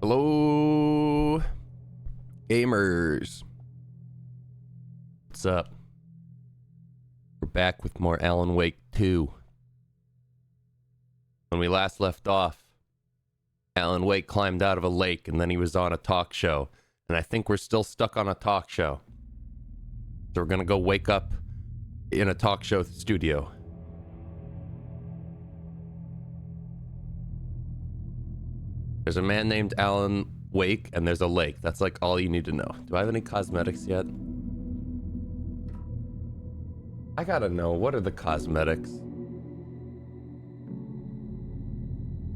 Hello, gamers. What's up? We're back with more Alan Wake 2. When we last left off, Alan Wake climbed out of a lake and then he was on a talk show. And I think we're still stuck on a talk show. So we're gonna go wake up in a talk show studio. There's a man named Alan Wake, and there's a lake. That's like all you need to know. Do I have any cosmetics yet? I gotta know, what are the cosmetics?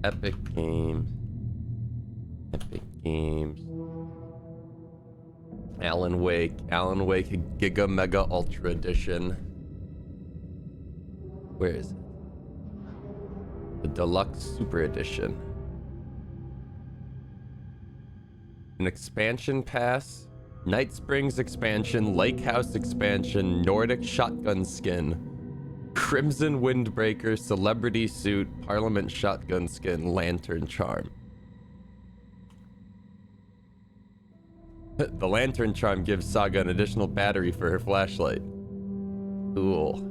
Epic Games. Epic Games. Alan Wake Giga Mega Ultra Edition. Where is it? The Deluxe Super Edition. An expansion pass, Night Springs expansion, Lake House expansion, Nordic shotgun skin, Crimson Windbreaker, Celebrity suit, Parliament shotgun skin, Lantern charm. The Lantern charm gives Saga an additional battery for her flashlight. Cool.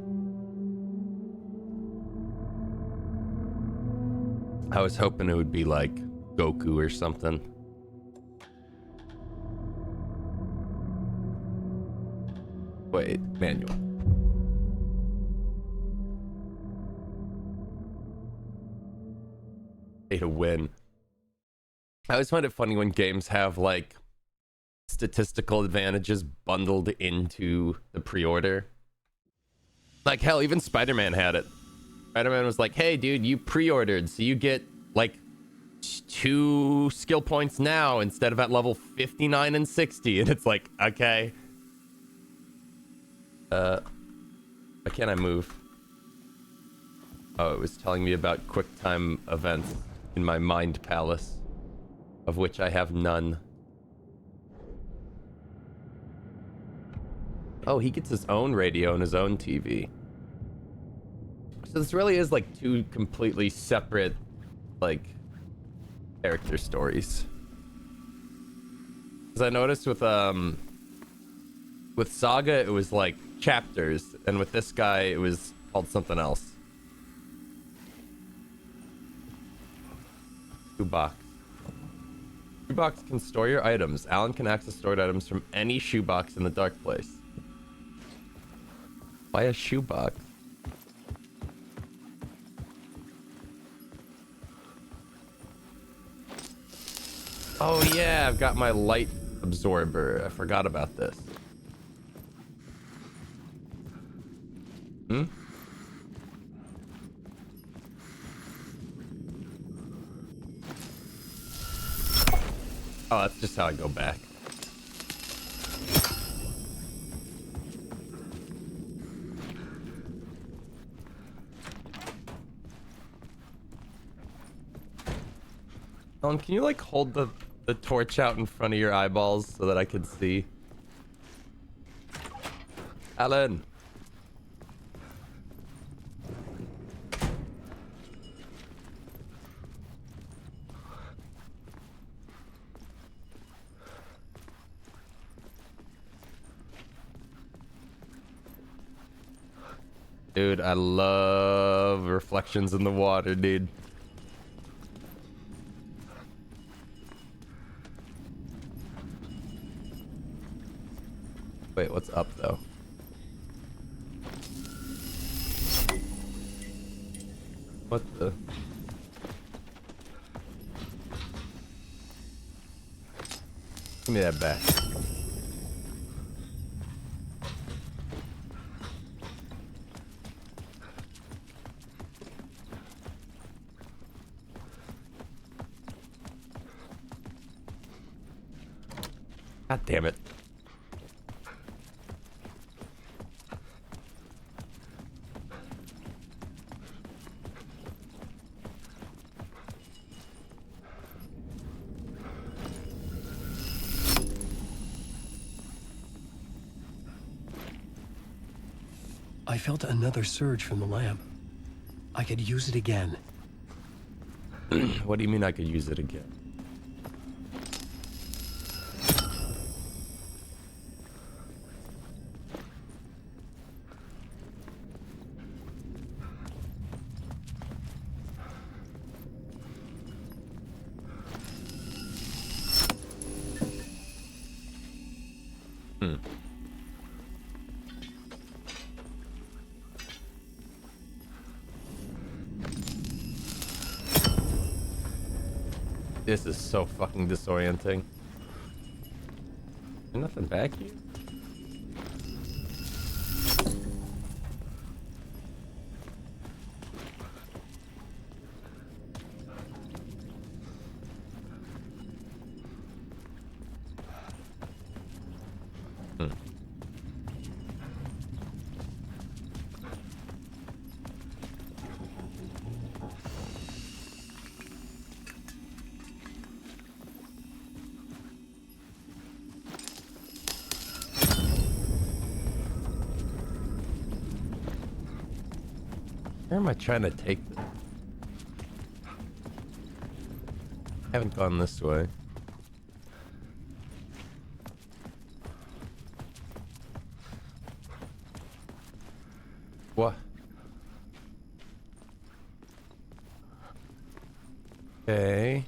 I was hoping it would be like Goku or something. Wait, manual. Pay to win. I always find it funny when games have like statistical advantages bundled into the pre-order. Like hell, even Spider-Man had it. Spider-Man was like, hey dude, you pre-ordered, so you get like 2 skill points now instead of at level 59 and 60. And it's like, okay. Why can't I move? Oh, it was telling me about QuickTime events in my mind palace, of which I have none. Oh, he gets his own radio and his own TV. So this really is like 2 completely separate, like, character stories. Because I noticed with Saga, it was like chapters, and with this guy, it was called something else. Shoebox. Shoebox can store your items. Alan can access stored items from any shoebox in the dark place. Why a shoebox? Oh yeah, I've got my light absorber. I forgot about this. Hmm? Oh, that's just how I go back. Alan, can you like hold the torch out in front of your eyeballs so that I can see? Alan. Dude, I love reflections in the water, dude. Wait, what's up though? What the? Give me that back. God damn it. I felt another surge from the lamp. I could use it again. What do you mean I could use it again? This is so fucking disorienting. There's nothing back here? Where am I trying to take this? I haven't gone this way. What? Okay.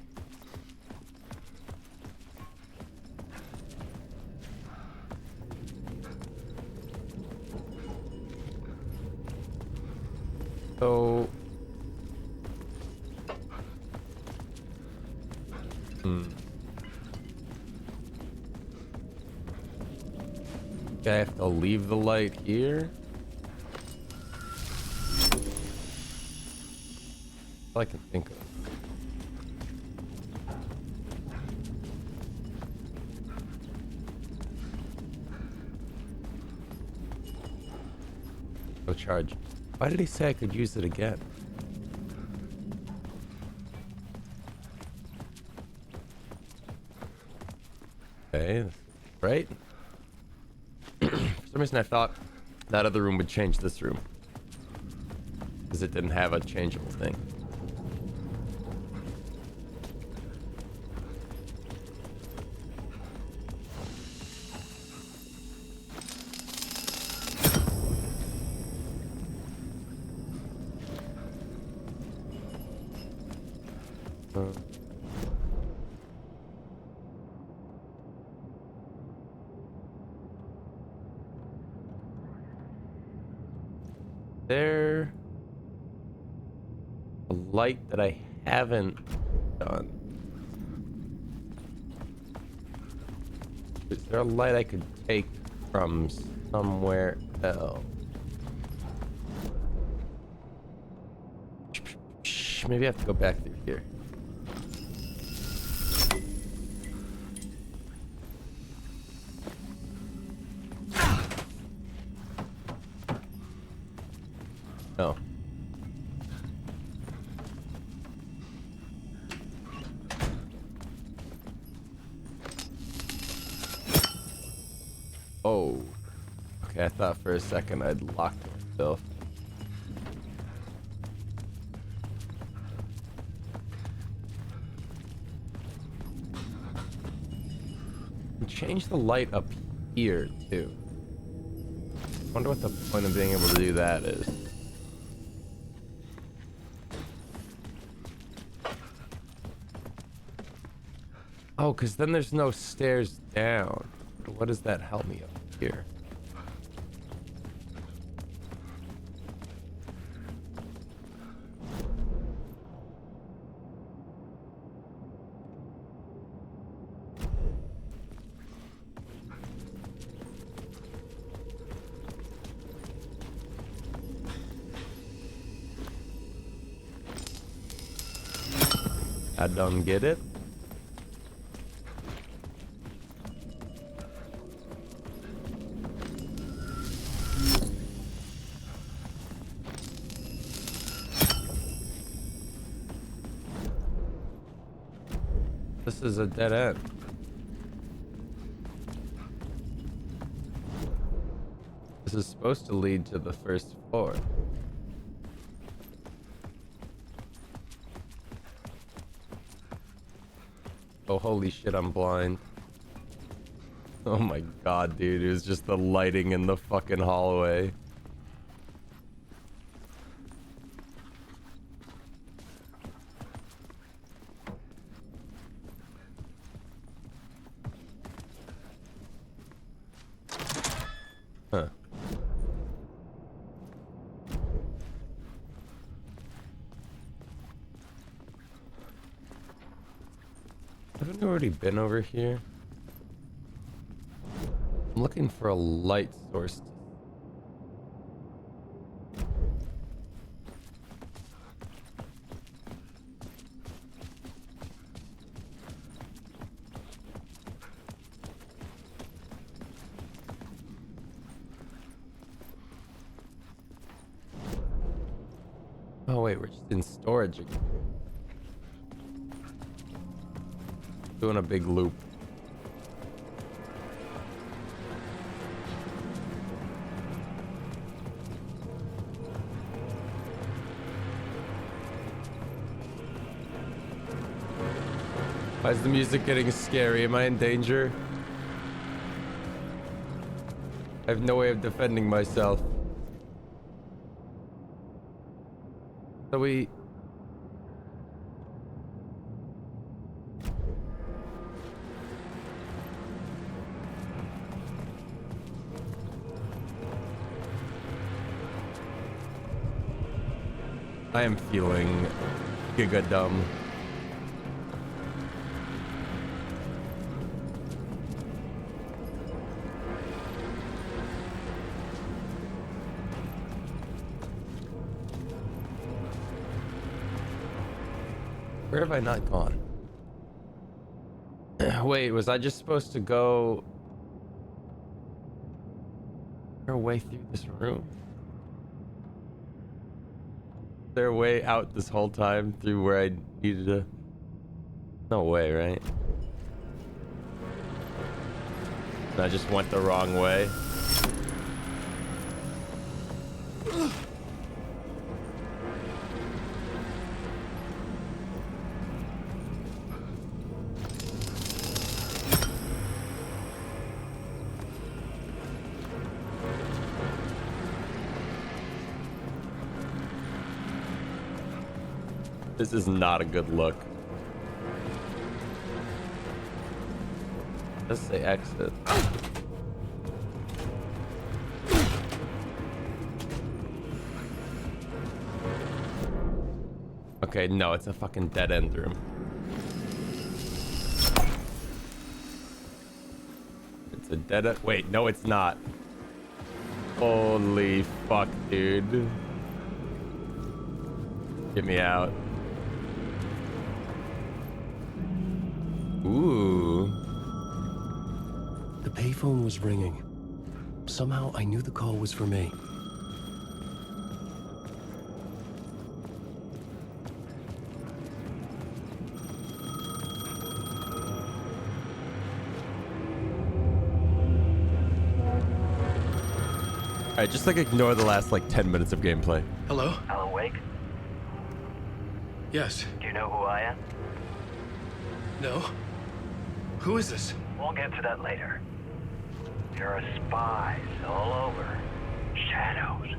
So Hmm. Okay, I have to leave the light here. All I can think of. No charge. Why did he say I could use it again? Okay, right? For some reason I thought that other room would change this room. Because it didn't have a changeable thing. There a light that I haven't done? Is there a light I could take from somewhere else? Maybe I have to go back through here. No. Oh. Okay, I thought for a second I'd locked myself. Change the light up here too. Wonder what the point of being able to do that is. Oh, because then there's no stairs down. What does that help me up here? I don't get it. This is a dead end. This is supposed to lead to the first floor. Oh, holy shit, I'm blind. Oh my god, dude. It was just the lighting in the fucking hallway. Huh. Haven't we already been over here? I'm looking for a light source. Oh wait, we're just in storage again. Doing a big loop. Why is the music getting scary? Am I in danger? I have no way of defending myself. So we... I am feeling giga dumb. Where have I not gone? Wait, was I just supposed to go our way through this room? Is there a way out this whole time through where I needed to? No way, right? I just went the wrong way. This is not a good look. Let's say exit. Okay, no, it's a fucking dead end room. It's a dead end. Wait, no, it's not. Holy fuck, dude. Get me out. Ooh. The payphone was ringing. Somehow I knew the call was for me. Alright, just like ignore the last like 10 minutes of gameplay. Hello? Alan Wake? Yes. Do you know who I am? No? Who is this? We'll get to that later. There are spies all over. Shadows.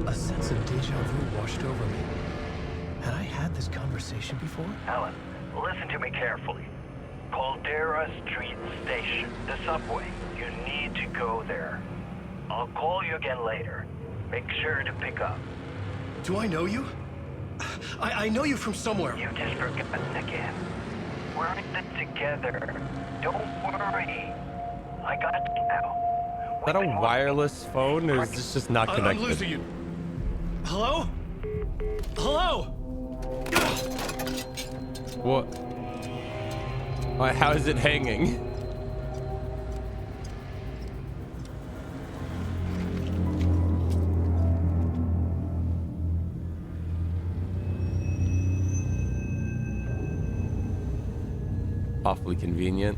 A sense of deja vu washed over me. Had I had this conversation before? Alan, listen to me carefully. Caldera Street Station, the subway. You need to go there. I'll call you again later. Make sure to pick up. Do I know you? I know you from somewhere. You just forgotten again. We're in it together. Don't worry. I got you now. Is that a wireless phone or is this just not connected? I'm losing you. Hello? Hello? What? Why, how is it hanging? Awfully convenient.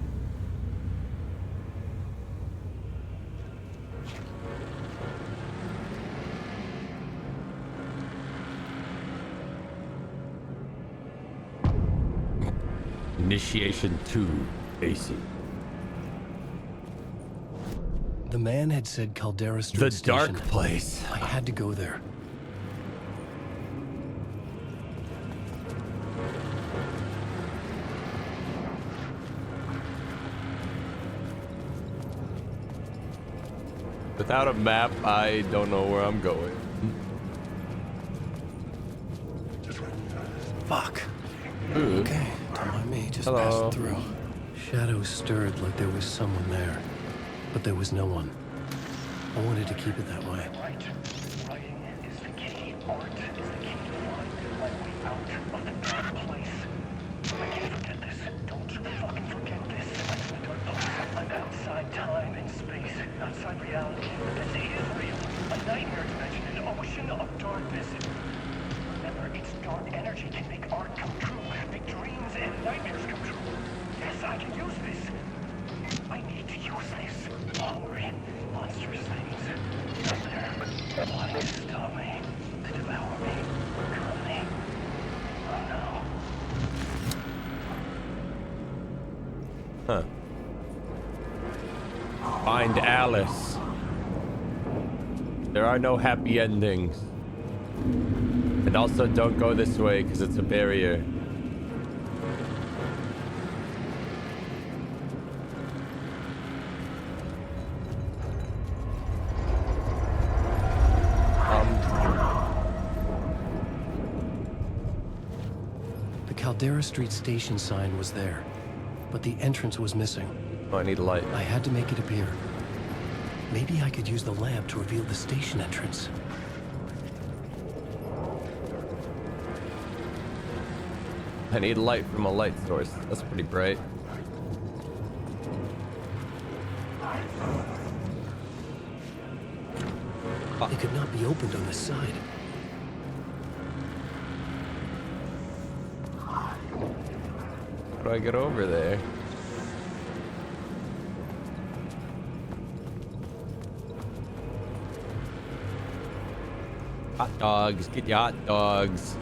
Initiation 2, AC. The man had said Caldera Street The Station. dark place. I had to go there. Without a map, I don't know where I'm going. Fuck. Ooh. Okay, don't mind me, just Hello. passing through. Shadows stirred like there was someone there, but there was no one. I wanted to keep it that way. Right. Writing is the key. Art is the key to find my way out of the dark place. I can't forget this. Don't fucking forget this. I'm in the dark place. I'm outside time and space, outside reality. This is real. A nightmare dimension, an ocean of darkness. Remember, its dark energy can make art come true, make dreams and nightmares come true. Yes, I can use this. I need to use this. Hungry, monstrous things. Out there, plotting to stop me, to devour me, kill me. Oh no. Huh. Find Alice. There are no happy endings. And also don't go this way because it's a barrier. The Caldera Street Station sign was there, but the entrance was missing. Oh, I need a light. I had to make it appear. Maybe I could use the lamp to reveal the station entrance. I need light from a light source. That's pretty bright. It could not be opened on this side. How do I get over there? Hot dogs, get your hot dogs.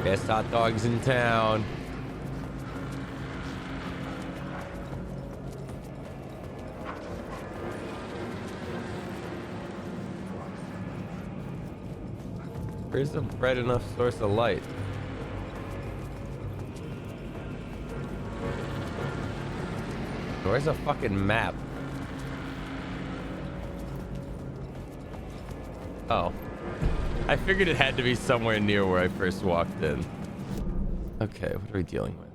Best hot dogs in town. Where's a bright enough source of light? Where's a fucking map? Oh. I figured it had to be somewhere near where I first walked in. Okay, what are we dealing with?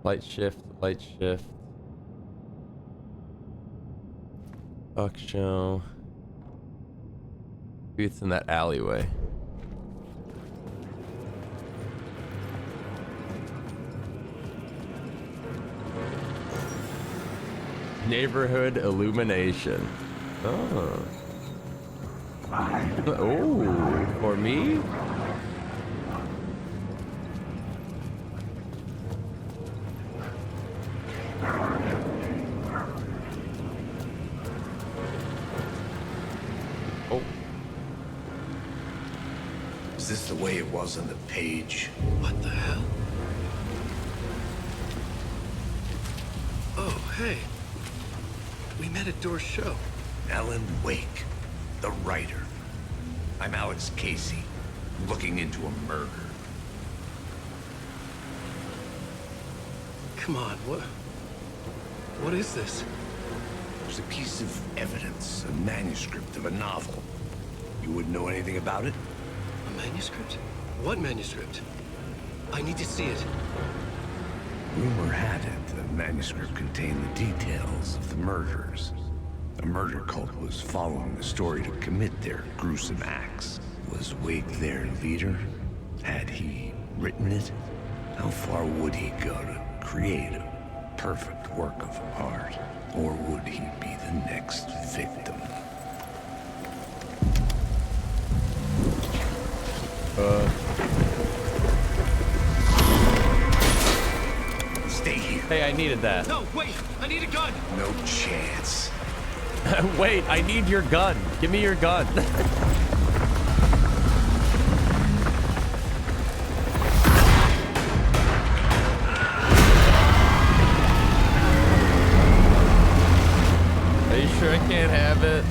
Light shift, light shift. Fuck show. Maybe it's in that alleyway. Neighborhood illumination. Oh. Oh, for me? Oh. Is this the way it was on the page? What the hell? Oh, hey. We met at Door's show. Alan Wake, the writer. I'm Alex Casey, looking into a murder. Come on, what is this? There's a piece of evidence, a manuscript of a novel. You wouldn't know anything about it? A manuscript? What manuscript? I need to see it. Rumor had it the manuscript contained the details of the murders. A murder cult was following the story to commit their gruesome acts. Was Wake their leader? Had he written it? How far would he go to create a perfect work of art? Or would he be the next victim? Stay here. Hey, I needed that. No, wait! I need a gun! No chance. Wait, I need your gun. Give me your gun. Are you sure I can't have it?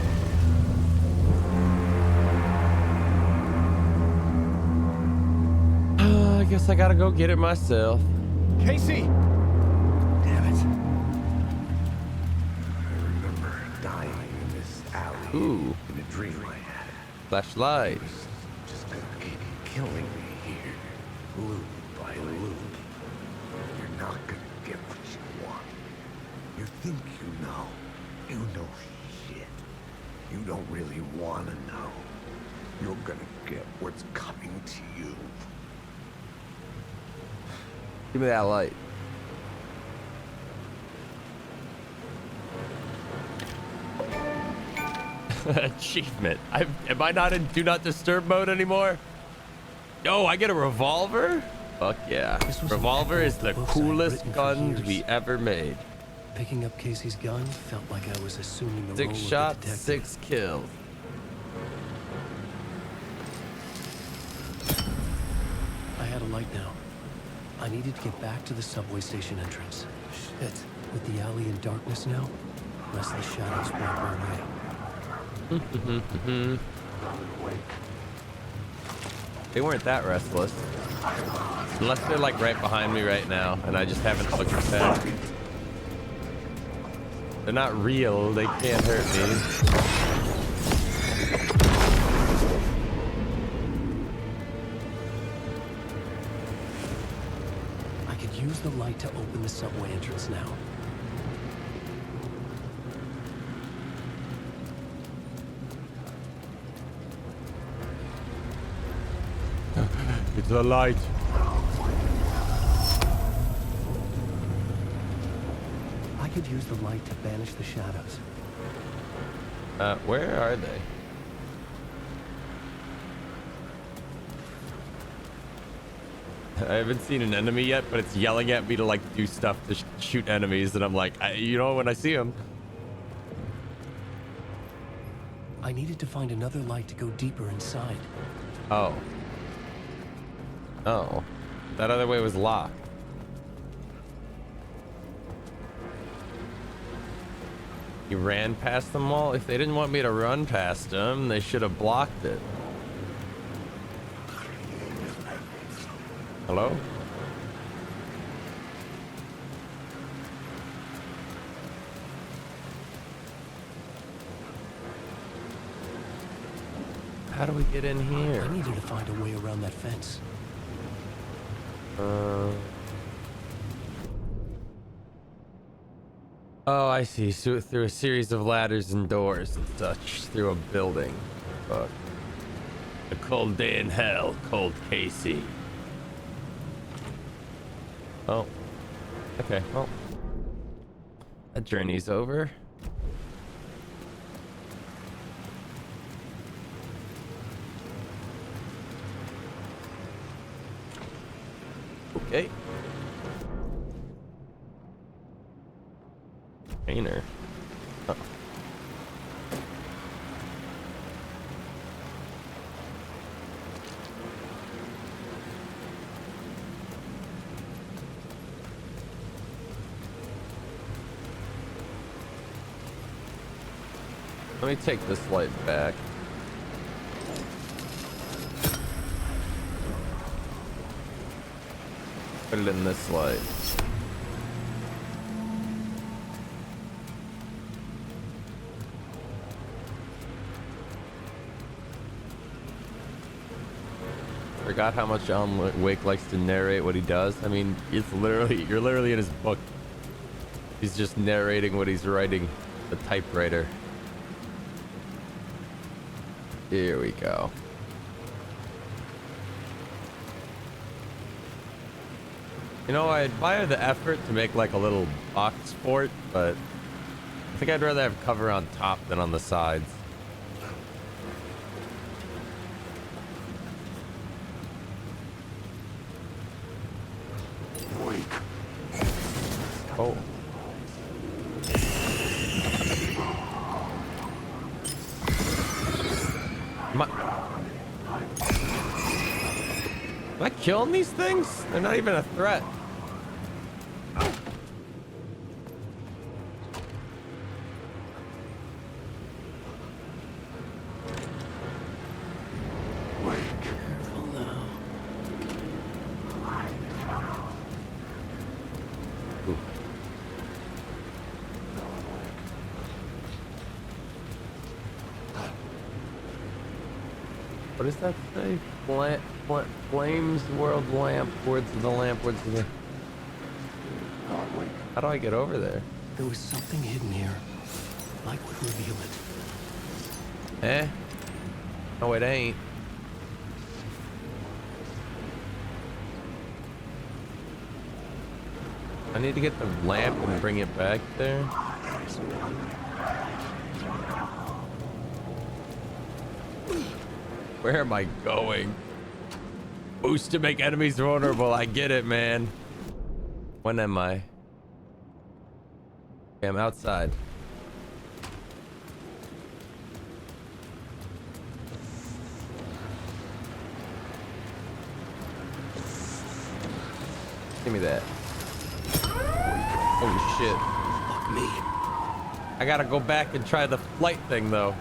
I guess I gotta go get it myself. Casey! Damn it. I remember dying in this alley. Ooh. In a dream I had. Flashlight. It was just gonna keep killing me here. Loop by loop. You're not gonna get what you want. You think you know. You know shit. You don't really wanna know. You're gonna get what's coming to you. Give me that light. Achievement. Am I not in Do Not Disturb mode anymore? No, I get a revolver? Fuck yeah. This was an Revolver echo is of the the books I'd coolest written for gun years. we ever made. Picking up Casey's gun felt like I was assuming the 6 role of shots, the detective. 6 kills. I had a light now. I needed to get back to the subway station entrance. Shit. With the alley in darkness now, restless shadows block my way. They weren't that restless. Unless they're like right behind me right now and I just haven't looked back. They're not real, they can't hurt me. I could use the light to open the subway entrance now. Where's the light? I could use the light to banish the shadows. Where are they? I haven't seen an enemy yet, but it's yelling at me to like do stuff to shoot enemies, and I'm like, you know, when I see them. I needed to find another light to go deeper inside. Oh. Oh. That other way was locked. You ran past them all? If they didn't want me to run past them, they should have blocked it. Hello? How do we get in here? I needed to find a way around that fence. Oh, I see. So through a series of ladders and doors and such, through a building. Fuck. A cold day in hell, cold Casey. Oh. Okay, well. That journey's over. Okay. Painter. Oh. Let me take this light back. Put it in this light. Forgot how much Alan Wake likes to narrate what he does. I mean, it's literally, you're literally in his book. He's just narrating what he's writing, the typewriter. Here we go. You know, I admire the effort to make like a little box fort, but I think I'd rather have cover on top than on the sides. Oh. Am I killing these things? They're not even a threat. What does that say? Flames, world lamp, words of the lamp, words of the... How do I get over there? There was something hidden here. Light would reveal it. Eh? No, it ain't. I need to get the lamp and bring it back there. Where am I going? Boost to make enemies vulnerable. I get it, man. When am I? Okay, I'm outside. Give me that. Oh shit. Fuck me. I gotta go back and try the flight thing though.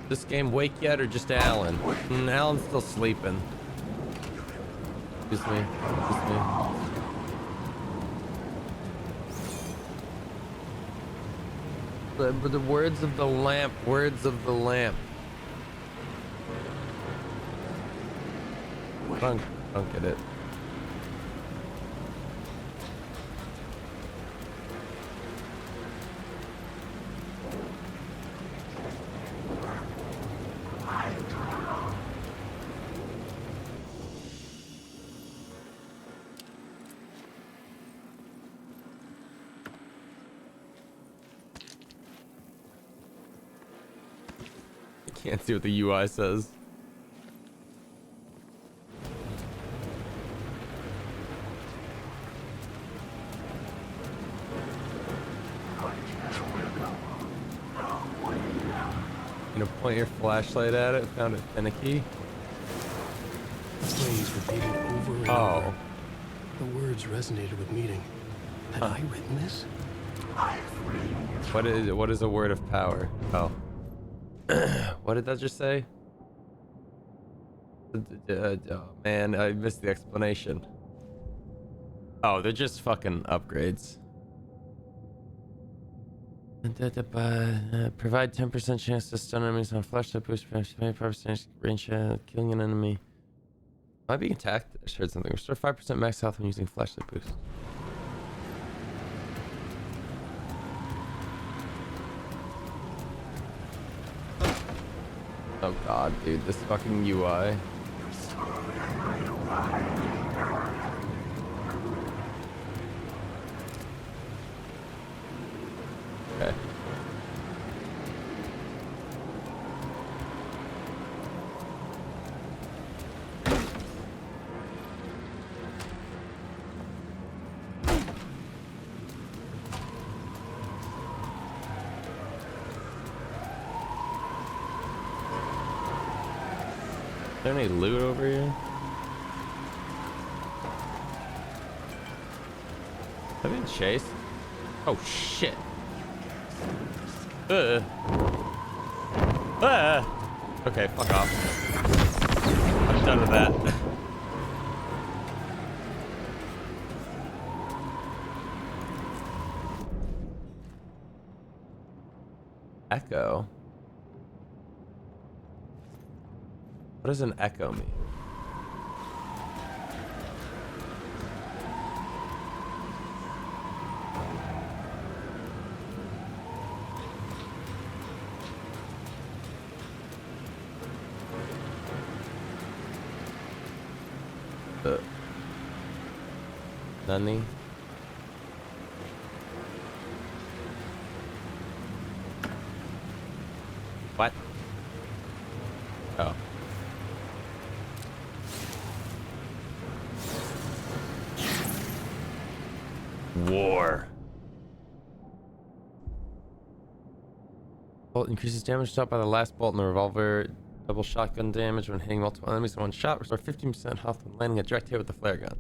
This game wake yet or just Alan? Alan's still sleeping. Excuse me. Excuse me. The words of the lamp. Words of the lamp. I don't get it. Can't see what the UI says. You know, point your flashlight at it. Found it finicky. Phrase repeated over and Oh. over. The words resonated with meaning. Had I written this? What is a word of power? Oh. What did that just say? Oh, man, I missed the explanation. Oh, they're just fucking upgrades. Provide 10% chance to stun enemies on flashlight boost, 25% range, killing an enemy. Am I being attacked? I just heard something. Restore 5% max health when using flashlight boost. Oh god, dude, this fucking UI. Okay. Is there any loot over here? Have I been chased? Oh shit. Okay, fuck off. I'm done with that. Echo? What does an echo mean? Nani? What? Oh. War. Bolt increases damage stopped by the last bolt in the revolver. Double shotgun damage when hitting multiple enemies in one shot. Restore 15% health when landing a direct hit with the flare gun.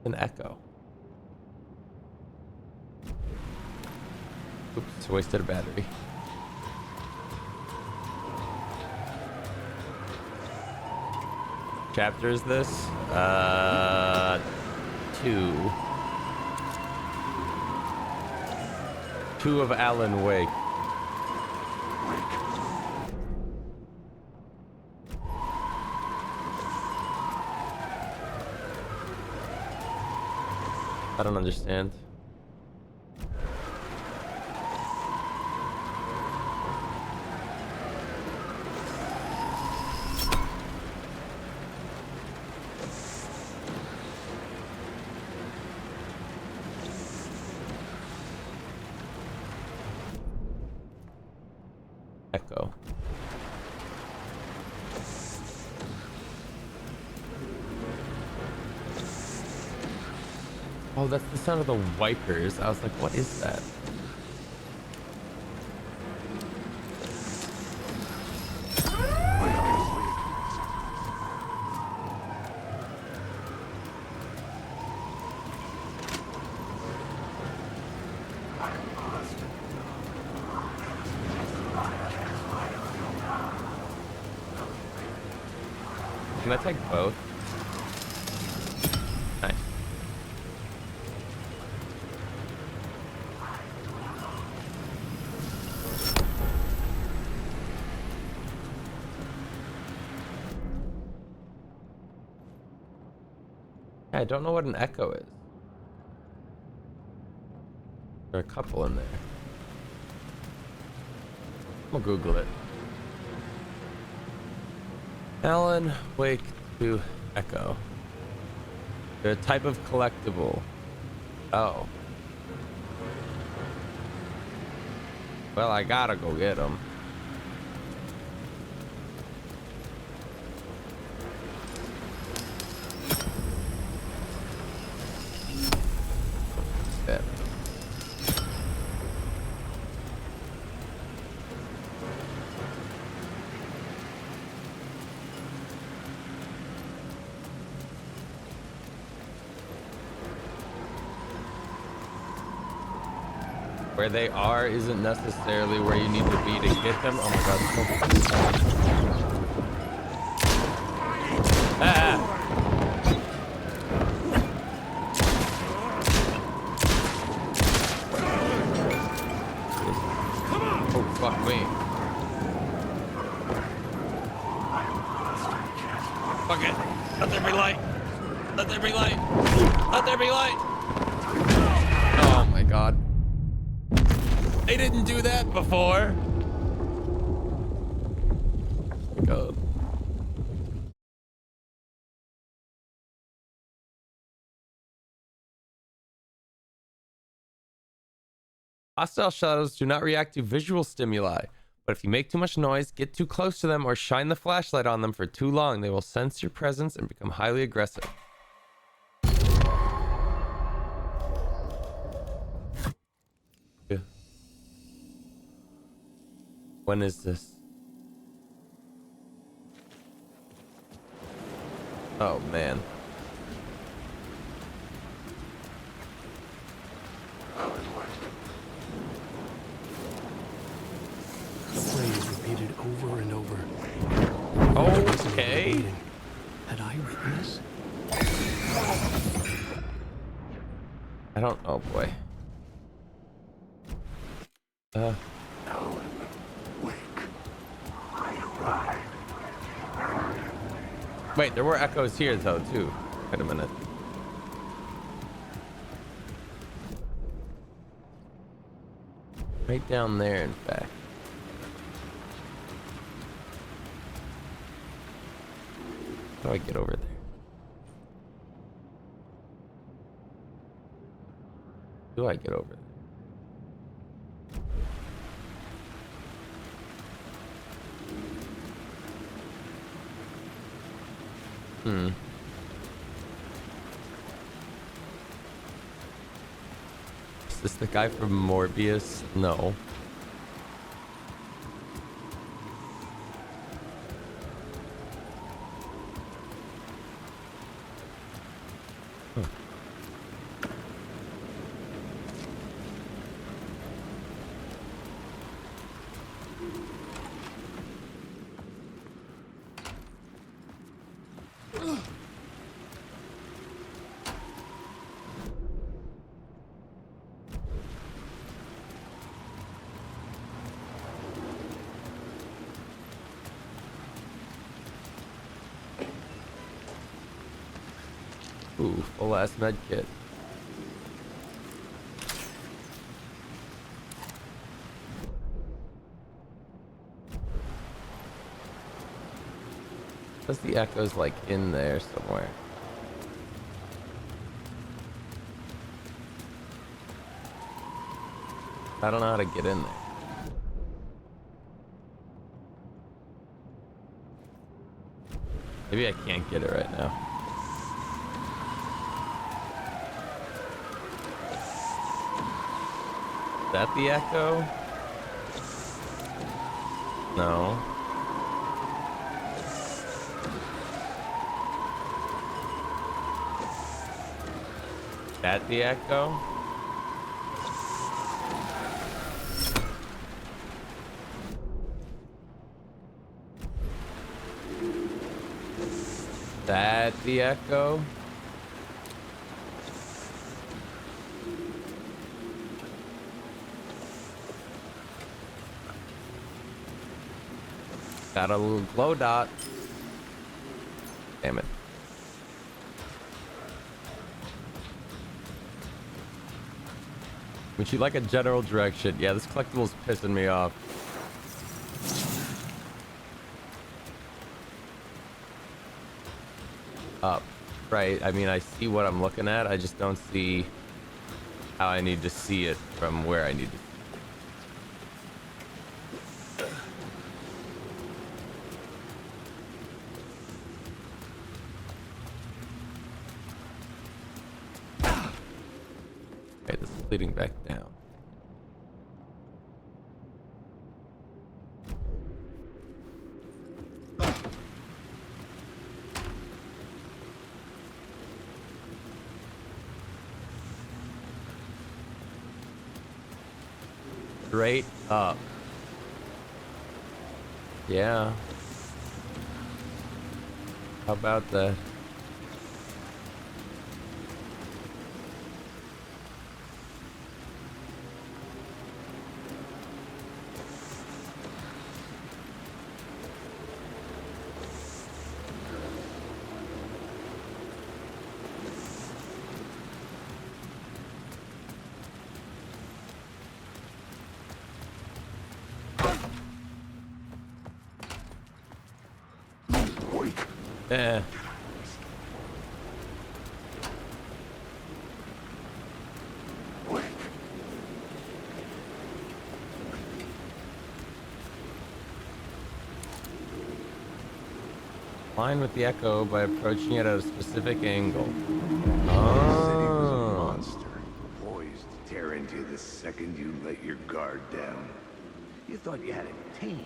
An echo. Oops, wasted a battery. Chapter is this? 2. 2 of Alan Wake. I don't understand. Echo. Oh, that's the sound of the wipers. I was like, what is that? Can I take both? Nice. I don't know what an echo is. There are a couple in there. We'll Google it. Alan Wake 2 Echo. They're a type of collectible. Oh. Well, I gotta go get them. Yeah. Where they are isn't necessarily where you need to be to get them. Oh my god. Ah! Oh, fuck me. Fuck it. Let there be light. Let there be light. Let there be light. Oh my god. They didn't do that before. God. Hostile shadows do not react to visual stimuli, but if you make too much noise, get too close to them, or shine the flashlight on them for too long, they will sense your presence and become highly aggressive. Yeah. When is this? Oh man. The phrase repeated over and over. Okay. Had I written this? I don't. Oh boy. Wait, there were echoes here though too. Wait a minute. Right down there, in fact. How do I get over there? Do I get over there? Is this the guy from Morbius? No. Ooh, full ass med kit. Plus the echo's like in there somewhere. I don't know how to get in there. Maybe I can't get it right now. Is that the echo? No. That the echo? That the echo? Got a little glow dot. Damn it. Would you like a general direction? Yeah, this collectible's pissing me off. Up. Right, I mean, I see what I'm looking at. I just don't see how I need to see it from where I need to. Okay, this is leading back down. Straight up. Yeah. How about that? Eh. Align with the echo by approaching it at a specific angle. The city was a Oh. monster, poised to tear into you the second you let your guard down. You thought you had it tamed,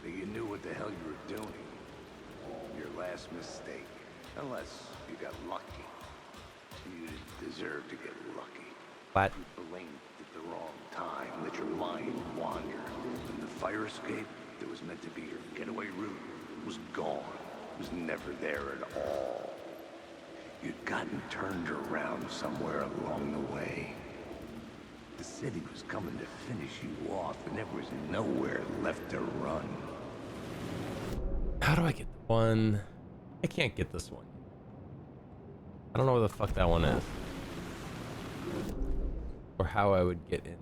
that you knew what the hell you were doing. Your last mistake, unless you got lucky. You didn't deserve to get lucky. What? You blinked at the wrong time, let your mind wander. And the fire escape that was meant to be your getaway route was gone. It was never there at all. You'd gotten turned around somewhere along the way. The city was coming to finish you off, and there was nowhere left to run. How do I get the one? I can't get this one. I don't know where the fuck that one is. Or how I would get in.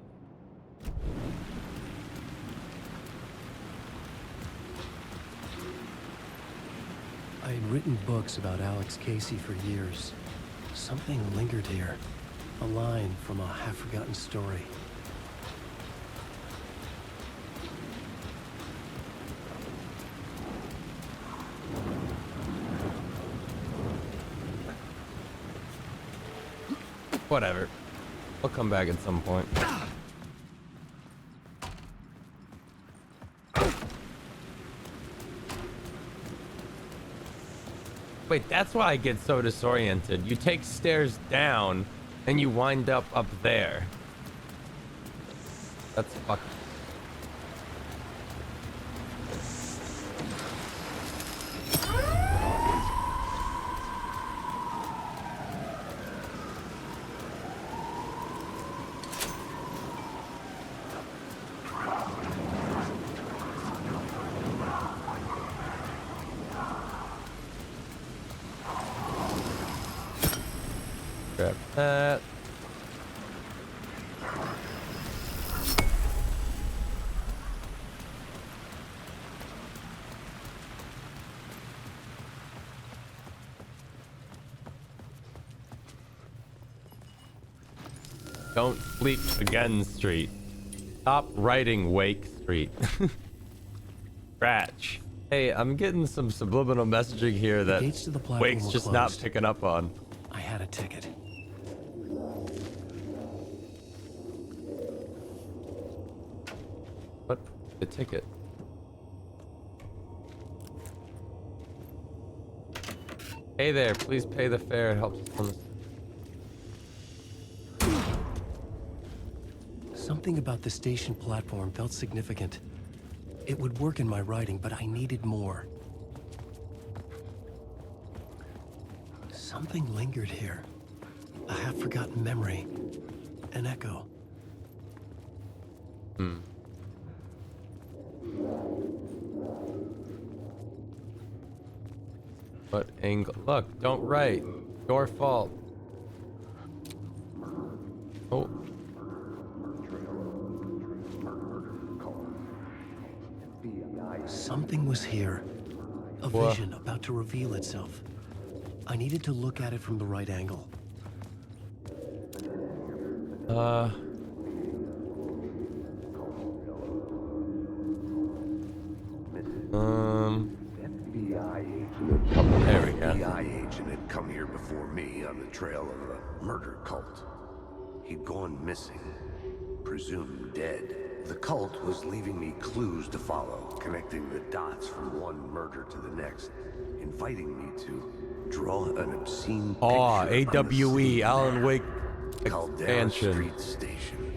I had written books about Alex Casey for years. Something lingered here. A line from a half-forgotten story. Whatever. I'll come back at some point. Wait, that's why I get so disoriented. You take stairs down, and you wind up there. That's fucking... Grab that. Don't sleep again, Street. Stop writing Wake Street. Scratch. Hey, I'm getting some subliminal messaging here that gates to the platform Wake's were just not closed. picking up on. I had a ticket. What? The ticket. Hey there, please pay the fare. It helps us on this. Something about the station platform felt significant. It would work in my writing, but I needed more. Something lingered here. A half-forgotten memory. An echo. What angle? Look, don't write. Your fault. Oh. Something was here. A Wha- vision about to reveal itself. I needed to look at it from the right angle. There we go. FBI agent had come here before me on the trail of a murder cult. He'd gone missing, presumed dead. The cult was leaving me clues to follow, connecting the dots from one murder to the next, inviting me to draw an obscene Oh, picture on the AWE, scene. Alan Wake Caldera expansion. Street Station.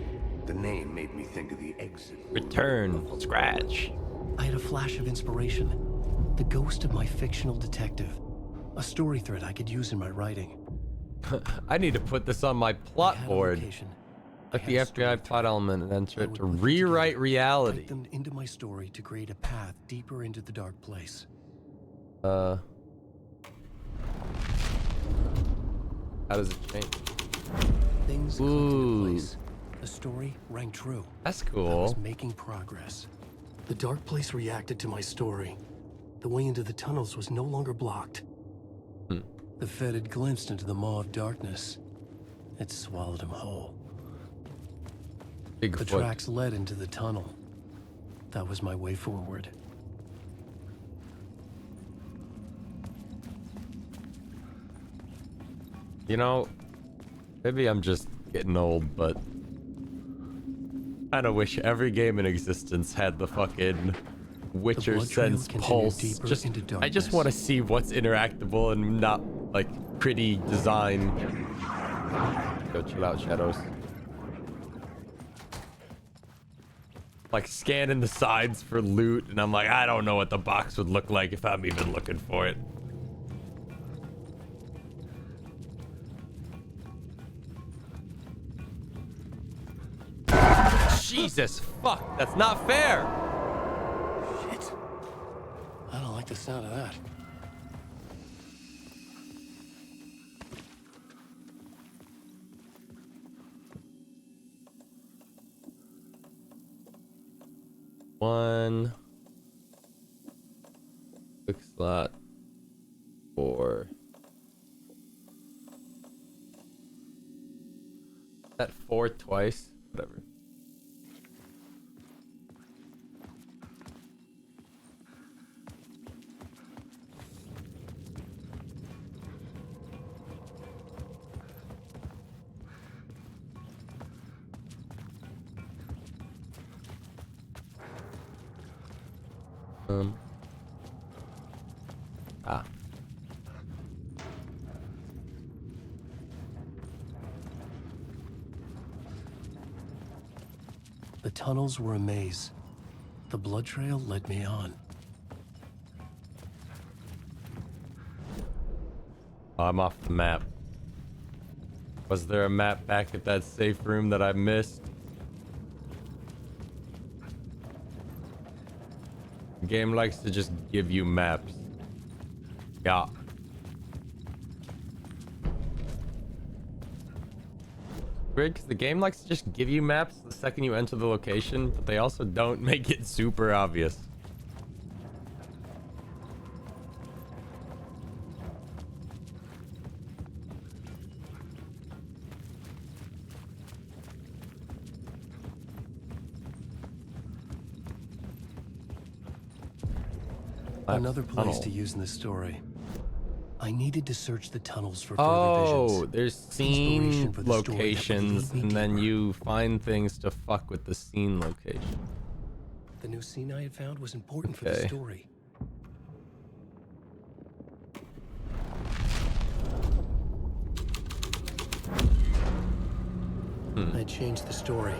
The name made me think of the exit. Return, scratch. I had a flash of inspiration. The ghost of my fictional detective. A story thread I could use in my writing. I need to put this on my I plot had a board. location. I Like had the a story FBI plot thread. element and enter I it would to put them rewrite together, reality. write them into my story to create a path deeper into the dark place. How does it change? Things clicked Ooh. into place. The story rang true. That's I was cool. making progress. The dark place reacted to my story. The way into the tunnels was no longer blocked. The Fed had glimpsed into the maw of darkness. It swallowed him whole. The Bigfoot. tracks led into the tunnel. That was my way forward. You know, maybe I'm just getting old, but I kinda wish every game in existence had the fucking Witcher blood trail sense continued pulse. deeper Just, into I just darkness. want to see what's interactable and not like pretty design. Go chill out, Shadows. Like scanning the sides for loot, and I'm like, I don't know what the box would look like if I'm even looking for it. Jesus fuck, that's not fair. Shit. I don't like the sound of that. One quick slot for that 4 twice, whatever. Ah. The tunnels were a maze. The blood trail led me on. Oh, I'm off the map. Was there a map back at that safe room that I missed? The game likes to just give you maps. Yeah. Weird, because the game likes to just give you maps the second you enter the location, but they also don't make it super obvious. Another place tunnel. to use in this story. I needed to search the tunnels for further Oh, visions. there's scene Inspiration for the story that would locations, lead me and then deeper. you find things to fuck with the scene location. The new scene I had found was important for the Okay. story. I had changed the story.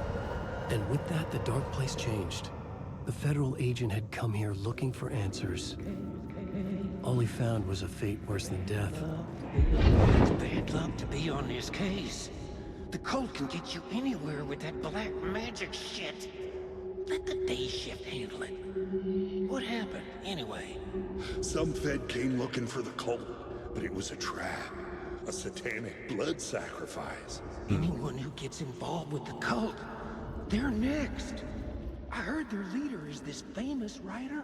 And with that, the dark place changed. The federal agent had come here looking for answers. All he found was a fate worse than death. It's bad luck to be on this case. The cult can get you anywhere with that black magic shit. Let the day shift handle it. What happened, anyway? Some Fed came looking for the cult, but it was a trap. A satanic blood sacrifice. Anyone who gets involved with the cult, they're next. I heard their leader is this famous writer,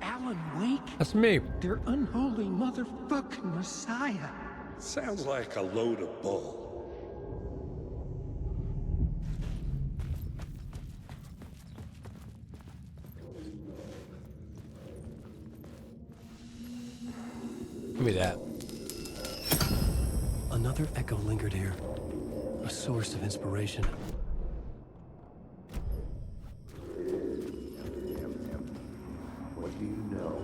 Alan Wake. That's me. Their unholy motherfucking messiah. Sounds like a load of bull. Give me that. Another echo lingered here, a source of inspiration. What do you know?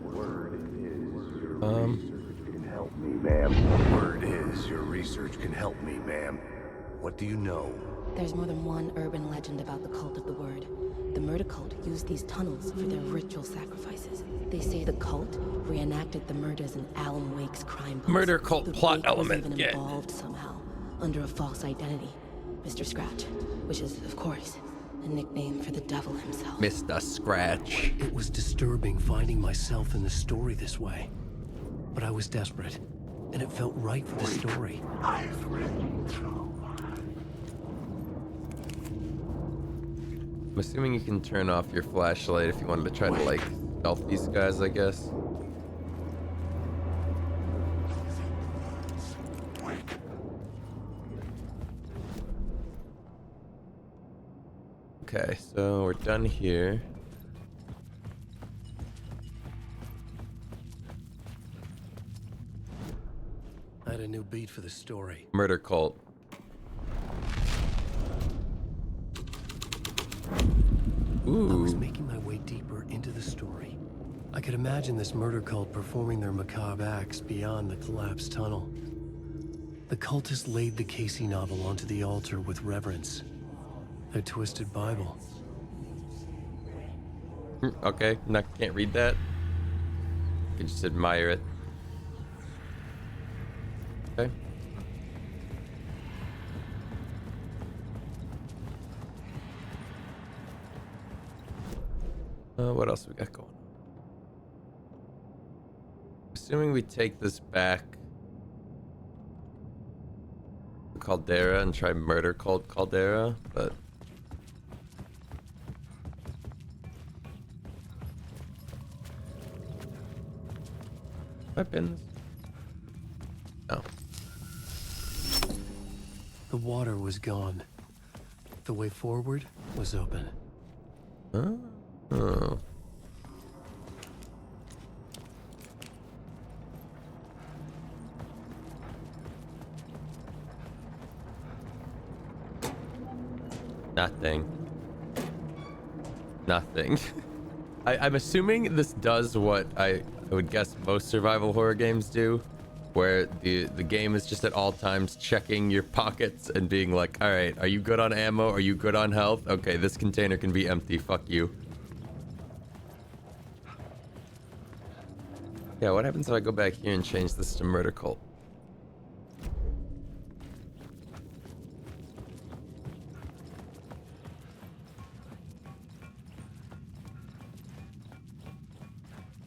Word is your Um. research can help me, ma'am. Word is your research can help me, ma'am. What do you know? There's more than one urban legend about the cult of the word. The murder cult used these tunnels for their ritual sacrifices. They say the cult reenacted the murders in Alan Wake's crime books. Murder cult The plot Wake element, was even yeah. involved somehow, under a false identity. Mr. Scratch, which is, of course, a nickname for the devil himself. Mr. Scratch. It was disturbing finding myself in the story this way. But I was desperate, and it felt right for the story. I've written through. I'm assuming you can turn off your flashlight if you wanted to try to, like, stealth these guys, I guess. Okay, so we're done here. I had a new beat for the story. Murder cult. I was Ooh. making my way deeper into the story. I could imagine this murder cult performing their macabre acts beyond the collapsed tunnel. The cultists laid the Casey novel onto the altar with reverence. Their twisted Bible. Okay, can't read that. You can just admire it. Okay. What else we got going on? Assuming we take this back to Caldera and try murder cult Caldera, but weapons. No. The water was gone. The way forward was open. Oh. Nothing. Nothing. I'm assuming this does what I would guess most survival horror games do, where the game is just at all times checking your pockets and being like, all right, are you good on ammo? Are you good on health? Okay, this container can be empty. Fuck you. Yeah, what happens if I go back here and change this to murder cult?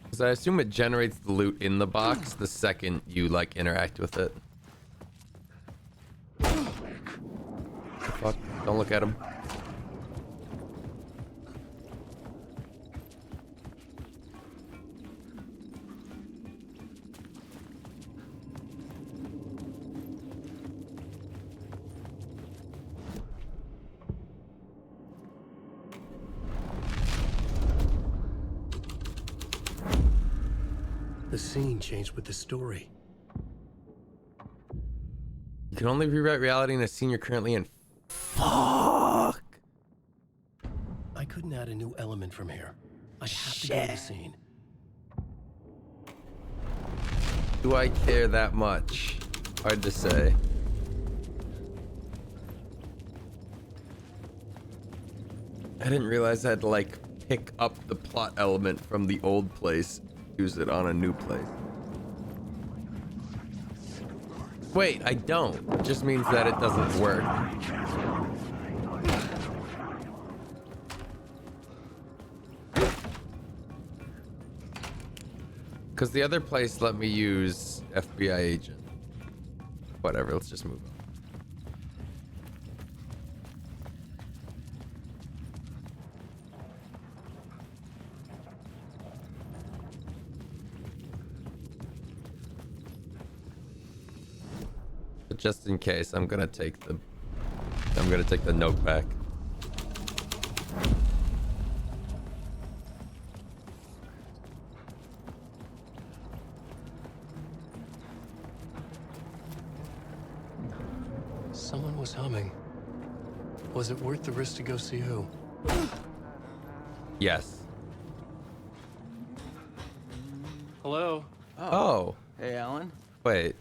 Because I assume it generates the loot in the box the second you, like, interact with it. Fuck, don't look at him. The scene changed with the story. You can only rewrite reality in a scene you're currently in. Fuck! I couldn't add a new element from here. I'd have to go to the scene. Do I care that much? Hard to say. I didn't realize I had to, like, pick up the plot element from the old place, use it on a new place. Wait, I don't. It just means that it doesn't work. Because the other place let me use FBI agent. Whatever, let's just move on. just in case, I'm gonna take the note back. Someone was humming. Was it worth the risk to go see who? Yes. Hello? Oh. Hey, Alan. Wait.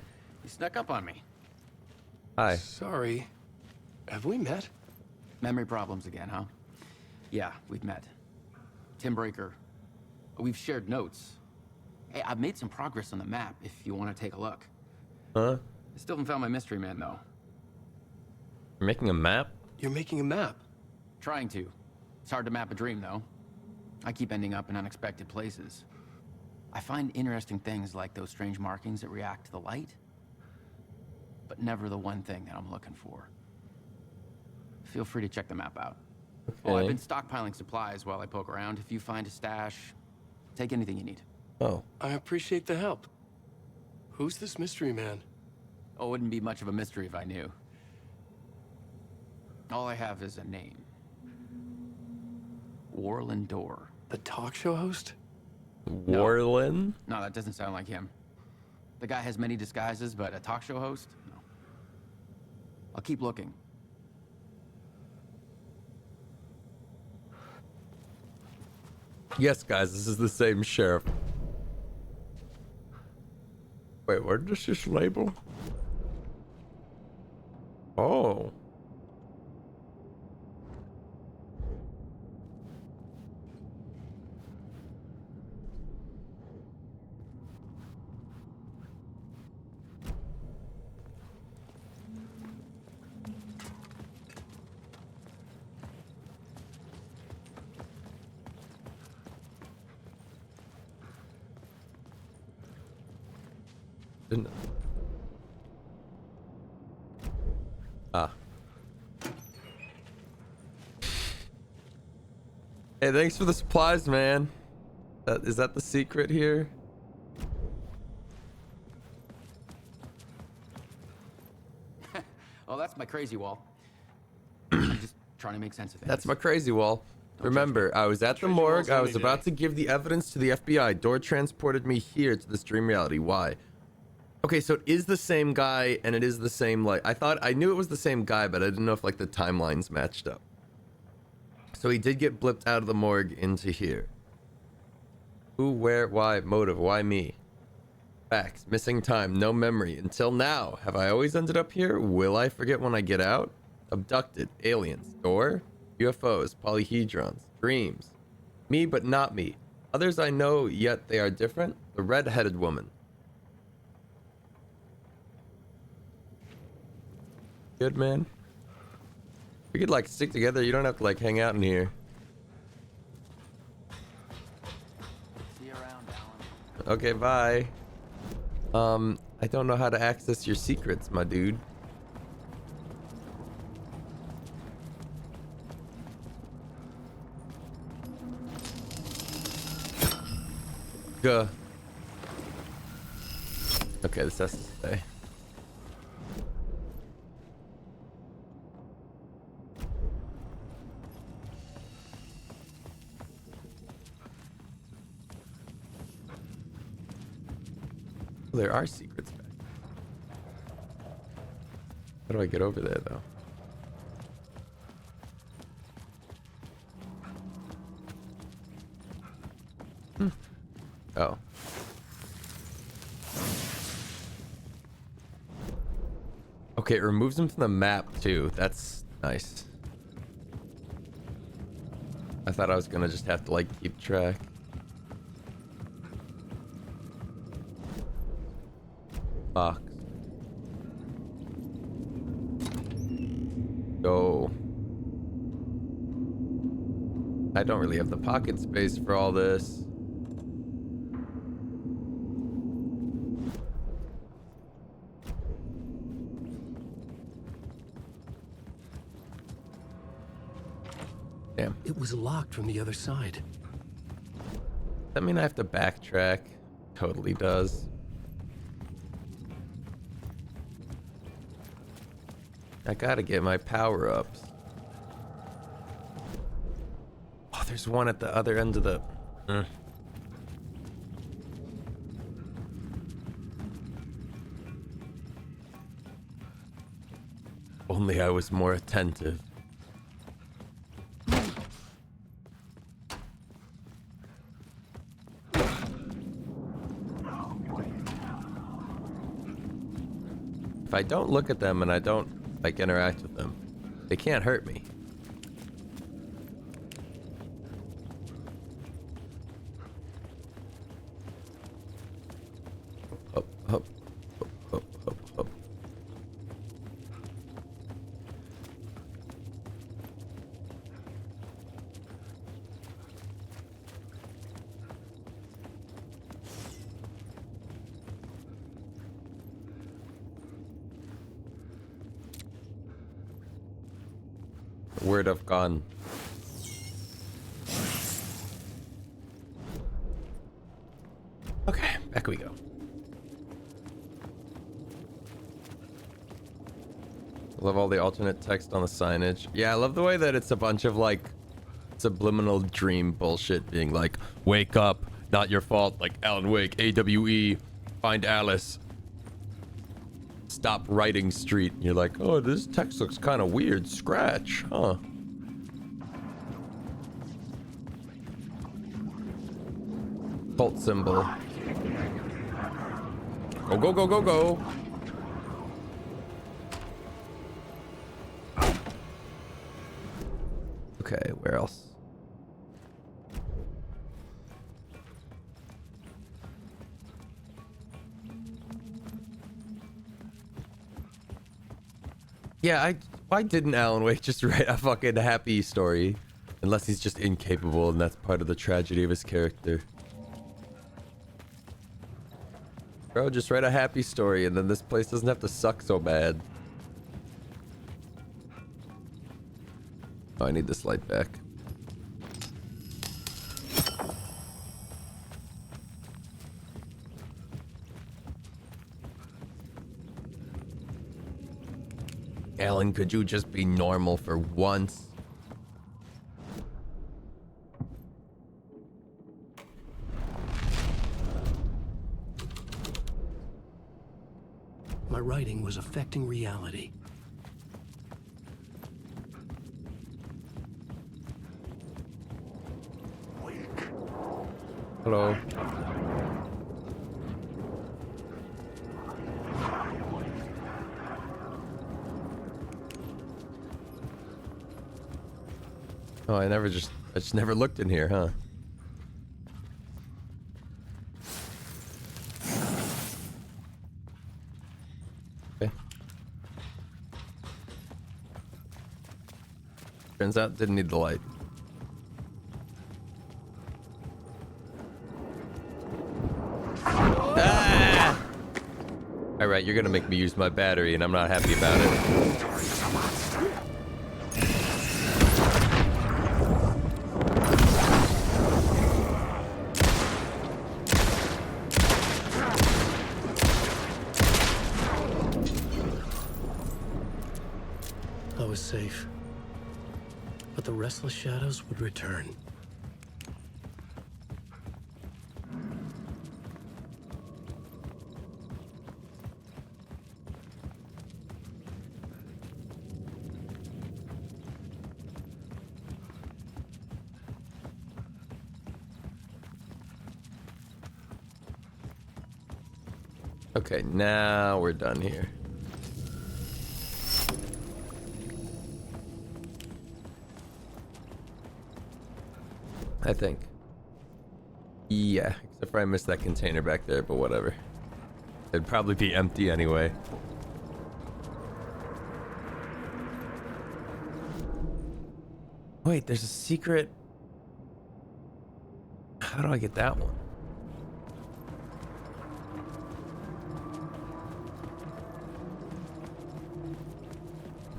You snuck up on me. Hi. Sorry. Have we met? Memory problems again, huh? Yeah, we've met. Tim Breaker. We've shared notes. Hey, I've made some progress on the map if you want to take a look. Huh? I still haven't found my mystery man, though. You're making a map? You're making a map. Trying to. It's hard to map a dream, though. I keep ending up in unexpected places. I find interesting things like those strange markings that react to the light, but never the one thing that I'm looking for. Feel free to check the map out. Oh, I've Okay. been stockpiling supplies while I poke around. If you find a stash, take anything you need. Oh. I appreciate the help. Who's this mystery man? Oh, it wouldn't be much of a mystery if I knew. All I have is a name. Warland Door. The talk show host? Warlin? No, that doesn't sound like him. The guy has many disguises, but a talk show host? No. I'll keep looking. Yes, guys, this is the same sheriff. Wait, where does this label? Oh. Didn't. Ah. Hey, thanks for the supplies, man. Is that the secret here? Oh, that's my crazy wall. I'm just trying to make sense of things. That's my crazy wall. Remember, I was at the Treasure morgue. wall's I any was about day. to give the evidence to the FBI. Door transported me here to this dream reality. Why? Okay, so it is the same guy, and it is the same, like, I knew it was the same guy, but I didn't know if, like, the timelines matched up. So he did get blipped out of the morgue into here. Who, where, why, motive, why me? Facts, missing time, no memory. Until now, have I always ended up here? Will I forget when I get out? Abducted, aliens, door, UFOs, polyhedrons, dreams. Me, but not me. Others I know, yet they are different. The red-headed woman. Good, man. We could, like, stick together. You don't have to, like, hang out in here. See you around, Alan. Okay, bye. I don't know how to access your secrets, my dude. Gah. Okay, this has to stay. There are secrets back. How do I get over there, though? Oh. Okay, it removes him from the map, too. That's nice. I thought I was gonna just have to, like, keep track. Box. Go. I don't really have the pocket space for all this. Damn. It was locked from the other side. Does that mean I have to backtrack? Totally does. I gotta get my power-ups. Oh, there's one at the other end of the... Only I was more attentive. If I don't look at them and I don't, like, interact with them, they can't hurt me. Up, up, up, up, up, up. Word of gone. Okay, back we go. Love all the alternate text on the signage. Yeah, I love the way that it's a bunch of like subliminal dream bullshit being like, wake up, not your fault, like Alan Wake, AWE, find Alice. Stop writing street. And you're like, oh, this text looks kind of weird. Scratch, huh? Cult symbol. Go, go, go, go, go. Okay, where else? Yeah, why didn't Alan Wake just write a fucking happy story? Unless he's just incapable and that's part of the tragedy of his character. Bro, just write a happy story and then this place doesn't have to suck so bad. Oh, I need this light back. Alan, could you just be normal for once? My writing was affecting reality. Hello. Oh, I just never looked in here, huh? Okay. Turns out didn't need the light. Ah! Alright, you're gonna make me use my battery and I'm not happy about it. I was safe. But the restless shadows would return. Okay, now we're done here. I think. Yeah, except for I missed that container back there, but whatever. It'd probably be empty anyway. Wait, there's a secret. How do I get that one?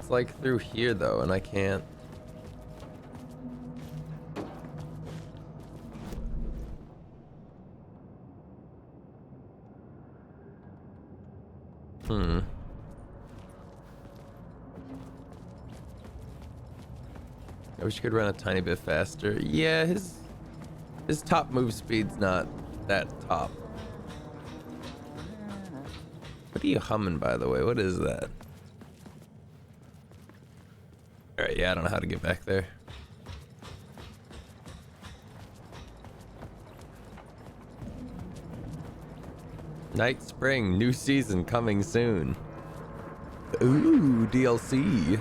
It's like through here though, and I can't. I wish you could run a tiny bit faster. Yeah, his top move speed's not that top. What are you humming, by the way? What is that? Alright, yeah, I don't know how to get back there. Night Spring, new season coming soon. Ooh, DLC.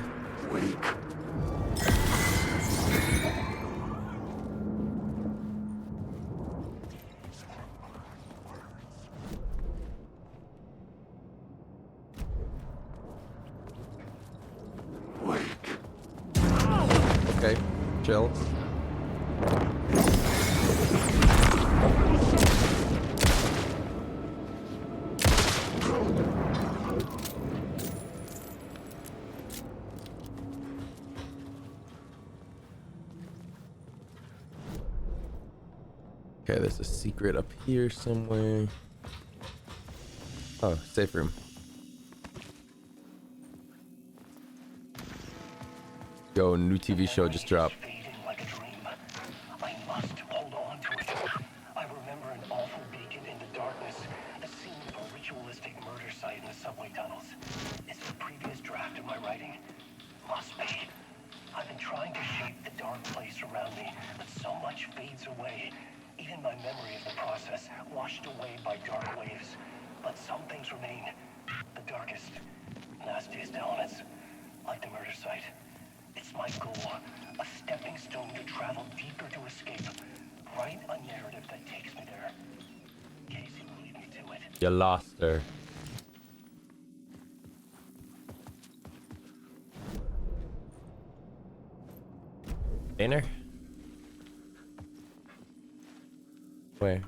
Okay, chill. Okay, there's a secret up here somewhere. Oh, safe room. Yo, new TV show just dropped. Fading like a dream. I must hold on to it. I remember an awful beacon in the darkness, the scene of a ritualistic murder site in the subway tunnels. Is it a previous draft of my writing? Must be. I've been trying to shape the dark place around me, but so much fades away. Even my memory of the process, washed away by dark waves. But some things remain. The darkest, nastiest elements, like the murder site. It's my goal, a stepping stone to travel deeper to escape. Write a narrative that takes me there. Casey will lead me to it. You lost her. Dinner? Where?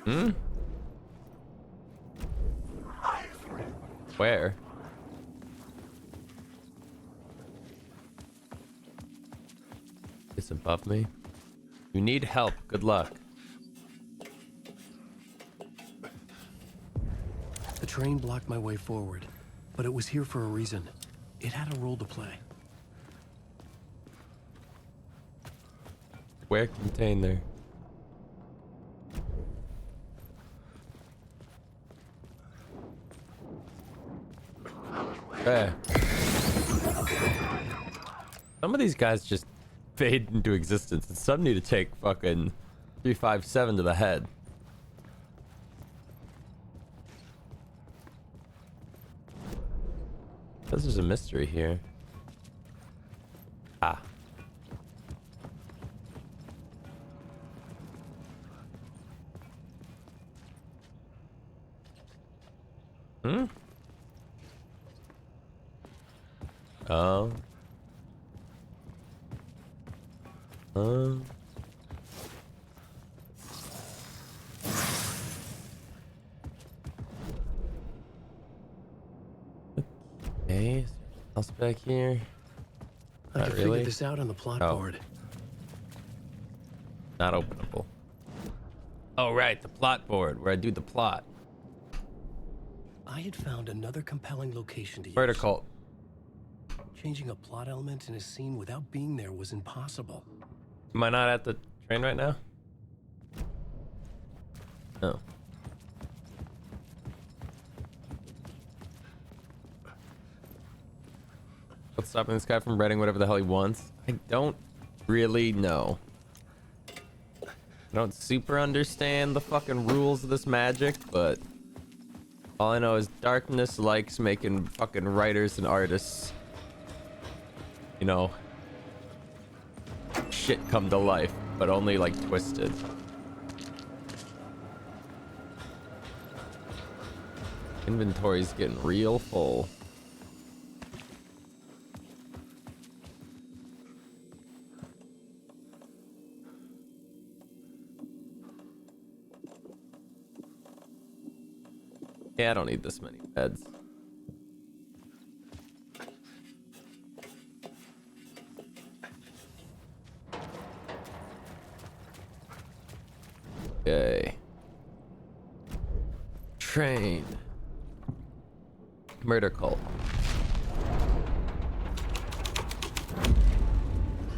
Hmm? Where? It's above me. You need help. Good luck. The train blocked my way forward, but it was here for a reason. It had a role to play. Where container? Hey. Some of these guys just fade into existence, and some need to take fucking 357 to the head. This is a mystery here. Ah. Hmm? Oh. Okay, is there else back here? I Not can really. figure this out on the plot Oh. board. Not openable. Oh, right, the plot board where I do the plot. I had found another compelling location to use. Vertical. Changing a plot element in a scene without being there was impossible. Am I not at the train right now? No. What's stopping this guy from writing whatever the hell he wants? I don't really know. I don't super understand the fucking rules of this magic, but all I know is darkness likes making fucking writers and artists, you know, shit come to life, but only like twisted. Inventory's getting real full. Yeah, I don't need this many beds. train. Murder cult.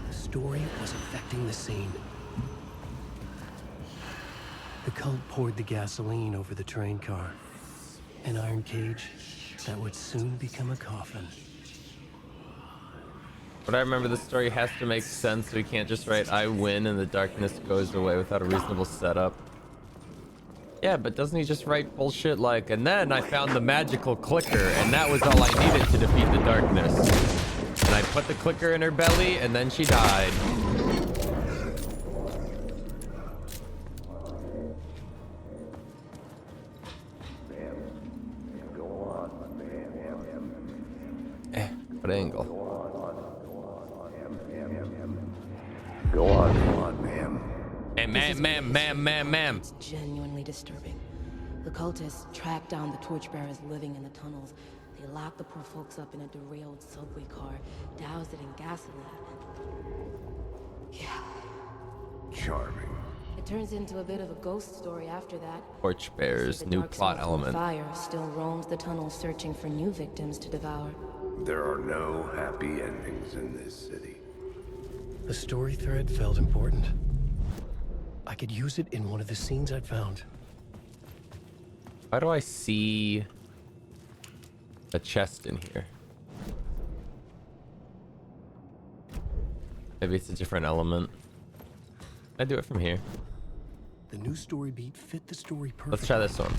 The story was affecting the scene. The cult poured the gasoline over the train car. An iron cage that would soon become a coffin. But I remember the story has to make sense, so we can't just write I win and the darkness goes away without a reasonable setup. Yeah, but doesn't he just write bullshit like, and then I found the magical clicker, and that was all I needed to defeat the darkness. And I put the clicker in her belly, and then she died. What angle? Go on, ma'am. Ma'am. It's genuinely disturbing. The cultists tracked down the torchbearers living in the tunnels. They locked the poor folks up in a derailed subway car, doused it in gasoline. Yeah. Charming. It turns into a bit of a ghost story after that. Torchbearers, The new dark plot smoke from the element. fire still roams the tunnels searching for new victims to devour. There are no happy endings in this city. The story thread felt important. I could use it in one of the scenes I'd found. Why do I see a chest in here? Maybe it's a different element. I do it from here. The new story beat fit the story perfectly. Let's try this one.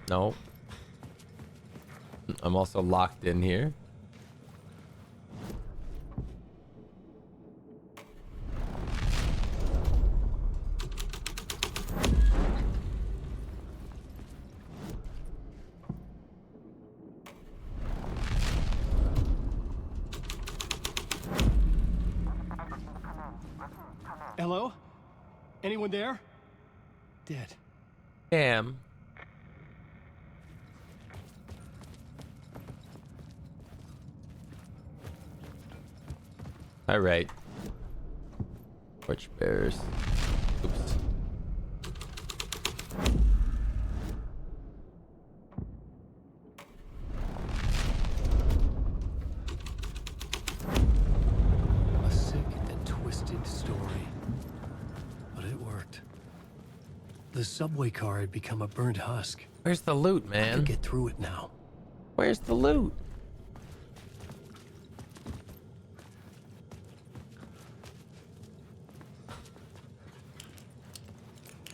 No. I'm also locked in here. Hello? Anyone there? Dead. Damn. All right. Torchbearers. Oops. A sick and twisted story. But it worked. The subway car had become a burnt husk. Where's the loot, I man? could get through it now. Where's the loot?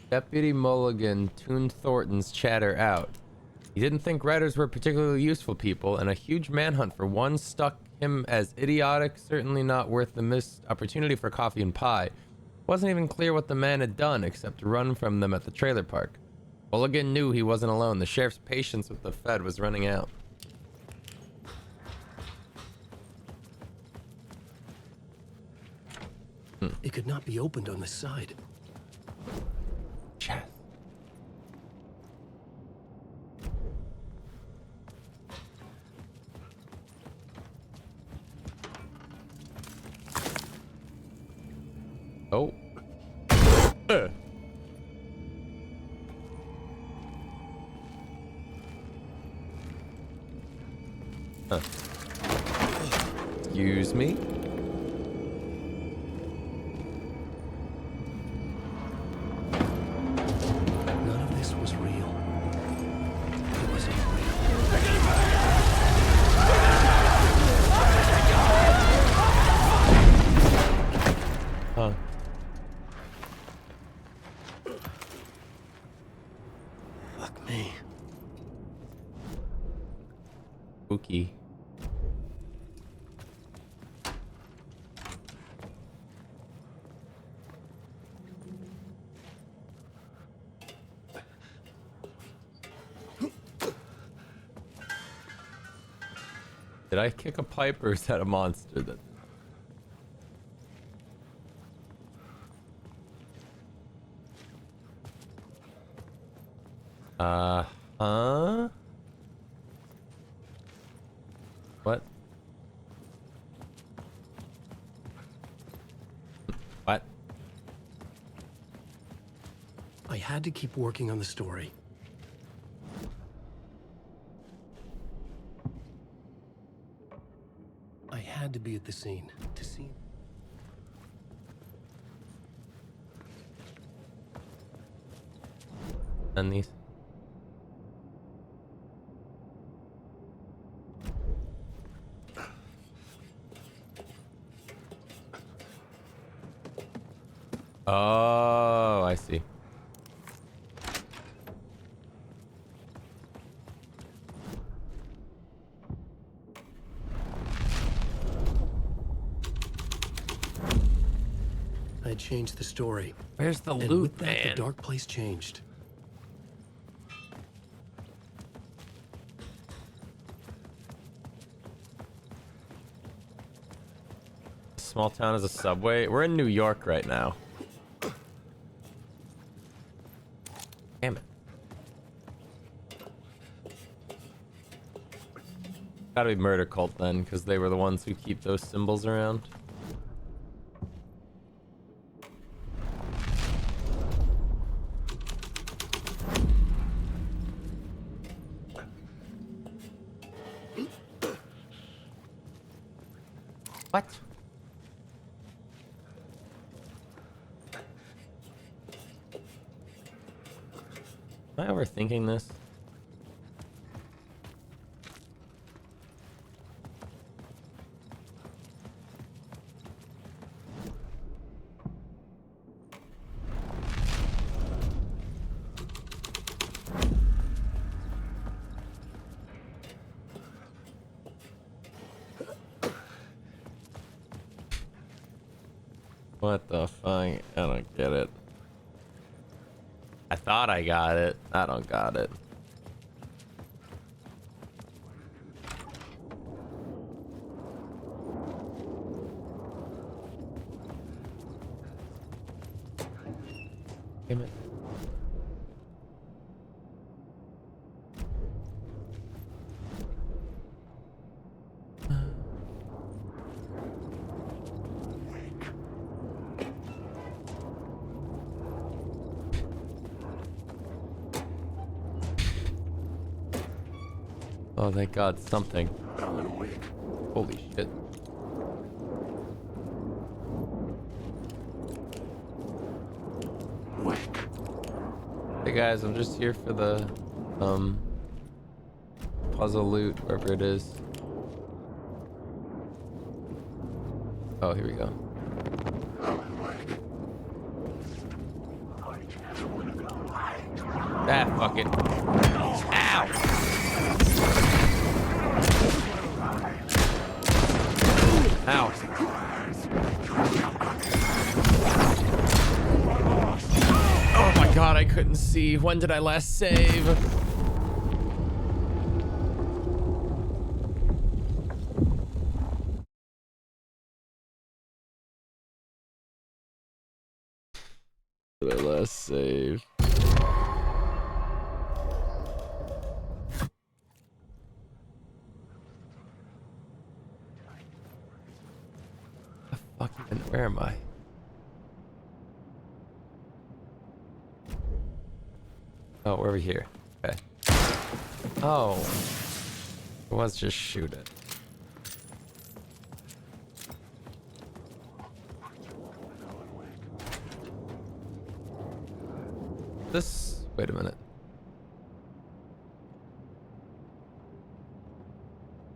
Deputy Mulligan tuned Thornton's chatter out. He didn't think writers were particularly useful people, and a huge manhunt for one struck him as idiotic, certainly not worth the missed opportunity for coffee and pie. It wasn't even clear what the man had done except run from them at the trailer park. Mulligan knew he wasn't alone. The sheriff's patience with the Fed was running out. It could not be opened on the side. Chat. Oh. Huh. Excuse me. None of this was real. It wasn't real. Huh. Fuck me. Spooky. Did I kick a pipe or is that a monster that... Huh? What? What? I had to keep working on the story. I had to be at the scene to see. And these. Oh, I see. I had changed the story. Where's the And loot, with that, man? the dark place changed. Small town is a subway. We're in New York right now. Damn it. Gotta be Murder Cult then, because they were the ones who keep those symbols around. What? Am I overthinking this? What the fuck? I don't get it. I thought I got it. I don't got it. Damn it. Oh, thank God, something. Holy shit. Hey guys, I'm just here for the puzzle loot, wherever it is. Oh, here we go. Ah, fuck it. Ow! Ow. Oh my God, I couldn't see. When did I last save? Did I last save? Fucking, where am I? Oh, we're over here. Okay. Oh. Let's just shoot it. This... Wait a minute.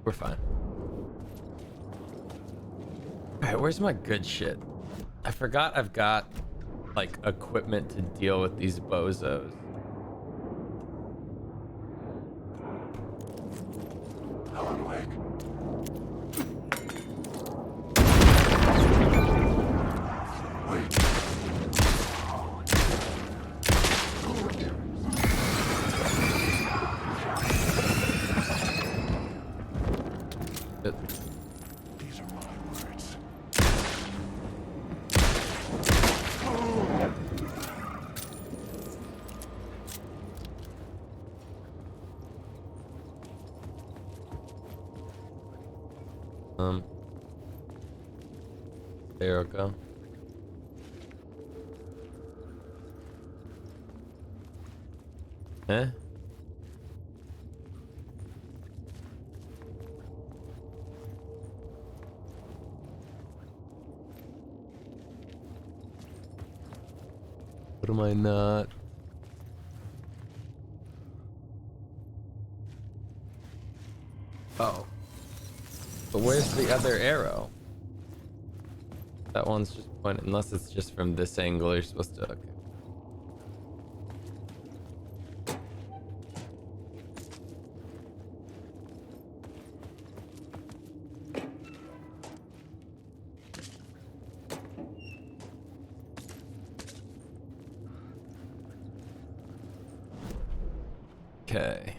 We're fine. Alright, where's my good shit? I forgot I've got, like, equipment to deal with these bozos. There we go. Eh? What am I not? Oh. But where's the other arrow? That one's just pointing, unless it's just from this angle you're supposed to, okay. Okay.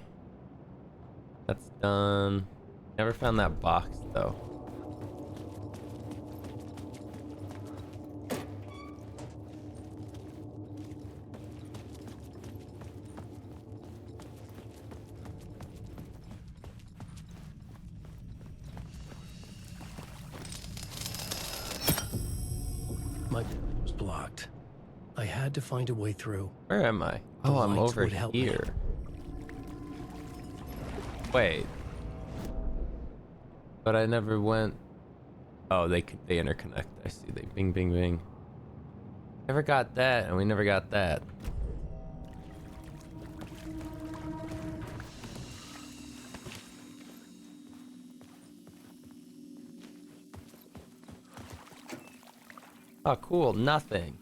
That's done. Never found that box though. My was blocked. I had to find a way through. Where am I? The Oh, I'm lights over would help me. here. Wait. But I never went. Oh, they interconnect. I see. They bing, bing, bing. Never got that, and we never got that. Oh, cool. Nothing.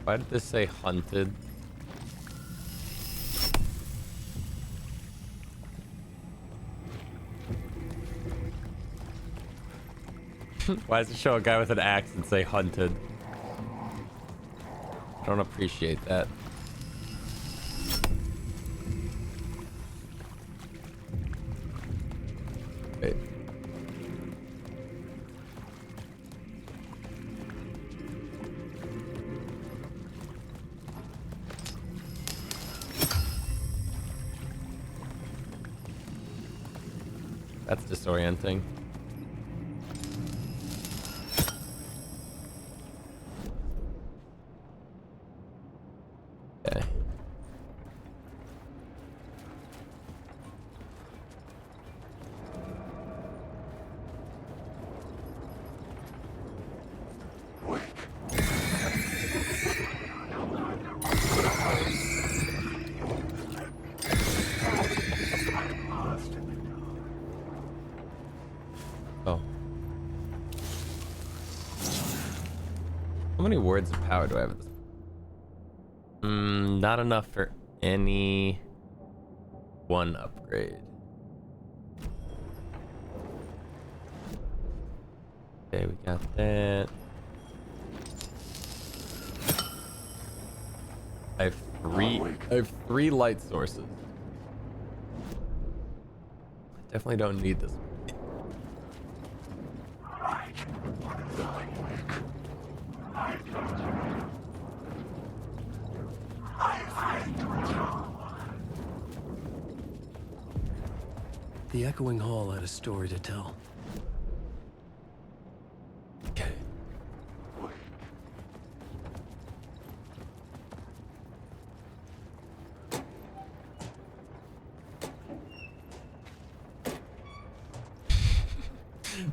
Why did this say hunted? Why does it show a guy with an axe and say hunted? I don't appreciate that. Wait. That's disorienting. Okay. Oh. How many words of power do I have at this? Not enough for any one upgrade. Okay, we got that. I have three light sources. Definitely don't need this one. The echoing hall had a story to tell. Okay.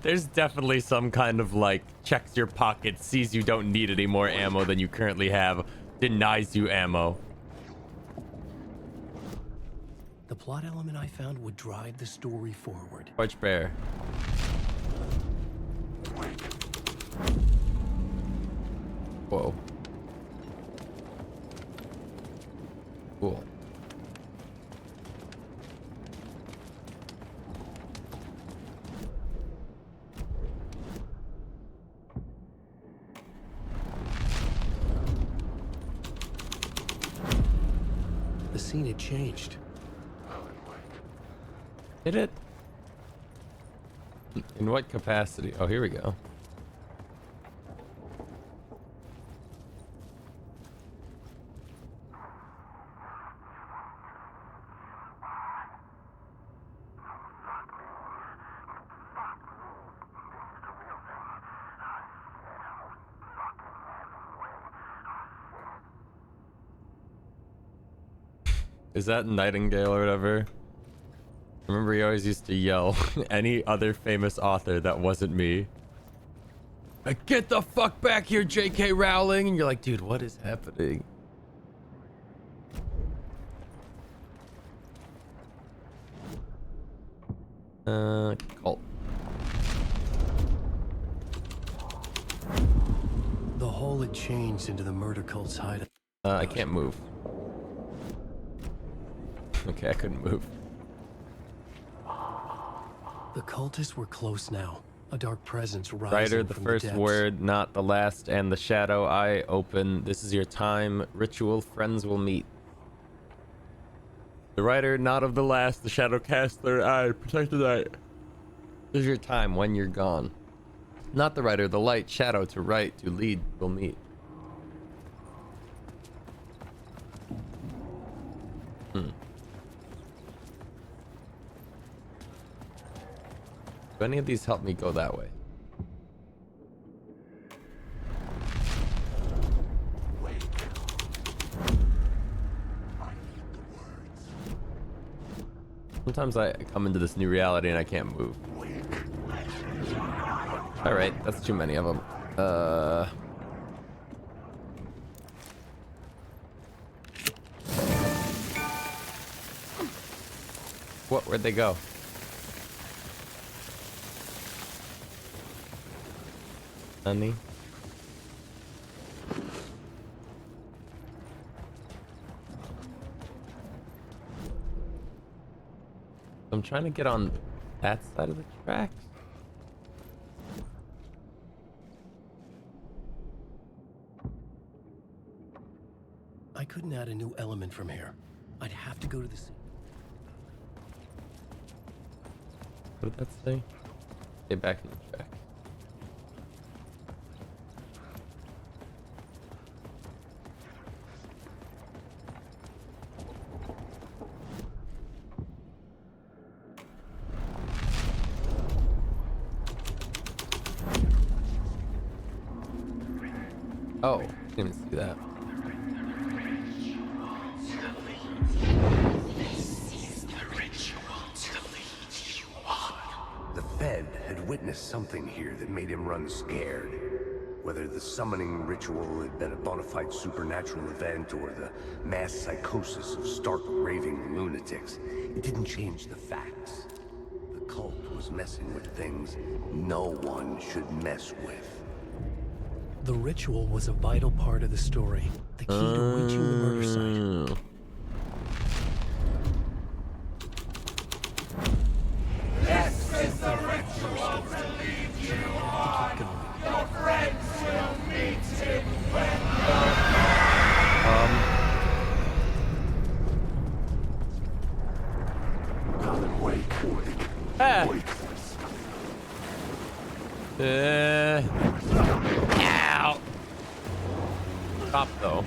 There's definitely some kind of like checks your pockets, sees you don't need any more ammo than you currently have, denies you ammo. The plot element I found would drive the story forward. Torch bear. Whoa. Cool. The scene had changed. Did it? In what capacity? Oh, here we go. Is that Nightingale or whatever? Remember he always used to yell any other famous author that wasn't me. Like, get the fuck back here, J.K. Rowling! And you're like, dude, what is happening? Cult. The hole had changed into the murder cult's hideout. I can't move. Okay, I couldn't move. The cultists were close now. A dark presence rising Writer, the from first depths. word, not the last, and the shadow eye open. This is your time. Ritual friends will meet. The writer, not of the last, the shadow cast their eye. Protect the night. This is your time when you're gone. Not the writer, the light, shadow, to write, to lead, will meet. Do any of these help me go that way? Sometimes I come into this new reality and I can't move. Alright, that's too many of them. What? Where'd they go? Honey? I'm trying to get on that side of the tracks. I couldn't add a new element from here. I'd have to go to the sea. What did that say? Get back in the track. Oh, didn't even see that. The Fed had witnessed something here that made him run scared. Whether the summoning ritual had been a bona fide supernatural event or the mass psychosis of stark raving lunatics, it didn't change the facts. The cult was messing with things no one should mess with. The ritual was a vital part of the story. The key to reaching the murder site. This is the ritual to lead you on. Your friends will meet him when Come and wake. Ow. Stop though.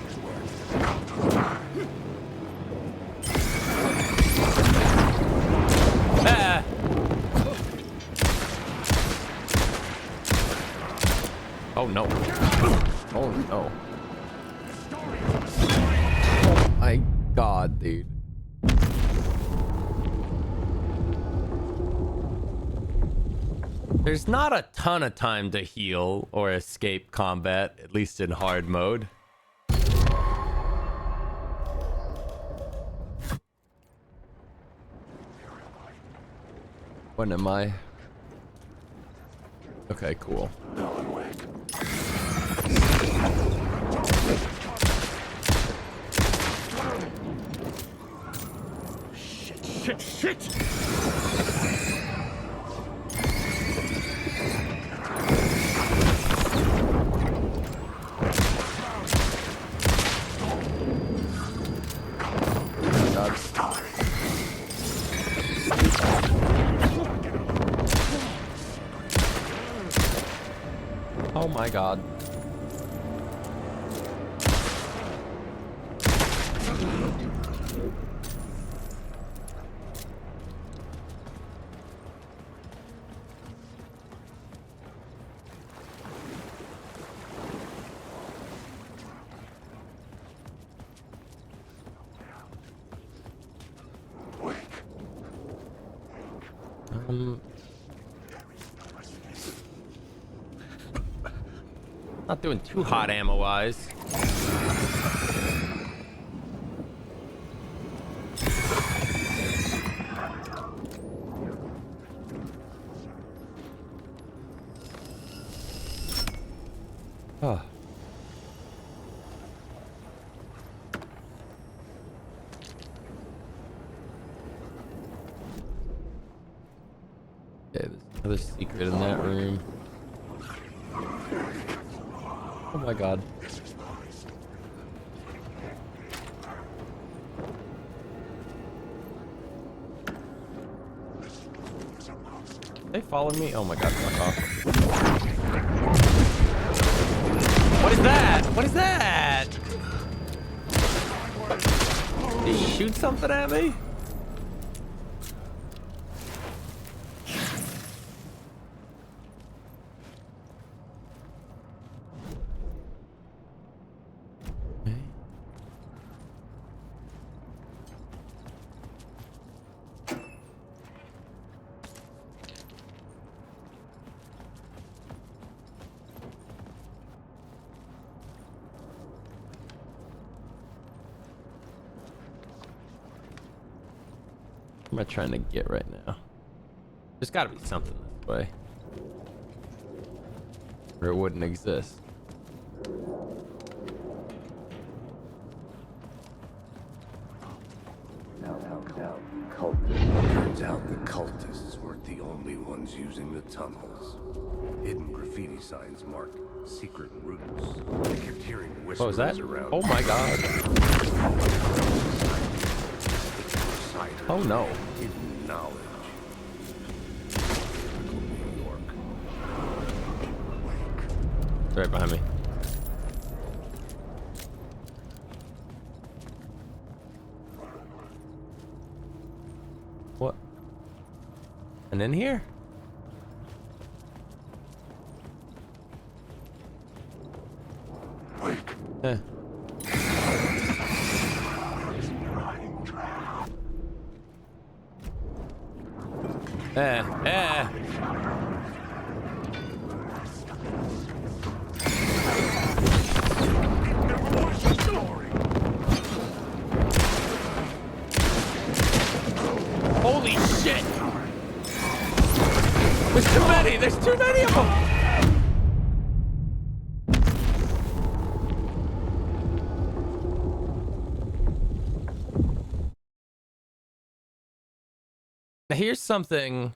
Ah. Oh no. Oh no. Oh my god, dude. There's not a ton of time to heal or escape combat, at least in hard mode. When am I? Okay, cool. Shit! Oh my god. Not doing too hot ammo wise. Oh. Okay, there's another secret in that room. Oh my god. They following me? Oh my god, fuck off. What is that? What is that? Did he shoot something at me? What am I trying to get right now? There's got to be something this way, or it wouldn't exist. Turns out the cultists weren't the only ones using the tunnels. Hidden graffiti signs mark secret routes. I kept hearing whispers What was that? around. Oh my god. Oh no. Hidden knowledge. New York. It's right behind me. What? And in here? Eh. Holy shit! There's too many! There's too many of them! Now here's something.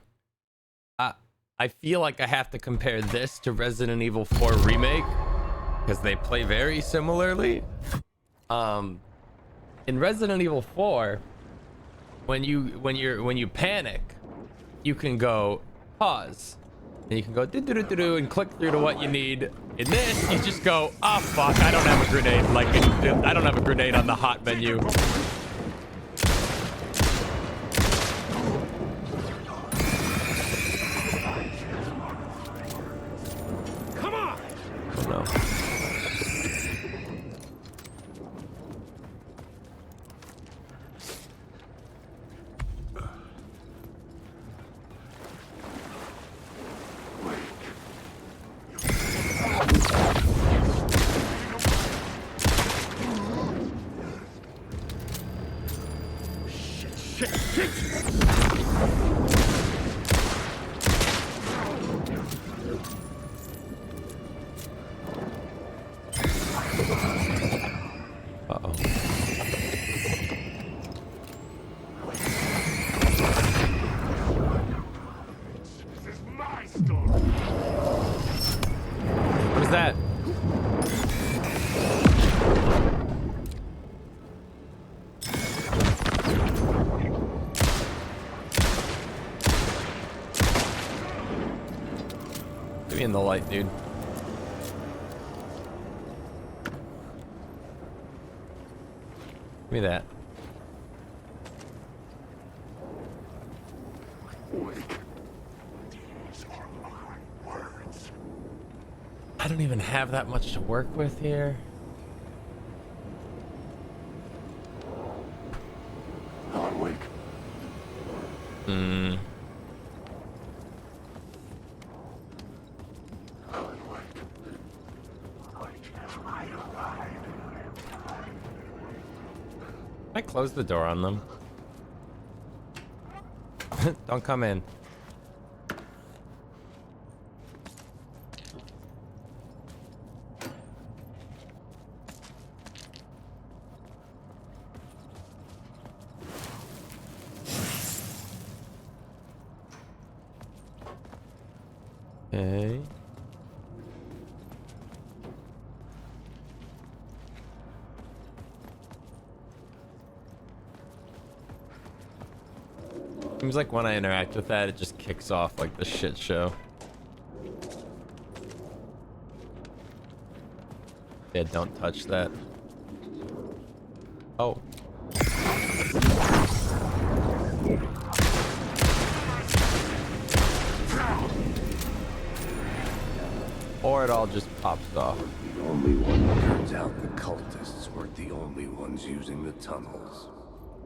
I feel like I have to compare this to Resident Evil 4 Remake because they play very similarly. In Resident Evil 4, when you panic, you can go pause, and you can go do and click through to what you need. In this, you just go, oh fuck, I don't have a grenade. Like I don't have a grenade on the hot menu. No. What is that? Get me in the light, dude. Give me that. I don't even have that much to work with here. close the door on them. Don't come in. Okay. Seems like when I interact with that, it just kicks off like the shit show. Yeah, don't touch that. Oh. Or it all just pops off. The only one. Turns out the cultists weren't the only ones using the tunnels.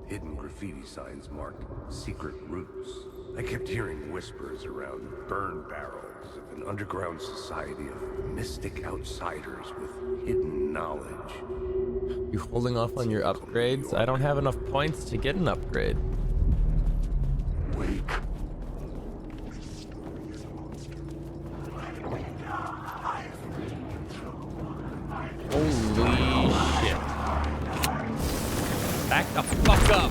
Hidden graffiti signs marked secret routes. I kept hearing whispers around burn barrels of an underground society of mystic outsiders with hidden knowledge. You holding off on your upgrades? I don't have enough points to get an upgrade. Wake. Holy shit. Back the fuck up.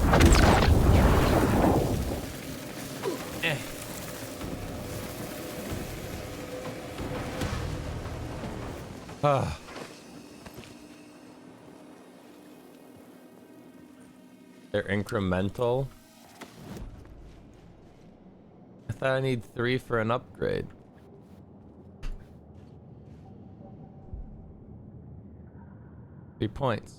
Eh. Ah. They're incremental. I thought I need 3 for an upgrade. Three points.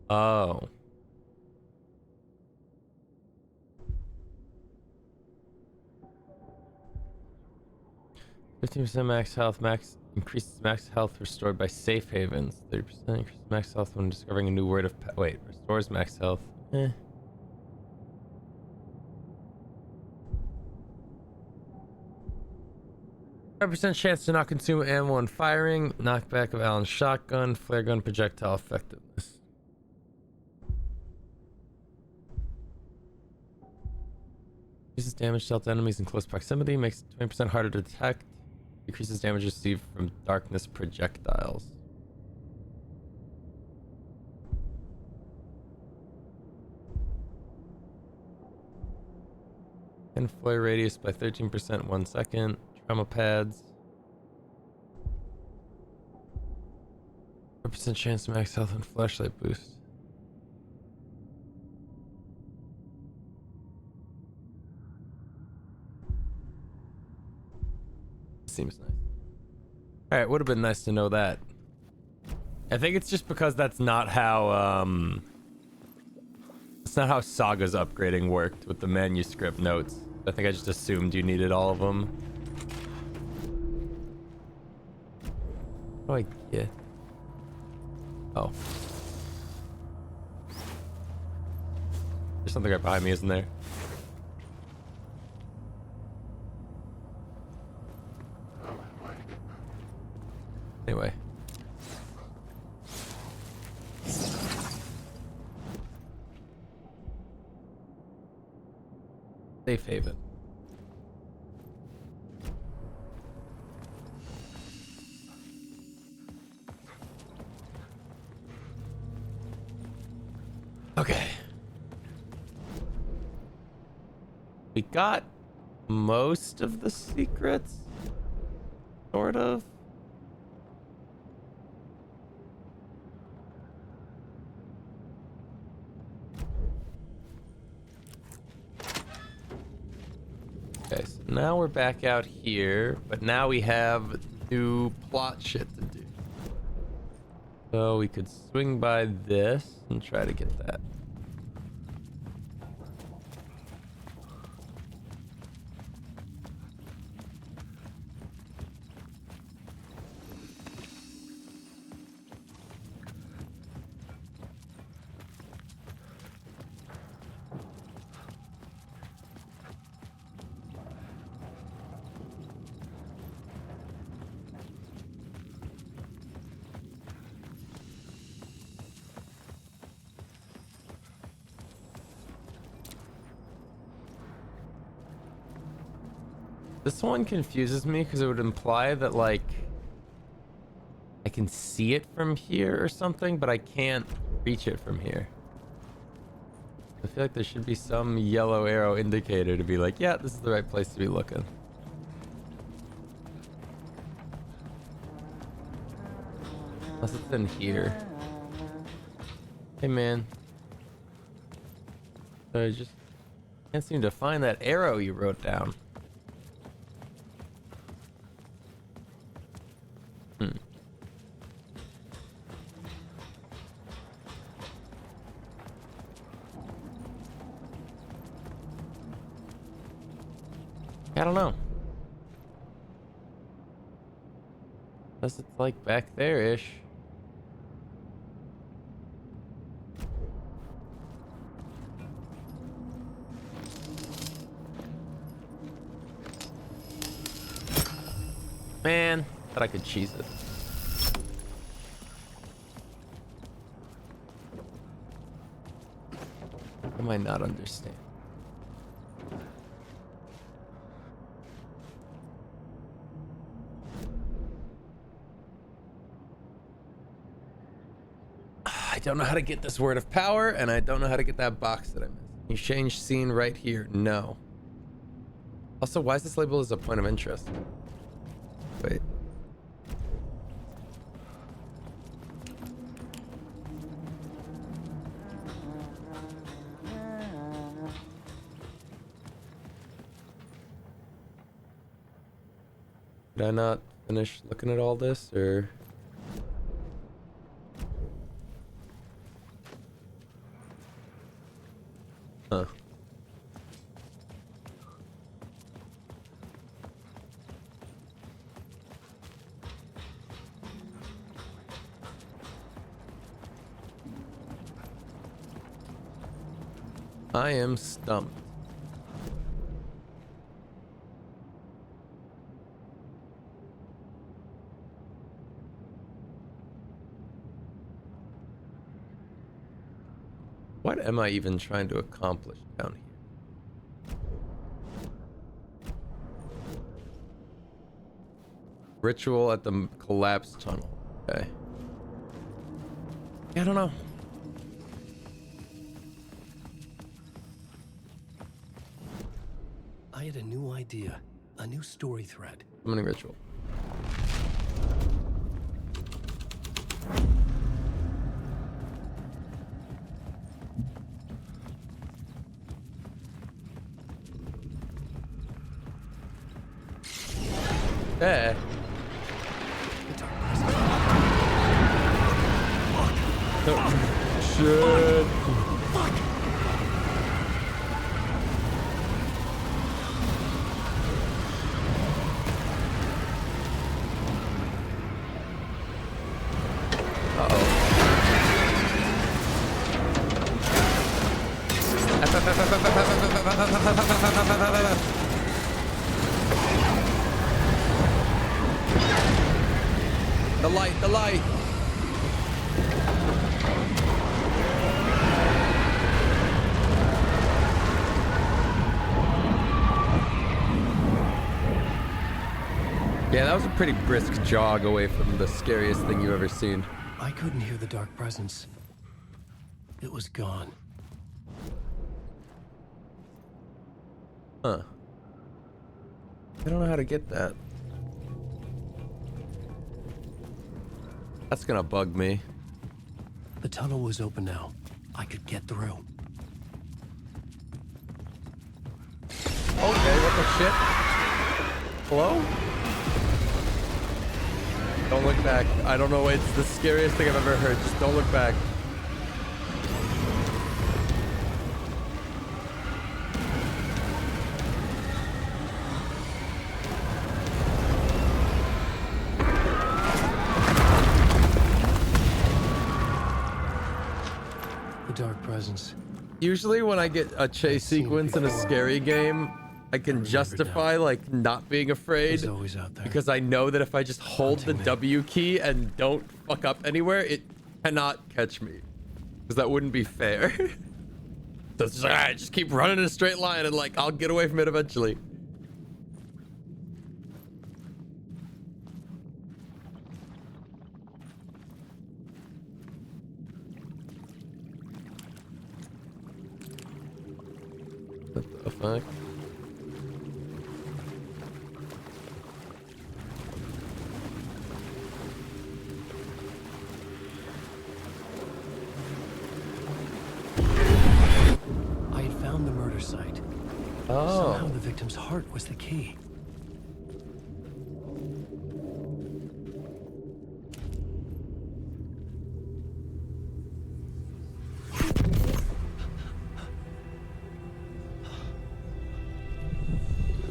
Oh. 15% max health. Max increases max health restored by safe havens. 30% increases max health when discovering a new word of wait, restores max health. Eh. Percent chance to not consume ammo when firing. Knockback of Allen's shotgun. Flare gun projectile effectiveness. Increases damage dealt to enemies in close proximity. Makes it 20% harder to detect. Decreases damage received from darkness projectiles. And flare radius by 13% 1 second. Trauma pads. 4% chance to max health and flashlight boost. Seems nice. Alright, would have been nice to know that. I think it's just because that's not how it's not how Saga's upgrading worked with the manuscript notes. I think I just assumed you needed all of them. What do I get? Oh. There's something right behind me, isn't there? Anyway. Safe haven. Okay. We got most of the secrets. Sort of. Okay, so now we're back out here, but now we have new plot shit to do. So we could swing by this and try to get that. This one confuses me because it would imply that, like, I can see it from here or something, but I can't reach it from here. I feel like there should be some yellow arrow indicator to be like, yeah, this is the right place to be looking. Unless it's in here. Hey, man. I just can't seem to find that arrow you wrote down. I don't know. Unless it's like back there-ish. Man, thought I could cheese it. I might not understand. I don't know how to get this word of power, and I don't know how to get that box that I missed. You change scene right here. No. Also, why is this labeled as a point of interest? Wait. Did I not finish looking at all this, or? Huh. I am stumped. What am I even trying to accomplish down here? Ritual at the collapsed tunnel. Okay. I don't know. I had a new idea, a new story thread. Summoning ritual. Eh. Oh, shit. The light. Yeah, that was a pretty brisk jog away from the scariest thing you've ever seen. I couldn't hear the dark presence. It was gone. Huh. I don't know how to get that. That's gonna bug me. The tunnel was open now. I could get through. Okay, what the shit? Hello? Don't look back. I don't know. It's the scariest thing I've ever heard. Just don't look back. Dark presence. Usually when I get a chase sequence in a scary game, I can justify like not being afraid. He's always out there. Because I know that if I just hold the W key and don't fuck up anywhere, it cannot catch me. Because that wouldn't be fair. So it's just like, alright, just keep running in a straight line and like I'll get away from it eventually. What the fuck? I had found the murder site. Somehow the victim's heart was the key.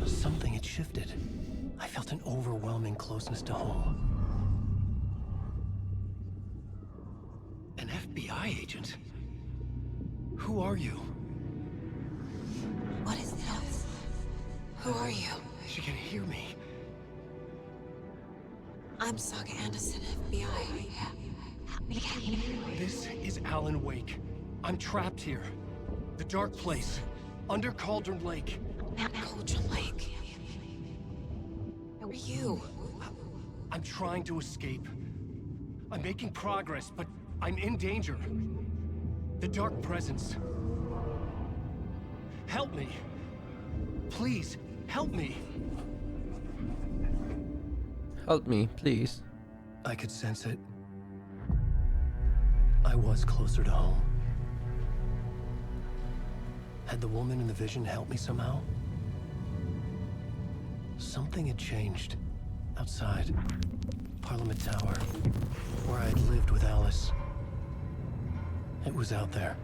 Something had shifted. I felt an overwhelming closeness to home. An FBI agent? Who are you? What is this? Who are you? She can hear me. I'm Saga Anderson, FBI. This is Alan Wake. I'm trapped here. The dark place. Under Cauldron Lake. Cauldron Lake. Who are you? I'm trying to escape. I'm making progress, but I'm in danger. The dark presence. Help me. Please, help me. Help me, please. I could sense it. I was closer to home. Had the woman in the vision helped me somehow? Something had changed. Outside. Parliament Tower. Where I had lived with Alice. It was out there.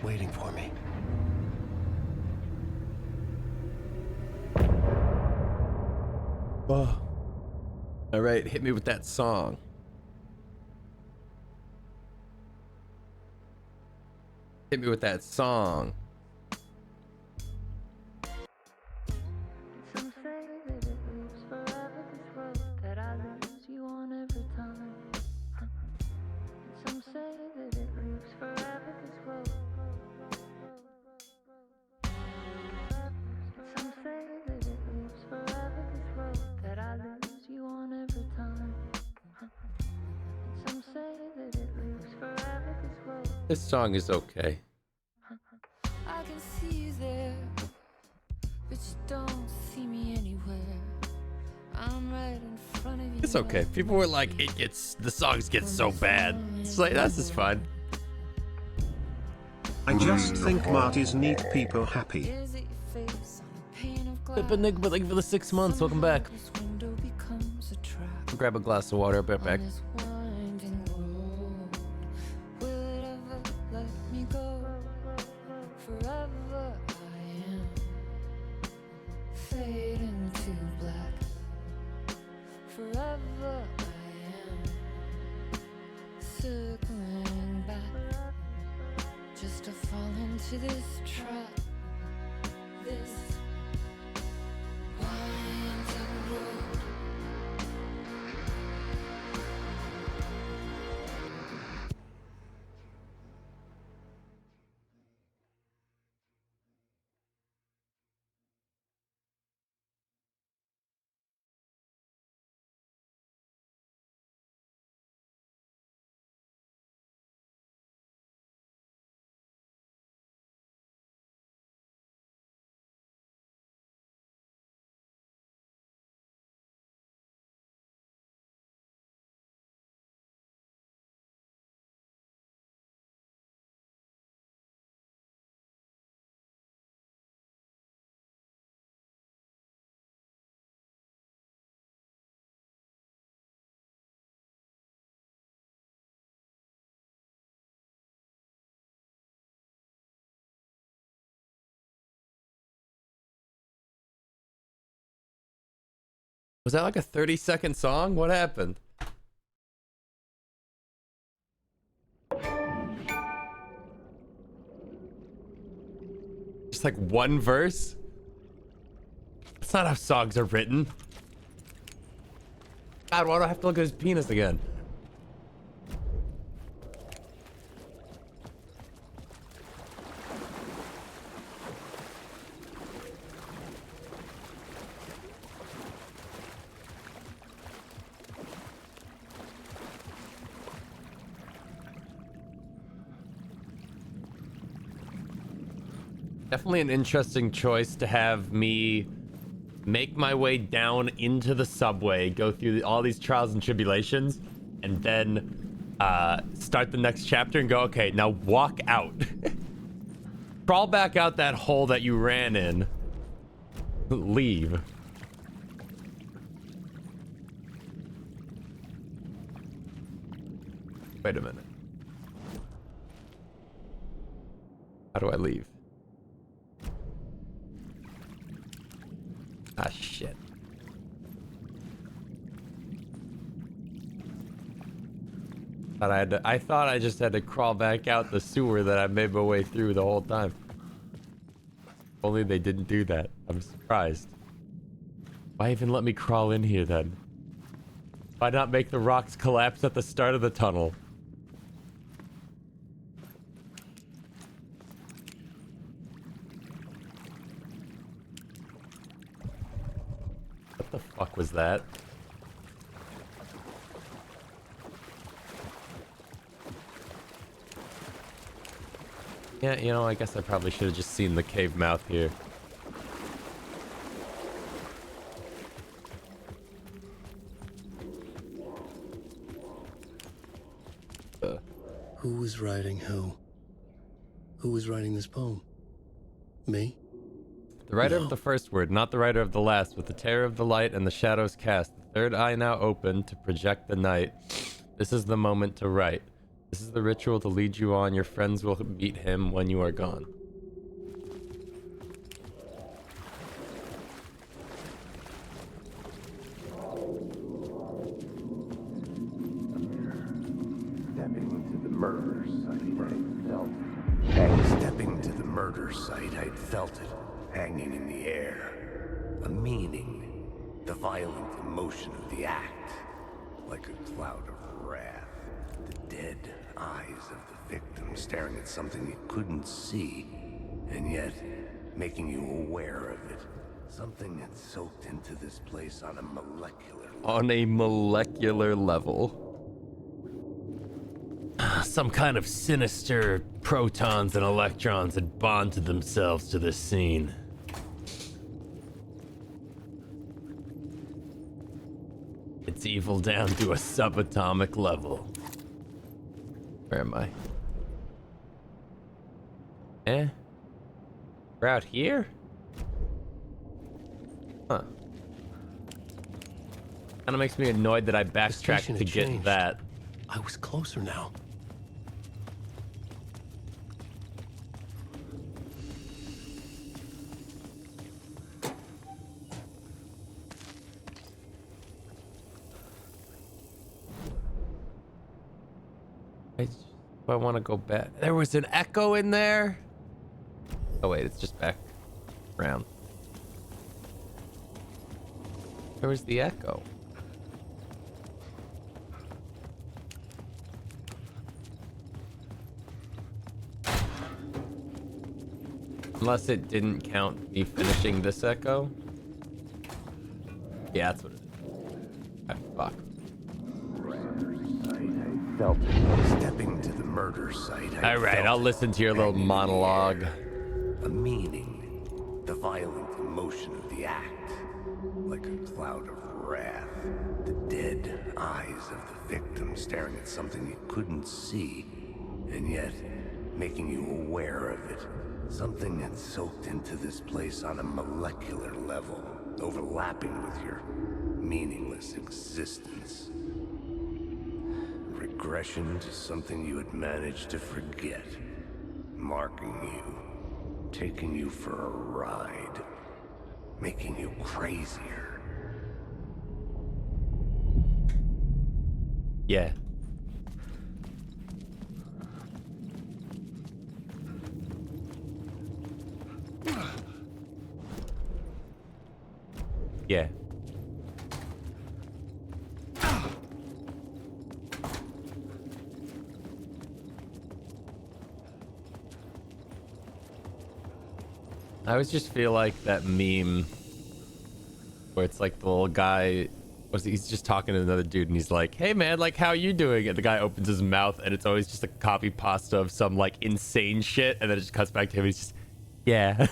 Waiting for me. Oh. All right, hit me with that song. Hit me with that song. Some say that it lives forever, this road that I lose you on every time. Some say that it lives forever, this road. Some say that it lives forever, this road that I lose you on every time. Some say that it lives forever, this road. This song is okay. I can see you there, but you don't see me anywhere. I'm right in front of you. It's okay. People were like, the songs get so bad. It's like, this is fun. I just think Marty's neat people happy. But Nick, but like for the 6 months, welcome back. I'll grab a glass of water, I'll be right back. Forever I am fading to black. Forever I am circling back, just to fall into this trap. This winding road. Was that like a 30-second song? What happened? Just like one verse? That's not how songs are written. God, why do I have to look at his penis again? Definitely an interesting choice to have me make my way down into the subway, go through all these trials and tribulations, and then start the next chapter and go, okay, now walk out. Crawl back out that hole that you ran in. Leave. Wait a minute. How do I leave? Ah, shit. I thought I just had to crawl back out the sewer that I made my way through the whole time. Only they didn't do that. I'm surprised. Why even let me crawl in here then? Why not make the rocks collapse at the start of the tunnel? What the fuck was that? Yeah, you know, I guess I probably should have just seen the cave mouth here. Who was writing who? Who was writing this poem? Me? The writer of the first word, not the writer of the last, with the terror of the light and the shadows cast, the third eye now open to project the night. This is the moment to write. This is the ritual to lead you on. Your friends will meet him when you are gone. Stepping to the murder site, I'd felt it, hanging in the air. A meaning, the violent emotion of the act, like a cloud of wrath. The dead eyes of the victim staring at something you couldn't see, and yet making you aware of it. Something had soaked into this place on a molecular level. On a molecular level. Some kind of sinister protons and electrons had bonded themselves to this scene. It's evil down to a subatomic level. Where am I? We're out here? Huh. Kinda makes me annoyed that I backtracked to get changed. that. I was closer now. I want to go back. There was an echo in there. Oh wait, it's just back around. Where was the echo? Unless it didn't count me finishing this echo. Yeah, that's what it is. Ah, fuck. Felt it. Stepping to the murder site. All right, I'll listen to your little monologue. A meaning, the violent emotion of the act, like a cloud of wrath. The dead eyes of the victim staring at something you couldn't see, and yet making you aware of it. Something had soaked into this place on a molecular level, overlapping with your meaningless existence. Regression to something you had managed to forget. Marking you. Taking you for a ride. Making you crazier. Yeah. Yeah. I always just feel like that meme where it's like the little guy, he's just talking to another dude and he's like, hey man, like how you doing? And the guy opens his mouth and it's always just a copy pasta of some like insane shit, and then it just cuts back to him and he's just, Yeah.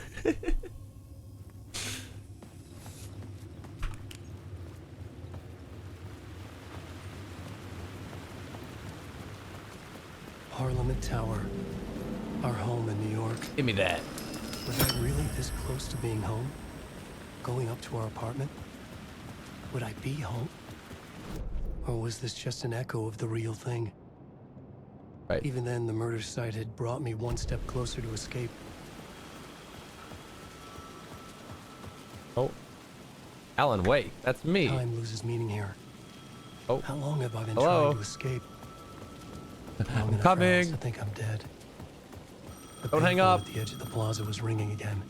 Parliament Tower. Our home in New York. Give me that. Was I really this close to being home? Going up to our apartment? Would I be home? Or was this just an echo of the real thing? Right. Even then, the murder site had brought me one step closer to escape. Oh. Alan, wait. That's me. Time loses meaning here. Oh. How long have I been Hello? trying to escape? Long I'm enough for coming. Alice to think I'm dead. The Don't hang payphone up. at the edge of the plaza was ringing again.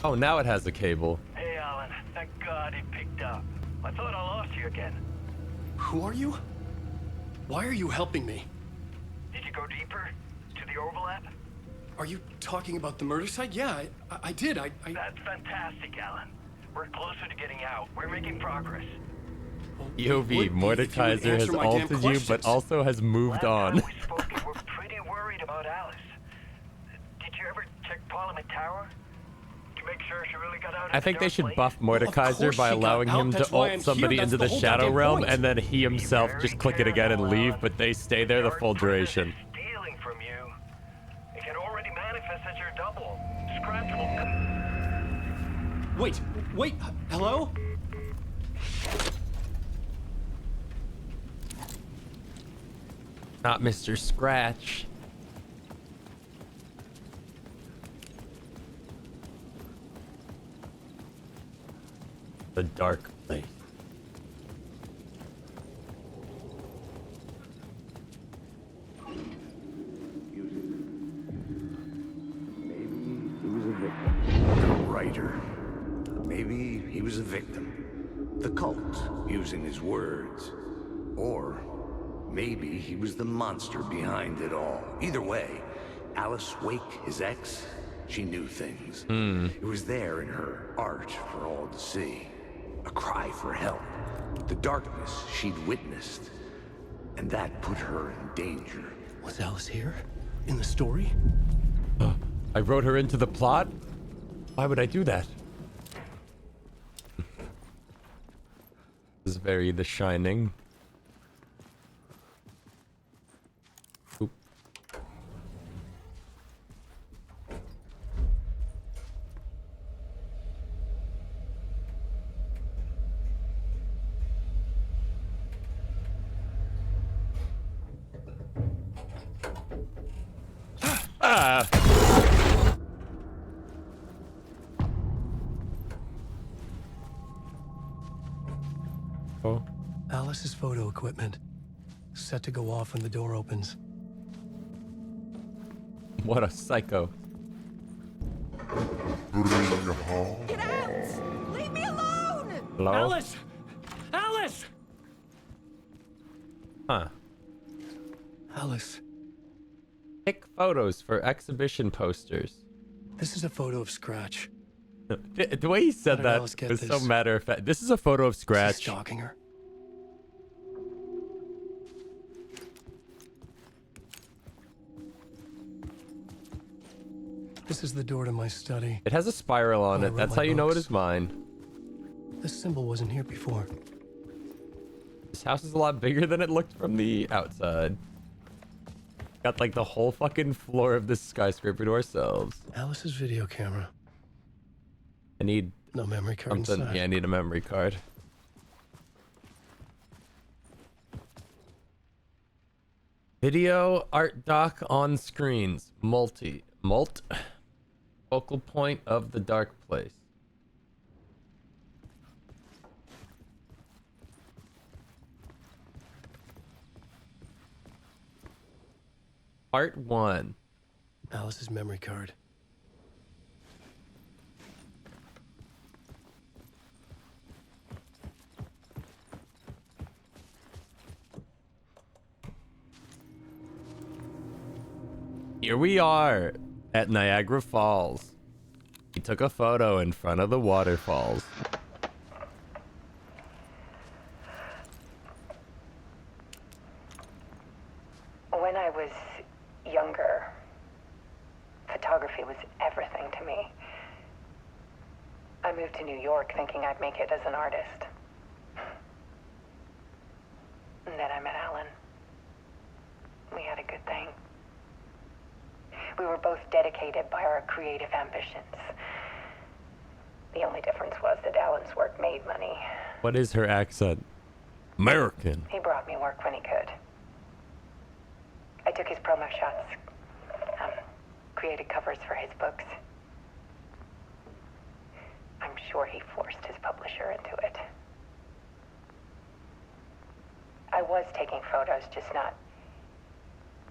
Oh, now it has a cable. Hey, Alan. Thank God it picked up. I thought I lost you again. Who are you? Why are you helping me? Did you go deeper? To the overlap? Are you talking about the murder site? Yeah, I did. I... That's fantastic, Alan. We're closer to getting out. We're making progress. EOV, Mordekaiser has altered you, but also has moved on. Last time we spoke, you were pretty worried about Alice. Did you ever check Parliament Tower? To make sure she really got out of I think the they dark should place? buff Mordekaiser by allowing him to ult somebody into the Shadow Realm and then he himself just click it again and leave, but they stay there the full duration. Stealing from you. It can already manifest as your double. Scratch will... Wait, hello? Not Mr. Scratch. The dark place. The writer. Maybe he was a victim. The cult, using his words. Or maybe he was the monster behind it all. Either way, Alice Wake, his ex, she knew things. It was there in her art for all to see. A cry for help. The darkness she'd witnessed. And that put her in danger. Was Alice here? In the story? I wrote her into the plot? Why would I do that? This is very The Shining. Oop. Ah! Oh. Alice's photo equipment. Set to go off when the door opens. What a psycho. Get out! Leave me alone! Hello? Alice! Alice! Huh. Alice, Pick photos for exhibition posters. this is a photo of Scratch. The way he said How did that Alice get was so this? matter of fact. This is a photo of Is he Scratch. stalking her? This is the door to my study. It has a spiral on I it. wrote That's my how you know it books. is mine. This symbol wasn't here before. This house is a lot bigger than it looked from the outside. Got like the whole fucking floor of this skyscraper to ourselves. Alice's video camera. I need No memory card something. inside. Yeah, I need a memory card. Video art doc on screens. Mult. Focal point of the dark place. Part 1. Alice's memory card. Here we are at Niagara Falls. He took a photo in front of the waterfalls. moved to New York thinking I'd make it as an artist. And then I met Alan. We had a good thing. We were both dedicated by our creative ambitions. The only difference was that Alan's work made money. What is her accent? American. He brought me work when he could. I took his promo shots. Created covers for his books. I'm sure he forced his publisher into it. I was taking photos, just not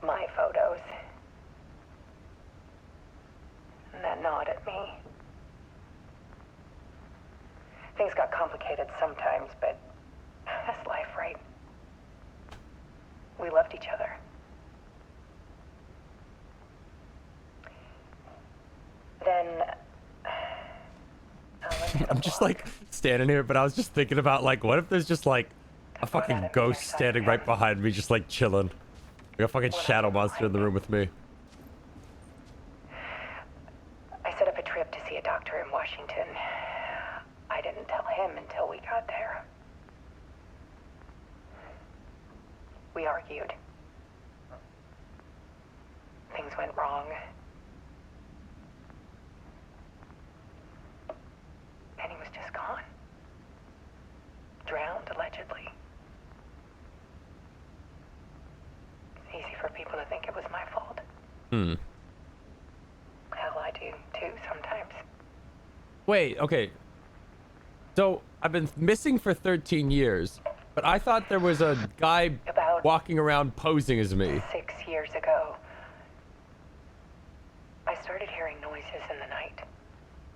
my photos. And that gnawed at me. Things got complicated sometimes, but that's life, right? We loved each other. Then... I'm just like standing here, but I was just thinking about like, what if there's just like a fucking ghost standing right behind me, just like chilling. Like a fucking shadow monster in the room with me. I set up a trip to see a doctor in Washington. I didn't tell him until we got there. We argued. Things went wrong. And he was just gone. Drowned, allegedly. It's easy for people to think it was my fault. Hell, I do too sometimes. Wait, okay. So I've been missing for 13 years, but I thought there was a guy walking around posing as me. 6 years ago, I started hearing noises in the night.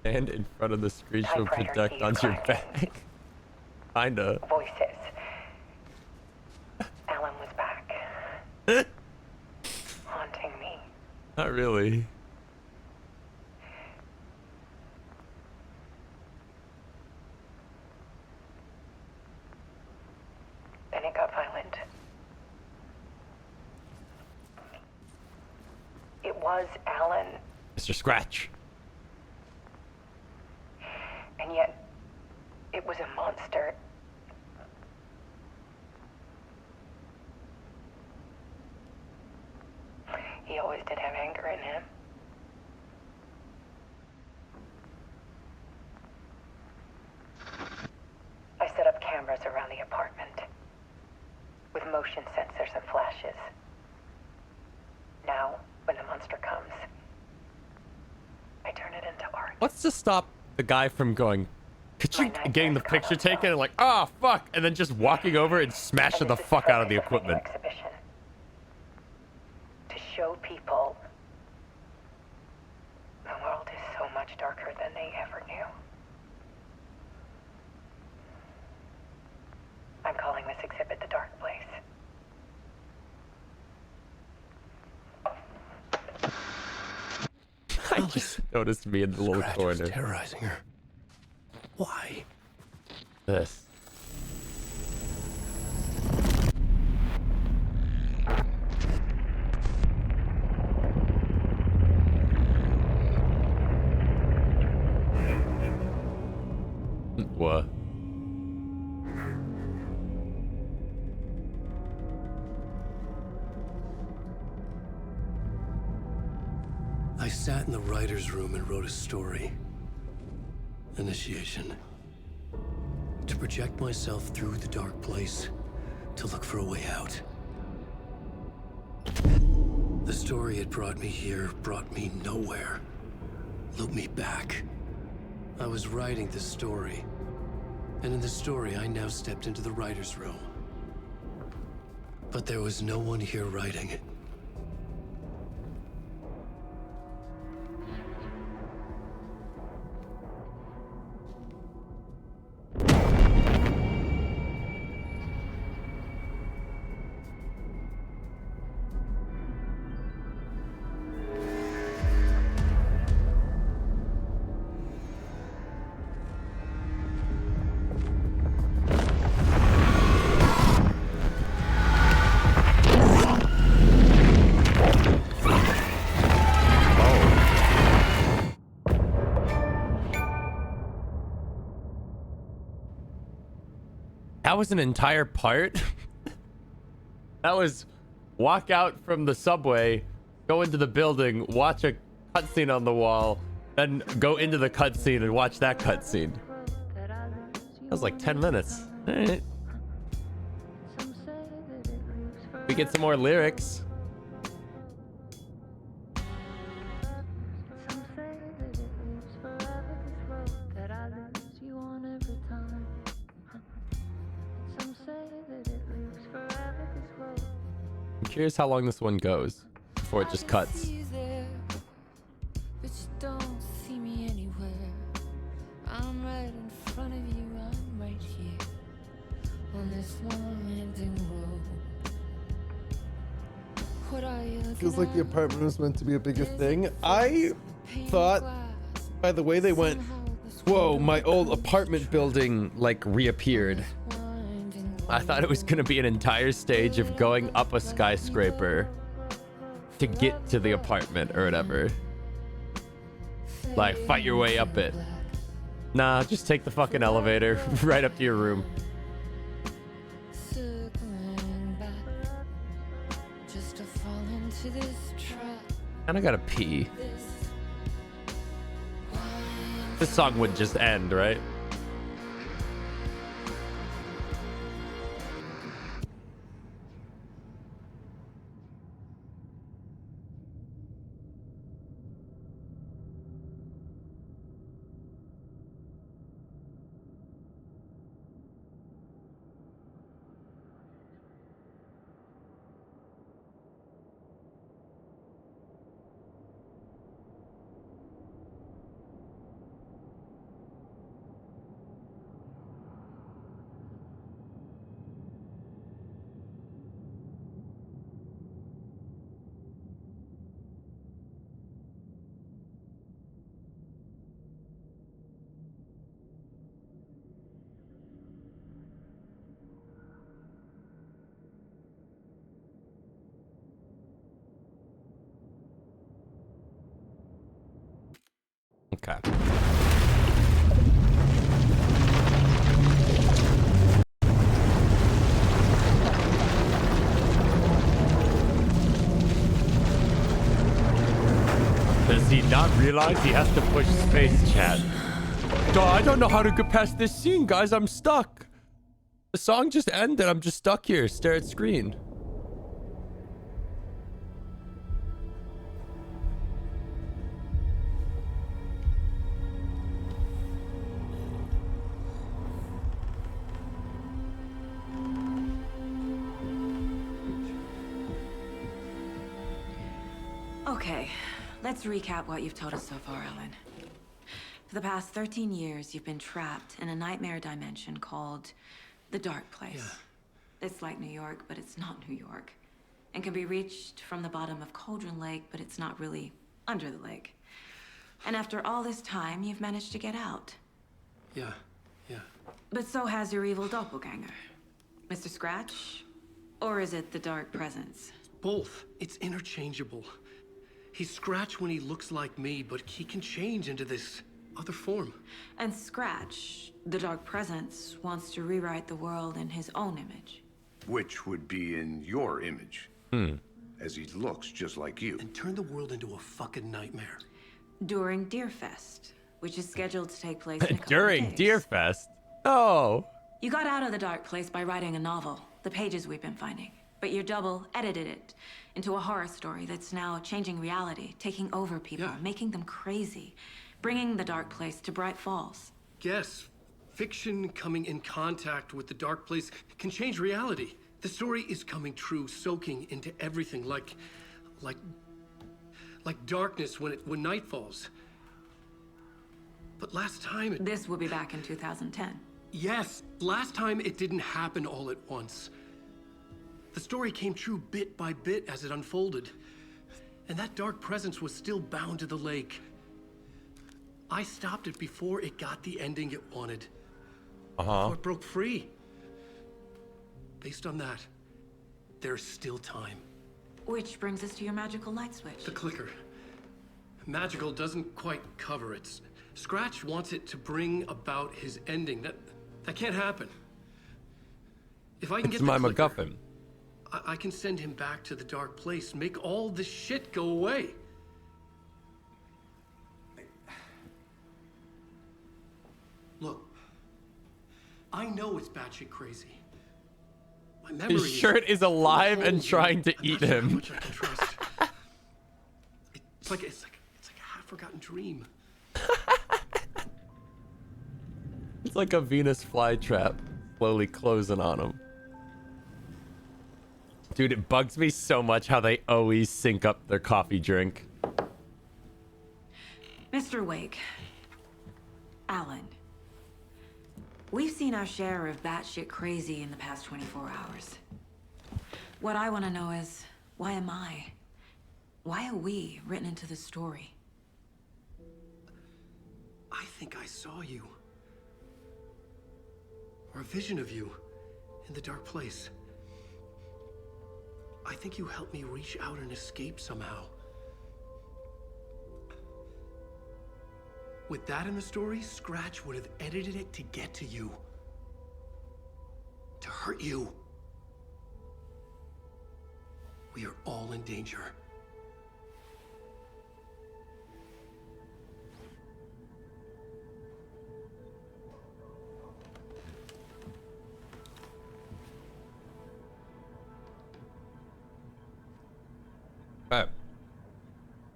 Stand in front of the screen show project on your back. Kinda. Voices. Alan was back. Haunting me. Not really. Then it got violent. It was Alan. Mr. Scratch. And yet, it was a monster. He always did have anger in him. I set up cameras around the apartment with motion sensors and flashes. Now, when the monster comes, I turn it into art. What's to stop the guy from going, ka-chink, and getting the picture taken and like, oh, fuck, and then just walking over and smashing the fuck out of the equipment? Exhibition. To show people the world is so much darker than they ever knew. I'm calling this exhibit The Dark Place. I just noticed me in the little Scratch was corner. terrorizing her. Why? This. What? I sat in the writer's room and wrote a story. Initiation. To project myself through the dark place, to look for a way out. The story had brought me here, brought me nowhere. Looped me back. I was writing the story. And in the story, I now stepped into the writer's room. But there was no one here writing it. That was an entire part? That was walk out from the subway, go into the building, watch a cutscene on the wall, then go into the cutscene and watch that cutscene. That was like 10 minutes. All right. We get some more lyrics. I'm curious how long this one goes before it just cuts. But you don't see me anywhere. I'm right in front of you, I'm right here on this long ending road. What are you looking Feels like the at? apartment was meant to be a bigger thing. I thought, by the way they went, Whoa, my old apartment building like reappeared. I thought it was gonna be an entire stage of going up a skyscraper to get to the apartment or whatever. Like, fight your way up it. Nah, just take the fucking elevator right up to your room. Circling back, just to fall into this trap. And I gotta pee. This song would just end, right? Okay. Does he not realize he has to push space chat? Duh, I don't know how to get past this scene, guys. I'm stuck. The song just ended. I'm just stuck here. Stare at screen. Okay, let's recap what you've told us so far, Ellen. For the past 13 years, you've been trapped in a nightmare dimension called the Dark Place. Yeah. It's like New York, but it's not New York. And can be reached from the bottom of Cauldron Lake, but it's not really under the lake. And after all this time, you've managed to get out. Yeah. But so has your evil doppelganger. Mr. Scratch? Or is it the Dark Presence? Both. It's interchangeable. He's Scratch when he looks like me, but he can change into this other form. And Scratch, the Dark Presence, wants to rewrite the world in his own image. Which would be in your image. As he looks just like you. And turn the world into a fucking nightmare. During Deerfest, which is scheduled to take place in a couple During of days. Deerfest? Oh. You got out of the Dark Place by writing a novel, the pages we've been finding. But your double edited it into a horror story that's now changing reality, taking over people, making them crazy, bringing the Dark Place to Bright Falls. Yes, fiction coming in contact with the Dark Place can change reality. The story is coming true, soaking into everything, like darkness when night falls. But last time This will be back in 2010. Yes, last time it didn't happen all at once. The story came true bit by bit as it unfolded. And that dark presence was still bound to the lake. I stopped it before it got the ending it wanted. Before it broke free. Based on that, there's still time. Which brings us to your magical light switch. The clicker. Magical doesn't quite cover it. Scratch wants it to bring about his ending. That can't happen. If I can It's get my the clicker, MacGuffin. I can send him back to the dark place, make all this shit go away. Look, I know it's batshit crazy. My memory His shirt is alive and trying to eat him. How much I can trust. It's like a half-forgotten dream. It's like a Venus flytrap slowly closing on him. Dude, it bugs me so much how they always sync up their coffee drink. Mr. Wake. Alan. We've seen our share of batshit crazy in the past 24 hours. What I want to know is, why am I? Why are we written into the story? I think I saw you. Or a vision of you in the dark place. I think you helped me reach out and escape somehow. With that in the story, Scratch would have edited it to get to you. To hurt you. We are all in danger.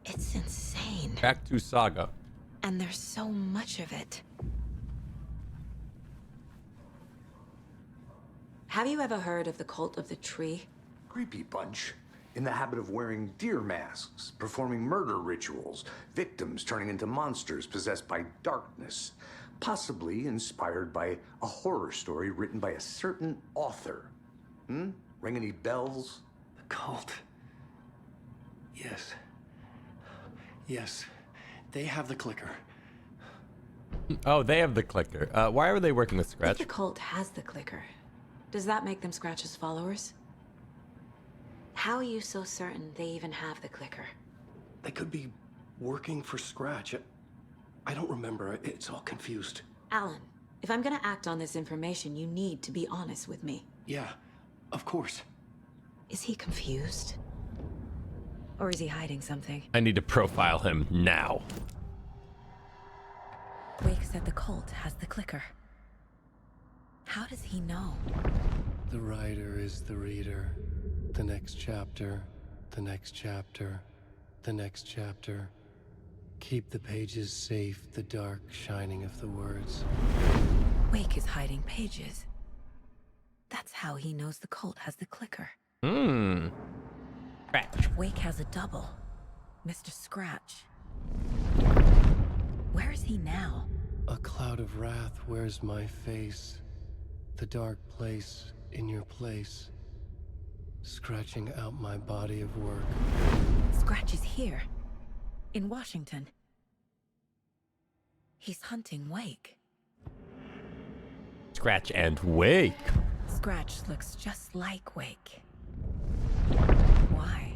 It's insane. Back to Saga. And there's so much of it. Have you ever heard of the Cult of the Tree? Creepy bunch. In the habit of wearing deer masks, performing murder rituals, victims turning into monsters possessed by darkness, possibly inspired by a horror story written by a certain author. Ring any bells? The cult. Yes. Yes. They have the clicker. Oh, they have the clicker. Why are they working with Scratch? If the cult has the clicker, does that make them Scratch's followers? How are you so certain they even have the clicker? They could be working for Scratch. I don't remember. It's all confused. Alan, if I'm gonna act on this information, you need to be honest with me. Yeah, of course. Is he confused? Or is he hiding something? I need to profile him now. Wake said the cult has the clicker. How does he know? The writer is the reader. The next chapter, the next chapter, the next chapter. Keep the pages safe, the dark shining of the words. Wake is hiding pages. That's how he knows the cult has the clicker. Scratch. Wake has a double. Mr. Scratch. Where is he now? A cloud of wrath wears my face. The dark place in your place. Scratching out my body of work. Scratch is here. In Washington. He's hunting Wake. Scratch and Wake. Scratch looks just like Wake. Why?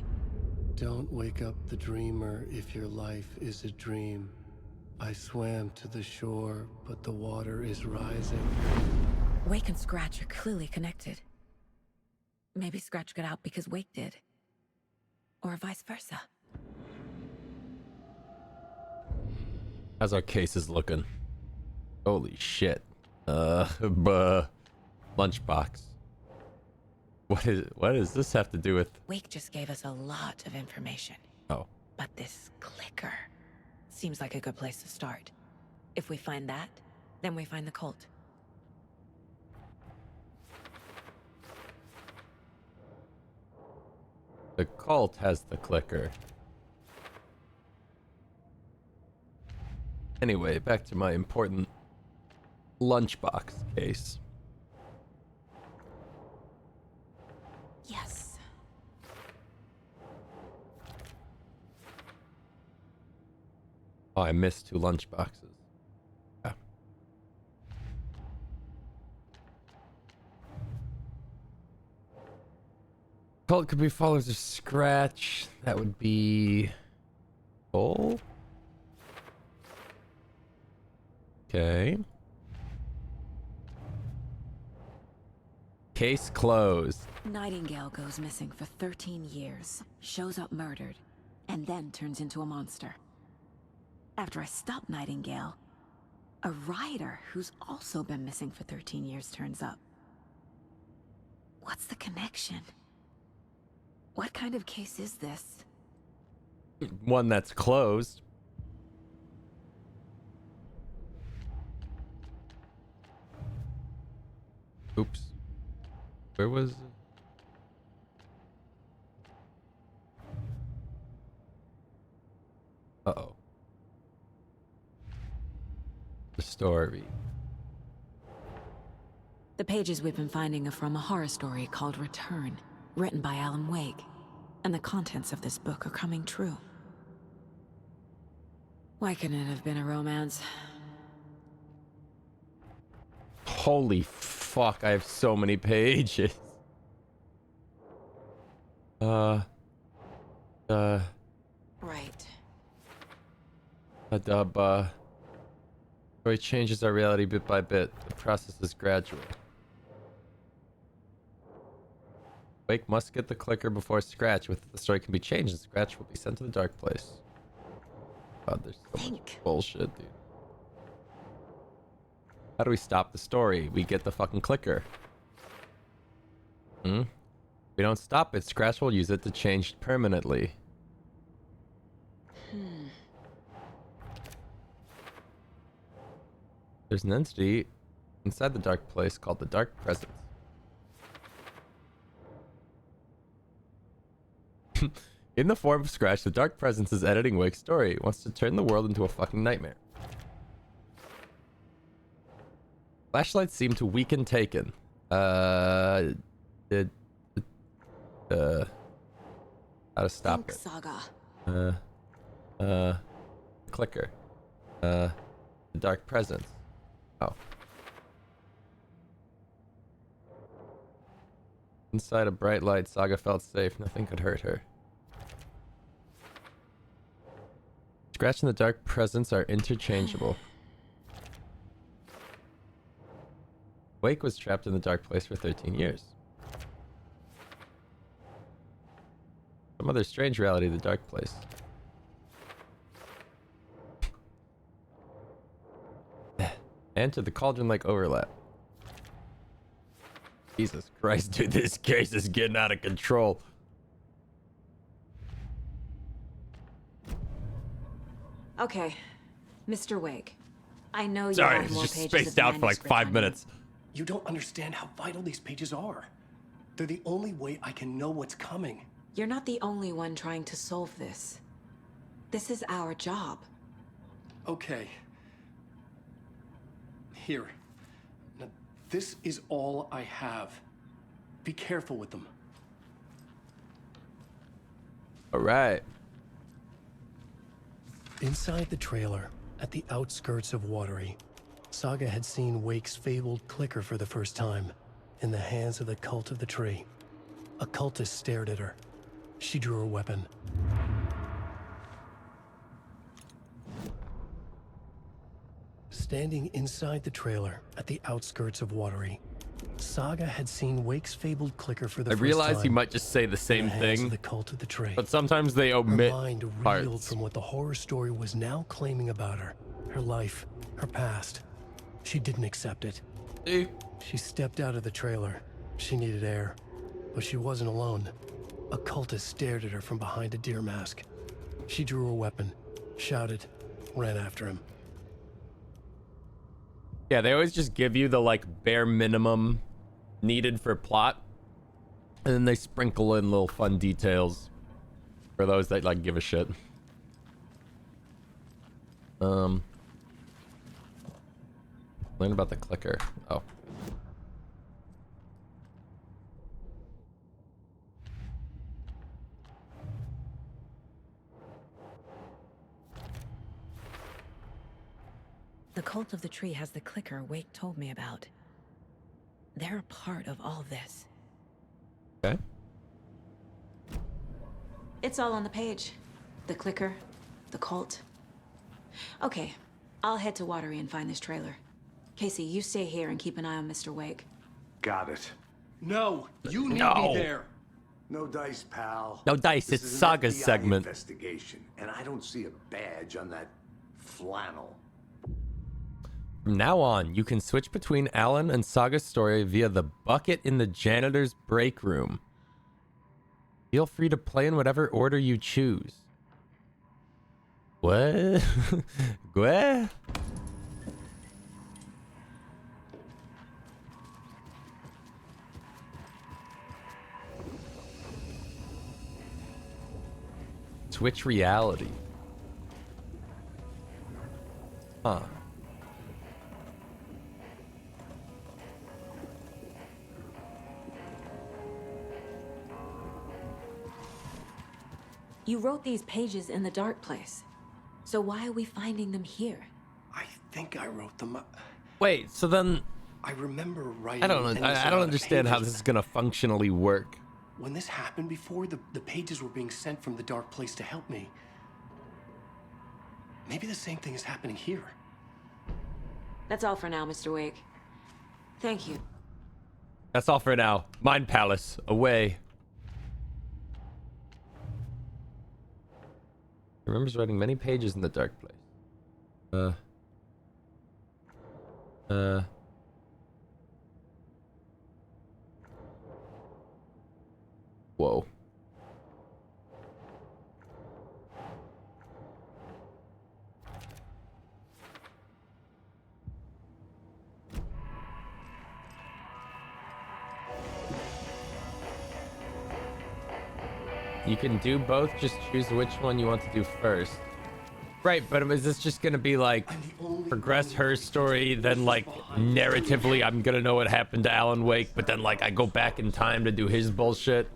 Don't wake up the dreamer if your life is a dream. I swam to the shore, but the water is rising. Wake and Scratch are clearly connected. Maybe Scratch got out because Wake did. Or vice versa. How's our cases looking? Holy shit. Lunchbox. What does this have to do with? Wake just gave us a lot of information. Oh. But this clicker seems like a good place to start. If we find that, then we find the cult. The cult has the clicker. Anyway, back to my important lunchbox case. Yes. Oh, I missed 2 lunchboxes. Yeah. Cult could be followers of Scratch. That would be Cole. Okay. Case closed. Nightingale goes missing for 13 years, shows up murdered, and then turns into a monster. After I stop Nightingale, a rider who's also been missing for 13 years turns up. What's the connection? What kind of case is this? One that's closed. Oops. Where was it? Uh-oh. The story. The pages we've been finding are from a horror story called Return, written by Alan Wake, and the contents of this book are coming true. Why couldn't it have been a romance? Holy fuck, I have so many pages. Right. Story changes our reality bit by bit. The process is gradual. Wake must get the clicker before Scratch. With it, the story can be changed and Scratch will be sent to the dark place. God, there's so much bullshit, dude. How do we stop the story? We get the fucking clicker. If we don't stop it, Scratch will use it to change permanently. There's an entity inside the dark place called the Dark Presence. In the form of Scratch, the Dark Presence is editing Wake's story. It wants to turn the world into a fucking nightmare. Flashlights seem to weaken Taken. How to stop it? Saga. Clicker. The Dark Presence. Oh. Inside a bright light, Saga felt safe. Nothing could hurt her. Scratch and the Dark Presence are interchangeable. Wake was trapped in the dark place for 13 years. Some other strange reality, the dark place. Enter the cauldron-like overlap. Jesus Christ, dude, this case is getting out of control. Okay, Mr. Wake. I know you Sorry, have more just pages spaced of the out for like manuscript 5 on minutes. You don't understand how vital these pages are. They're the only way I can know what's coming. You're not the only one trying to solve this. This is our job. Okay. Here. Now, this is all I have. Be careful with them. All right. Inside the trailer, at the outskirts of Watery, Saga had seen Wake's fabled clicker for the first time, in the hands of the Cult of the Tree. A cultist stared at her. She drew her weapon. Standing inside the trailer, at the outskirts of Watery, Saga had seen Wake's fabled clicker for the first time. I realize you might just say the same thing, The Cult of the Tree. but sometimes they omit Her mind reeled parts. from what the horror story was now claiming about her. Her life, her past. She didn't accept it. She stepped out of the trailer. She needed air. But she wasn't alone. A cultist stared at her from behind a deer mask. She drew her weapon, shouted, ran after him. Yeah, they always just give you the like bare minimum needed for plot, and then they sprinkle in little fun details for those that like give a shit. Learn about the clicker. Oh. The Cult of the Tree has the clicker Wake told me about. They're a part of all this. Okay. It's all on the page. The clicker, the cult. Okay, I'll head to Watery and find this trailer. Casey, you stay here and keep an eye on Mr. Wake. Got it. No, you need No. me there. No dice, pal. No dice, This it's is an Saga's FBI segment. investigation, and I don't see a badge on that flannel. From now on, you can switch between Alan and Saga's story via the bucket in the janitor's break room. Feel free to play in whatever order you choose. What? What? Switch reality. Huh. You wrote these pages in the dark place. So why are we finding them here? I think I wrote them. Wait, so then I remember writing. I don't endless I don't amount of understand how pages. this is gonna functionally work. When this happened before, the pages were being sent from the dark place to help me. Maybe the same thing is happening here. That's all for now, Mr. Wake. Thank you. That's all for now. Mind Palace, away. He remembers writing many pages in the dark place. Whoa. You can do both, just choose which one you want to do first. Right, but is this just gonna be like progress her story, then like narratively I'm gonna know what happened to Alan Wake, but then like I go back in time to do his bullshit?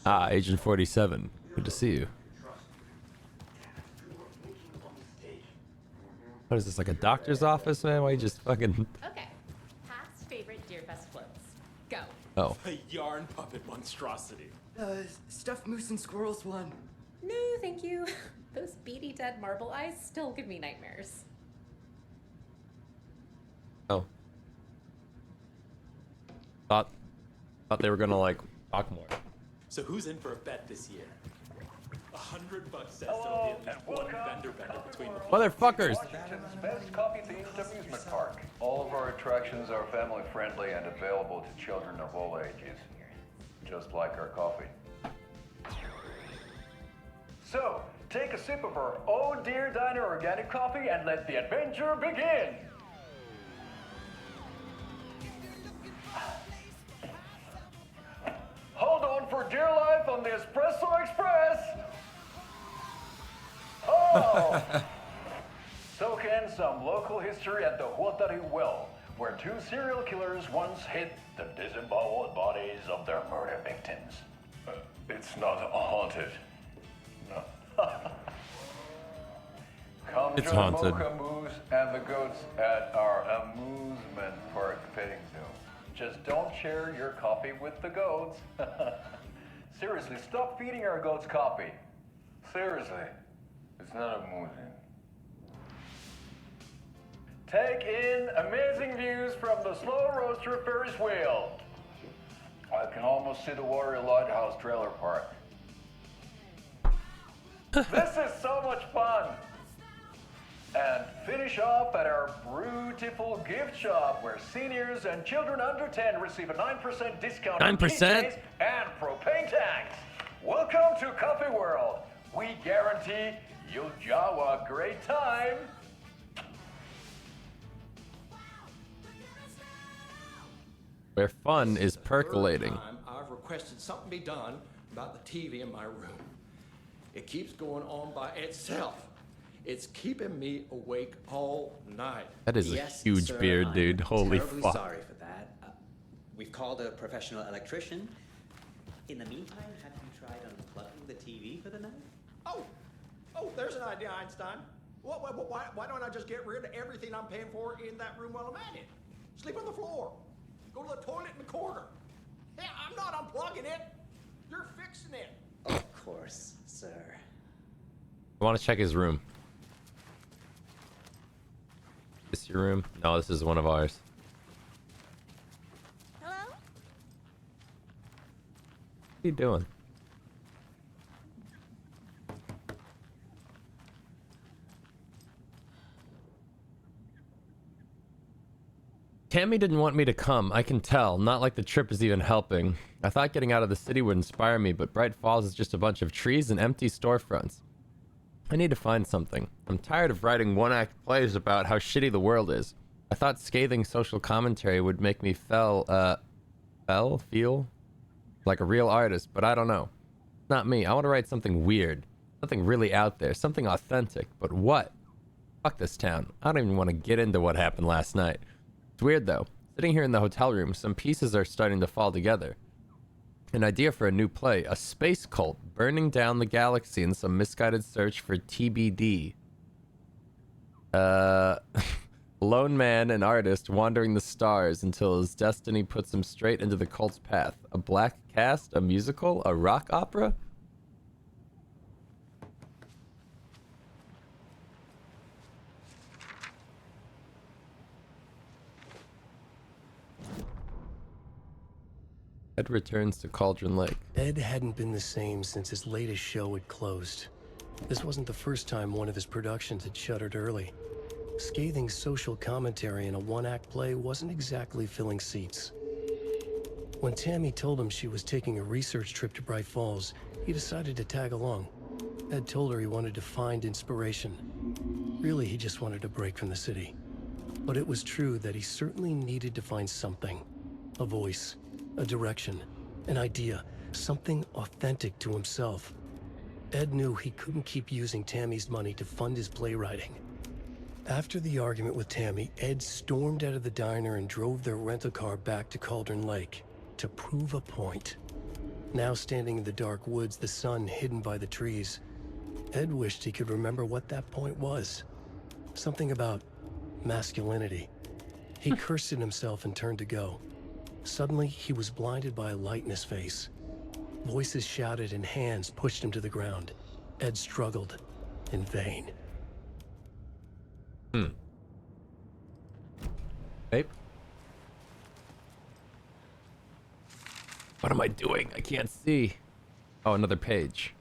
Ah, Agent 47. Good to see you. What is this, like a doctor's office, man? Why you just fucking... Okay. Pat's favorite Deerfest floats. Go. Oh. A yarn puppet monstrosity. Stuffed moose and squirrels one. No, thank you. Those beady dead marble eyes still give me nightmares. Oh. Thought they were gonna like talk more. So who's in for a bet this year? $100 says there'll be at least one vendor bender between the Motherfuckers! Washington's best coffee-themed amusement park. All of our attractions are family-friendly and available to children of all ages. Just like our coffee. So, take a sip of our Oh Dear Diner organic coffee and let the adventure begin! Hold on for dear life on the Espresso Express! Oh! Soak in some local history at the Huatari Well, where two serial killers once hid the disemboweled bodies of their murder victims. It's not haunted. No. Come It's join haunted. Mocha Moose and the goats at our amusement park petting zoo. Just don't share your coffee with the goats. Seriously, stop feeding our goats coffee. Seriously, it's not amusing. Take in amazing views from the Slow Roaster Ferris wheel. I can almost see the Watery Lighthouse trailer park. This is so much fun. And finish off at our beautiful gift shop where seniors and children under 10 receive a 9% discount on 9%? keychains and propane tanks. Welcome to Coffee World. We guarantee you'll jaw a great time. Where fun is percolating. I've requested something be done about the TV in my room. It keeps going on by itself. It's keeping me awake all night. That is Yes, a huge sir, beard, I'm dude. Holy terribly fuck. sorry for that. We've called a professional electrician. In the meantime, have you tried unplugging the TV for the night? Oh, there's an idea, Einstein. Why don't I just get rid of everything I'm paying for in that room while I'm at it? Sleep on the floor. Go to the toilet in the corner. Yeah, I'm not unplugging it. You're fixing it. Of course, sir. I want to check his room. this your room? No, this is one of ours. Hello? What are you doing? Tammy didn't want me to come, I can tell. Not like the trip is even helping. I thought getting out of the city would inspire me, but Bright Falls is just a bunch of trees and empty storefronts. I need to find something. I'm tired of writing one-act plays about how shitty the world is. I thought scathing social commentary would make me feel like a real artist, but I don't know. Not me. I want to write something weird. Something really out there. Something authentic. But what? Fuck this town. I don't even want to get into what happened last night. It's weird though. Sitting here in the hotel room, some pieces are starting to fall together. An idea for a new play. A space cult burning down the galaxy in some misguided search for TBD. Lone man, an artist, wandering the stars until his destiny puts him straight into the cult's path. A black cast? A musical? A rock opera? Ed returns to Cauldron Lake. Ed hadn't been the same since his latest show had closed. This wasn't the first time one of his productions had shuttered early. Scathing social commentary in a one-act play wasn't exactly filling seats. When Tammy told him she was taking a research trip to Bright Falls, he decided to tag along. Ed told her he wanted to find inspiration. Really, he just wanted a break from the city. But it was true that he certainly needed to find something. A voice, a direction, an idea, something authentic to himself. Ed knew he couldn't keep using Tammy's money to fund his playwriting. After the argument with Tammy, Ed stormed out of the diner and drove their rental car back to Cauldron Lake to prove a point. Now standing in the dark woods, the sun hidden by the trees, Ed wished he could remember what that point was. Something about masculinity. He cursed at himself and turned to go. Suddenly, he was blinded by a light in his face. Voices shouted and hands pushed him to the ground. Ed struggled in vain. Babe? What am I doing? I can't see. Oh, another page.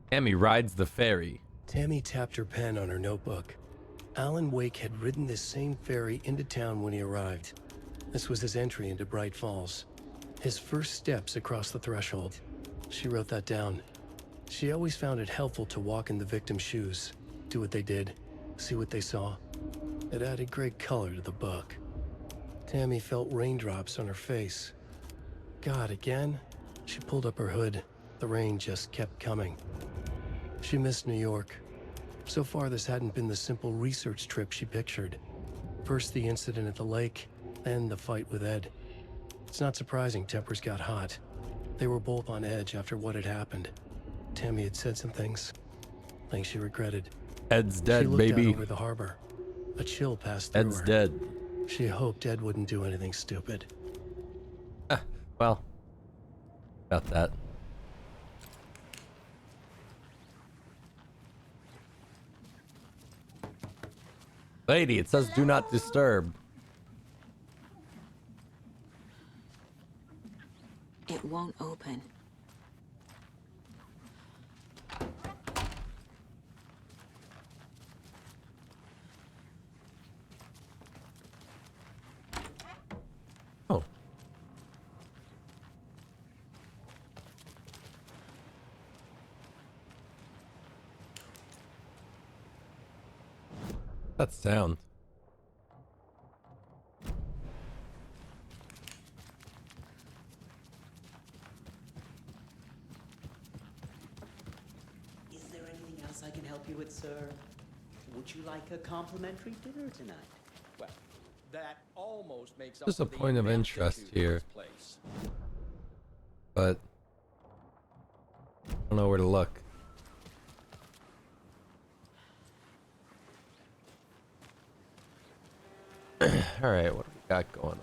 Tammy rides the ferry. Tammy tapped her pen on her notebook. Alan Wake had ridden this same ferry into town when he arrived. This was his entry into Bright Falls. His first steps across the threshold. She wrote that down. She always found it helpful to walk in the victim's shoes, do what they did, see what they saw. It added great color to the book. Tammy felt raindrops on her face. God, again? She pulled up her hood. The rain just kept coming. She missed New York. So far, this hadn't been the simple research trip she pictured. First the incident at the lake, then the fight with Ed. It's not surprising tempers got hot. They were both on edge after what had happened. Tammy had said some things she regretted. Ed's dead, she looked baby. out over the harbor. A chill passed through Ed's her. dead. She hoped Ed wouldn't do anything stupid. Well, about that. Lady, it says do not disturb. It won't open. Oh. That sound. Is there anything else I can help you with, sir? Would you like a complimentary dinner tonight? Well, that almost makes up There's a for the point of ineptitude interest of here, this place. but I don't know where to look. All right, what do we got going on?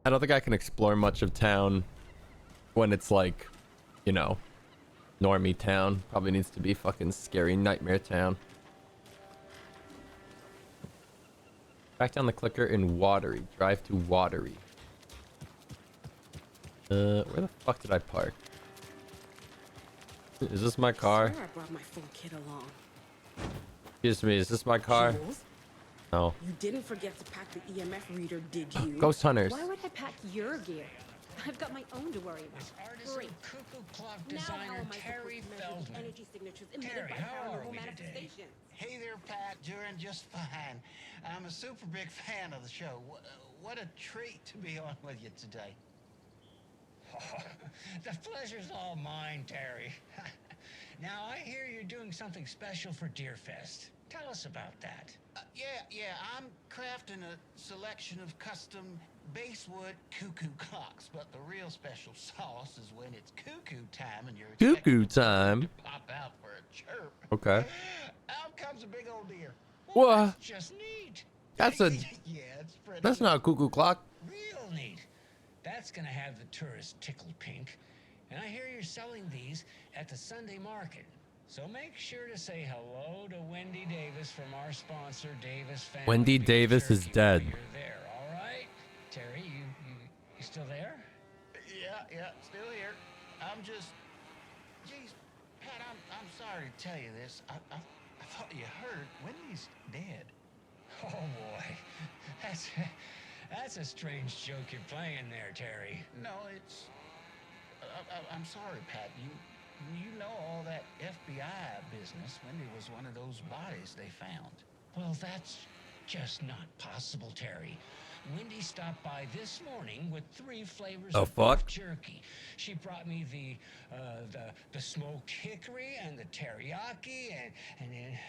I don't think I can explore much of town when it's like, you know, normie town. Probably needs to be fucking scary nightmare town. Back down the clicker in Watery. Drive to Watery. Where the fuck did I park? Is this my car? Sure, I brought my full kit along. Excuse me, is this my car? Jules, No. you didn't forget to pack the EMF reader, did you? Ghost hunters. Why would I pack your gear? I've got my own to worry about. Great. Cuckoo clock Now how designer am I Terry supposed to measure the Feldman. energy signatures emitted Terry, by how are paranormal we today? manifestations? Hey there, Pat. Doing just fine. I'm a super big fan of the show. What a treat to be on with you today. The pleasure's all mine, Terry. Now, I hear you're doing something special for Deerfest. Tell us about that. Yeah, I'm crafting a selection of custom basewood cuckoo clocks, but the real special sauce is when it's cuckoo time and you're Cuckoo time. pop out for a chirp. Okay. Out comes a big old deer. What? That's just neat. That's a. Yeah, it's pretty. That's not a cuckoo clock. Real neat. That's gonna have the tourists tickled pink. And I hear you're selling these at the Sunday market. So make sure to say hello to Wendy Davis from our sponsor, Davis Family. Wendy Beef Davis is Jerky dead. while you're there, all right? Terry, you still there? Yeah, still here. I'm just. Geez, Pat, I'm sorry to tell you this. I thought you heard Wendy's dead. Oh boy, that's a strange joke you're playing there, Terry. No, it's. I'm sorry, Pat. You know all that FBI business. Wendy was one of those bodies they found. Well, that's just not possible, Terry. Wendy stopped by this morning with 3 flavors The of fuck? beef jerky. She brought me the smoked hickory and the teriyaki and then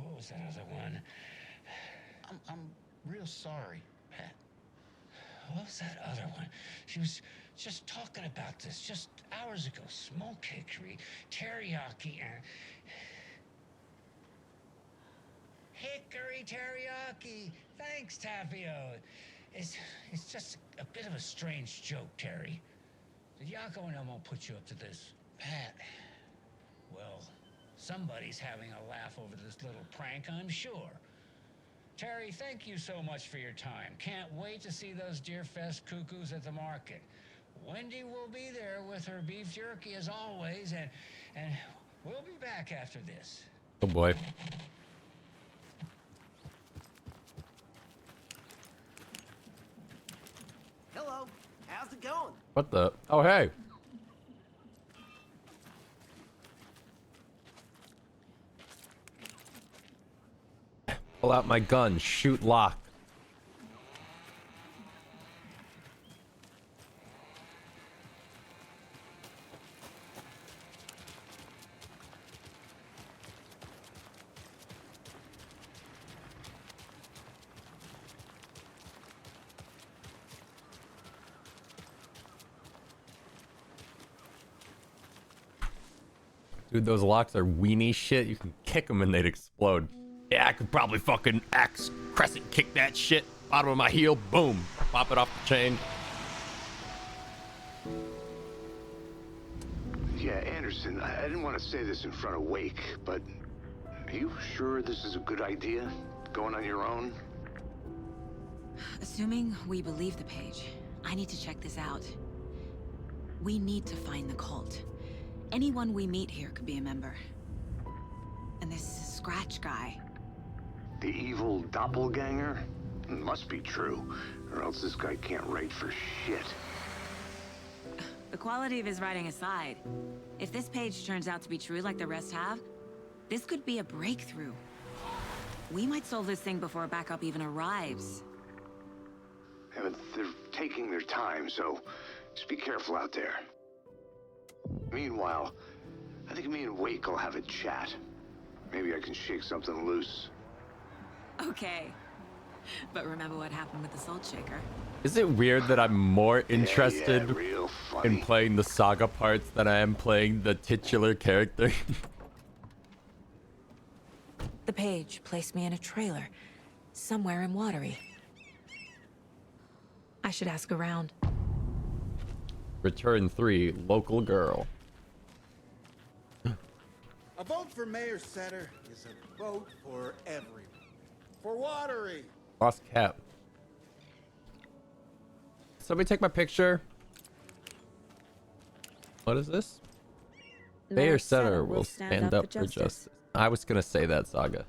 what was that other one? I'm real sorry, Pat. What was that other one? She was just talking about this just hours ago. Smoked hickory, teriyaki, and hickory teriyaki. Thanks, Tapio. It's just a bit of a strange joke, Terry. Did Yako and Elmo put you up to this? Pat. Well, somebody's having a laugh over this little prank, I'm sure. Terry, thank you so much for your time. Can't wait to see those Deerfest cuckoos at the market. Wendy will be there with her beef jerky as always, and we'll be back after this. Oh boy. Hello, how's it going? What the? Oh, hey. Pull out my gun. Shoot lock. Dude, those locks are weenie shit. You can kick them and they'd explode. Yeah, I could probably fucking axe crescent kick that shit. Bottom of my heel, boom. Pop it off the chain. Yeah, Anderson, I didn't want to say this in front of Wake, but are you sure this is a good idea? Going on your own? Assuming we believe the page, I need to check this out. We need to find the cult. Anyone we meet here could be a member. And this Scratch guy. The evil doppelganger? Must be true, or else this guy can't write for shit. The quality of his writing aside, if this page turns out to be true like the rest have, this could be a breakthrough. We might solve this thing before backup even arrives. Yeah, but they're taking their time, so just be careful out there. Meanwhile, I think me and Wake will have a chat. Maybe I can shake something loose. Okay. But remember what happened with the Salt Shaker? Is it weird that I'm more interested real in playing the saga parts than I am playing the titular character? The page placed me in a trailer, somewhere in Watery. I should ask around. Return 3, local girl. A vote for Mayor Setter is a vote for everyone. For Watery. Lost cap. Somebody take my picture. What is this? Mayor Setter will stand up for justice. I was gonna say that, Saga.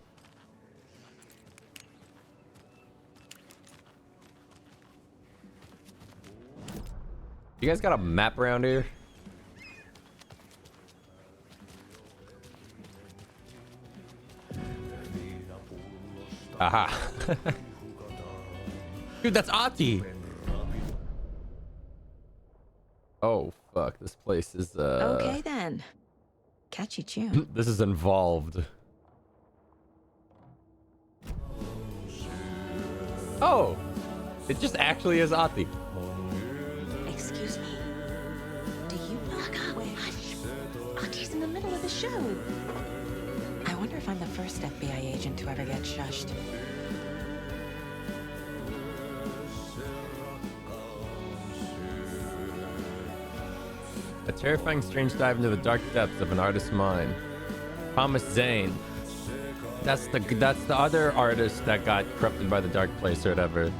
You guys got a map around here? Aha. Dude, that's Ati. Oh, fuck. This place is, Okay, then. Catchy tune. This is involved. Oh! It just actually is Ati. Excuse me. Do you back up? Hush. Ati's in the middle of the show. I wonder if I'm the first FBI agent to ever get shushed. A terrifying, strange dive into the dark depths of an artist's mind. Thomas Zane. That's the other artist that got corrupted by the dark place or whatever.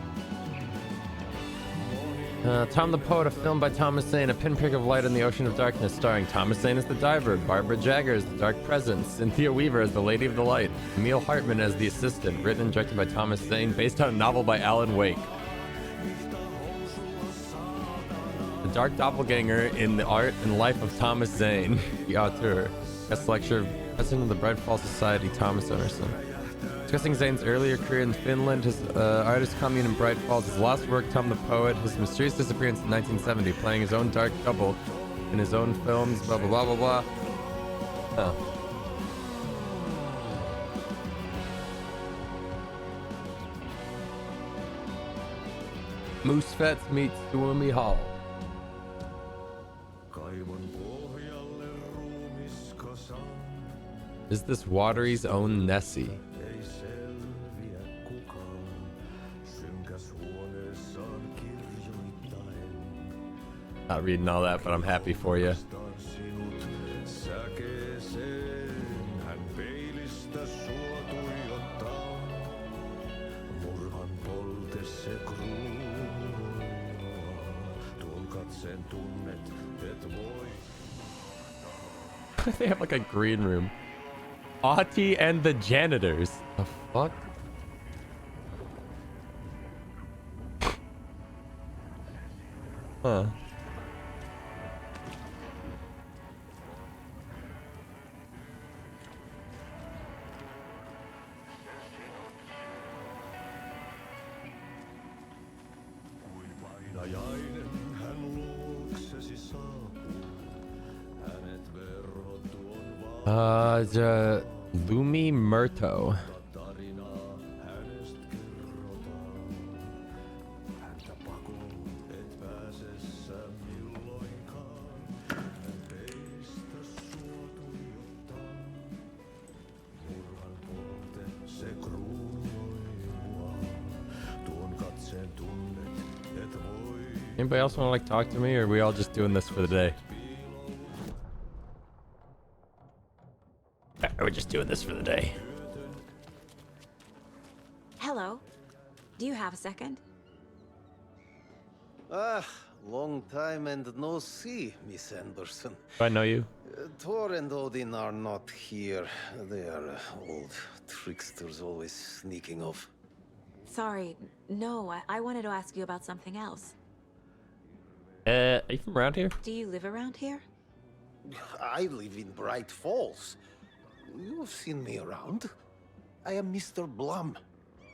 Tom the Poet, a film by Thomas Zane, a pinprick of light in the ocean of darkness, starring Thomas Zane as the diver, Barbara Jagger as the dark presence, Cynthia Weaver as the Lady of the Light, Emil Hartman as the assistant, written and directed by Thomas Zane, based on a novel by Alan Wake. The dark doppelganger in the art and life of Thomas Zane, the author, guest lecturer, president of the Bright Falls Society, Thomas Emerson. Discussing Zane's earlier career in Finland, his artist commune in Bright Falls, his lost work, Tom the Poet, his mysterious disappearance in 1970, playing his own dark double in his own films, blah, blah, blah, blah, blah. Huh. Moose Fets meets Suomi Hall. Is this Watery's own Nessie? Not reading all that, but I'm happy for you. They have like a green room. Ati and the janitors. The fuck? Huh. The Lumi Murto. Anybody else want to like talk to me, or are we all just doing this for the day? We're just doing this for the day. Hello. Do you have a second? Ah, long time and no see, Miss Anderson. Do I know you? Thor and Odin are not here. They are old tricksters always sneaking off. Sorry. No, I wanted to ask you about something else. Are you from around here? Do you live around here? I live in Bright Falls. You've seen me around. I am Mr. Blum.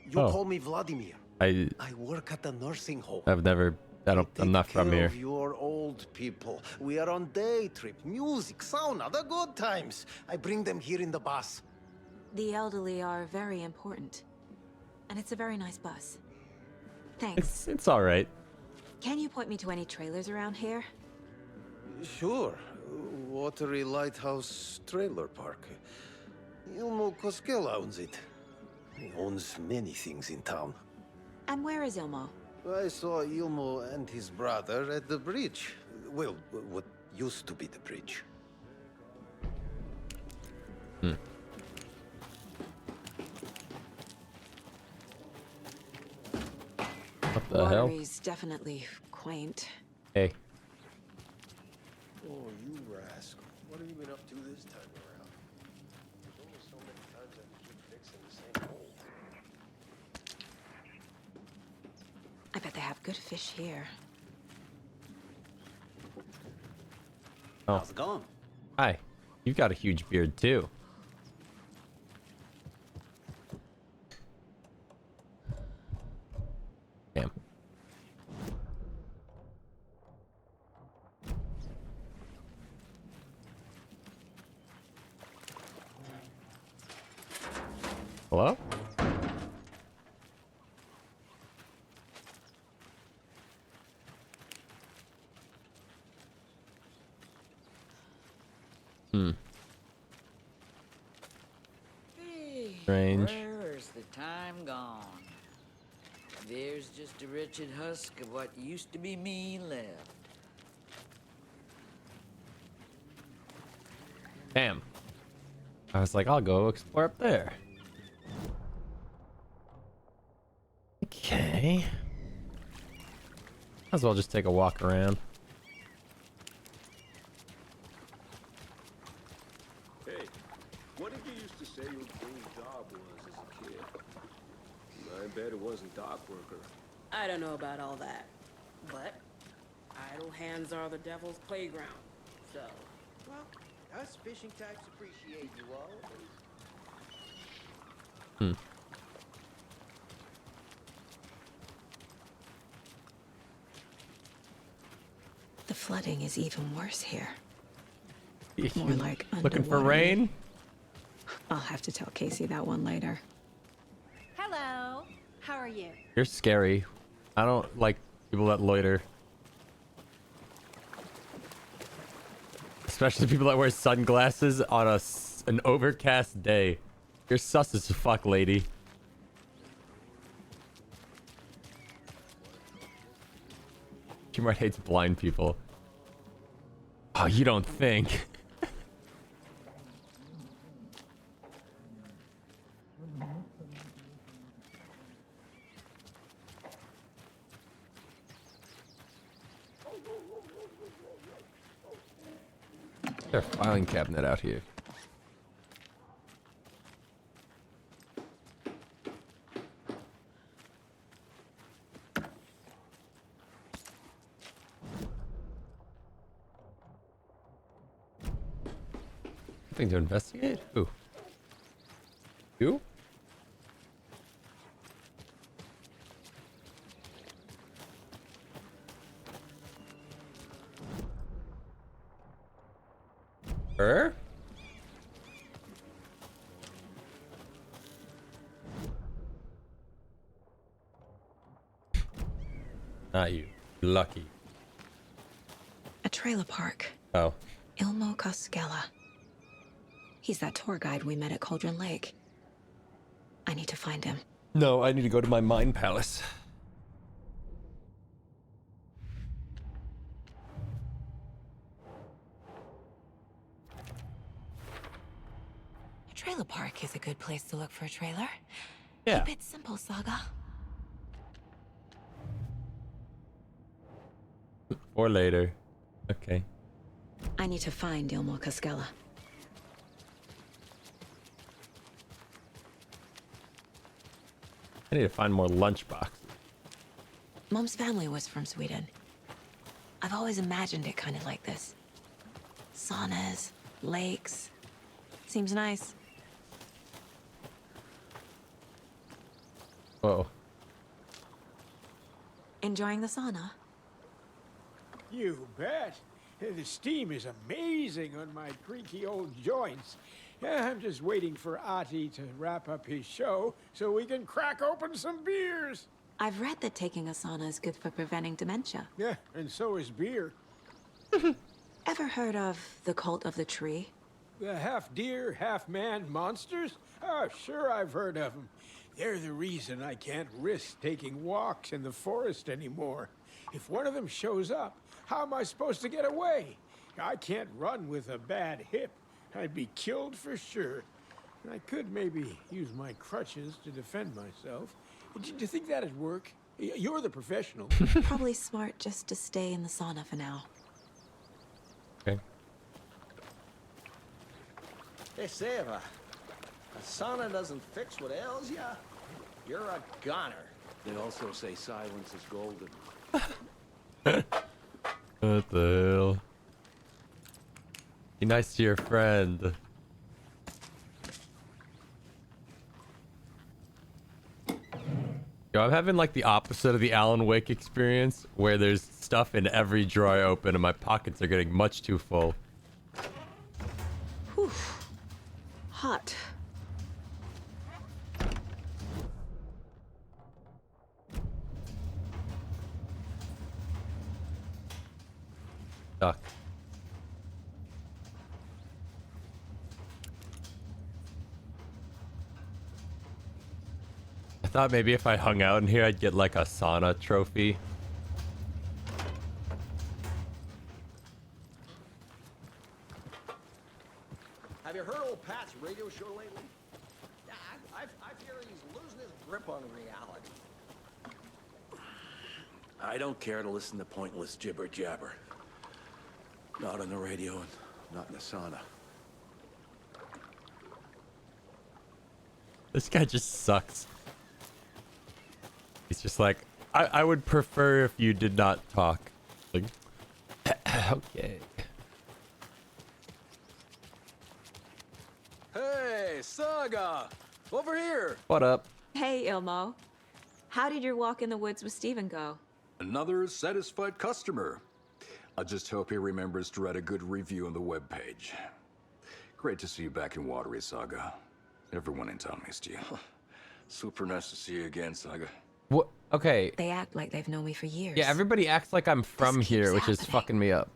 You call me Vladimir. I work at the nursing home. I'm not from here. Of your old people. We are on day trip, music, sauna, the good times. I bring them here in the bus. The elderly are very important. And it's a very nice bus. Thanks. It's all right. Can you point me to any trailers around here? Sure. Watery Lighthouse Trailer Park. Ilmo Koskela owns it. He owns many things in town. And where is Ilmo? I saw Ilmo and his brother at the bridge. Well, what used to be the bridge. What the hell? Watery's definitely quaint. Hey. Oh, you rascal. What have you been up to this time around? There's only so many times I can keep fixing the same hole. I bet they have good fish here. Oh. How's it going? Hi. You've got a huge beard too. Damn. Hello? Hey, Strange. where's the time gone? There's just a wretched husk of what used to be me left. Damn. I was like, I'll go explore up there. Okay. Might as well just take a walk around. Hey, what did you used to say your dream job was as a kid? I bet it wasn't dock worker. I don't know about all that, but idle hands are the devil's playground. So, Well, us fishing types appreciate you all. the flooding is even worse here. You More like looking for underwater. rain? I'll have to tell Casey that one later. Hello. How are you? You're scary. I don't like people that loiter. Especially people that wear sunglasses on an overcast day. You're sus as fuck, lady. Kmart hates blind people. Oh, you don't think? There's a filing cabinet out here. Something to investigate? Who? You? Her? Not you. Lucky. A trailer park. Oh. Ilmo Koskela. He's that tour guide we met at Cauldron Lake. I need to find him. No, I need to go to my mind palace. A trailer park is a good place to look for a trailer. Yeah. Keep it simple, Saga. Or later. Okay. I need to find Ilmo Koskela. I need to find more lunchboxes. Mom's family was from Sweden. I've always imagined it kind of like this. Saunas, lakes. Seems nice. Whoa. Enjoying the sauna? You bet. The steam is amazing on my creaky old joints. I'm just waiting for Ati to wrap up his show so we can crack open some beers. I've read that taking a sauna is good for preventing dementia. Yeah, and so is beer. Ever heard of the cult of the tree? The half-deer, half-man monsters? Oh, sure I've heard of them. They're the reason I can't risk taking walks in the forest anymore. If one of them shows up, how am I supposed to get away? I can't run with a bad hip. I'd be killed for sure. I could maybe use my crutches to defend myself. Do you think that'd work? You're the professional. Probably smart just to stay in the sauna for now. Okay. They say if a sauna doesn't fix what ails ya, you're a goner. They also say silence is golden. What the hell? Be nice to your friend. Yo, I'm having like the opposite of the Alan Wake experience, where there's stuff in every drawer I open and my pockets are getting much too full. Whew. Hot. Duck. I thought maybe if I hung out in here, I'd get like a sauna trophy. Have you heard old Pat's radio show lately? Yeah, I fear he's losing his grip on reality. I don't care to listen to pointless jibber jabber. Not on the radio and not in the sauna. This guy just sucks. He's just like, I would prefer if you did not talk. Like, okay. Hey, Saga! Over here! What up? Hey, Ilmo. How did your walk in the woods with Steven go? Another satisfied customer. I just hope he remembers to write a good review on the webpage. Great to see you back in Watery, Saga. Everyone in town missed you. Super nice to see you again, Saga. What? Okay. They act like they've known me for years. Yeah, everybody acts like I'm from here, which is fucking me up.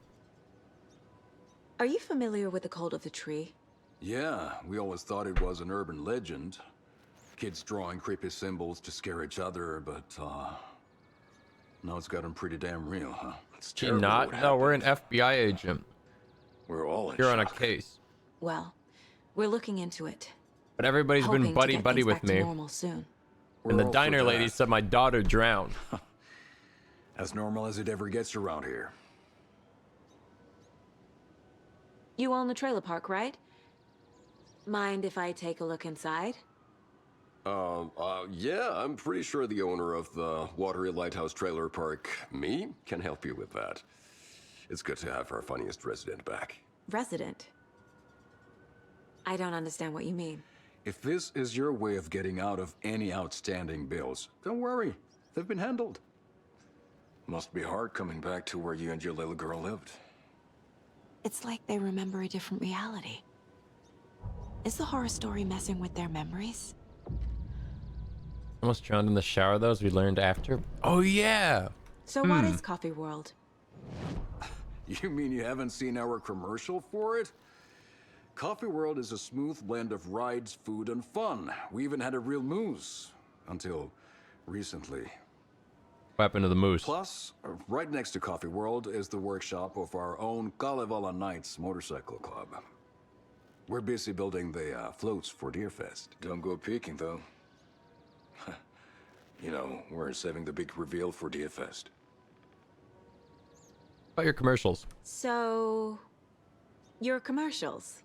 Are you familiar with the Cult of the Tree? Yeah, we always thought it was an urban legend. Kids drawing creepy symbols to scare each other, but, now it's gotten pretty damn real, huh? It's You're not? No, we're an FBI agent. We're all in You're on a shock. case. Well, we're looking into it. But everybody's been Hoping to get buddy things with back to me. normal soon. And the diner lady said my daughter drowned. As normal as it ever gets around here. You own the trailer park, right? Mind if I take a look inside? Yeah, I'm pretty sure the owner of the Watery Lighthouse Trailer Park, me, can help you with that. It's good to have our funniest resident back. Resident? I don't understand what you mean. If this is your way of getting out of any outstanding bills, don't worry. They've been handled. Must be hard coming back to where you and your little girl lived. It's like they remember a different reality. Is the horror story messing with their memories? Almost drowned in the shower, though, as we learned after. Oh, yeah! So what is Coffee World? You mean you haven't seen our commercial for it? Coffee World is a smooth blend of rides, food, and fun. We even had a real moose. Until recently. What happened to the moose? Plus, right next to Coffee World is the workshop of our own Kalevala Knights motorcycle club. We're busy building the floats for Deerfest. Don't go peeking, though. You know, we're saving the big reveal for Deerfest. About your commercials. So, your commercials?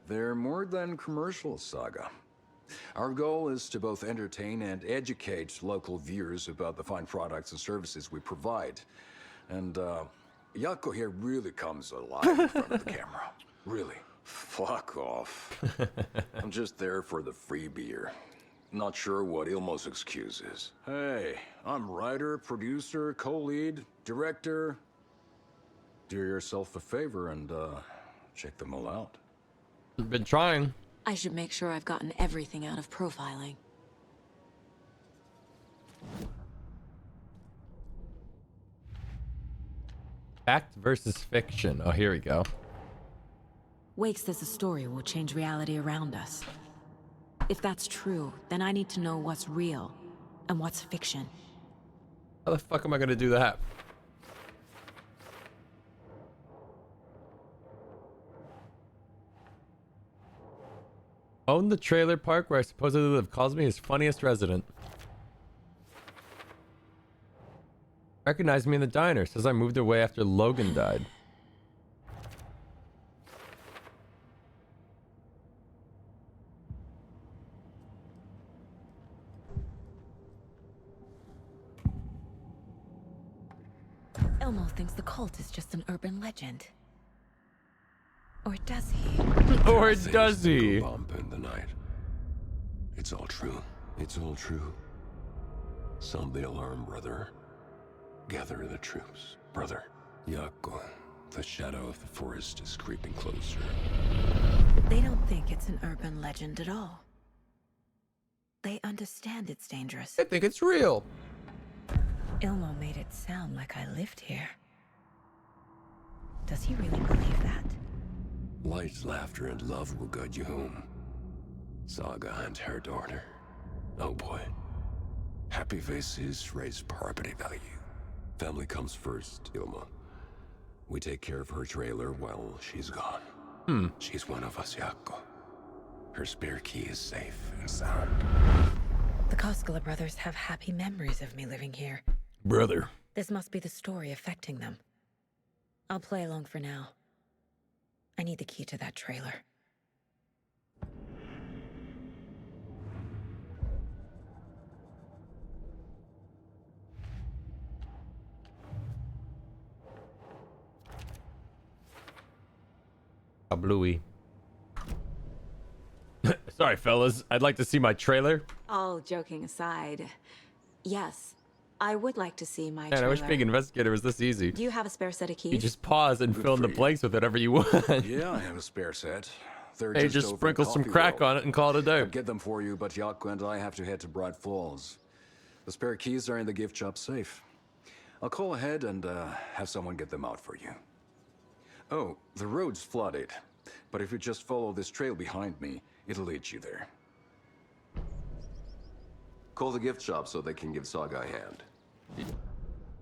They're more than commercials, Saga. Our goal is to both entertain and educate local viewers about the fine products and services we provide. And, Yako here really comes alive in front of the camera. Really. Fuck off. I'm just there for the free beer. Not sure what Ilmo's excuse is. Hey, I'm writer, producer, co-lead, director. Do yourself a favor and, check them all out. Been trying. I should make sure I've gotten everything out of profiling. Fact versus fiction. Oh, here we go. Wake says the story will change reality around us. If that's true, then I need to know what's real and what's fiction. How the fuck am I gonna do that? Own the trailer park where I supposedly live. Calls me his funniest resident. Recognized me in the diner. Says I moved away after Logan died. Elmo thinks the cult is just an urban legend. Or does he? Or does he? Bump in the night. It's all true. It's all true. Sound the alarm, brother. Gather the troops, brother. Yako, the shadow of the forest is creeping closer. They don't think it's an urban legend at all. They understand it's dangerous. I think it's real. Ilmo made it sound like I lived here. Does he really believe that? Light, laughter, and love will guide you home. Saga and her daughter. Oh boy. Happy faces raise property value. Family comes first, Ilma. We take care of her trailer while she's gone. She's one of us, Yako. Her spare key is safe and sound. The Koskela brothers have happy memories of me living here. Brother. This must be the story affecting them. I'll play along for now. I need the key to that trailer. A bluey. Sorry, fellas. I'd like to see my trailer. All joking aside, yes, I would like to see my Man, trailer. I wish being investigator was this easy. Do you have a spare set of keys? You just pause and fill in the blanks with whatever you want. Yeah, I have a spare set. They're Hey, just over at sprinkle some Coffee crack World. on it and call it a day. I'd get them for you, but Yako and I have to head to Bright Falls. The spare keys are in the gift shop safe. I'll call ahead and have someone get them out for you. Oh, the road's flooded, but if you just follow this trail behind me, it'll lead you there. Call the gift shop so they can give Saga a hand.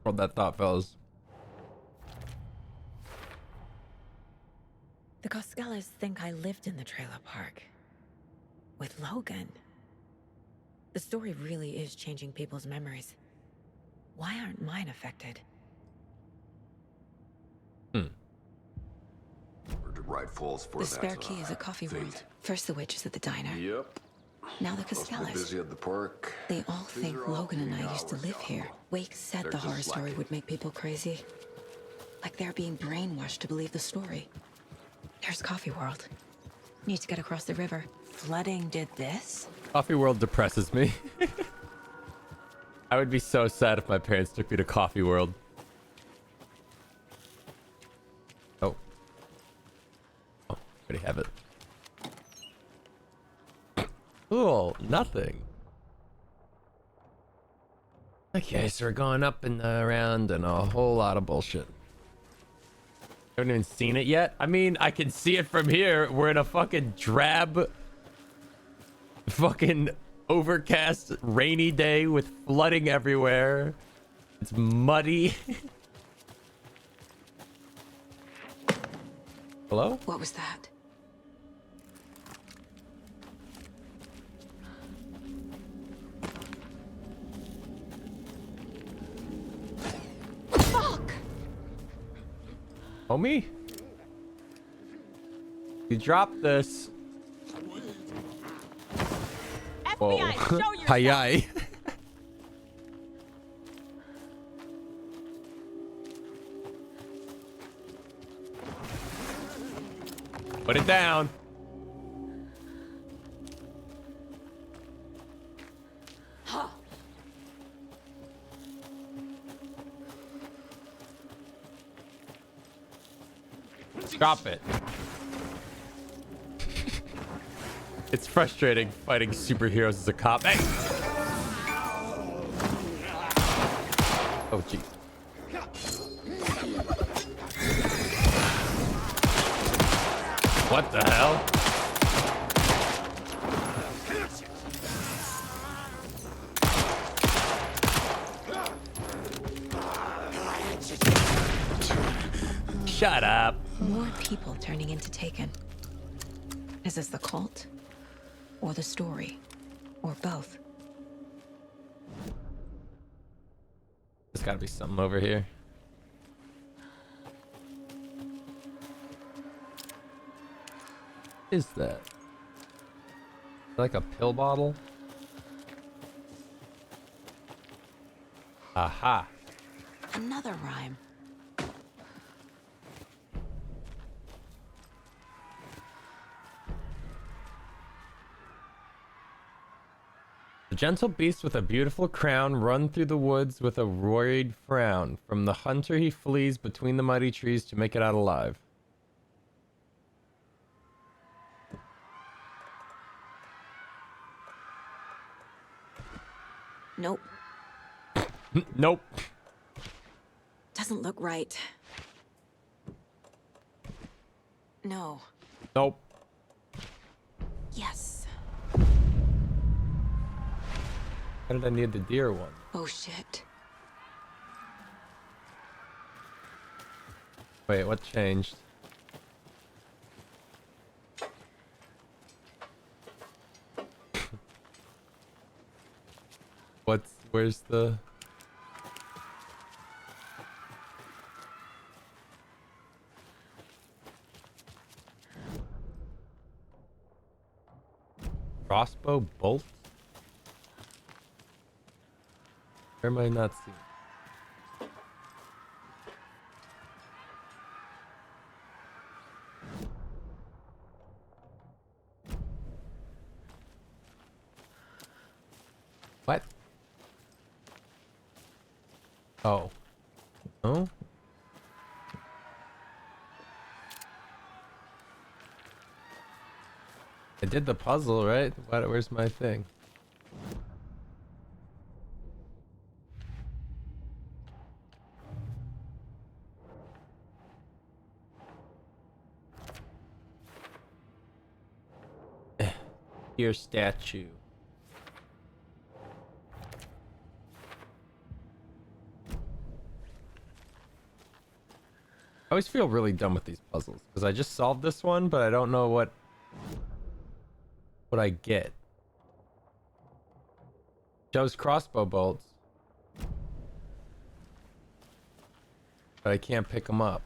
Hold that thought, fellas. The Koskelas think I lived in the trailer park. With Logan. The story really is changing people's memories. Why aren't mine affected? Or to Bright Falls for The that, spare key is at Coffee World. fate. First the witches at the diner. Yep. Now the Must be Koskelas. busy at the park. They all These think are all Logan and I clean used to hours, live Yako. here. Wake said They're the just horror story slacking. would make people crazy. Like they're being brainwashed to believe the story. There's Coffee World. Need to get across the river. Flooding did this? Coffee World depresses me. I would be so sad if my parents took me to Coffee World. Oh. Oh, already have it. Cool, nothing. Okay, so we're going up and around and a whole lot of bullshit. Haven't even seen it yet. I mean, I can see it from here. We're in a fucking drab, fucking overcast, rainy day with flooding everywhere. It's muddy. Hello? What was that? Fuck! Homie? You dropped this. Whoa. Hi-yi. Put it down. Huh. Drop it. It's frustrating fighting superheroes as a cop. Hey! Oh, gee. What the hell? Shut up. More people turning into Taken. Is this the cult? Or the story? Or both? There's gotta be something over here. What is that? Like a pill bottle? Aha. Another rhyme. The gentle beast with a beautiful crown run through the woods with a worried frown. From the hunter he flees between the mighty trees to make it out alive. Nope. Nope. Doesn't look right. No. Nope. Yes. How did I need the deer one? Oh shit. Wait, what changed? Where's the... Crossbow bolt? Where am I not seeing? What? Oh. Oh? I did the puzzle, right? Where's my thing? Your statue. I always feel really dumb with these puzzles because I just solved this one, but I don't know what I get. Shows crossbow bolts, but I can't pick them up.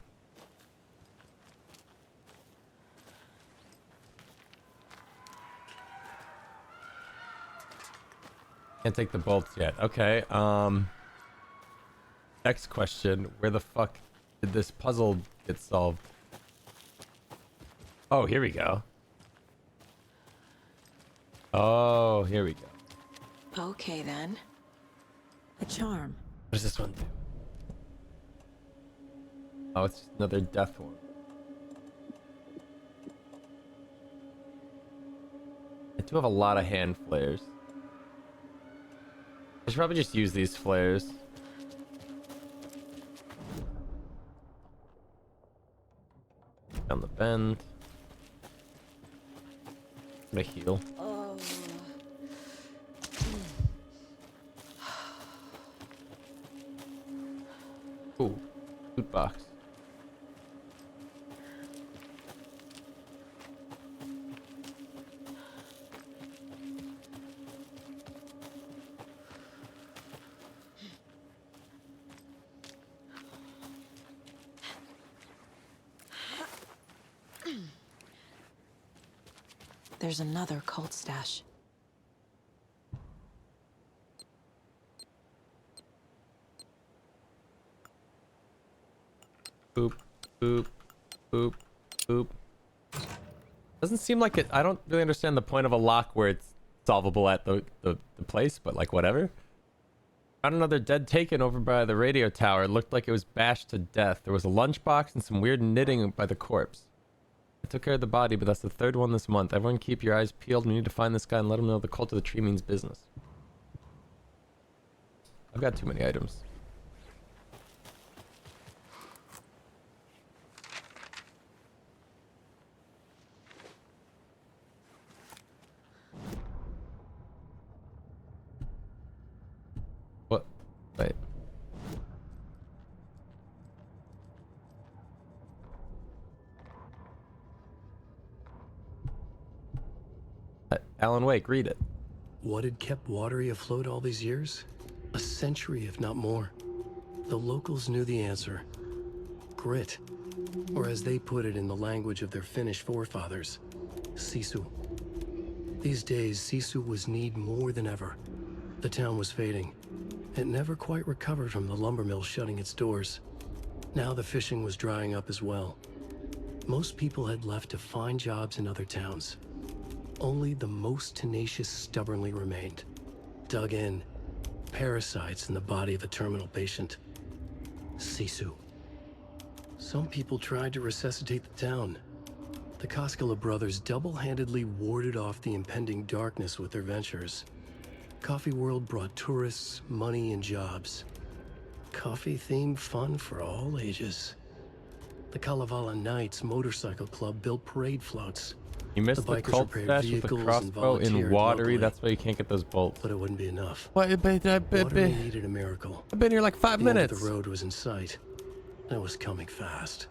Can't take the bolts yet. Okay. Next question: where the fuck did this puzzle get solved? Oh, here we go. Oh, here we go. Okay then. A charm. What does this one do? Oh, it's just another death one. I do have a lot of hand flares. I should probably just use these flares. Down the bend. I'm gonna heal. Oh. Ooh, loot box. There's another cult stash. Boop, boop, boop, boop. Doesn't seem like it. I don't really understand the point of a lock where it's solvable at the place, but like whatever. Found another dead Taken over by the radio tower. It looked like it was bashed to death. There was a lunchbox and some weird knitting by the corpse. I took care of the body, but that's the third one this month. Everyone keep your eyes peeled. We need to find this guy and let him know the cult of the tree means business. I've got too many items. What? Wait. Alan Wake, read it. What had kept Watery afloat all these years? A century, if not more. The locals knew the answer. Grit. Or as they put it in the language of their Finnish forefathers, sisu. These days, sisu was needed more than ever. The town was fading. It never quite recovered from the lumber mill shutting its doors. Now the fishing was drying up as well. Most people had left to find jobs in other towns. Only the most tenacious stubbornly remained. Dug in. Parasites in the body of a terminal patient. Sisu. Some people tried to resuscitate the town. The Koskela brothers double-handedly warded off the impending darkness with their ventures. Coffee World brought tourists, money, and jobs. Coffee-themed fun for all ages. The Kalevala Knights Motorcycle Club built parade floats. You missed the bikers cult repaired stash with the vehicles and crossbow in volunteered Watery. locally. That's why you can't get those bolts. But it wouldn't be enough. What? Watery needed a miracle. I've been here like 5 The end minutes. of the road was in sight. And it was coming fast.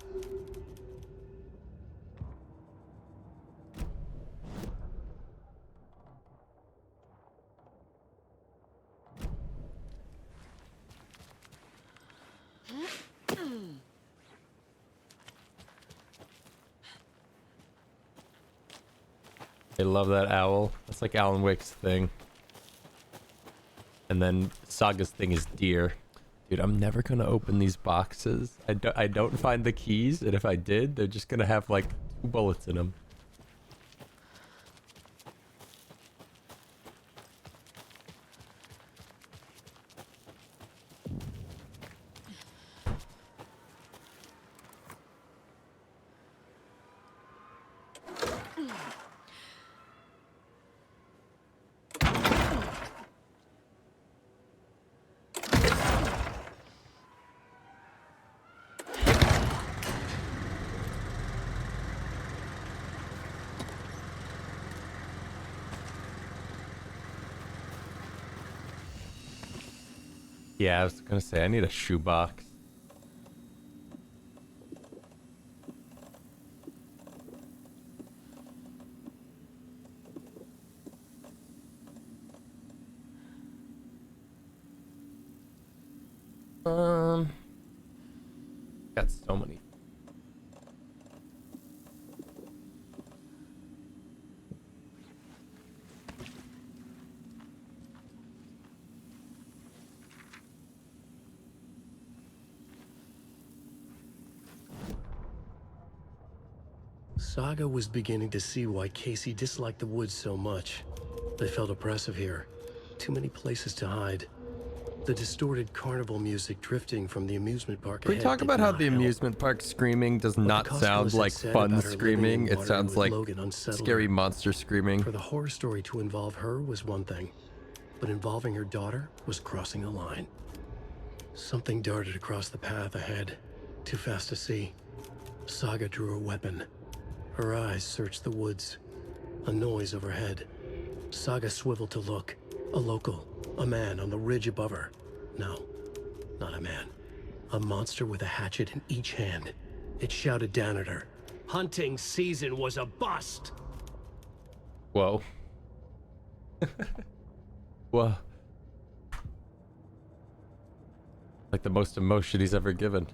I love that owl. That's like Alan Wake's thing. And then Saga's thing is deer. Dude, I'm never gonna open these boxes. I don't find the keys, and if I did, they're just gonna have like 2 bullets in them. Yeah, I was gonna say I need a shoebox. Got so many. Saga was beginning to see why Casey disliked the woods so much. They felt oppressive here. Too many places to hide. The distorted carnival music drifting from the amusement park Can we ahead talk did about how not the help. amusement park screaming does not Koskalas sound had like said fun about her living screaming? in It Watery sounds with like Logan unsettled scary her. monster screaming. For the horror story to involve her was one thing, but involving her daughter was crossing a line. Something darted across the path ahead, too fast to see. Saga drew her weapon. Her eyes searched the woods. A noise overhead. Saga swiveled to look. A local. A man on the ridge above her. No, not a man. A monster with a hatchet in each hand. It shouted down at her. Hunting season was a bust! Whoa. Whoa. Like the most emotion he's ever given.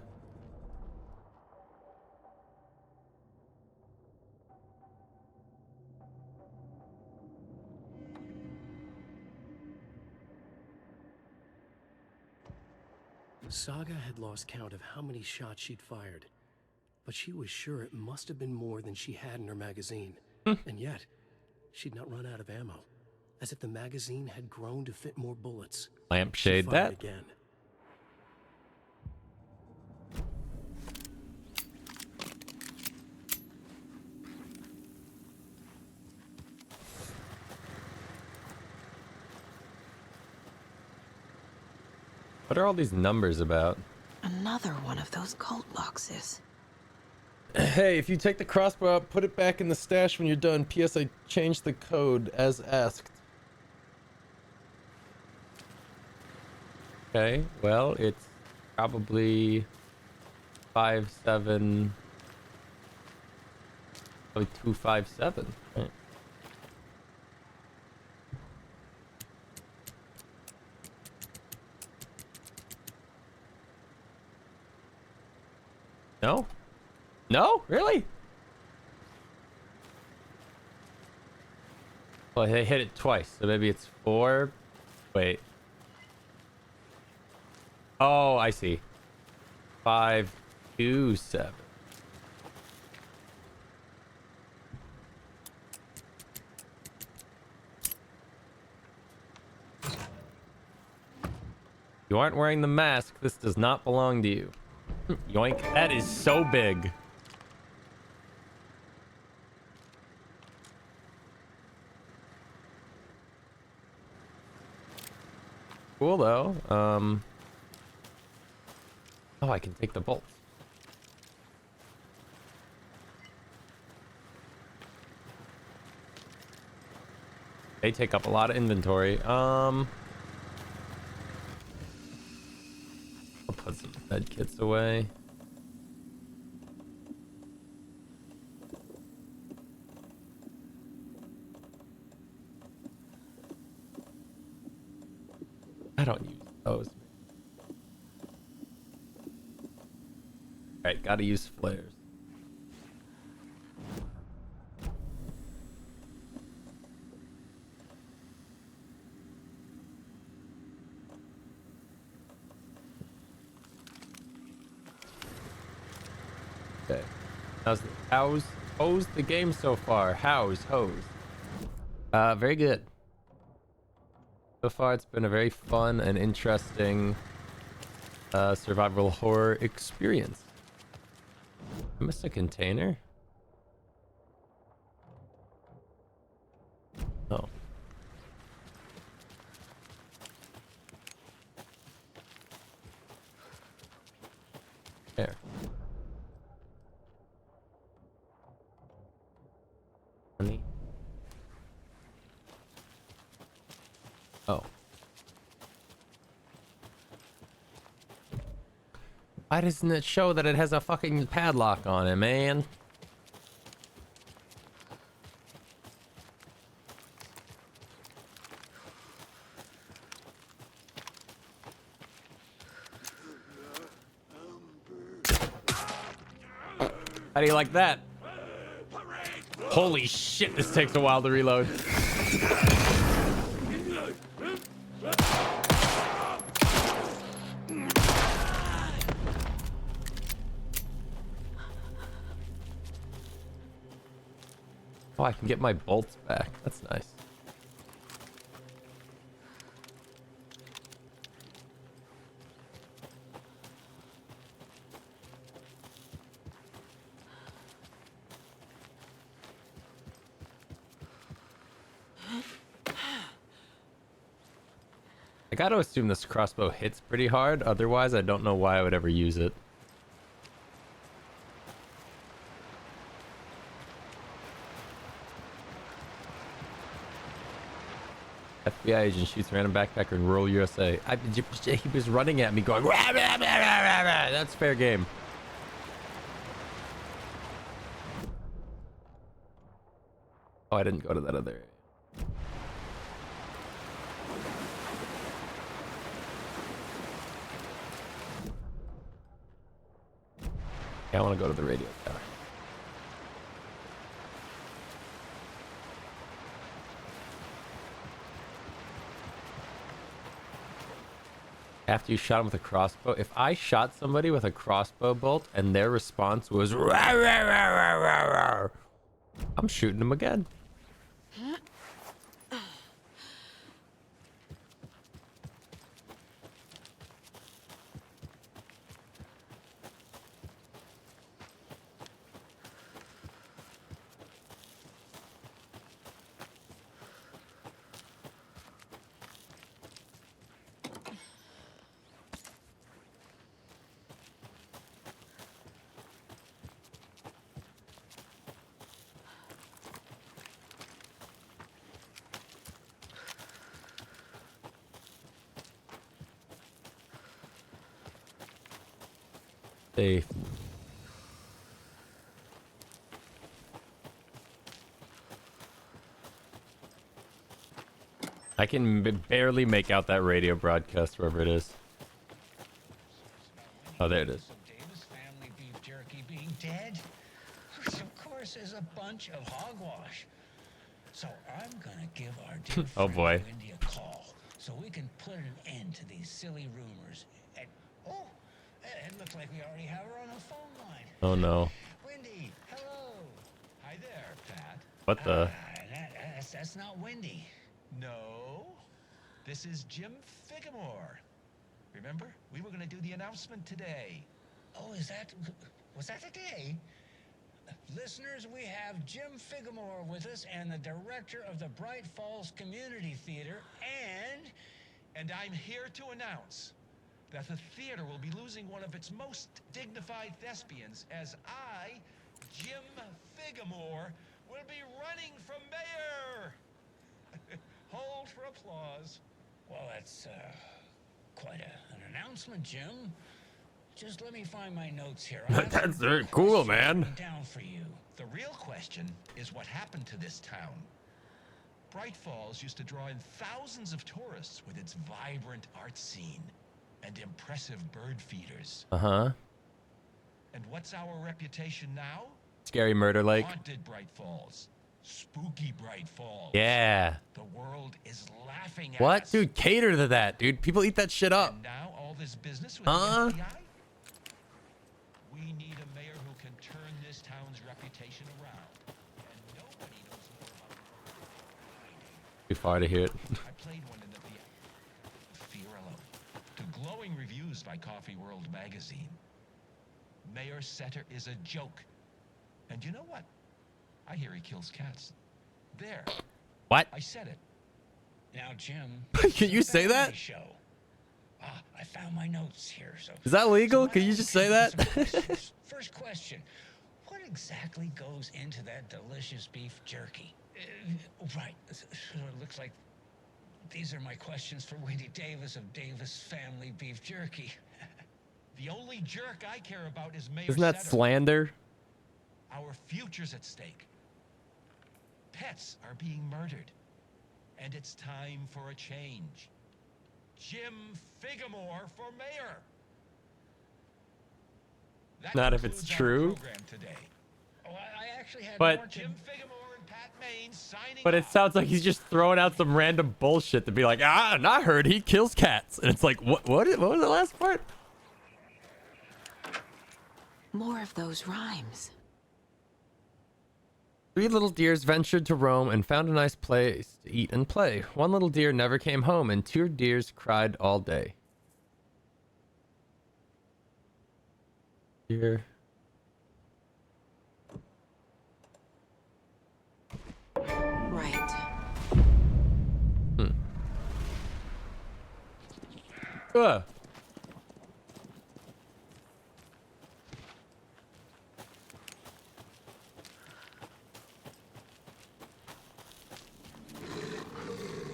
Saga had lost count of how many shots she'd fired, but she was sure it must have been more than she had in her magazine. And yet, she'd not run out of ammo, as if the magazine had grown to fit more bullets. Lampshade She fired that. again. What are all these numbers about? Another one of those cult boxes. Hey, if you take the crossbow out, put it back in the stash when you're done. P.S. I changed the code as asked. Okay, well, it's probably 57. Probably 257. Right. No? Really? Well, they hit it twice, so maybe it's 4. Wait. Oh, I see. 5, 2, 7. You aren't wearing the mask. This does not belong to you. Yoink. That is so big. Cool, though. Oh, I can take the bolts. They take up a lot of inventory. I'll put some med kits away. I don't use those. Alright, gotta use flares. Okay. How's the game so far? How's? Very good. So far, it's been a very fun and interesting survival horror experience. I missed a container? Oh. There. Honey. Oh. Why doesn't it show that it has a fucking padlock on it, man? How do you like that? Holy shit, this takes a while to reload. Oh, I can get my bolts back. That's nice. I gotta assume this crossbow hits pretty hard. Otherwise, I don't know why I would ever use it. FBI agent shoots random backpacker in rural USA. He was running at me going, rah, rah, rah, rah, rah, rah. That's fair game. Oh, I didn't go to that other area. Yeah, I want to go to the radio tower. After you shot him with a crossbow, if I shot somebody with a crossbow bolt and their response was rah, rah, rah, rah, rah, rah, I'm shooting them again. Safe. I can barely make out that radio broadcast wherever it is. Oh, there it is. Davis family beef jerky being dead. course, is a bunch of hogwash. So I'm gonna give our dear Oh boy. Wendy a call so we can put an end to these silly rumors. And it looks like we already have her on a phone line. Oh no. Wendy, hello. Hi there, Pat. What the? That's not Wendy. No, this is Jim Figamore. Remember, we were going to do the announcement today. Oh, was that today? Listeners, we have Jim Figamore with us and the director of the Bright Falls Community Theater And I'm here to announce that the theater will be losing one of its most dignified thespians as I, Jim Figamore, will be running for mayor. Hold for applause. Well, that's quite an announcement, Jim. Just let me find my notes here. That's very cool, man. Down for you. The real question is what happened to this town. Bright Falls used to draw in thousands of tourists with its vibrant art scene and impressive bird feeders. Uh-huh. And what's our reputation now? Scary Murder Lake. Haunted Bright Falls. Spooky Bright Falls. Yeah. The world is laughing at What? us. Dude, cater to that, dude. People eat that shit up. And now all this business with the FBI? We need a mayor who can turn this town's reputation around. And nobody knows more about Too far to hear it. I played one in the Fiorello. To glowing reviews by Coffee World magazine. Mayor Setter is a joke. And you know what? I hear he kills cats. There. What? I said it. Now, Jim. Can you say that? Show. I found my notes here. So Is that legal? Can you just say that? First question. What exactly goes into that delicious beef jerky? Right. So it looks like these are my questions for Wendy Davis of Davis Family Beef Jerky. The only jerk I care about is Mayor Isn't that Setter. slander? Our future's at stake. Pets are being murdered. And it's time for a change. Jim Figamore for mayor. That Not if it's concludes our true. program today. Oh, I actually had But- more to... Jim Figamore and Pat Maine signing But it sounds like he's just throwing out some random bullshit to be like, and I heard he kills cats. And it's like, what was the last part? More of those rhymes. 3 little deers ventured to roam and found a nice place to eat and play. 1 little deer never came home, and 2 deers cried all day. Deer. Right. Ugh.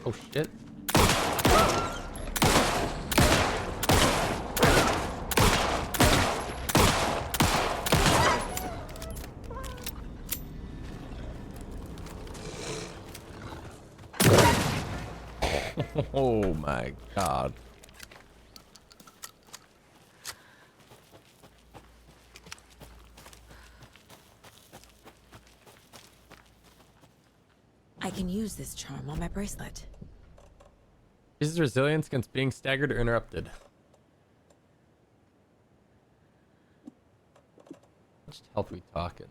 Oh shit. Oh my god. I can use this charm on my bracelet. Uses resilience against being staggered or interrupted. How much health we talking?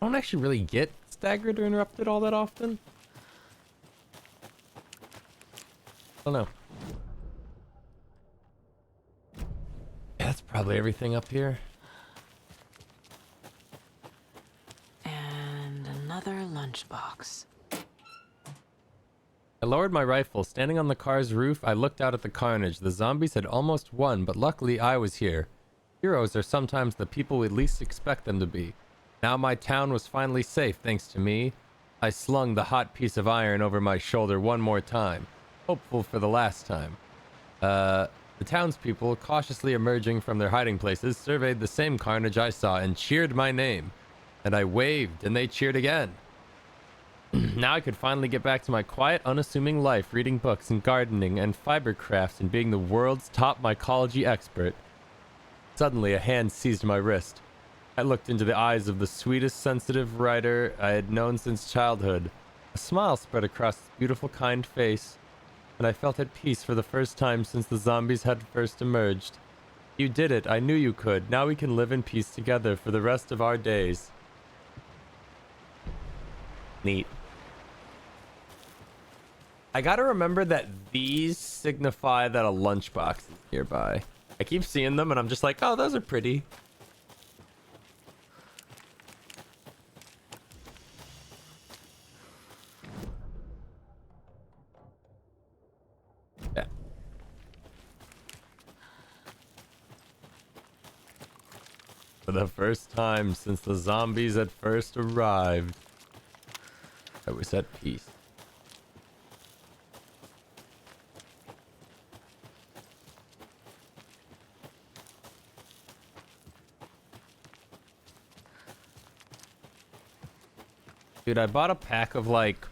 I don't actually really get staggered or interrupted all that often. I don't know. Yeah, that's probably everything up here. And another lunchbox. I lowered my rifle. Standing on the car's roof, I looked out at the carnage. The zombies had almost won, but luckily I was here. Heroes are sometimes the people we least expect them to be. Now my town was finally safe thanks to me. I slung the hot piece of iron over my shoulder one more time, hopeful for the last time. The townspeople, cautiously emerging from their hiding places, surveyed the same carnage I saw and cheered my name. And I waved, and they cheered again. Now I could finally get back to my quiet, unassuming life, reading books and gardening and fiber crafts and being the world's top mycology expert. Suddenly, a hand seized my wrist. I looked into the eyes of the sweetest, sensitive writer I had known since childhood. A smile spread across his beautiful, kind face, and I felt at peace for the first time since the zombies had first emerged. You did it. I knew you could. Now we can live in peace together for the rest of our days. Neat. I gotta remember that these signify that a lunchbox is nearby. I keep seeing them and I'm just like, oh, those are pretty. Yeah. For the first time since the zombies had first arrived, I was at peace. Dude, I bought a pack of like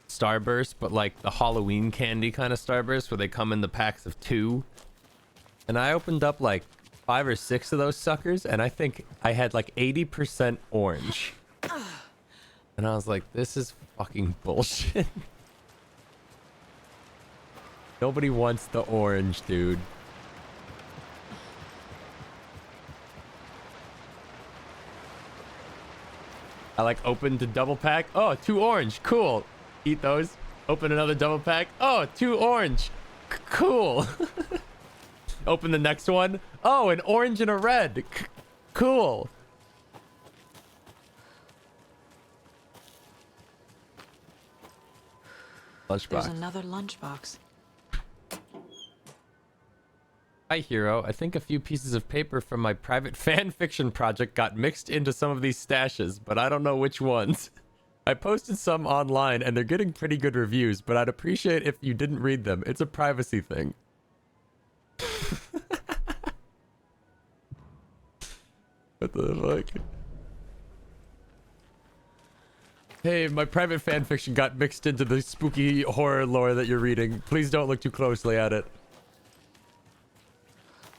Starburst, but like the Halloween candy kind of Starburst where they come in the packs of 2. And I opened up like 5 or 6 of those suckers, and I think I had like 80% orange. And I was like, this is fucking bullshit. Nobody wants the orange, dude. I like opened a double pack. Oh, 2 orange. Cool. Eat those. Open another double pack. Oh, 2 orange. Cool. Open the next one. Oh, an orange and a red. Cool. Lunchbox. There's another lunchbox. Hi, Hero. I think a few pieces of paper from my private fan fiction project got mixed into some of these stashes, but I don't know which ones. I posted some online and they're getting pretty good reviews, but I'd appreciate if you didn't read them. It's a privacy thing. What the fuck? Hey, my private fan fiction got mixed into the spooky horror lore that you're reading. Please don't look too closely at it.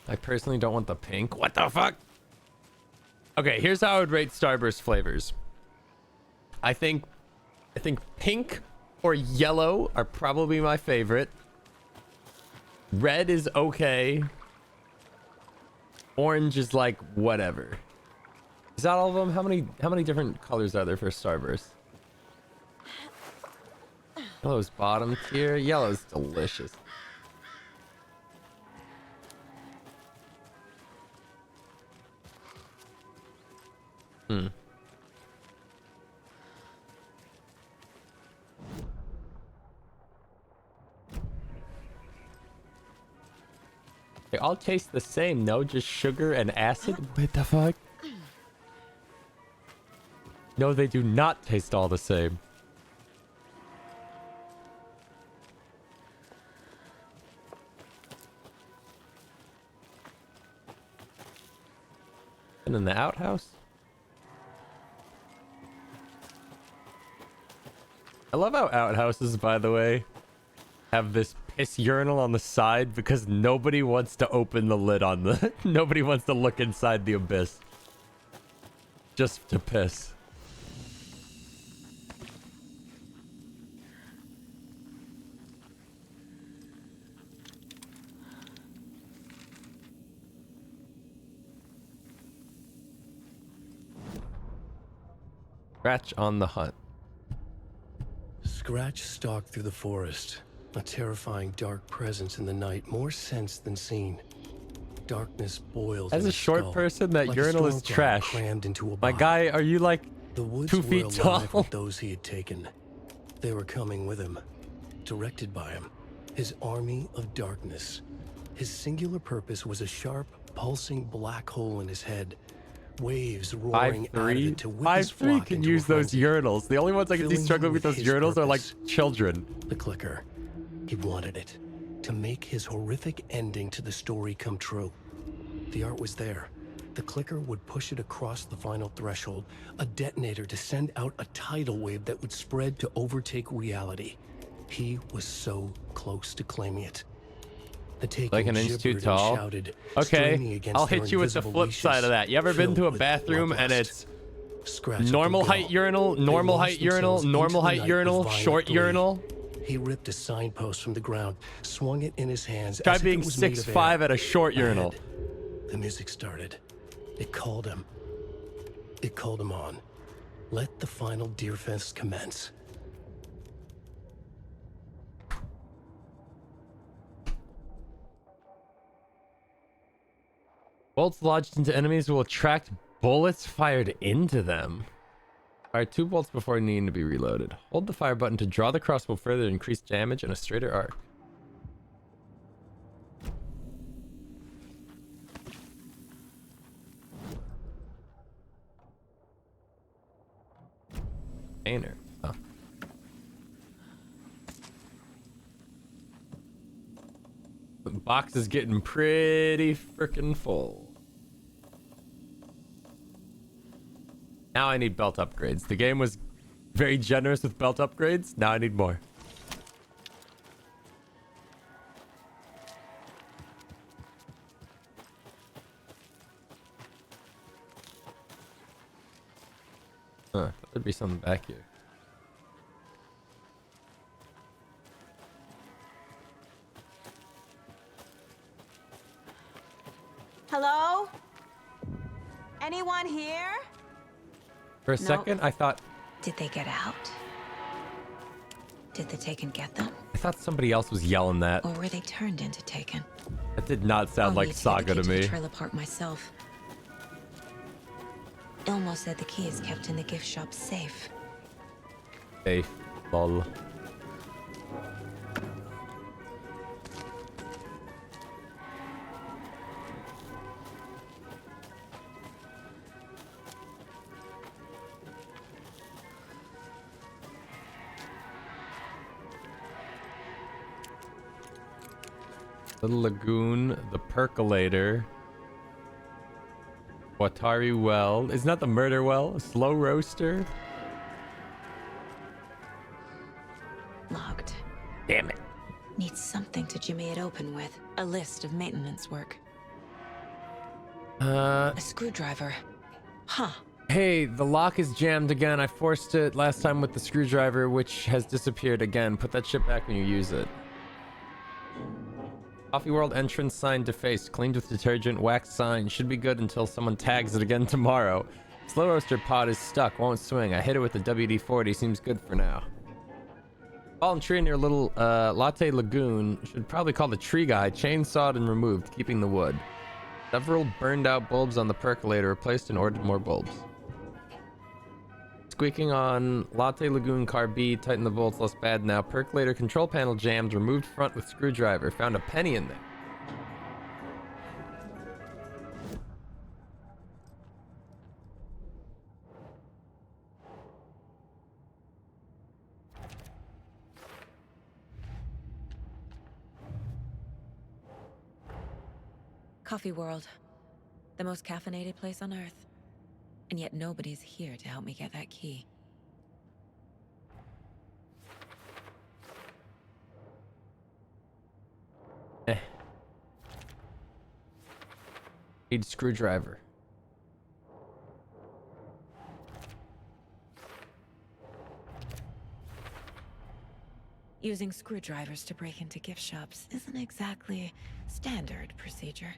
I personally don't want the pink. What the fuck? Okay, here's how I would rate Starburst flavors. I think pink or yellow are probably my favorite. Red is okay. Orange is like whatever. Is that all of them? How many different colors are there for Starburst? Yellow's bottom tier. Yellow's delicious. Okay, they all taste the same, no? Just sugar and acid? What the fuck? No, they do not taste all the same. And in the outhouse? I love how outhouses, by the way, have this piss urinal on the side because nobody wants to open the lid on the... Nobody wants to look inside the abyss. Just to piss. Scratch on the hunt. Scratch stalked through the forest, a terrifying dark presence in the night, more sensed than seen. Darkness boiled. As in a his short skull, person, that like a urinal is storm cloud trash. crammed into a My body. guy, are you like The woods 2 were feet alive tall? with those he had taken. They were coming with him, directed by him. His army of darkness. His singular purpose was a sharp, pulsing black hole in his head. Waves roaring out of it to whip his 5'3" flock can into use a those frenzy. urinals. The only ones I can see Filling struggling him with those his urinals are like purpose. children. The clicker. He wanted it. To make his horrific ending to the story come true. The art was there. The clicker would push it across the final threshold, a detonator to send out a tidal wave that would spread to overtake reality. He was so close to claiming it. The taking Like an inch too gibbered and tall. shouted, Okay, straining against I'll their hit you with the invisible flip side leashes, of that. You ever been filled to a with bathroom and bloodlust. it's Scratch up normal and go. height urinal, They normal launched height urinal, themselves normal into the height night urinal, with violent short glee. urinal? He ripped a signpost from the ground, swung it in his hands. Try as if being it was made of 6'5" air. at a short urinal. Ahead, the music started. It called him. It called him on. Let the final deer fest commence. Bolts lodged into enemies will attract bullets fired into them. Fire 2 bolts before needing to be reloaded. Hold the fire button to draw the crossbow further to increase damage in a straighter arc. Container. Oh. The box is getting pretty freaking full. Now I need belt upgrades. The game was very generous with belt upgrades. Now I need more. There'd be something back here. Hello? Anyone here? For a second, I thought... Did they get out? Did the Taken get them? I thought somebody else was yelling that. Or were they turned into Taken? That did not sound I'll like need to Saga get the to key me. the trailer park myself. Ilmo said the key is kept in the gift shop safe. Safe. Lol. The lagoon, the percolator, Watari well. Isn't that the murder well? Slow roaster. Locked. Damn it. Needs something to jimmy it open with. A list of maintenance work. A screwdriver. Huh. Hey, the lock is jammed again. I forced it last time with the screwdriver, which has disappeared again. Put that shit back when you use it. Coffee World entrance sign defaced. Cleaned with detergent. Wax sign. Should be good until someone tags it again tomorrow. Slow roaster pod is stuck. Won't swing. I hit it with the WD-40. Seems good for now. Fallen tree near little Latte Lagoon. Should probably call the tree guy. Chainsawed and removed, keeping the wood. Several burned out bulbs on the percolator. Replaced and ordered more bulbs. Squeaking on Latte Lagoon car B. Tighten the bolts, less bad now. Percolator control panel jammed. Removed front with screwdriver. Found a penny in there. Coffee World. The most caffeinated place on Earth. And yet nobody's here to help me get that key. Need screwdriver. Using screwdrivers to break into gift shops isn't exactly standard procedure.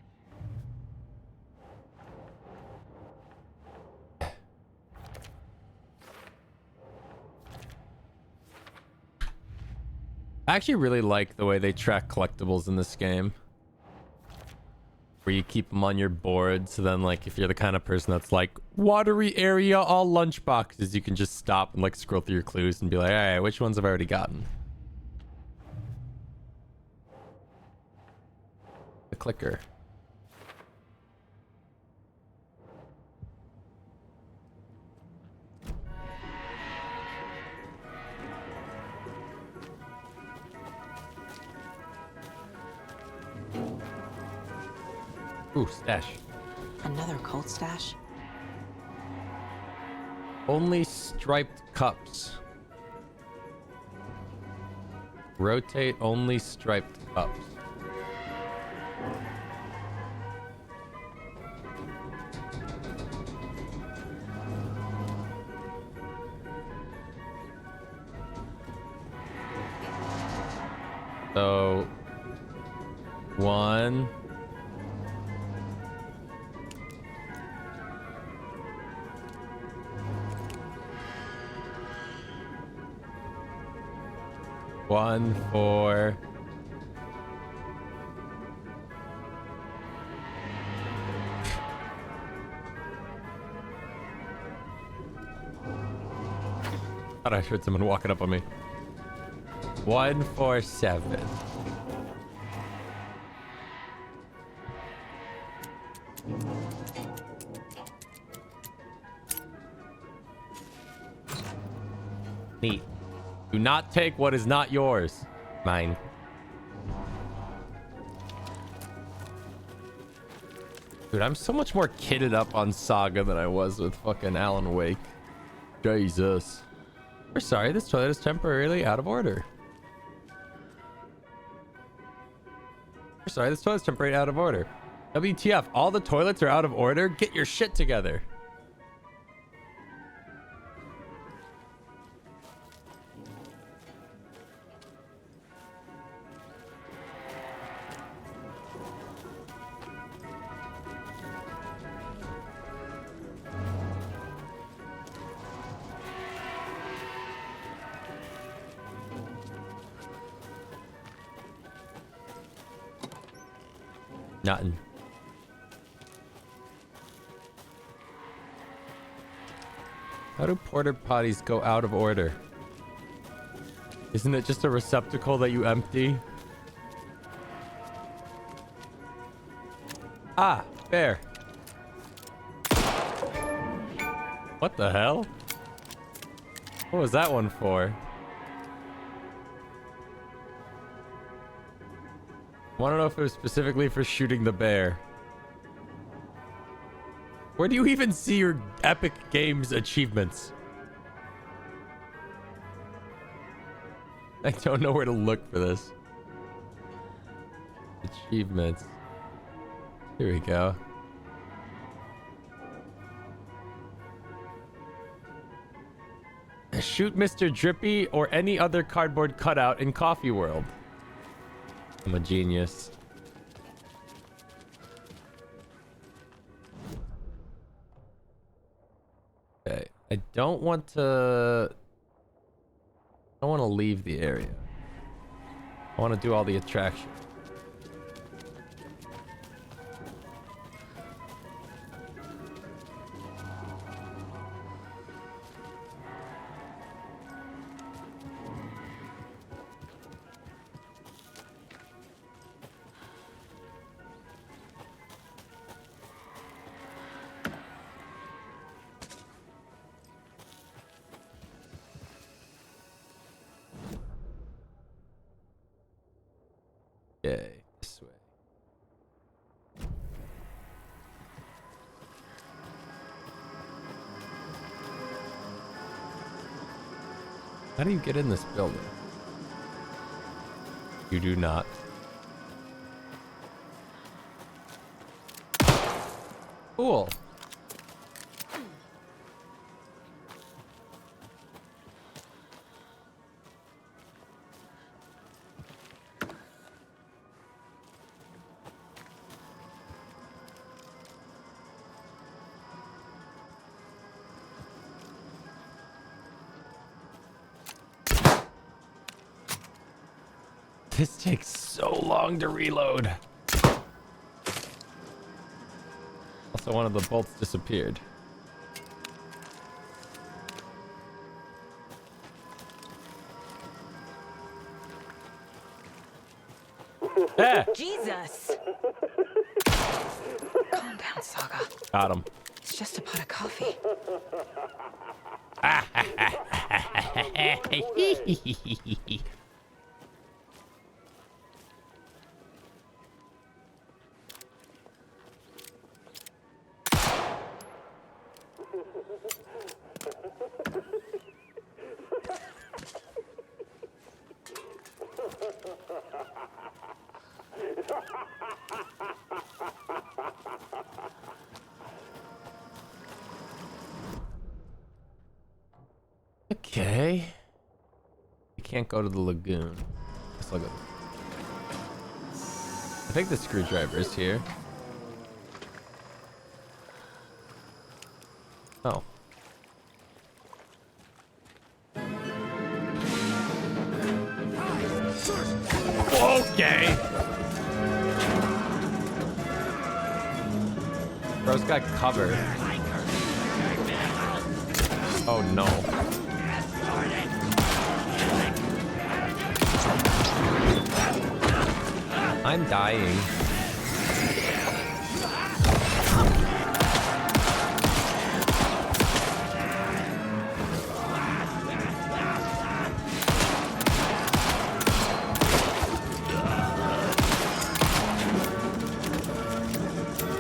I actually really like the way they track collectibles in this game. Where you keep them on your board, so then like if you're the kind of person that's like, watery area, all lunch boxes, you can just stop and like scroll through your clues and be like, alright, which ones have I already gotten? The clicker. Ooh, stash. Another cult stash? Only striped cups. Rotate only striped cups. So, 1. One for thought I heard someone walking up on me. 147. Neat. Do not take what is not yours. Mine. Dude, I'm so much more kitted up on Saga than I was with fucking Alan Wake. Jesus. We're sorry, this toilet is temporarily out of order. We're sorry, this toilet's temporarily out of order. WTF, all the toilets are out of order? Get your shit together. Nothing. How do porta potties go out of order? Isn't it just a receptacle that you empty? Ah, bear. What the hell? What was that one for? I want to know if it was specifically for shooting the bear. Where do you even see your Epic Games achievements? I don't know where to look for this. Achievements. Here we go. Shoot Mr. Drippy or any other cardboard cutout in Coffee World. I'm a genius. Okay, I don't want to leave the area. I want to do all the attraction. Okay, this way. How do you get in this building? You do not. Cool. This takes so long to reload. Also, one of the bolts disappeared. Jesus! Calm down, Saga. Got him. It's just a pot of coffee. Okay. You can't go to the lagoon. Let's look at. I think the screwdriver is here. Oh. Okay. Bro's got cover. Oh no. I'm dying.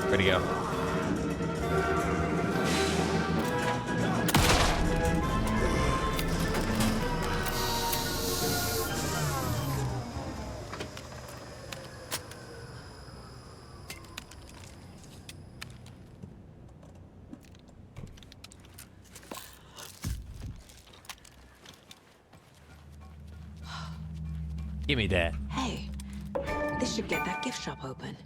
Where'd he go? Give me that. Hey, this should get that gift shop open.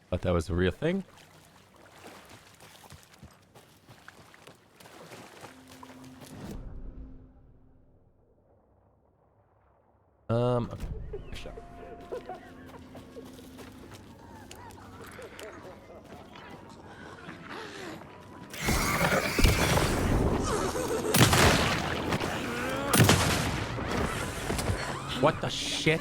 Thought that was a real thing. Okay. Sure. What the shit?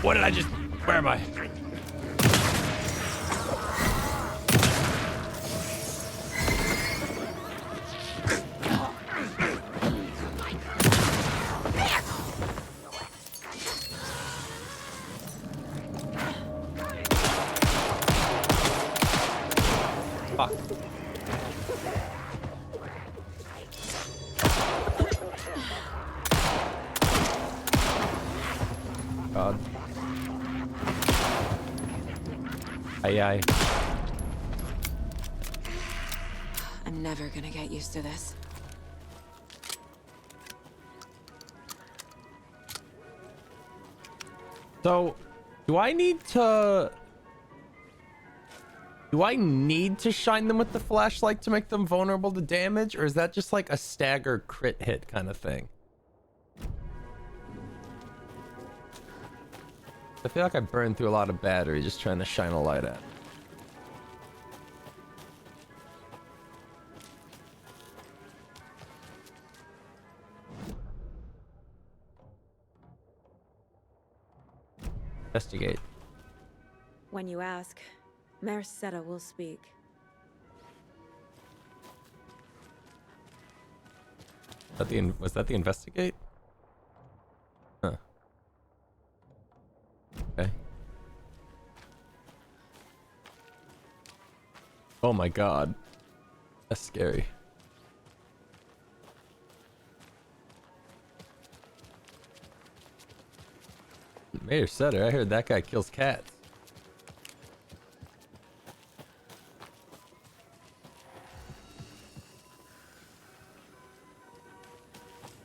What did I just... Where am I? Fuck. God. Aye. I'm never gonna get used to this. So, do I need to shine them with the flashlight to make them vulnerable to damage, or is that just like a stagger crit hit kind of thing? I feel like I burned through a lot of battery just trying to shine a light at. Investigate. When you ask, Mayor Seta will speak. Was that the investigate? Huh. Okay. Oh my god. That's scary. Mayor Sutter, I heard that guy kills cats.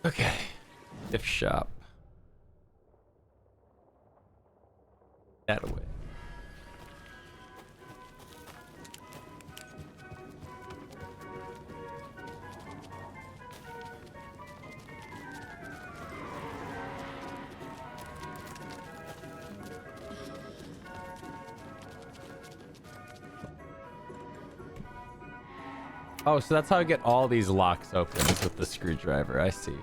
Okay. Gift shop. That away. Oh, so that's how I get all these locks open, is with the screwdriver. I see.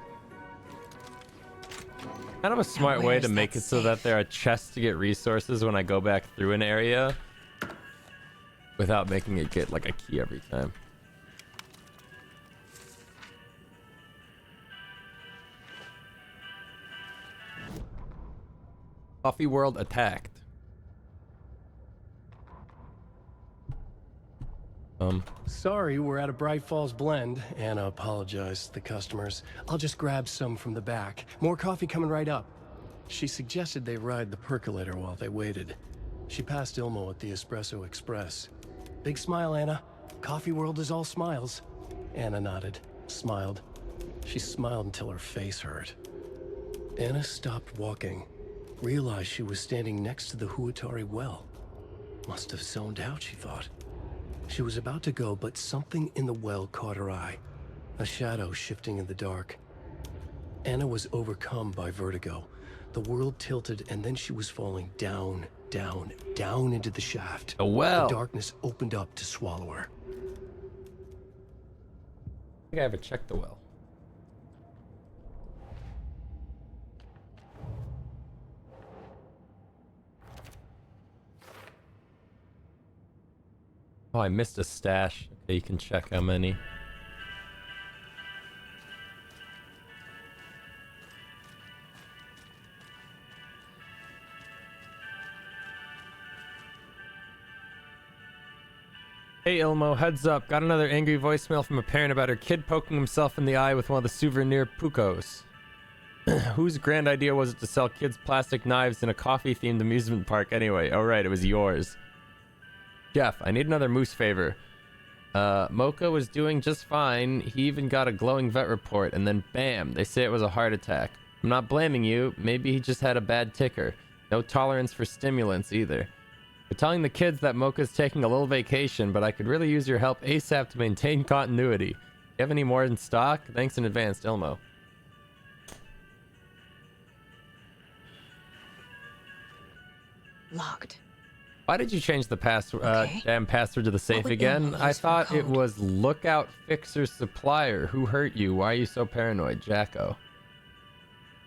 Kind of a smart way to make it so that there are chests to get resources when I go back through an area without making it get like a key every time. Coffee World attacked. Sorry, we're at a Bright Falls blend. Anna apologized to the customers. I'll just grab some from the back. More coffee coming right up. She suggested they ride the percolator while they waited. She passed Ilmo at the Espresso Express. Big smile, Anna. Coffee World is all smiles. Anna nodded, smiled. She smiled until her face hurt. Anna stopped walking, realized she was standing next to the Huatari well. Must have zoned out, she thought. She was about to go, but something in the well caught her eye. A shadow shifting in the dark. Anna was overcome by vertigo. The world tilted, and then she was falling down, down, down into the shaft. A well. The darkness opened up to swallow her. I think I haven't checked the well. Oh, I missed a stash. Okay, you can check how many. Hey Ilmo, heads up. Got another angry voicemail from a parent about her kid poking himself in the eye with one of the souvenir pucos. Whose grand idea was it to sell kids plastic knives in a coffee-themed amusement park anyway? Oh right, it was yours. Jeff, I need another moose favor. Mocha was doing just fine. He even got a glowing vet report, and then bam, they say it was a heart attack. I'm not blaming you. Maybe he just had a bad ticker. No tolerance for stimulants either. We're telling the kids that Mocha's taking a little vacation, but I could really use your help ASAP to maintain continuity. You have any more in stock? Thanks in advance, Ilmo. Locked. Why did you change the damn password to the safe again? I thought it was Lookout Fixer Supplier. Who hurt you? Why are you so paranoid? Jacko.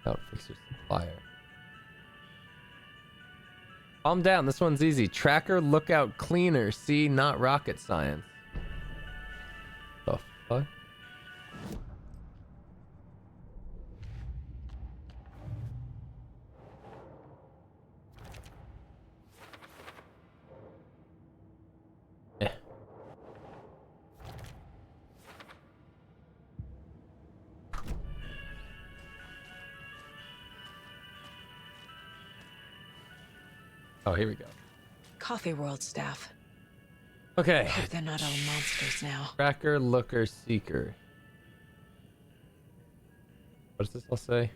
Lookout Fixer Supplier. Calm down. This one's easy. Tracker Lookout Cleaner. See, not rocket science. The fuck? Oh, here we go. Coffee World staff. Okay. Hope they're not all monsters now. Tracker, Looker, Seeker. What does this all say?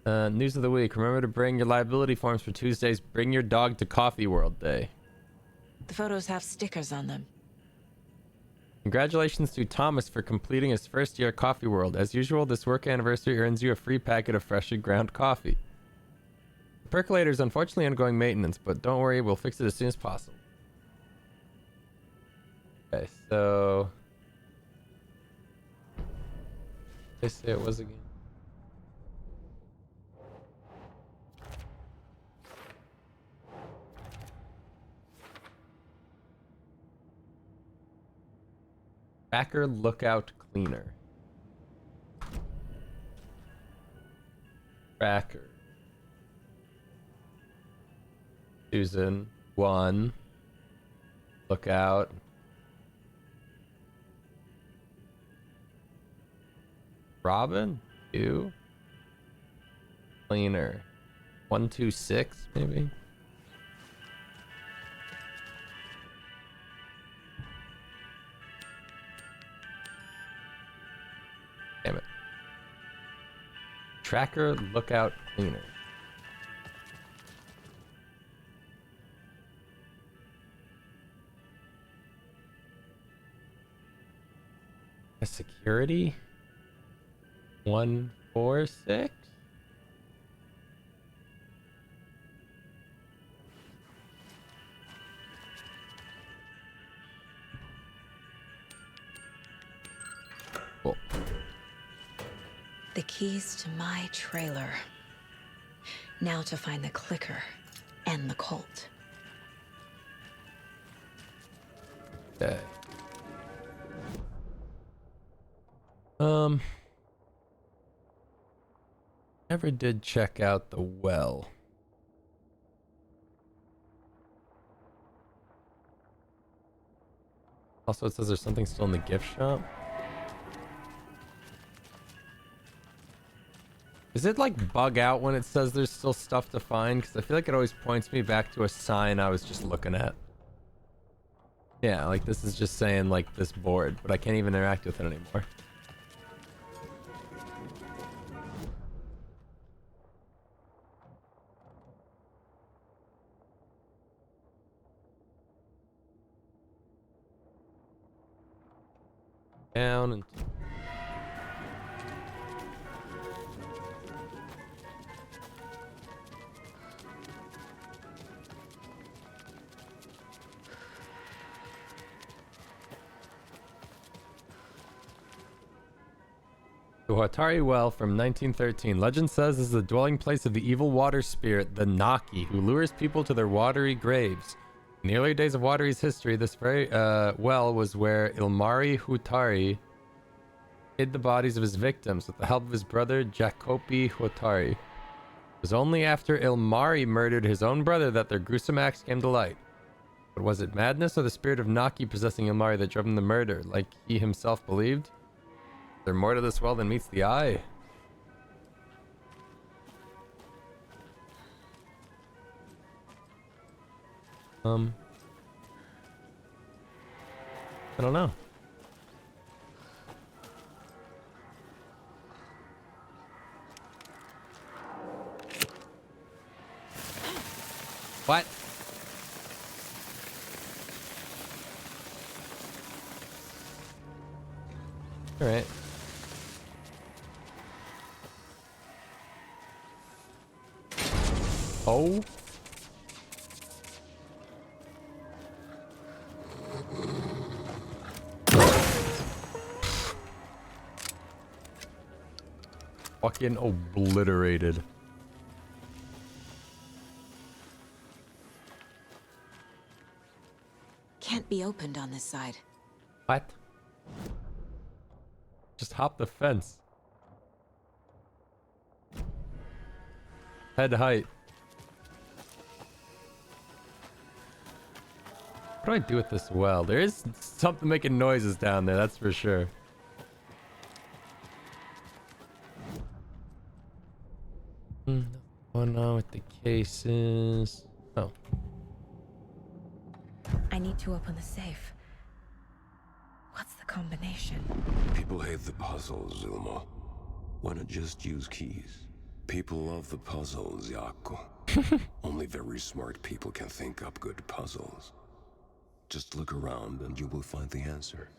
News of the week. Remember to bring your liability forms for Tuesday's Bring Your Dog to Coffee World Day. The photos have stickers on them. Congratulations to Thomas for completing his first year at Coffee World. As usual, this work anniversary earns you a free packet of freshly ground coffee. The percolator is unfortunately undergoing maintenance, but don't worry, we'll fix it as soon as possible. Okay, so... They say it was again. Backer Lookout Cleaner. Backer. Susan, 1. Lookout. Robin, 2. Cleaner. 1, 2, 6, maybe? Damn it. Tracker Lookout Cleaner. A security? 1, 4, 6? Cool. The keys to my trailer. Now to find the clicker and the Colt. Okay. Never did check out the well. Also, it says there's something still in the gift shop. Does it like bug out when it says there's still stuff to find? Because I feel like it always points me back to a sign I was just looking at. Yeah, like this is just saying like this board, but I can't even interact with it anymore. Down and... The Huatari Well from 1913. Legend says is the dwelling place of the evil water spirit, the Naki, who lures people to their watery graves. In the earlier days of Wateri's history, this very well was where Ilmari Huatari hid the bodies of his victims with the help of his brother Jacopi Huatari. It was only after Ilmari murdered his own brother that their gruesome acts came to light. But was it madness or the spirit of Naki possessing Ilmari that drove him to murder, like he himself believed? Is there more to this well than meets the eye? I don't know. What? All right. Oh. Fucking obliterated. Can't be opened on this side. What? Just hop the fence. Head height. What do I do with this well? There is something making noises down there, that's for sure. What's going on with the cases? Oh. I need to open the safe. What's the combination? People hate the puzzles, Zulma. Why not just use keys? People love the puzzles, Yaku. Only very smart people can think up good puzzles. Just look around and you will find the answer.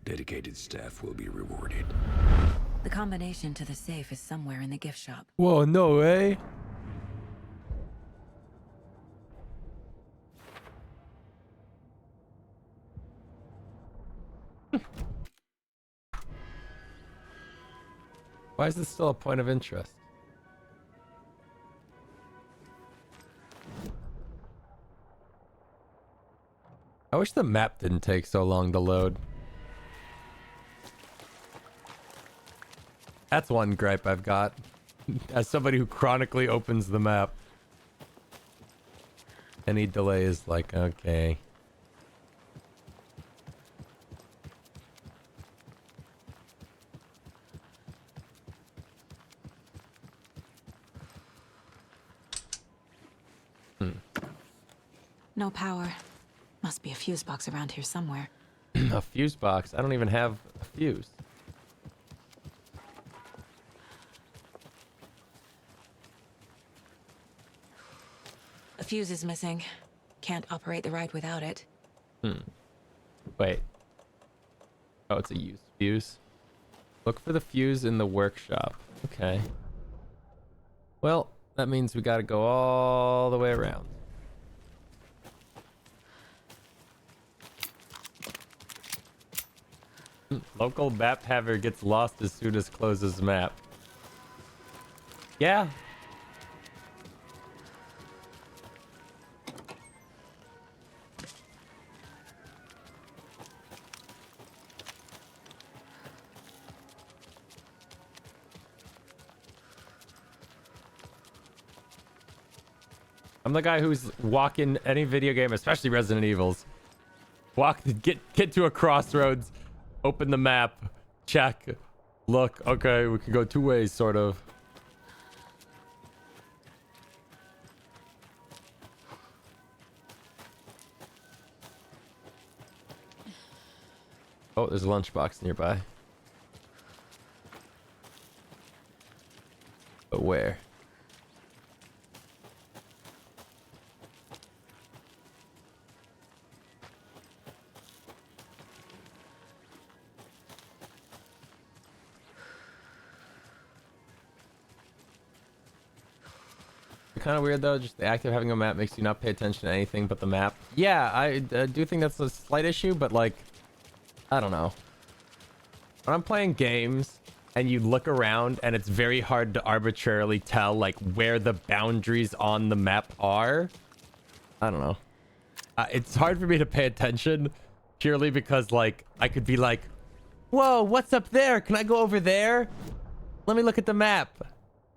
Dedicated staff will be rewarded. The combination to the safe is somewhere in the gift shop. Whoa, no way. Why is this still a point of interest? I wish the map didn't take so long to load. That's one gripe I've got. As somebody who chronically opens the map. Any delay is like, okay. No power. Must be a fuse box around here somewhere. A fuse box? I don't even have a fuse. A fuse is missing. Can't operate the ride without it. Wait. Oh, it's a used fuse. Look for the fuse in the workshop. Okay. Well, that means we gotta go all the way around. Local map haver gets lost as soon as closes map. Yeah. I'm the guy who's walking any video game, especially Resident Evils, Get to a crossroads. Open the map. Check. Look. Okay, we can go 2 ways, sort of. Oh, there's a lunchbox nearby. But where? Kind of weird though, just the act of having a map makes you not pay attention to anything but the map. Yeah, I do think that's a slight issue, but like, I don't know. When I'm playing games and you look around and it's very hard to arbitrarily tell like where the boundaries on the map are, I don't know. It's hard for me to pay attention purely because like I could be like, whoa, what's up there? Can I go over there? Let me look at the map.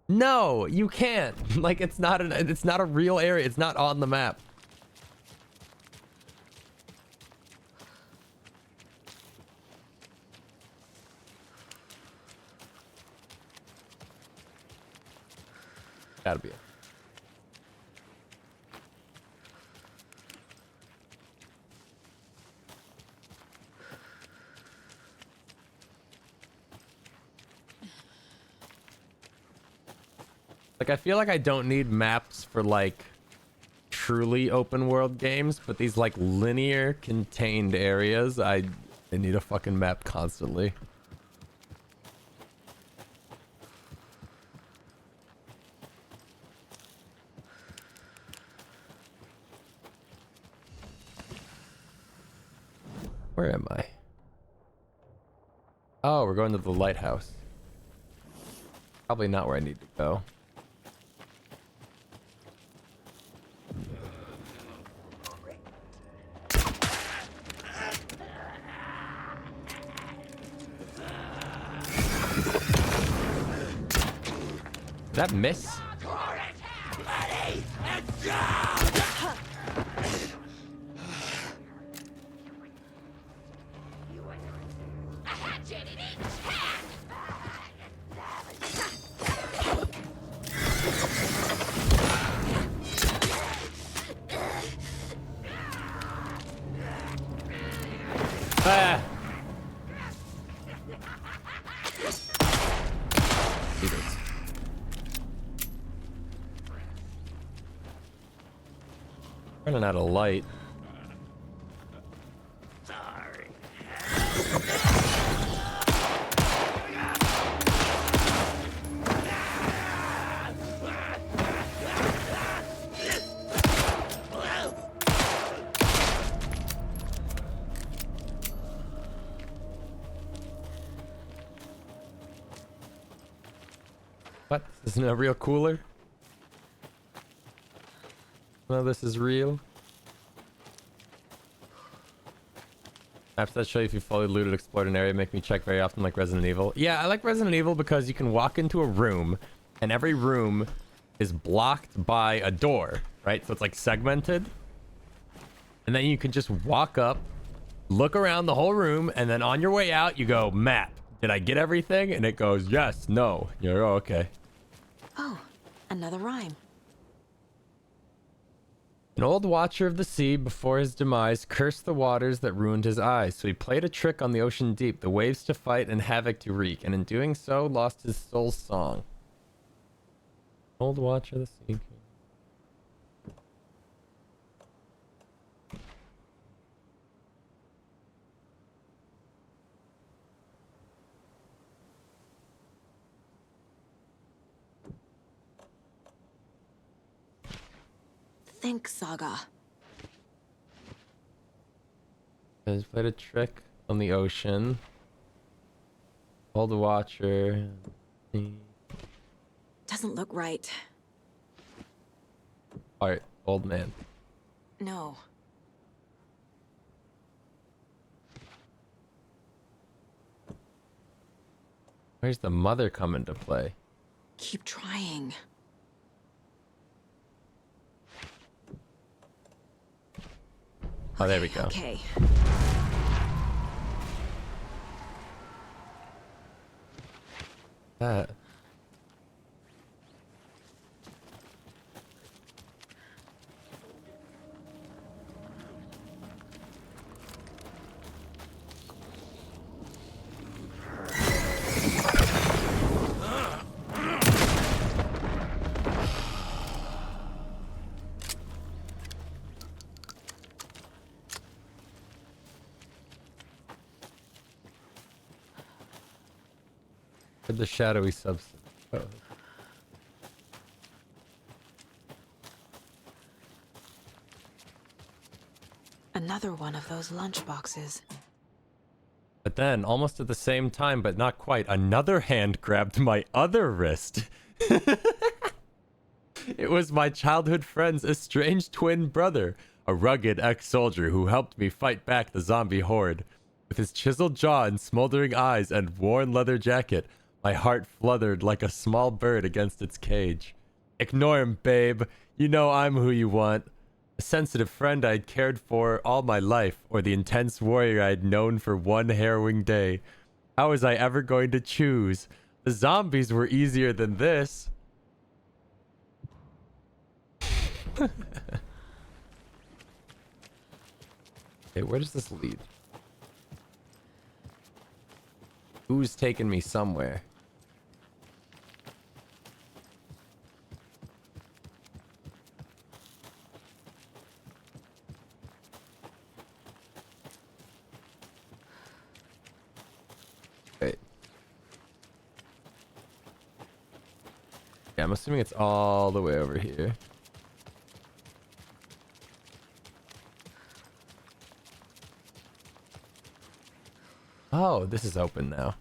No, you can't. Like it's not a real area. It's not on the map. Gotta be it. Like, I feel like I don't need maps for, like, truly open world games, but these, like, linear contained areas, I need a fucking map constantly. Where am I? Oh, we're going to the lighthouse. Probably not where I need to go. Did that miss? Ah. Running out of light. What? This isn't a real cooler? No, this is real. Maps that show you if you fully looted, explored an area make me check very often, like Resident Evil. Yeah, I like Resident Evil because you can walk into a room and every room is blocked by a door, right? So it's like segmented. And then you can just walk up, look around the whole room, and then on your way out, you go, map. Did I get everything? And it goes, yes, no. You're like, oh, okay. Oh, another rhyme. An old watcher of the sea, before his demise, cursed the waters that ruined his eyes. So he played a trick on the ocean deep, the waves to fight and havoc to wreak, and in doing so, lost his soul's song. Old watcher of the sea. Think, Saga. Has played a trick on the ocean. Old watcher. Doesn't look right. Alright, old man. No. Where's the mother come into play? Keep trying. Oh, there we go. Okay. That. The shadowy substance. Oh. Another one of those lunch boxes. But then, almost at the same time, but not quite, another hand grabbed my other wrist. It was my childhood friend's estranged twin brother, a rugged ex-soldier who helped me fight back the zombie horde. With his chiseled jaw and smoldering eyes and worn leather jacket, my heart fluttered like a small bird against its cage. Ignore him, babe. You know I'm who you want. A sensitive friend I'd cared for all my life, or the intense warrior I'd known for one harrowing day. How was I ever going to choose? The zombies were easier than this. Okay, where does this lead? Who's taking me somewhere? Wait. Yeah, I'm assuming it's all the way over here. Oh, this is open now.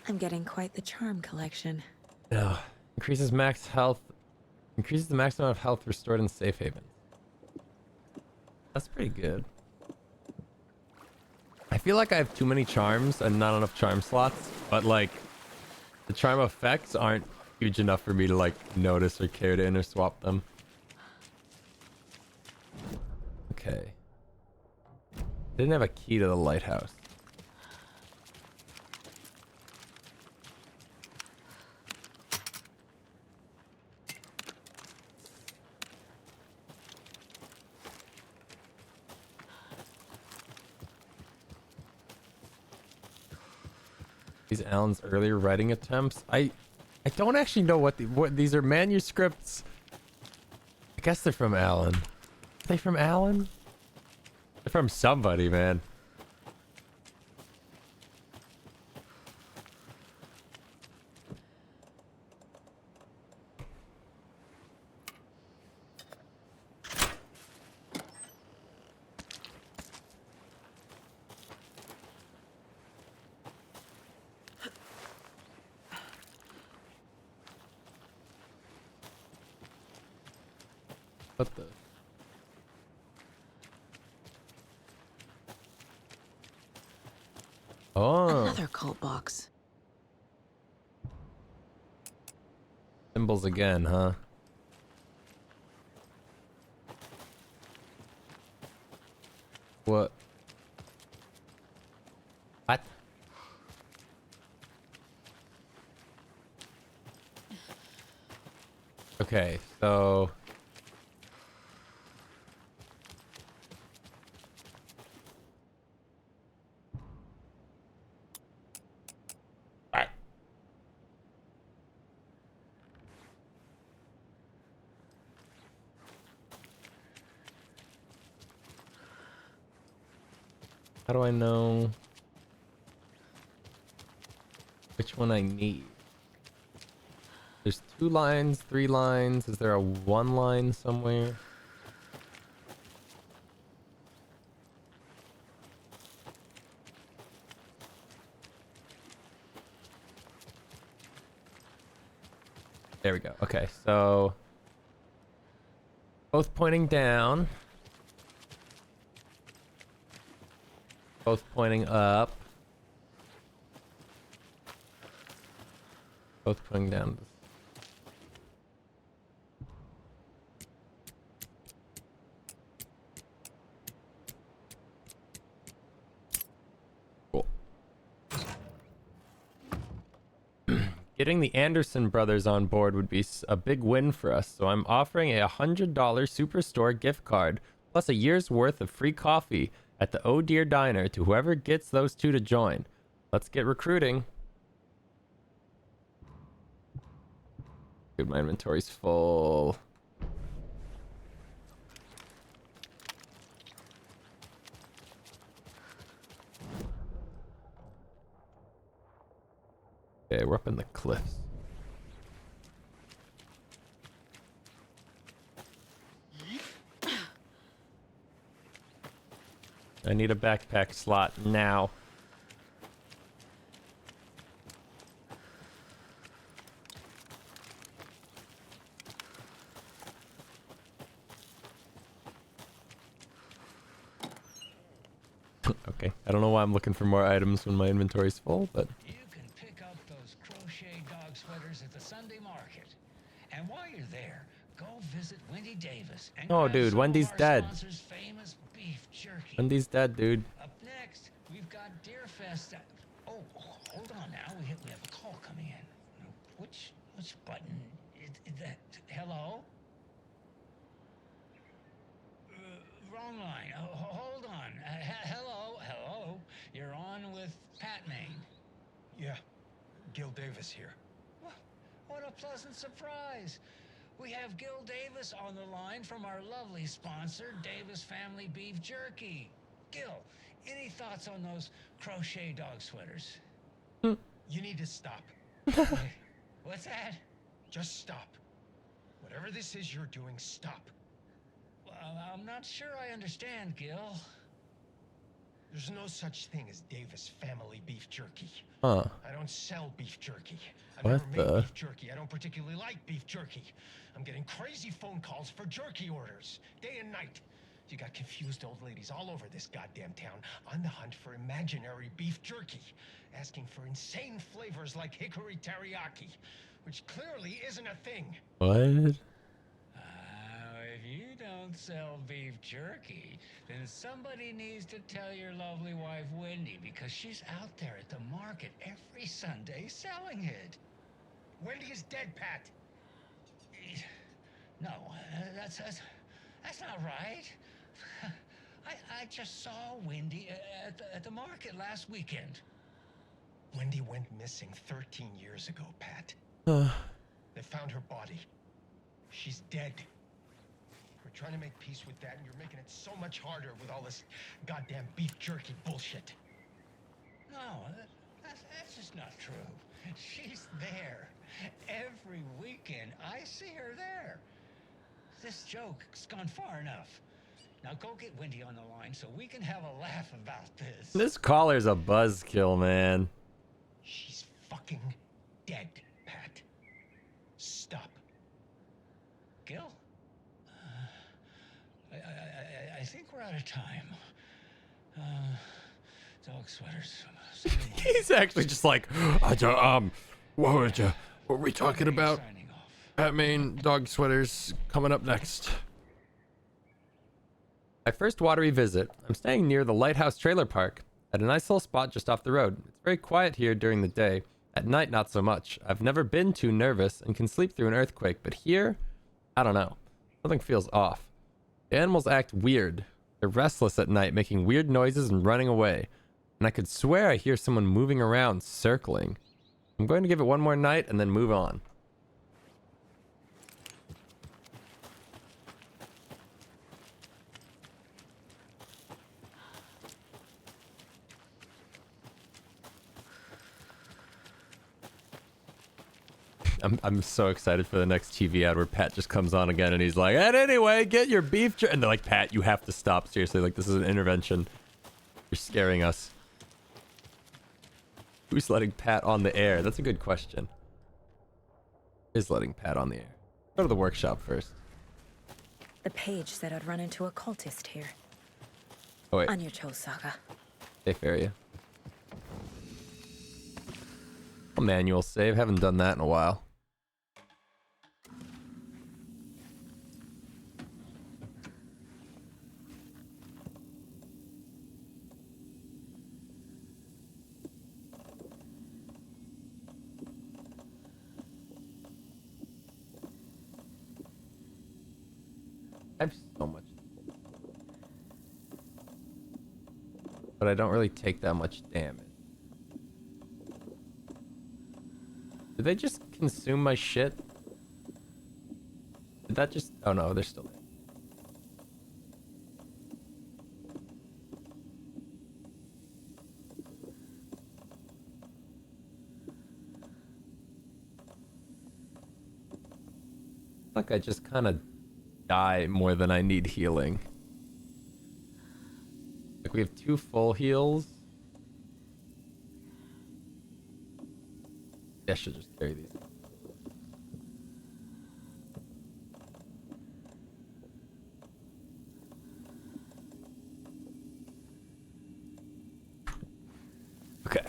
I'm getting quite the charm collection. Ugh. Increases max health. Increases the maximum amount of health restored in safe haven. That's pretty good. I feel like I have too many charms and not enough charm slots, but like the charm effects aren't huge enough for me to like notice or care to interswap them. Okay. Didn't have a key to the lighthouse. These Alan's earlier writing attempts. I don't actually know what these are. Manuscripts. I guess they're from Alan. Are they from Alan? They're from somebody, man. What the? Oh. Another cult box. Symbols again, huh? What? What? Okay, so how do I know which one I need? There's 2 lines, 3 lines. Is there a 1 line somewhere? There we go. Okay, so both pointing down. Both pointing up. Both pointing down. Getting the Anderson brothers on board would be a big win for us, so I'm offering a $100 Superstore gift card plus a year's worth of free coffee at the Oh Dear Diner to whoever gets those two to join. Let's get recruiting. Dude, my inventory's full. Okay, we're up in the cliffs. I need a backpack slot now. Okay, I don't know why I'm looking for more items when my inventory's full, but... You can pick up those crochet dog sweaters at the Sunday market. And while you're there, go visit Wendy Davis and Oh, grab dude, some Wendy's of our dead. sponsors' famous beef jerky. Wendy's dead, dude. Up next, we've got Deerfest. Oh, hold on now. We have a call coming in. Which button is that? Hello? Wrong line. Hold on. Hello. You're on with Pat Maine. Yeah, Gil Davis here. What a pleasant surprise. We have Gil Davis on the line from our lovely sponsor, Davis Family Beef Jerky. Gil, any thoughts on those crochet dog sweaters? You need to stop. What's that? Just stop. Whatever this is you're doing, stop. I'm not sure I understand, Gil. There's no such thing as Davis Family Beef Jerky. Huh. I don't sell beef jerky. I've What never made the? beef jerky. I don't particularly like beef jerky. I'm getting crazy phone calls for jerky orders, day and night. You got confused old ladies all over this goddamn town on the hunt for imaginary beef jerky, asking for insane flavors like hickory teriyaki, which clearly isn't a thing. What? If you don't sell beef jerky, then somebody needs to tell your lovely wife, Wendy, because she's out there at the market every Sunday selling it. Wendy is dead, Pat. No, that's not right. I just saw Wendy at the market last weekend. Wendy went missing 13 years ago, Pat. They found her body. She's dead. We're trying to make peace with that, and you're making it so much harder with all this goddamn beef jerky bullshit. No, that's just not true. She's there. Every weekend, I see her there. This joke's gone far enough. Now go get Wendy on the line so we can have a laugh about this. This caller's a buzzkill, man. She's fucking dead, Pat. Stop. Gil? I think we're out of time. Dog sweaters. He's actually just like, what were we talking about? Pat Maine dog sweaters coming up next. My first watery visit. I'm staying near the Lighthouse Trailer Park at a nice little spot just off the road. It's very quiet here during the day. At night, not so much. I've never been too nervous and can sleep through an earthquake, but here, I don't know. Something feels off. The animals act weird. They're restless at night, making weird noises and running away. And I could swear I hear someone moving around, circling. I'm going to give it one more night and then move on. I'm so excited for the next TV ad where Pat just comes on again and he's like, and anyway, get your beef jerky. And they're like, Pat, you have to stop. Seriously, like, this is an intervention. You're scaring us. Who's letting Pat on the air? That's a good question. Is letting Pat on the air. Go to the workshop first. The page said I'd run into a cultist here. Oh, wait. On your Cho saga. Safe area. A manual save. Haven't done that in a while. I have so much. But I don't really take that much damage. Did they just consume my shit? Did that just... Oh no, they're still there. Like I just kind of die more than I need healing. Like we have 2 full heals. I should just carry these. Okay.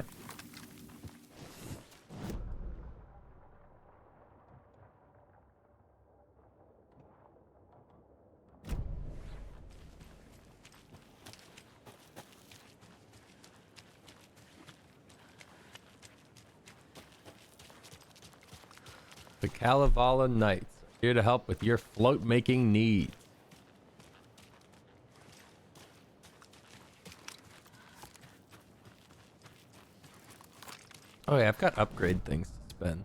The Kalevala Knights are here to help with your float making needs. Oh yeah, I've got upgrade things to spend.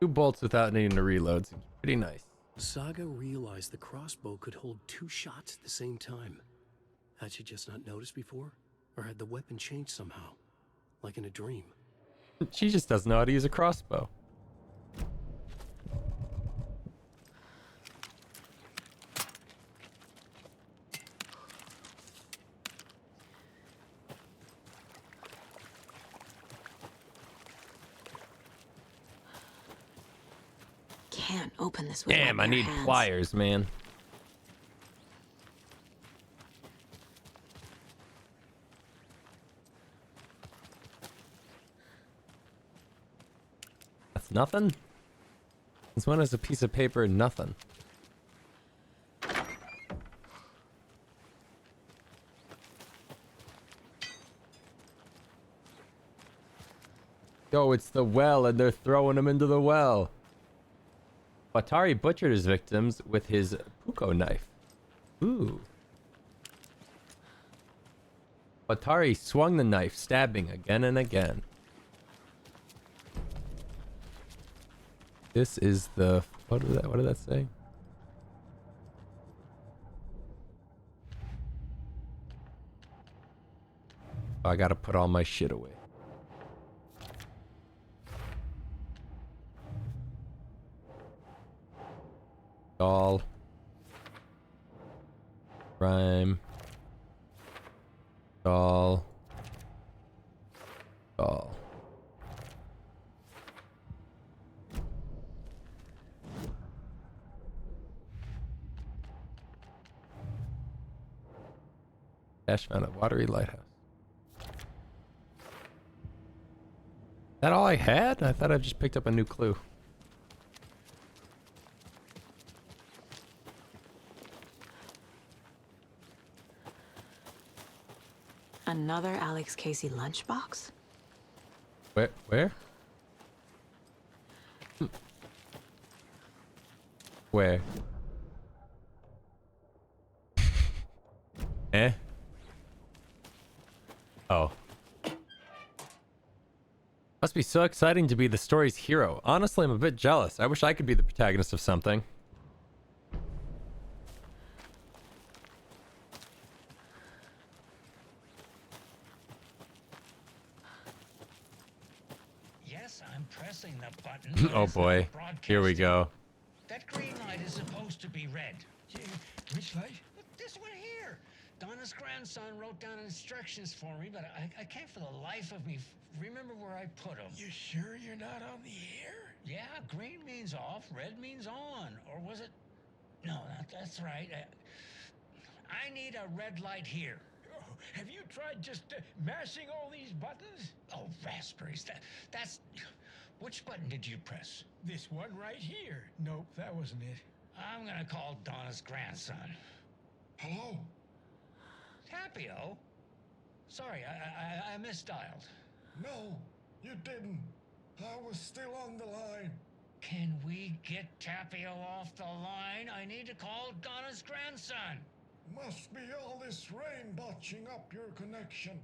Two bolts without needing to reload seems pretty nice. Saga realized the crossbow could hold 2 shots at the same time. Had she just not noticed before? Or had the weapon changed somehow? Like in a dream? She just doesn't know how to use a crossbow. Can't open this with Damn, I need hands. pliers, man. That's nothing? This one has a piece of paper and nothing. Yo, it's the well and they're throwing him into the well. Watari butchered his victims with his puko knife. Ooh. Watari swung the knife, stabbing again and again. This is the... What did that say? Oh, I gotta put all my shit away. Doll. Rhyme. Doll. Doll. Dash found a watery lighthouse. Is that all I had? I thought I just picked up a new clue. Another Alex Casey lunchbox? Where? Where? Eh? Oh. Must be so exciting to be the story's hero. Honestly, I'm a bit jealous. I wish I could be the protagonist of something. Yes, I'm pressing the button. Oh boy. Here we go. That green light is supposed to be red. Which light? This one here. Donna's grandson wrote down instructions for me, but I can't for the life of me remember where I put them. You sure you're not on the air? Yeah, green means off, red means on. Or was it? No, that's right. I need a red light here. Oh, have you tried just mashing all these buttons? Oh, raspberries. That's... Which button did you press? This one right here. Nope, that wasn't it. I'm gonna call Donna's grandson. Hello? Tapio? Sorry, I misdialed. No, you didn't. I was still on the line. Can we get Tapio off the line? I need to call Donna's grandson. Must be all this rain botching up your connection.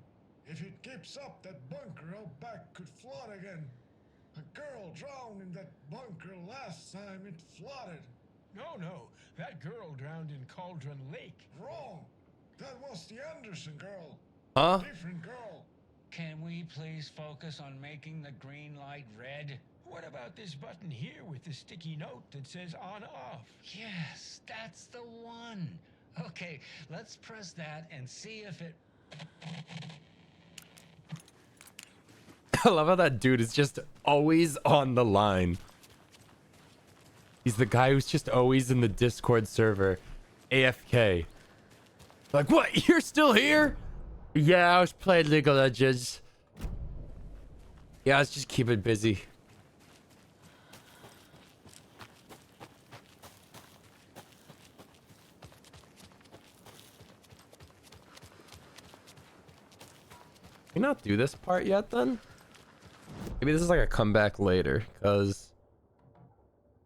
If it keeps up, that bunker out back could flood again. A girl drowned in that bunker last time it flooded. No, that girl drowned in Cauldron Lake. Wrong. That was the Anderson girl. Huh? Different girl. Can we please focus on making the green light red? What about this button here with the sticky note that says on/off? Yes, that's the one. Okay, let's press that and see if it... I love how that dude is just always on the line. He's the guy who's just always in the Discord server, AFK. Like, what? You're still here? Yeah, I was playing League of Legends. Yeah, I was just keeping busy. Can we not do this part yet then? Maybe this is like a comeback later, because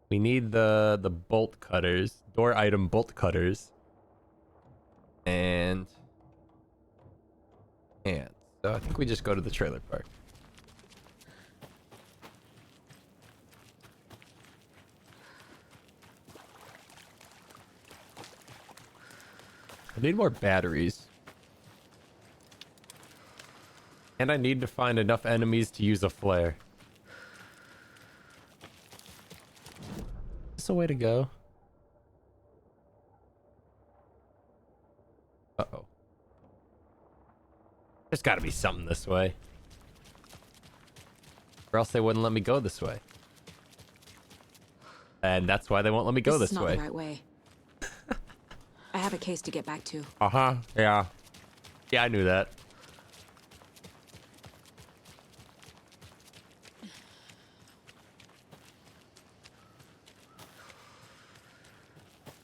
we need the bolt cutters, door item bolt cutters, and so I think we just go to the trailer park. I need more batteries. And I need to find enough enemies to use a flare. Is this a way to go? Uh-oh. There's got to be something this way. Or else they wouldn't let me go this way. And that's why they won't let me go this is not way. the right way. I have a case to get back to. Uh-huh. Yeah. Yeah, I knew that.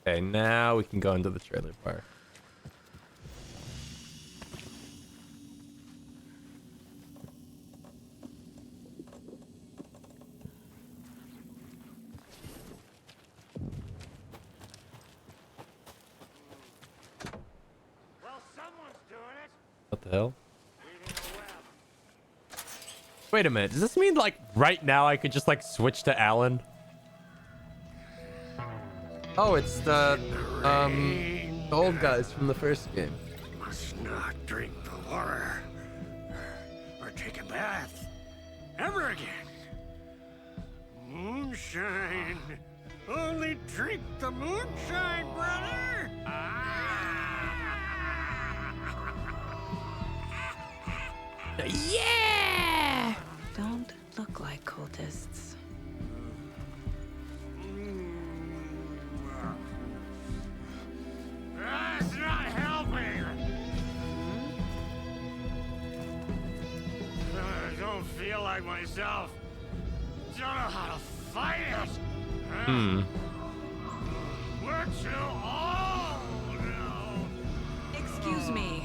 Okay, now we can go into the trailer park. Well, someone's doing it. What the hell? Wait a minute. Does this mean like right now I could just like switch to Alan? Oh, it's the old guys from the first game. Must not drink the water or take a bath ever again. Moonshine. Only drink the moonshine, brother. Yeah! Don't look like cultists. That's not helping. I don't feel like myself. Don't know how to fight it. We're too old now. Excuse me.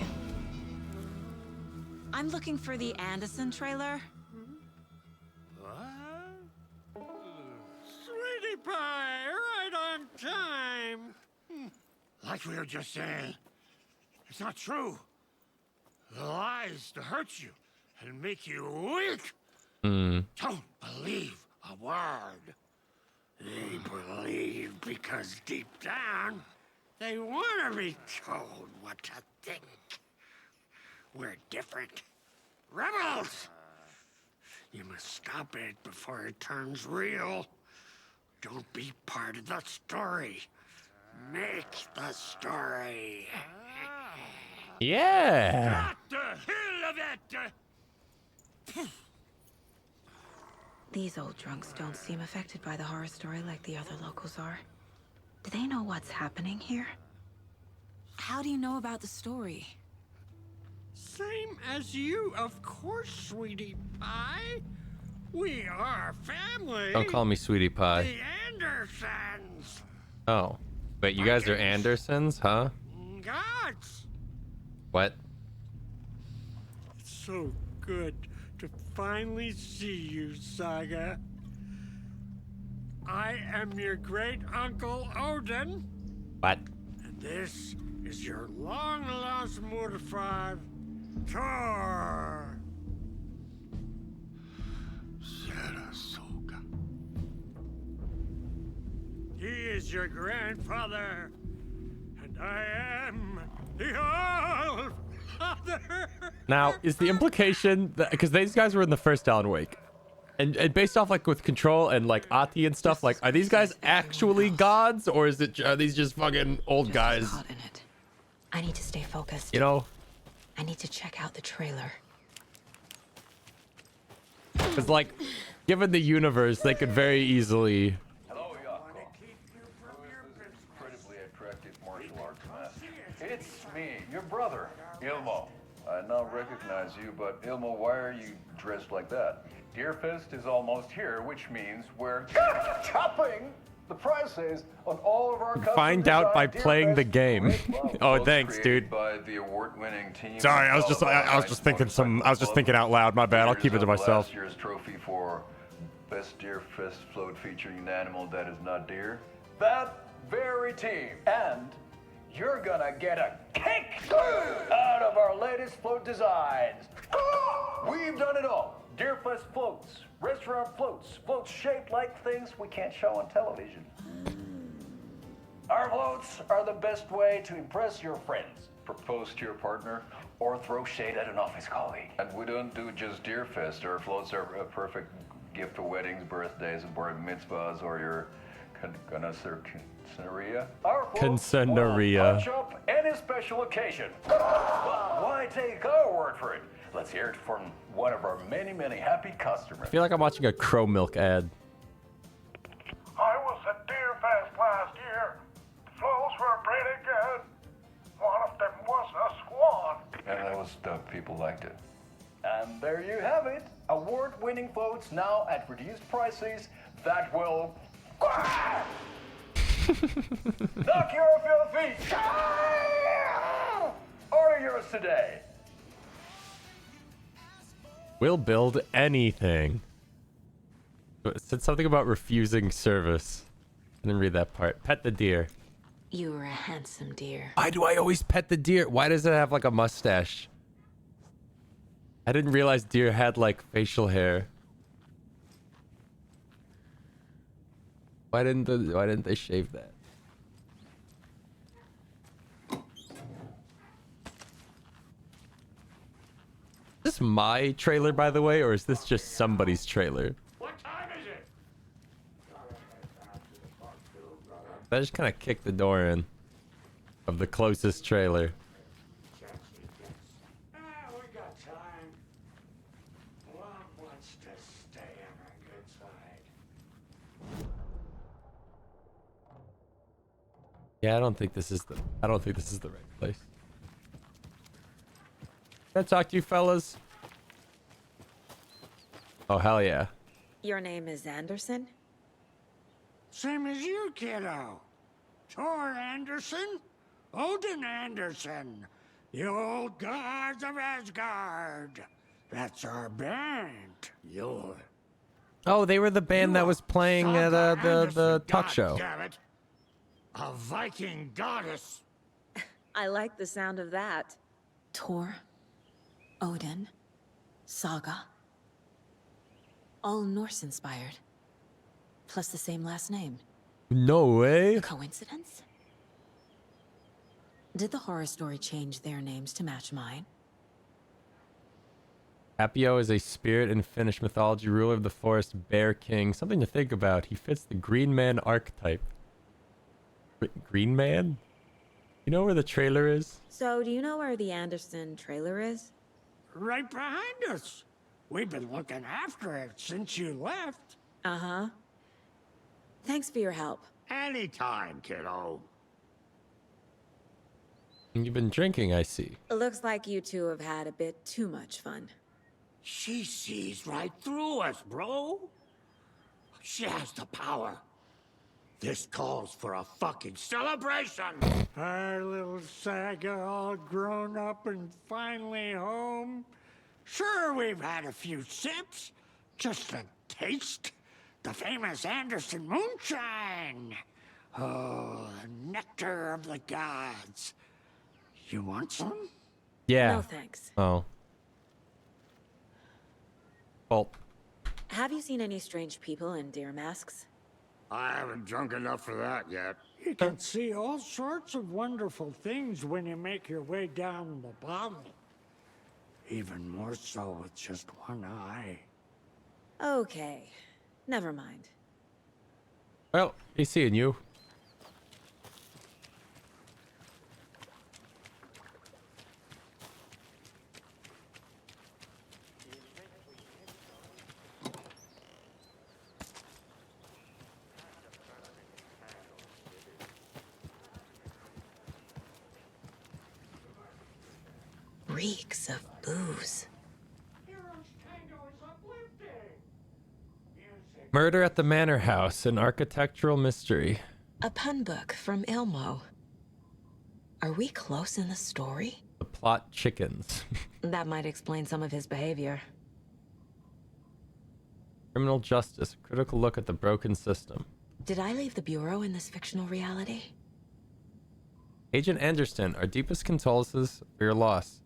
I'm looking for the Anderson trailer. What? Sweetie pie, right on time. Like we were just saying, it's not true. The lies to hurt you and make you weak. Don't believe a word. They believe because deep down, they want to be told what to think. We're different. Rebels! You must stop it before it turns real. Don't be part of the story. Make the story. Yeah. Not the hell of it! These old drunks don't seem affected by the horror story like the other locals are. Do they know what's happening here? How do you know about the story? Same as you, of course, sweetie pie. We are family. Don't call me sweetie pie. The Andersons. Oh. Wait, you guys are Andersons, huh? Gods. What? so good to finally see you, Saga. I am your great uncle Odin. What? And this is your long lost Murfar, Thor. Sarasota. He is your grandfather, and I am the All-Father. Now, is the implication that because these guys were in the first Alan Wake, and based off like with Control and like Ati and stuff, like are these guys actually gods, or are these just fucking old guys? Caught in it. I need to stay focused. You know, I need to check out the trailer. because like, given the universe, they could very easily. Hello, Yako. Incredibly attractive martial arts master. It's me, your brother, Ilmo. I now recognize you, but Ilmo, why are you dressed like that? Deerfest is almost here, which means we're chopping the prices on all of our custom Find out by design playing the Deerfest game. Red Oh, Gloves thanks, created dude. By the award-winning team. Sorry, I was just thinking out loud. My bad. I'll keep it to myself. Last year's trophy for best Deerfest float featuring an animal that is not deer. That very team. And you're gonna get a kick out of our latest float designs. We've done it all. Deerfest floats, restaurant floats, floats shaped like things we can't show on television. Our floats are the best way to impress your friends, propose to your partner, or throw shade at an office colleague. And we don't do just Deerfest. Our floats are a perfect gift for weddings, birthdays, bar mitzvahs, or your quinceañería. Our floats will punch up any special occasion. But why take our word for it? Let's hear it from one of our many, many happy customers. I feel like I'm watching a Crow Milk ad. I was at Deerfest last year. The flows were pretty good. One of them was a swan. And that was the people liked it. And there you have it. Award-winning floats now at reduced prices that will knock you off your feet. Order yours today. We'll build anything. It said something about refusing service. I didn't read that part. Pet the deer. You were a handsome deer. Why do I always pet the deer? Why does it have like a mustache? I didn't realize deer had like facial hair. Why didn't they shave that? Is this my trailer, by the way, or is this just somebody's trailer? What time is it? I just kind of kicked the door in of the closest trailer. We got time. One wants to stay on our good side. Yeah, I don't think this is the right place. Can I talk to you fellas? Oh, hell yeah. Your name is Anderson? Same as you, kiddo. Thor Anderson, Odin Anderson, the old gods of Asgard. That's our band. You're... Oh, they were the band that was playing at the talk show. Goddammit. A Viking goddess. I like the sound of that. Thor, Odin, Saga. All Norse inspired. Plus the same last name. No way. A coincidence? Did the horror story change their names to match mine? Apio is a spirit in Finnish mythology, ruler of the forest, bear king. Something to think about. He fits the Green Man archetype. Green Man? You know where the trailer is? So, do you know where the Anderson trailer is? Right behind us. We've been looking after it since you left. Uh-huh. Thanks for your help. Anytime, kiddo. You've been drinking, I see. It looks like you two have had a bit too much fun. She sees right through us, bro. She has the power. This calls for a fucking celebration. Our little Saga all grown up and finally home. Sure, we've had a few sips. Just a taste. The famous Anderson moonshine. Oh, the nectar of the gods. You want some? Yeah. No, thanks. Oh. Well. Have you seen any strange people in deer masks? I haven't drunk enough for that yet. You can see all sorts of wonderful things when you make your way down the bottle. Even more so with just one eye. Okay. Never mind. Well, he's seeing you. Reeks of booze. Murder at the Manor House, an architectural mystery. A pun book from Ilmo. Are we close in the story? The plot chickens. That might explain some of his behavior. Criminal justice, a critical look at the broken system. Did I leave the Bureau in this fictional reality? Agent Anderson, our deepest condolences for your loss.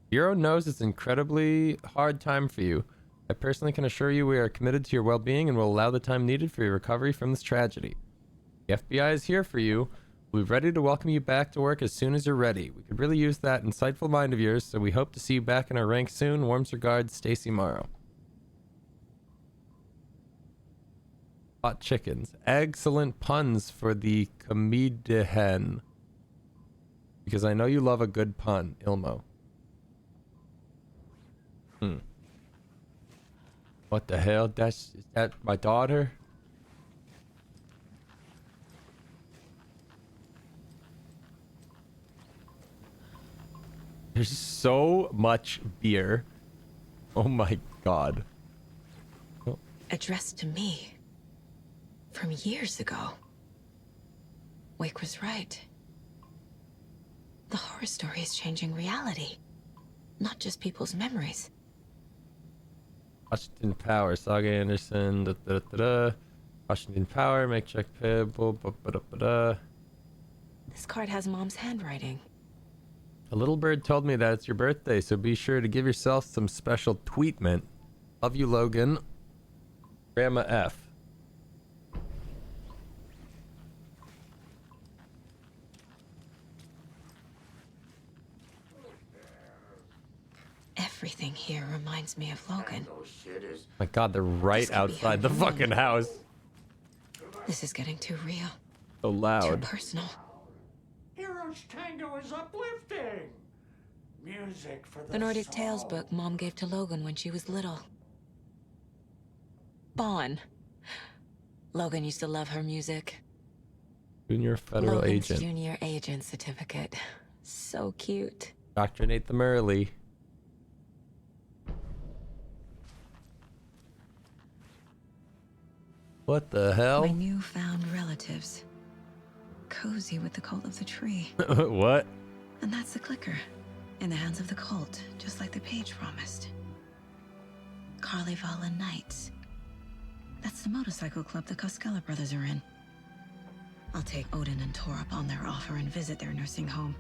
Bureau knows it's an incredibly hard time for you. I personally can assure you we are committed to your well-being and will allow the time needed for your recovery from this tragedy. The FBI is here for you. We'll be ready to welcome you back to work as soon as you're ready. We could really use that insightful mind of yours, so we hope to see you back in our ranks soon. Warms regards, Stacy Morrow. Hot chickens. Excellent puns for the comedian. Because I know you love a good pun, Ilmo. What the hell? Is that my daughter? There's so much beer. Oh my god. Oh. Addressed to me. From years ago. Wake was right. The horror story is changing reality. Not just people's memories. Washington Power, Saga Anderson, Washington Power, make check payable, This card has Mom's handwriting. A little bird told me that it's your birthday, so be sure to give yourself some special tweetment. Love you, Logan. Grandma F. Everything here reminds me of Logan. My god, they're right outside the fucking house. This is getting too real. So loud. Too personal. Hero's Tango is uplifting. Music for The Nordic Tales book Mom gave to Logan when she was little. Bon. Logan used to love her music. Junior federal Logan's agent. Junior agent certificate. So cute. Doctrinate them early. What the hell? My newfound relatives. Cozy with the cult of the tree. What? And that's the clicker. In the hands of the cult, just like the page promised. Carlivala Knights. That's the motorcycle club the Koskela brothers are in. I'll take Odin and Tor up on their offer and visit their nursing home.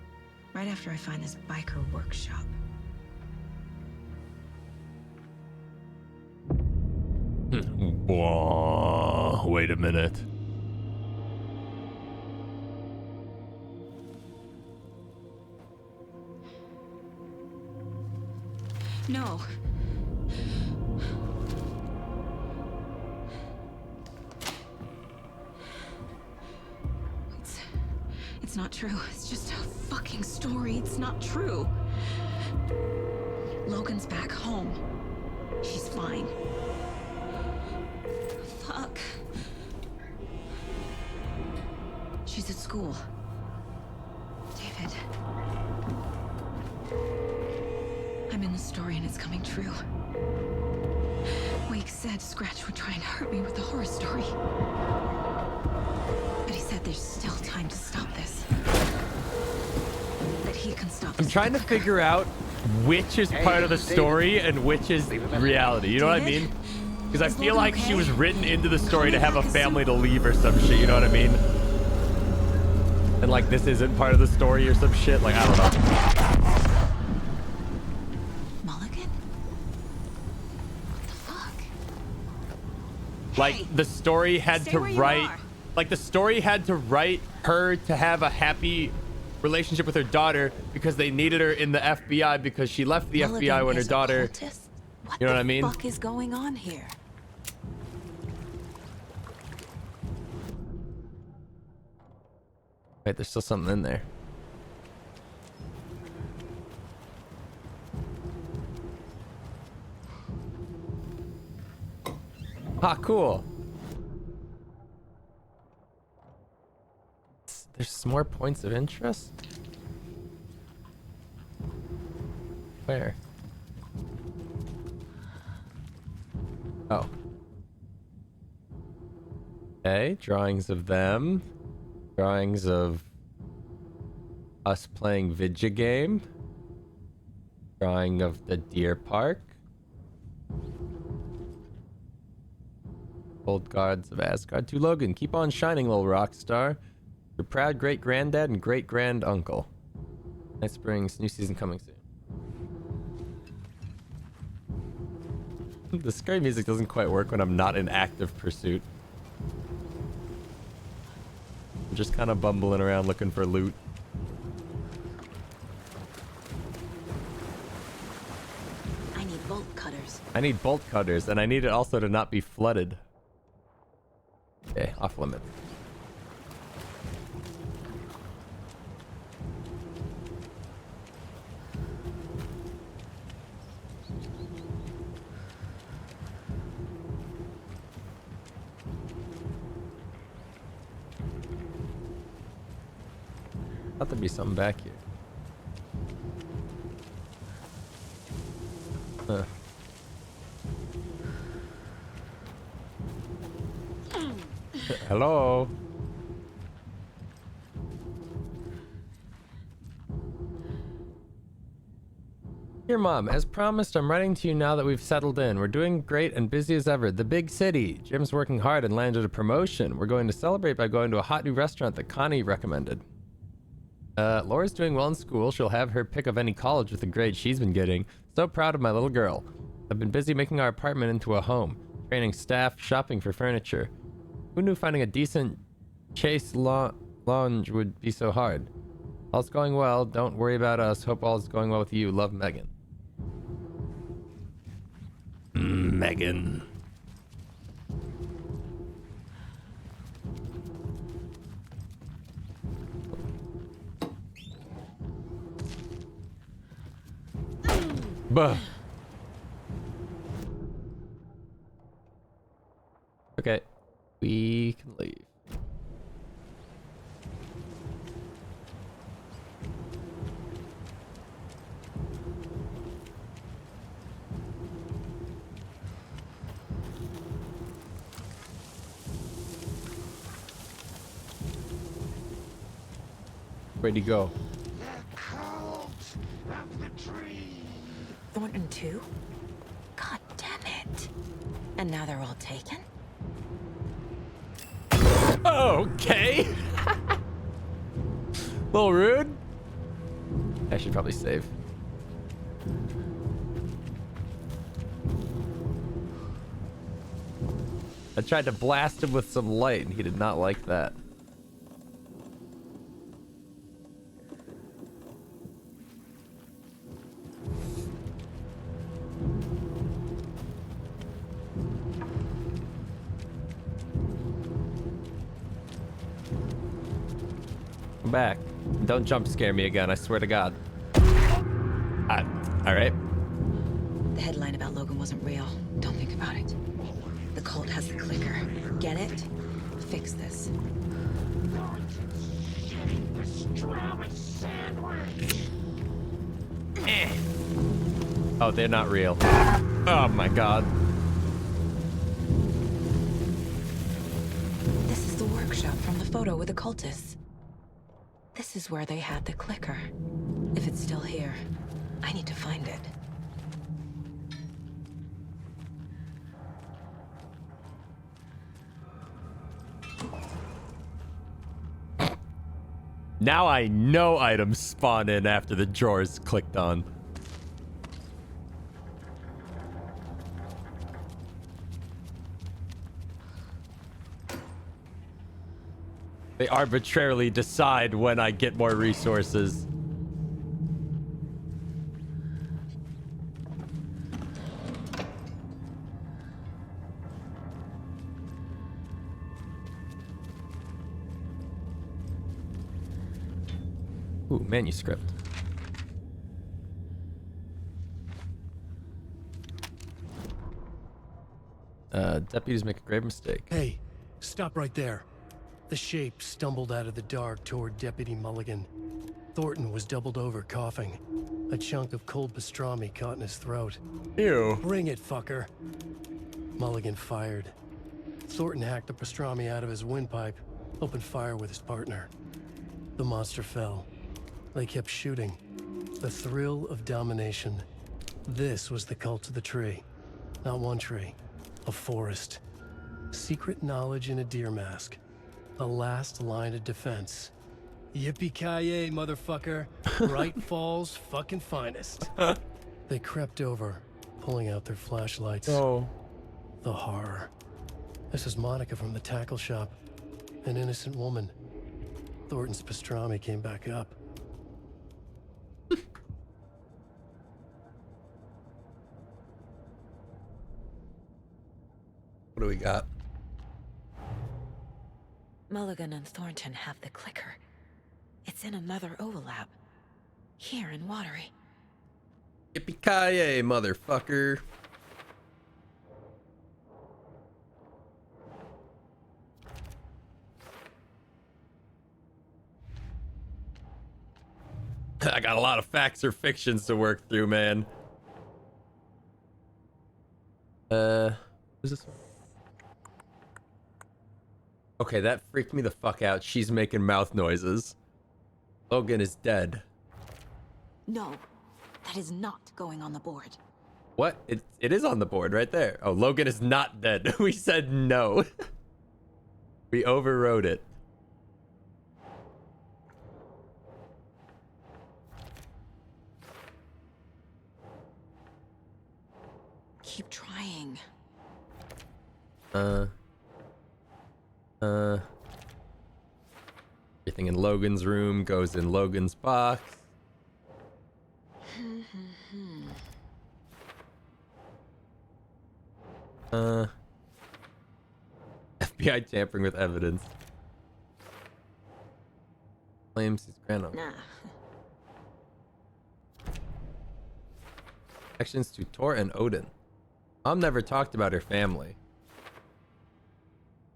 Right after I find this biker workshop. Whoa, wait a minute. No. It's not true. It's just a fucking story. It's not true. Logan's back home. She's fine. Fuck. She's at school. David. I'm in the story and it's coming true. Wake said Scratch would try and hurt me with the horror story. But he said there's still time to stop this. That he can stop I'm this trying to figure out which is part of the story and which is reality. You know what I mean? Because I feel like she was written into the story to have a family to leave or some shit. You know what I mean? And like this isn't part of the story or some shit. Like I don't know. Mulligan? What the fuck? Like the story had to write. Like the story had to write her to have a happy relationship with her daughter because they needed her in the FBI because she left the FBI when her daughter. You know what I mean? What the fuck is going on here? Wait, there's still something in there. Ah, cool. There's some more points of interest? Where? Oh. Okay, drawings of them. Drawings of us playing Vidya game. Drawing of the deer park. Old guards of Asgard. To Logan, keep on shining, little rock star. Your proud great granddad and great grand uncle. Night Springs, new season coming soon. The scary music doesn't quite work when I'm not in active pursuit. I'm just kind of bumbling around looking for loot. I need bolt cutters. I need bolt cutters, and I need it also to not be flooded. Okay, off limit. Thought there'd be something back here. Huh. Hello? Dear Mom, as promised, I'm writing to you now that we've settled in. We're doing great and busy as ever. The big city. Jim's working hard and landed a promotion. We're going to celebrate by going to a hot new restaurant that Connie recommended. Laura's doing well in school. She'll have her pick of any college with the grades she's been getting. So proud of my little girl. I've been busy making our apartment into a home. Training staff, shopping for furniture. Who knew finding a decent Chase lounge would be so hard? All's going well. Don't worry about us. Hope all's going well with you. Love, Megan. Megan. Buh. Okay, we can leave. Where'd he go? Thornton 2? God damn it. And now they're all taken? Okay. Little rude. I should probably save. I tried to blast him with some light and he did not like that. Come back. Don't jump scare me again, I swear to God. Alright. The headline about Logan wasn't real. Don't think about it. The cult has the clicker. Get it? Fix this. Oh, they're not real. Oh my God. This is the workshop from the photo with the cultists. This is where they had the clicker. If it's still here. I need to find it. Now I know items spawn in after the drawers clicked on. They arbitrarily decide when I get more resources. Ooh, manuscript. Deputies make a grave mistake. Hey, stop right there. The shape stumbled out of the dark toward Deputy Mulligan. Thornton was doubled over, coughing. A chunk of cold pastrami caught in his throat. Ew. Bring it, fucker. Mulligan fired. Thornton hacked the pastrami out of his windpipe, opened fire with his partner. The monster fell. They kept shooting. The thrill of domination. This was the cult of the tree. Not one tree. A forest. Secret knowledge in a deer mask. A last line of defense. Yippee-ki-yay, motherfucker. Bright Falls fucking finest. They crept over, pulling out their flashlights. Oh. The horror. This is Monica from the tackle shop. An innocent woman. Thornton's pastrami came back up. What do we got? Mulligan and Thornton have the clicker. It's in another overlap. Here in Watery. Yippee-ki-yay, motherfucker. I got a lot of facts or fictions to work through, man. Who's this one? Okay, that freaked me the fuck out. She's making mouth noises. Logan is dead. No, that is not going on the board. What? It is on the board right there. Oh, Logan is not dead. We said no. We overrode it. Keep trying. Everything in Logan's room goes in Logan's box. FBI tampering with evidence. Claims his granduncle. Nah. Actions to Tor and Odin. Mom never talked about her family.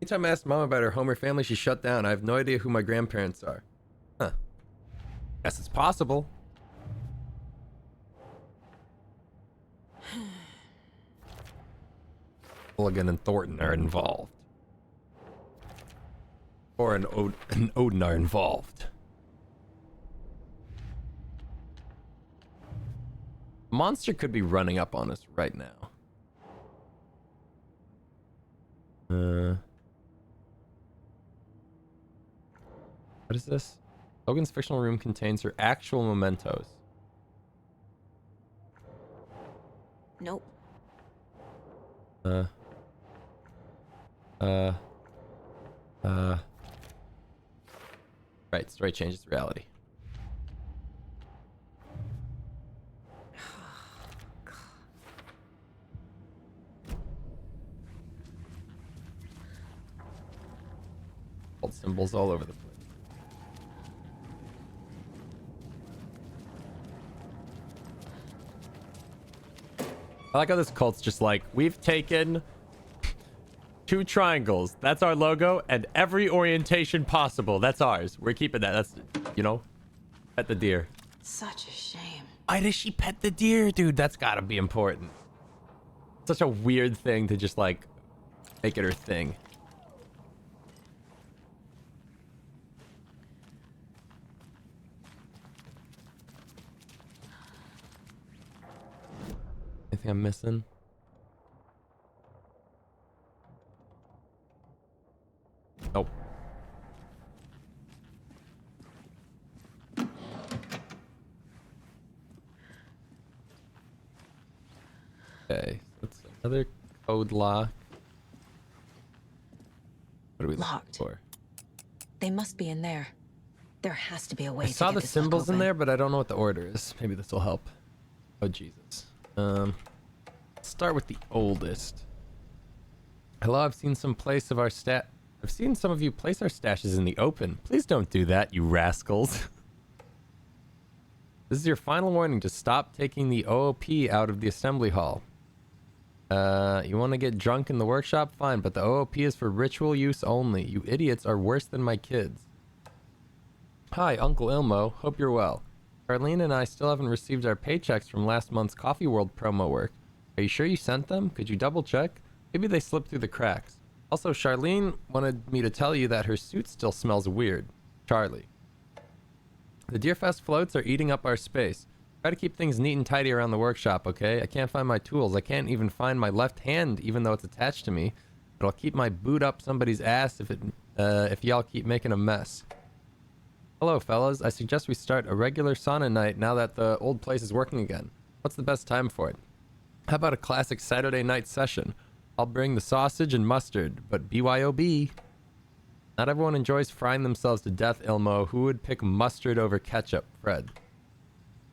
Anytime I asked Mom about her home or family, she shut down. I have no idea who my grandparents are. Huh. Guess it's possible. Mulligan and Thornton are involved. Tor and Odin are involved. Monster could be running up on us right now. What is this? Logan's fictional room contains her actual mementos. Nope. Right, story changes reality. Old symbols all over the place. I like how this cult's just like, we've taken 2 triangles. That's our logo, and every orientation possible. That's ours. We're keeping that. That's, you know, pet the deer. Such a shame. Why does she pet the deer, dude? That's gotta be important. Such a weird thing to just, like, make it her thing. I'm missing? Nope. Okay, that's another code lock. What are we looking for? They must be in there. There has to be a way I to saw get the this lock symbols in open. there, but I don't know what the order is. Maybe this will help. Oh Jesus. Let's start with the oldest. Hello, I've seen some of you place our stashes in the open. Please don't do that, you rascals. This is your final warning to stop taking the OOP out of the assembly hall. You want to get drunk in the workshop? Fine, but the OOP is for ritual use only. You idiots are worse than my kids. Hi, Uncle Ilmo. Hope you're well. Charlene and I still haven't received our paychecks from last month's Coffee World promo work. Are you sure you sent them? Could you double check? Maybe they slipped through the cracks. Also, Charlene wanted me to tell you that her suit still smells weird. Charlie. The Deerfest floats are eating up our space. Try to keep things neat and tidy around the workshop, okay? I can't find my tools. I can't even find my left hand, even though it's attached to me. But I'll keep my boot up somebody's ass if y'all keep making a mess. Hello, fellas. I suggest we start a regular sauna night now that the old place is working again. What's the best time for it? How about a classic Saturday night session? I'll bring the sausage and mustard, but BYOB. Not everyone enjoys frying themselves to death, Ilmo. Who would pick mustard over ketchup? Fred.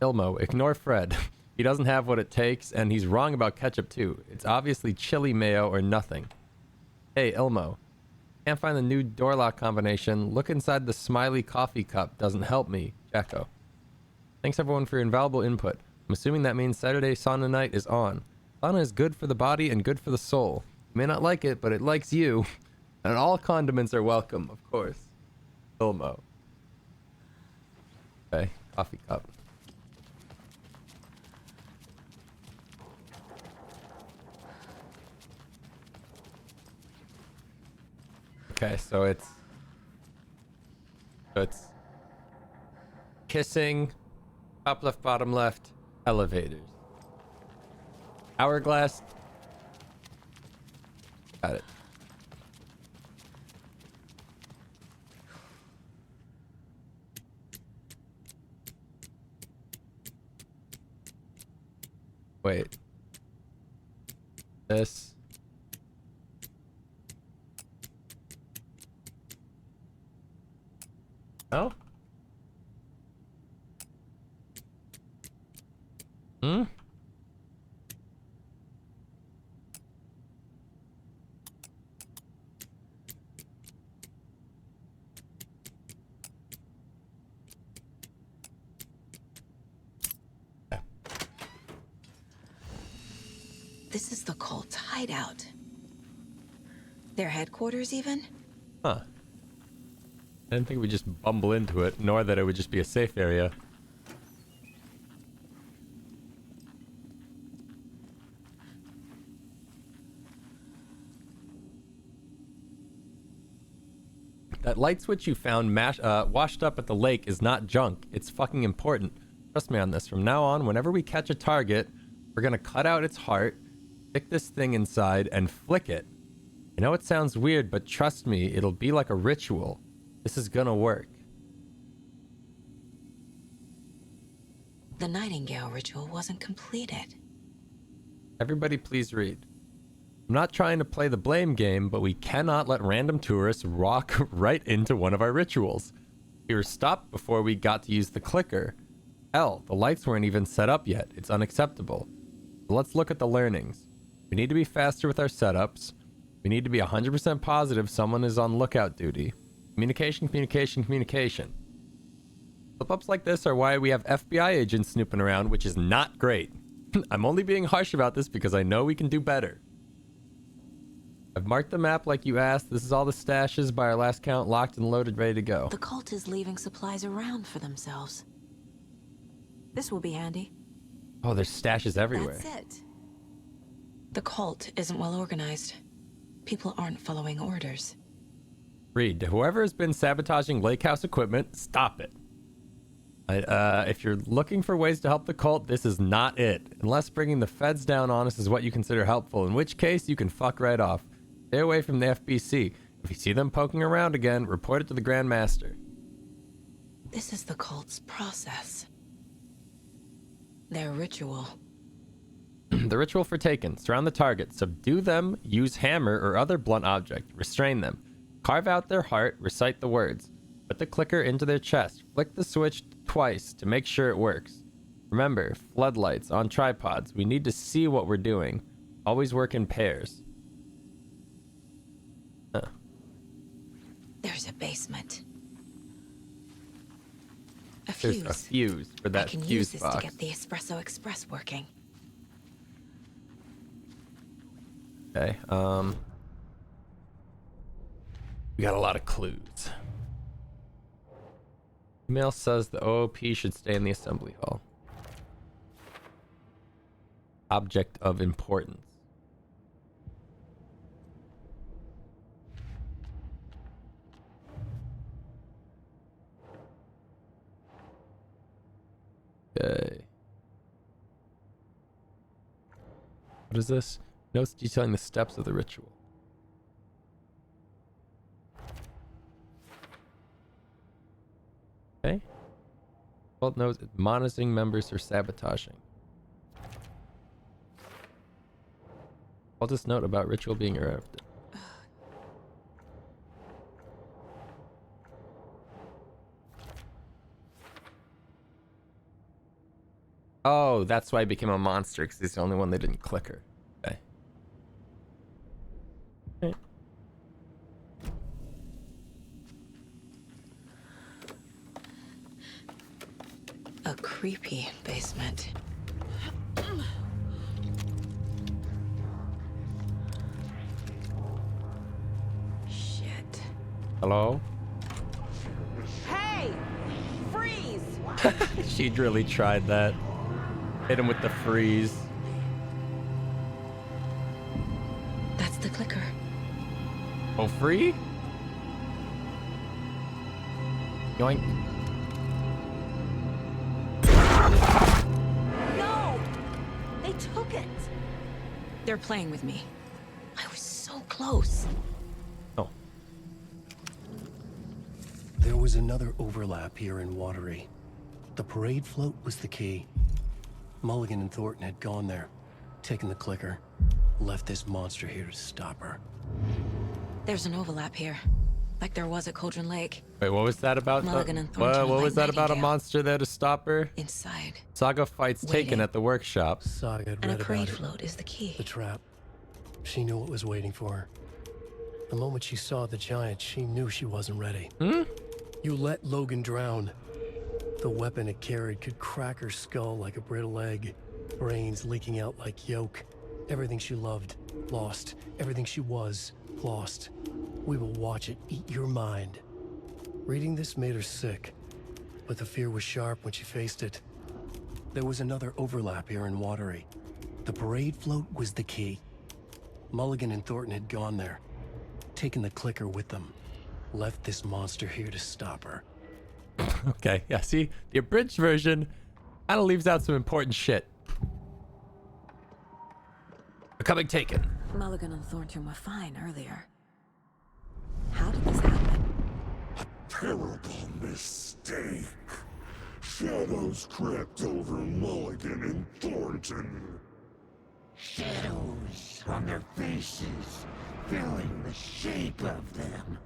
Ilmo, ignore Fred. He doesn't have what it takes, and he's wrong about ketchup too. It's obviously chili mayo or nothing. Hey, Ilmo. Can't find the new door lock combination. Look inside the smiley coffee cup. Doesn't help me. Jacko. Thanks everyone for your invaluable input. I'm assuming that means Saturday sauna night is on. Sauna is good for the body and good for the soul. You may not like it, but it likes you. And all condiments are welcome, of course. Ilmo. Okay, coffee cup. Okay, so it's kissing, top left, bottom left, elevators. Hourglass. Got it. Wait. This. Oh? Hmm? This is the cult's hideout. Their headquarters, even? Huh. I didn't think we'd just bumble into it, nor that it would just be a safe area. That light switch you found washed up at the lake is not junk. It's fucking important. Trust me on this. From now on, whenever we catch a target, we're gonna cut out its heart, stick this thing inside, and flick it. I know it sounds weird, but trust me, it'll be like a ritual. This is gonna work. The Nightingale ritual wasn't completed. Everybody please read. I'm not trying to play the blame game, but we cannot let random tourists walk right into one of our rituals. We were stopped before we got to use the clicker. Hell, the lights weren't even set up yet. It's unacceptable. So let's look at the learnings. We need to be faster with our setups. We need to be 100% positive someone is on lookout duty. Communication, communication, communication. Slip-ups like this are why we have FBI agents snooping around, which is not great. I'm only being harsh about this because I know we can do better. I've marked the map like you asked. This is all the stashes by our last count, locked and loaded, ready to go. The cult is leaving supplies around for themselves. This will be handy. Oh, there's stashes everywhere. That's it. The cult isn't well organized. People aren't following orders. Reed, whoever has been sabotaging Lake House equipment, stop it. If you're looking for ways to help the cult, this is not it. Unless bringing the feds down on us is what you consider helpful, in which case you can fuck right off. Stay away from the FBC. If you see them poking around again, report it to the Grand Master. This is the cult's process. Their ritual. The ritual for Taken. Surround the target. Subdue them. Use hammer or other blunt object. Restrain them. Carve out their heart. Recite the words. Put the clicker into their chest. Flick the switch twice to make sure it works. Remember, floodlights on tripods. We need to see what we're doing. Always work in pairs. Huh. There's a basement. There's a fuse for that I can fuse use this box. to get the Espresso Express working. Okay, we got a lot of clues. Email says the OOP should stay in the assembly hall. Object of importance. Okay. What is this? Notes detailing the steps of the ritual. Okay. Cult knows admonishing members for sabotaging. Cultist note about ritual being erupted. Oh, that's why he became a monster, because he's the only one they didn't clicker. Okay. Okay. A creepy basement. Shit. Hello? Hey! Freeze! She'd really tried that. Hit him with the freeze. That's the clicker. Oh, free? Yoink. No! They took it! They're playing with me. I was so close. Oh. There was another overlap here in Watery. The parade float was the key. Mulligan and Thornton had gone there, taken the clicker, left this monster here to stop her. There's an overlap here, like there was at Cauldron Lake. Wait, what was that about? Mulligan and Thornton What was that about a Nightingale. monster there to stop her? Inside. Saga fights Taken at the workshop. Saga had And a read parade about it. float is the key. The trap. She knew what was waiting for her. The moment she saw the giant, she knew she wasn't ready. You let Logan drown. The weapon it carried could crack her skull like a brittle egg. Brains leaking out like yolk. Everything she loved, lost. Everything she was, lost. We will watch it eat your mind. Reading this made her sick, but the fear was sharp when she faced it. There was another overlap here in Watery. The parade float was the key. Mulligan and Thornton had gone there, taken the clicker with them, left this monster here to stop her. Okay, yeah, see? The abridged version kind of leaves out some important shit. Becoming Taken. Mulligan and Thornton were fine earlier. How did this happen? Terrible mistake. Shadows crept over Mulligan and Thornton. Shadows on their faces, filling the shape of them.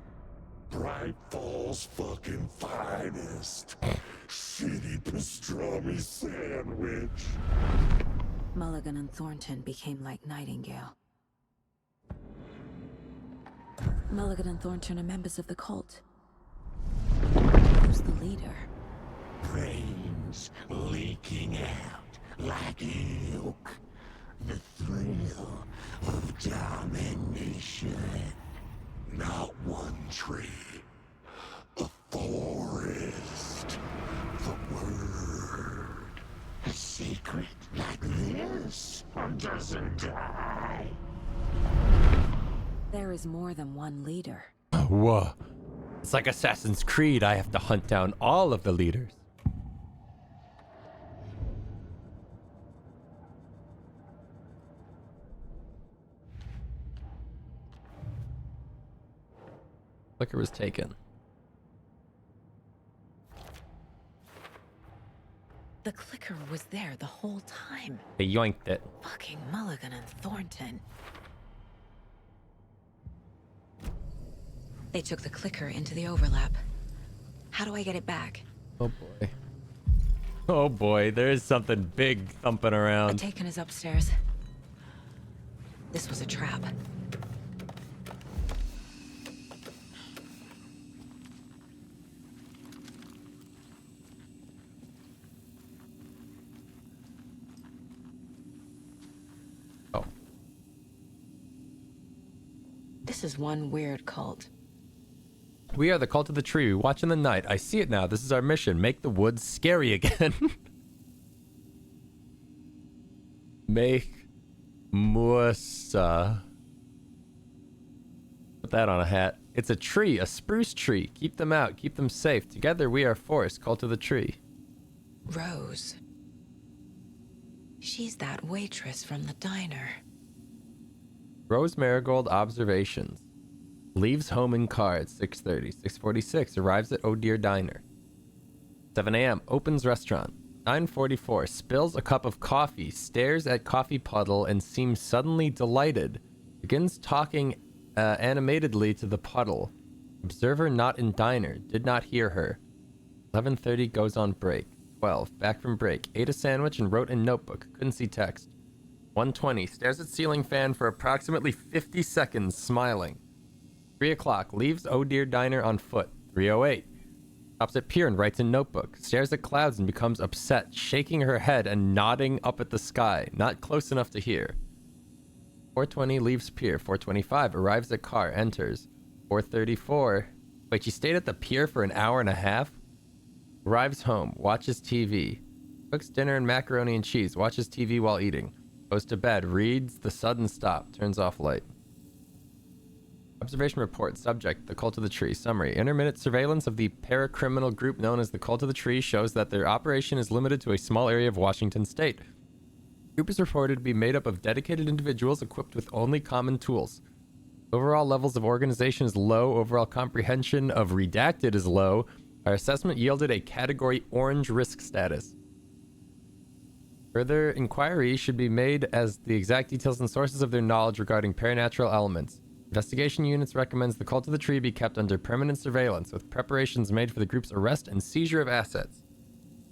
Bright Falls fucking finest. Shitty pastrami sandwich. Mulligan and Thornton became like Nightingale. Mulligan and Thornton are members of the cult. Who's the leader? Brains leaking out like milk. The thrill of domination. Not one tree. A forest. The word. A secret like this doesn't die. There is more than one leader. Whoa. It's like Assassin's Creed. I have to hunt down all of the leaders. Clicker was taken. The clicker was there the whole time. They yoinked it. Fucking Mulligan and Thornton. They took the clicker into the overlap. How do I get it back? Oh boy. Oh boy, there is something big thumping around. Taken is upstairs. This was a trap. Oh. This is one weird cult. We are the cult of the tree. We watch in the night. I see it now. This is our mission. Make the woods scary again. Make Musa. Put that on a hat. It's a tree, a spruce tree. Keep them out. Keep them safe. Together we are force. Cult of the tree. Rose. She's that waitress from the diner. Rose Marigold observations. Leaves home in car at 6:30. 6:46. Arrives at Oh Dear Diner. 7 a.m. Opens restaurant. 9:44. Spills a cup of coffee. Stares at coffee puddle and seems suddenly delighted. Begins talking animatedly to the puddle. Observer not in diner. Did not hear her. 11:30. Goes on break. 12. Back from break. Ate a sandwich and wrote in notebook. Couldn't see text. 1:20. Stares at ceiling fan for approximately 50 seconds, smiling. 3 o'clock. Leaves Oh Dear Diner on foot. 3:08. Stops at pier and writes in notebook. Stares at clouds and becomes upset, shaking her head and nodding up at the sky. Not close enough to hear. 4:20. Leaves pier. 4:25. Arrives at car. Enters. 4:34. Wait, she stayed at the pier for an hour and a half? Arrives home. Watches TV. Cooks dinner and macaroni and cheese. Watches TV while eating. Goes to bed. Reads the sudden stop. Turns off light. Observation report. Subject, the Cult of the Tree. Summary. Intermittent surveillance of the paracriminal group known as the Cult of the Tree shows that their operation is limited to a small area of Washington state. The group is reported to be made up of dedicated individuals equipped with only common tools. Overall levels of organization is low. Overall comprehension of redacted is low. Our assessment yielded a category orange risk status. Further inquiry should be made as the exact details and sources of their knowledge regarding paranatural elements. Investigation units recommends the Cult of the Tree be kept under permanent surveillance, with preparations made for the group's arrest and seizure of assets.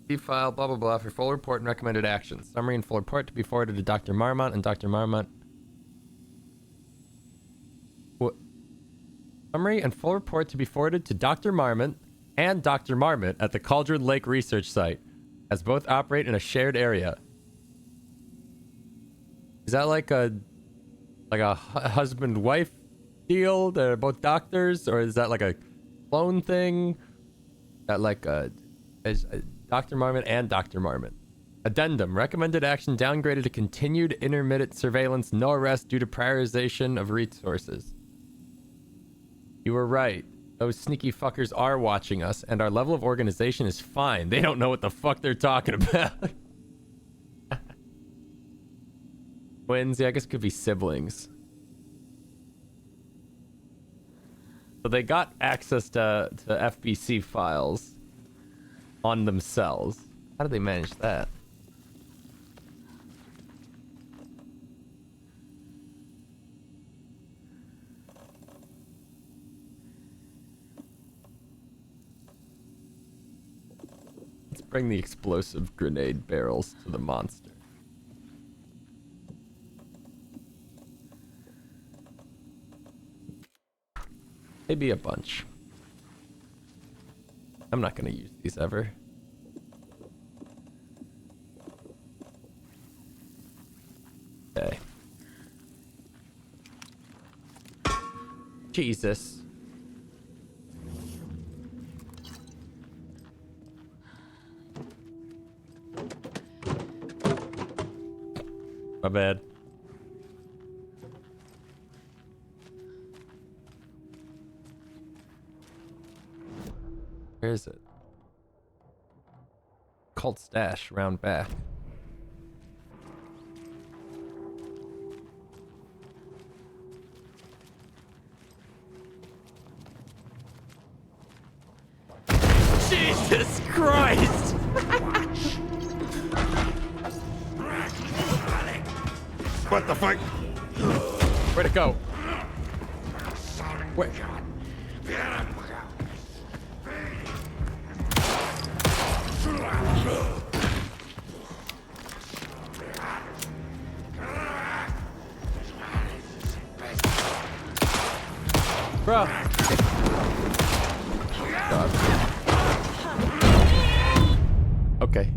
See file, blah blah blah, for full report and recommended actions. Summary and full report to be forwarded to Dr. Marmont and Dr. Marmont. What? Summary and full report to be forwarded to Dr. Marmont and Dr. Marmont at the Cauldron Lake Research Site, as both operate in a shared area. Is that like a husband-wife deal? They're both doctors, or is that like a clone thing? That like Dr. Marmont and Dr. Marmont. Addendum. Recommended action downgraded to continued intermittent surveillance. No arrest due to prioritization of resources. You were right. Those sneaky fuckers are watching us, and our level of organization is fine. They don't know what the fuck they're talking about. Twins? Yeah, I guess it could be siblings. So they got access to FBC files on themselves. How did they manage that? Let's bring the explosive grenade barrels to the monster. Maybe a bunch. I'm not gonna use these ever. Okay. Jesus. My bad. Where is it? Cult stash, round back. Jesus Christ! What the fuck? Where'd it go? Where? Bro. God. Okay.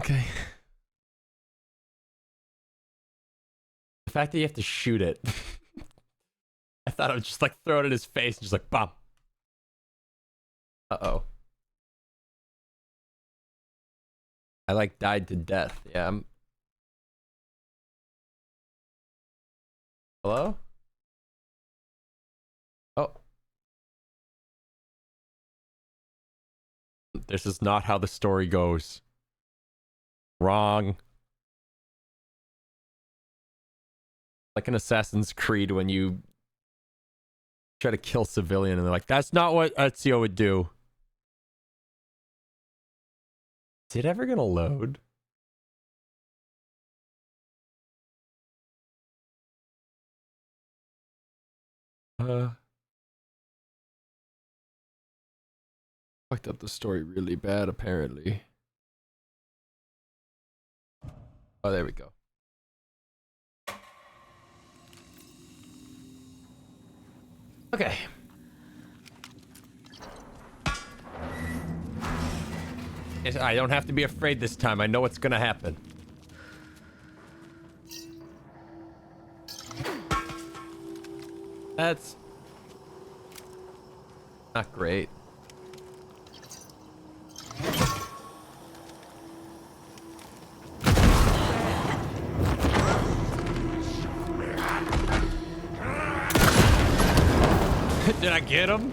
Okay. The fact that you have to shoot it. I thought I would just like throw it in his face and just like bam. Uh-oh. I like died to death. Yeah, I'm... Hello? Oh. This is not how the story goes. Wrong. Like an Assassin's Creed when you try to kill civilian and they're like, that's not what Ezio would do. Is it ever gonna load? Fucked up the story really bad, apparently. Oh, there we go. Okay. I don't have to be afraid this time. I know what's gonna happen. That's not great. Did I get him?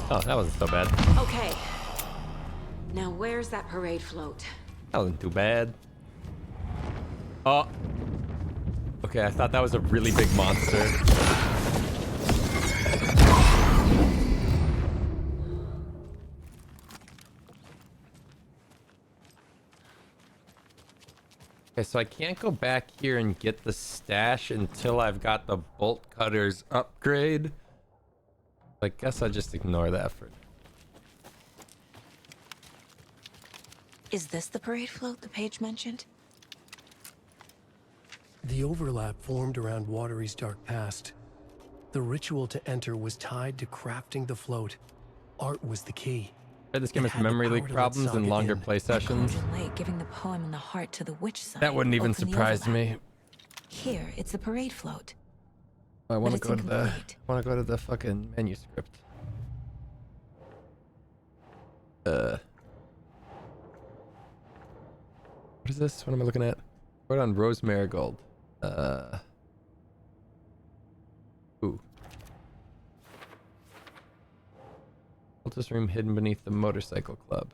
Oh, that wasn't so bad. Okay. Now where's that parade float? That wasn't too bad. Oh. Okay, I thought that was a really big monster. Okay, so I can't go back here and get the stash until I've got the bolt cutters upgrade. I guess I'll just ignore that for... Is this the parade float the page mentioned? The overlap formed around Watery's dark past. The ritual to enter was tied to crafting the float. Art was the key. This game has memory leak problems and longer play sessions. Late, giving the poem and the heart to the witch side. That wouldn't even surprise me. Here, it's the parade float. I want to go to the fucking manuscript. What is this? What am I looking at? Wrote on Rose Marigold. Ooh. Cultist room hidden beneath the motorcycle club.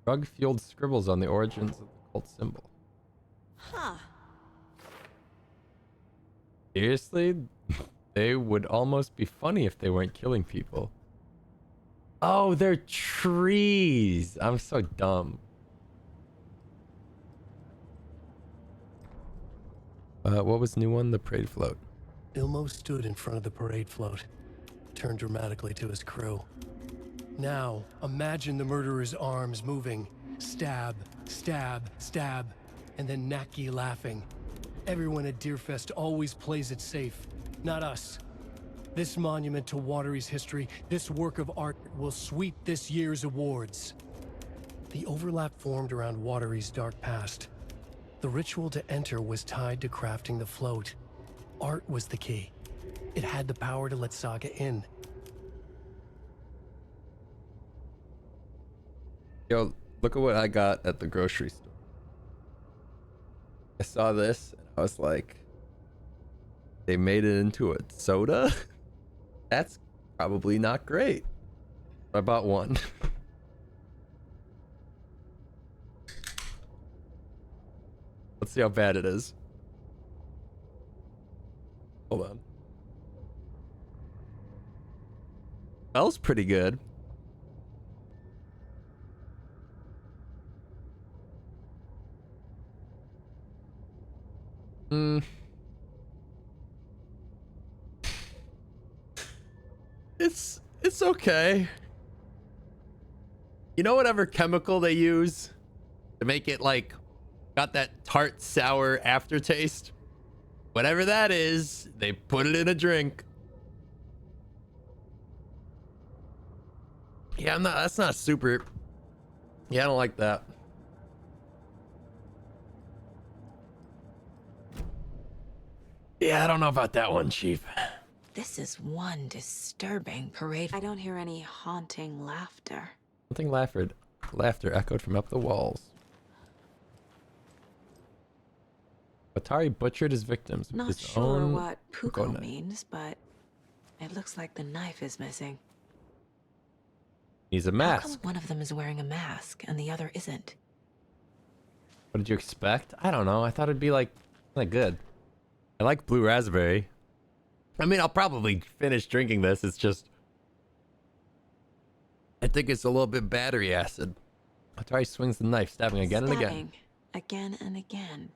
Drug-fueled scribbles on the origins of the cult symbol. Huh. Seriously? They would almost be funny if they weren't killing people. Oh, they're trees. I'm so dumb. What was the new one? The parade float. Ilmo stood in front of the parade float, turned dramatically to his crew. Now, imagine the murderer's arms moving. Stab, stab, stab, and then Naki laughing. Everyone at Deerfest always plays it safe, not us. This monument to Watery's history, this work of art, will sweep this year's awards. The overlap formed around Watery's dark past. The ritual to enter was tied to crafting the float. Art was the key. It had the power to let Saga in. Yo, look at what I got at the grocery store. I saw this and I was like, they made it into a soda? That's probably not great. I bought one. Let's see how bad it is. Hold on. Smells pretty good. It's okay. You know, whatever chemical they use to make it like got that tart sour aftertaste, whatever that is, they put it in a drink. Yeah, that's not super. Yeah, I don't like that. Yeah, I don't know about that one, Chief. This is one disturbing parade. I don't hear any haunting laughter. Something laughter echoed from up the walls. Atari butchered his victims with Not his sure own what Puko knife. means, but it looks like the knife is missing. He's a How mask. come one of them is wearing a mask and the other isn't? What did you expect? I don't know. I thought it'd be like good. I like blue raspberry. I mean, I'll probably finish drinking this. It's just, I think it's a little bit battery acid. Atari swings the knife, stabbing again and again. Again and again.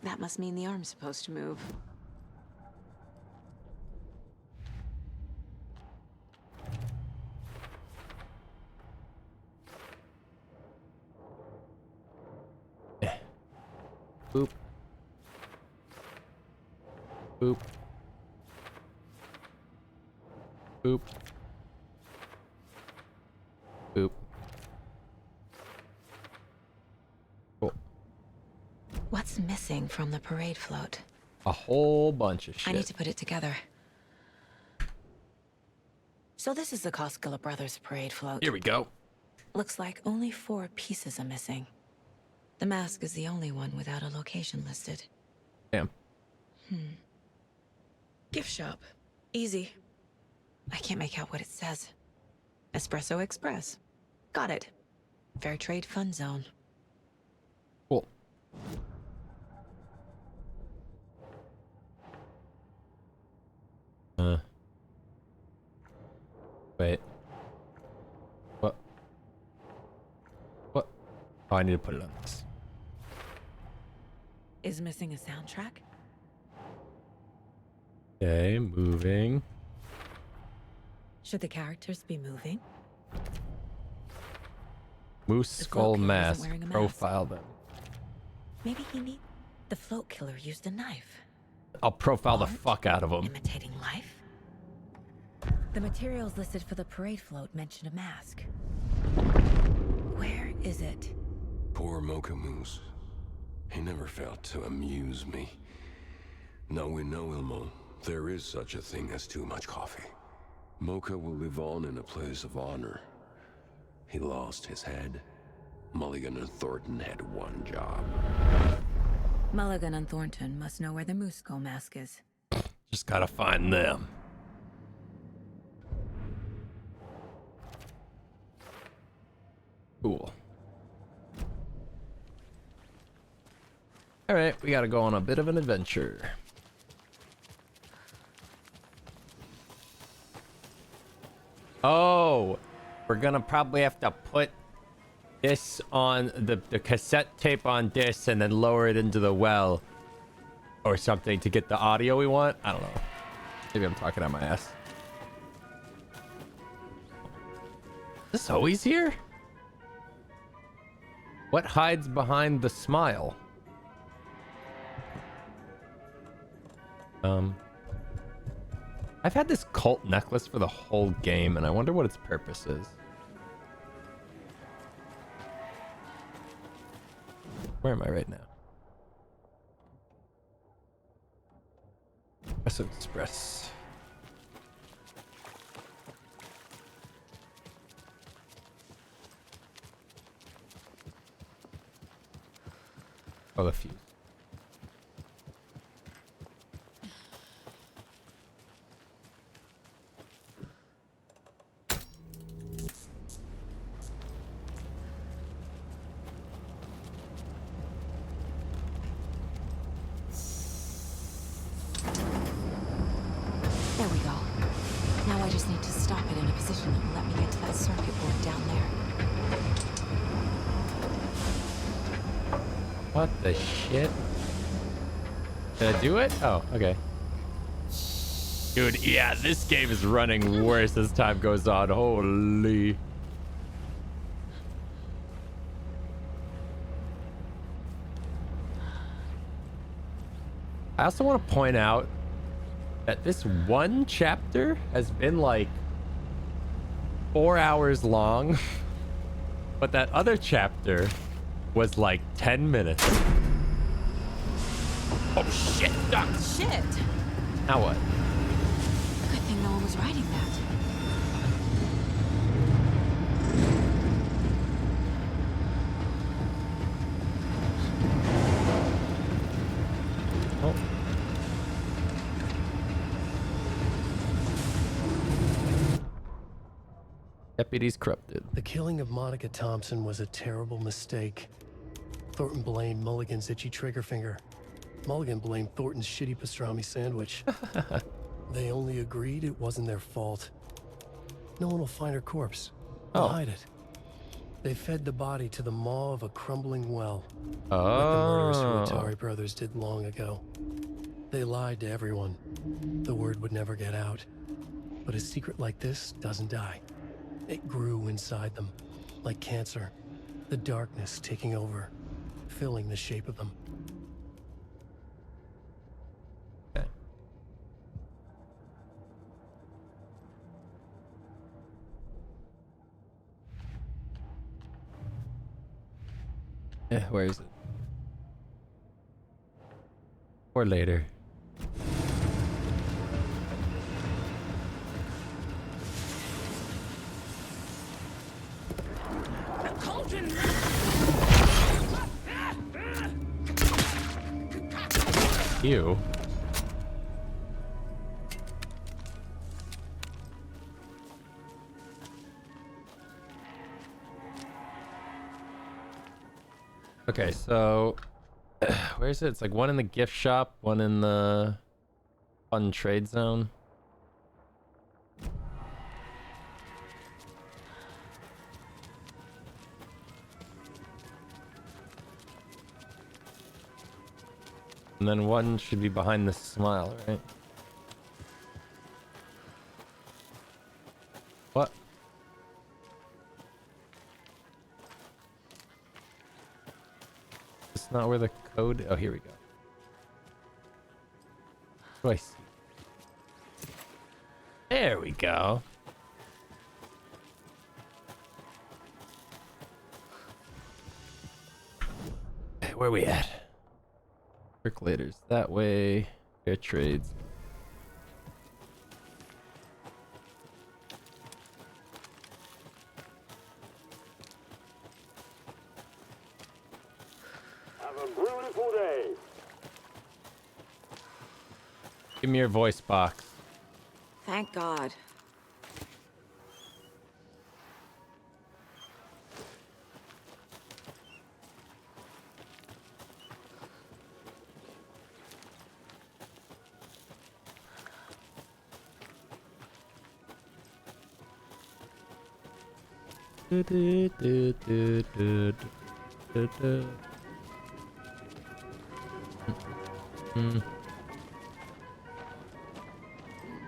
That must mean the arm's supposed to move. Boop. Boop. Boop. Boop. Cool. What's missing from the parade float? A whole bunch of shit. I need to put it together. So this is the Koskela Brothers parade float. Here we go. Looks like only 4 pieces are missing. The mask is the only one without a location listed. Damn. Gift shop. Easy. I can't make out what it says. Espresso Express. Got it. Fair Trade Fun Zone. Cool. Wait. What? What? Oh, I need to put it on this. Is missing a soundtrack? Okay, moving. Should the characters be moving? Moose The skull float killer isn't mask. wearing a mask. Profile them. Maybe he need. The float killer used a knife. I'll profile the fuck out of them. Imitating life? The materials listed for the parade float mention a mask. Where is it? Poor Mocha Moose. He never failed to amuse me. Now we know, Ilmo, there is such a thing as too much coffee. Mocha will live on in a place of honor. He lost his head. Mulligan and Thornton had one job. Mulligan and Thornton must know where the moose skull mask is. Just gotta find them. Cool. Alright, we gotta go on a bit of an adventure. Oh, we're gonna probably have to put this on the cassette tape on this and then lower it into the well or something to get the audio we want. I don't know. Maybe I'm talking out my ass. Is this always here? What hides behind the smile? I've had this cult necklace for the whole game, and I wonder what its purpose is. Where am I right now? Espresso Express. Oh, the fuse. just need to stop it in a position that will let me get to that circuit board down there. What the shit? Did I do it? Oh, okay. Dude, yeah, this game is running worse as time goes on. Holy. I also want to point out that this one chapter has been like 4 hours long, but that other chapter was like 10 minutes. Oh shit, duck. Shit. Now what? Good thing no one was writing that. Oh. Deputies corrupted. The killing of Monica Thompson was a terrible mistake. Thornton blamed Mulligan's itchy trigger finger. Mulligan blamed Thornton's shitty pastrami sandwich. They only agreed it wasn't their fault. No one will find her corpse. They'll hide it. They fed the body to the maw of a crumbling well. Like the murderous Rotari brothers did long ago. They lied to everyone. The word would never get out. But a secret like this doesn't die. It grew inside them, like cancer. The darkness taking over, filling the shape of them. Yeah, where is it? Or later. Ew. Okay, so where is it? It's like one in the gift shop, one in the fun trade zone. And then one should be behind the smile, right? What? It's not where the code... Oh, here we go. What do I see? There we go. Hey, where are we at? Percolators that way. Fair trades. Have a beautiful day. Give me your voice box. Thank God.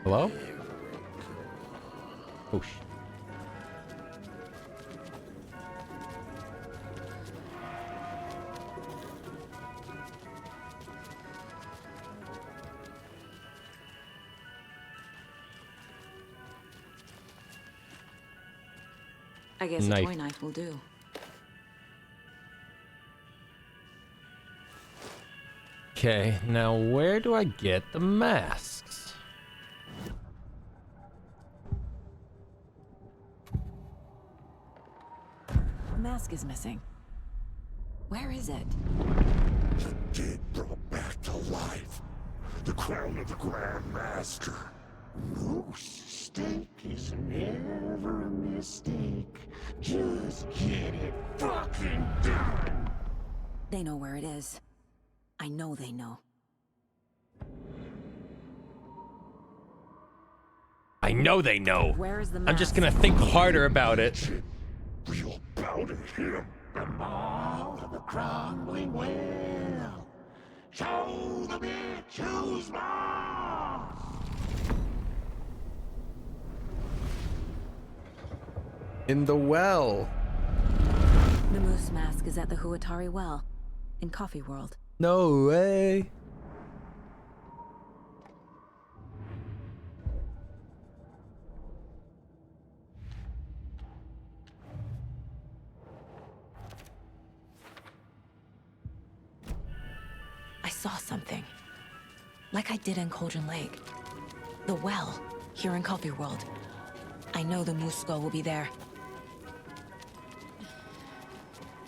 Hello? Oh shit. I guess a toy knife will do. Okay, now where do I get the masks? The mask is missing. Where is it? The dead brought back to life. The crown of the Grand Master. No mistake is never a mistake. Just get it fucking done. They know where it is. I know they know. I I know they know. Where is the I'm just gonna think harder about it. Real bow to him. The mall of the crumbling well. Show the bitch who's boss. In the well. The moose mask is at the Huatari Well, in Coffee World. No way. I saw something. Like I did in Cauldron Lake. The well, here in Coffee World. I know the moose skull will be there.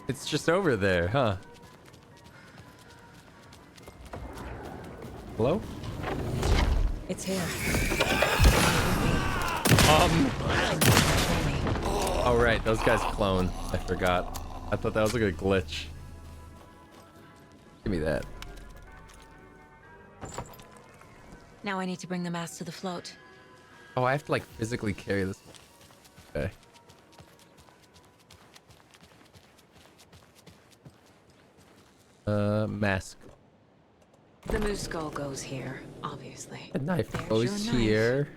It's just over there, huh? Hello? It's here. Oh right, those guys clone. I forgot. I thought that was like a glitch. Give me that. Now I need to bring the mask to the float. Oh, I have to like physically carry this. Okay. Mask. The moose skull goes here, obviously. The knife There's goes your knife. here.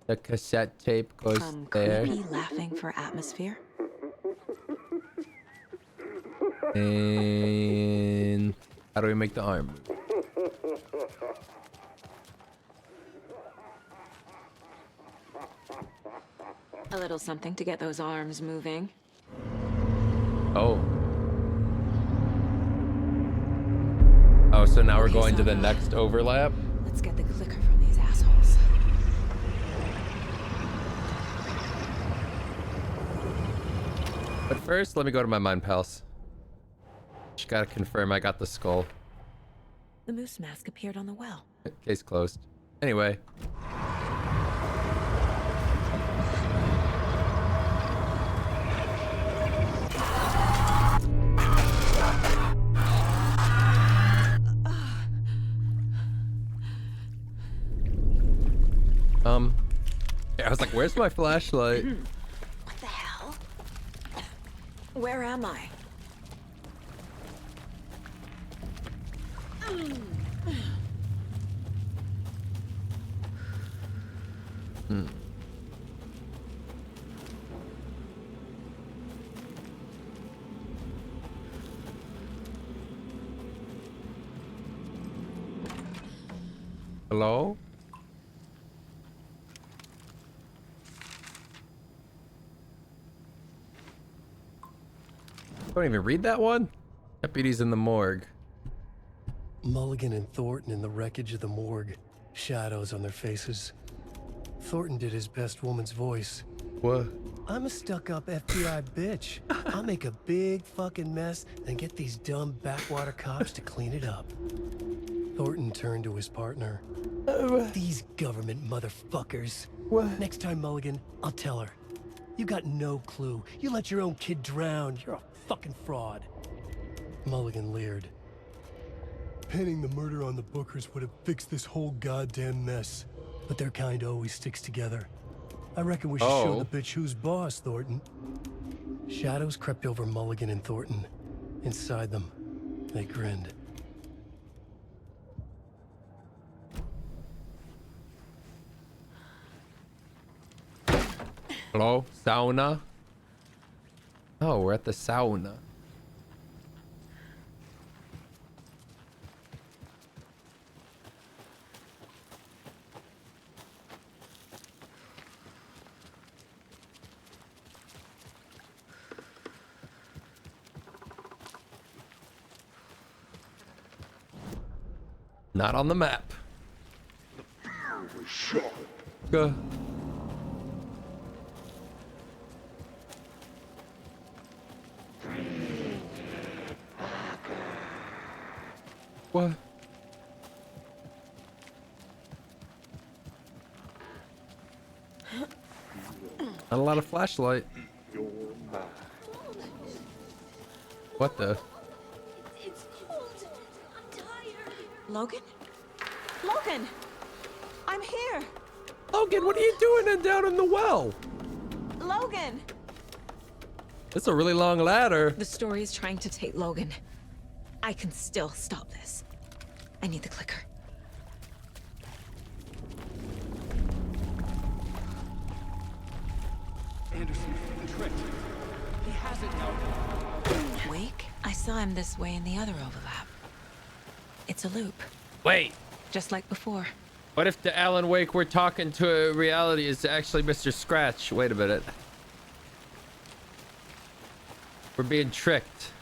The cassette tape goes From there. creepy laughing for atmosphere. And how do we make the arm move? A little something to get those arms moving. Oh. Oh, so now we're Okay, going to the Saga. next overlap? Let's get the clicker from these assholes. But first, let me go to my mind pals. Just gotta confirm I got the skull. The moose mask appeared on the well. Case closed. Anyway. I was like, where's my flashlight? What the hell? Where am I? Hmm. Hello? Don't even read that one? Deputies in the morgue. Mulligan and Thornton in the wreckage of the morgue. Shadows on their faces. Thornton did his best woman's voice. What? I'm a stuck-up FBI bitch. I'll make a big fucking mess and get these dumb backwater cops to clean it up. Thornton turned to his partner. These government motherfuckers. What? Next time, Mulligan, I'll tell her. You got no clue. You let your own kid drown. You're a fucking fraud. Mulligan leered. Pinning the murder on the Bookers would have fixed this whole goddamn mess. But their kind always sticks together. I reckon we should show the bitch who's boss, Thornton. Shadows crept over Mulligan and Thornton. Inside them, they grinned. Hello? Sauna? Oh, we're at the sauna. Not on the map. Go. What? Not a lot of flashlight. What the? It's cold. I'm tired. Logan? Logan! I'm here! Logan, what are you doing down in the well? Logan! It's a really long ladder. The story is trying to take Logan. I can still stop this. I need the clicker. Anderson, tricked. He has it now. Wake? I saw him this way in the other overlap. It's a loop. Wait. Just like before. What if the Alan Wake we're talking to reality is actually Mr. Scratch? Wait a minute. We're being tricked.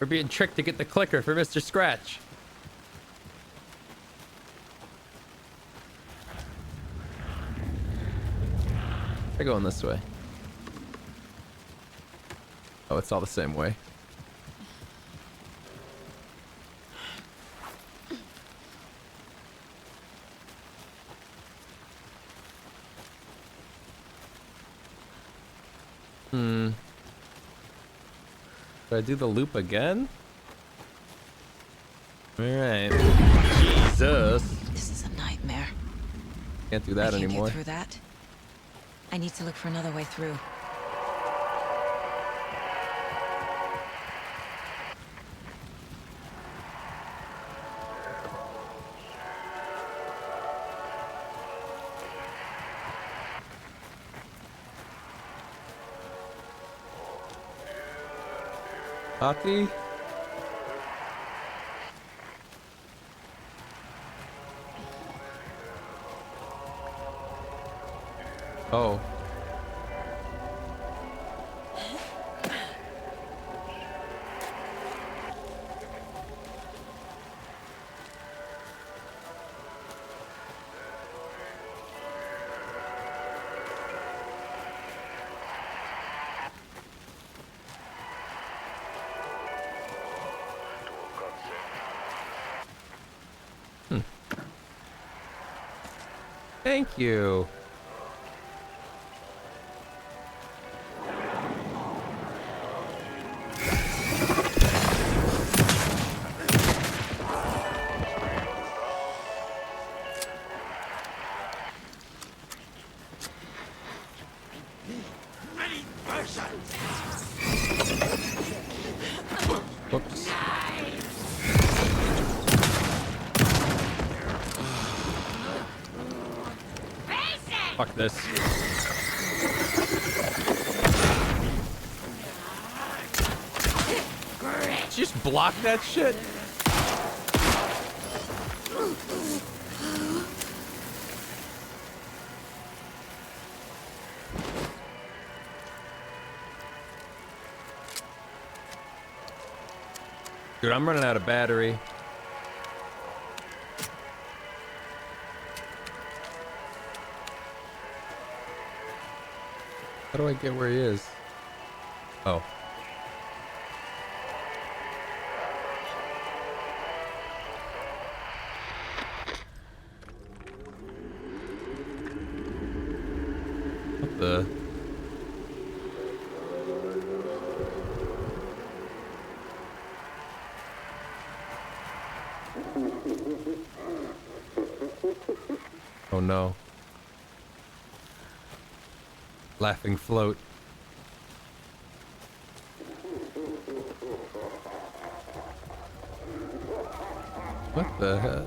We're being tricked to get the clicker for Mr. Scratch. They're going this way. Oh, it's all the same way. Do I do the loop again? Alright. Jesus. This is a nightmare. Can't do that I can't anymore. get through that. I need to look for another way through. Hockey? Oh. Thank you. Whoops. Fuck this. Did you just block that shit? Dude, I'm running out of battery. How do I get where he is? Oh. What the? Oh no. Laughing float. What the hell?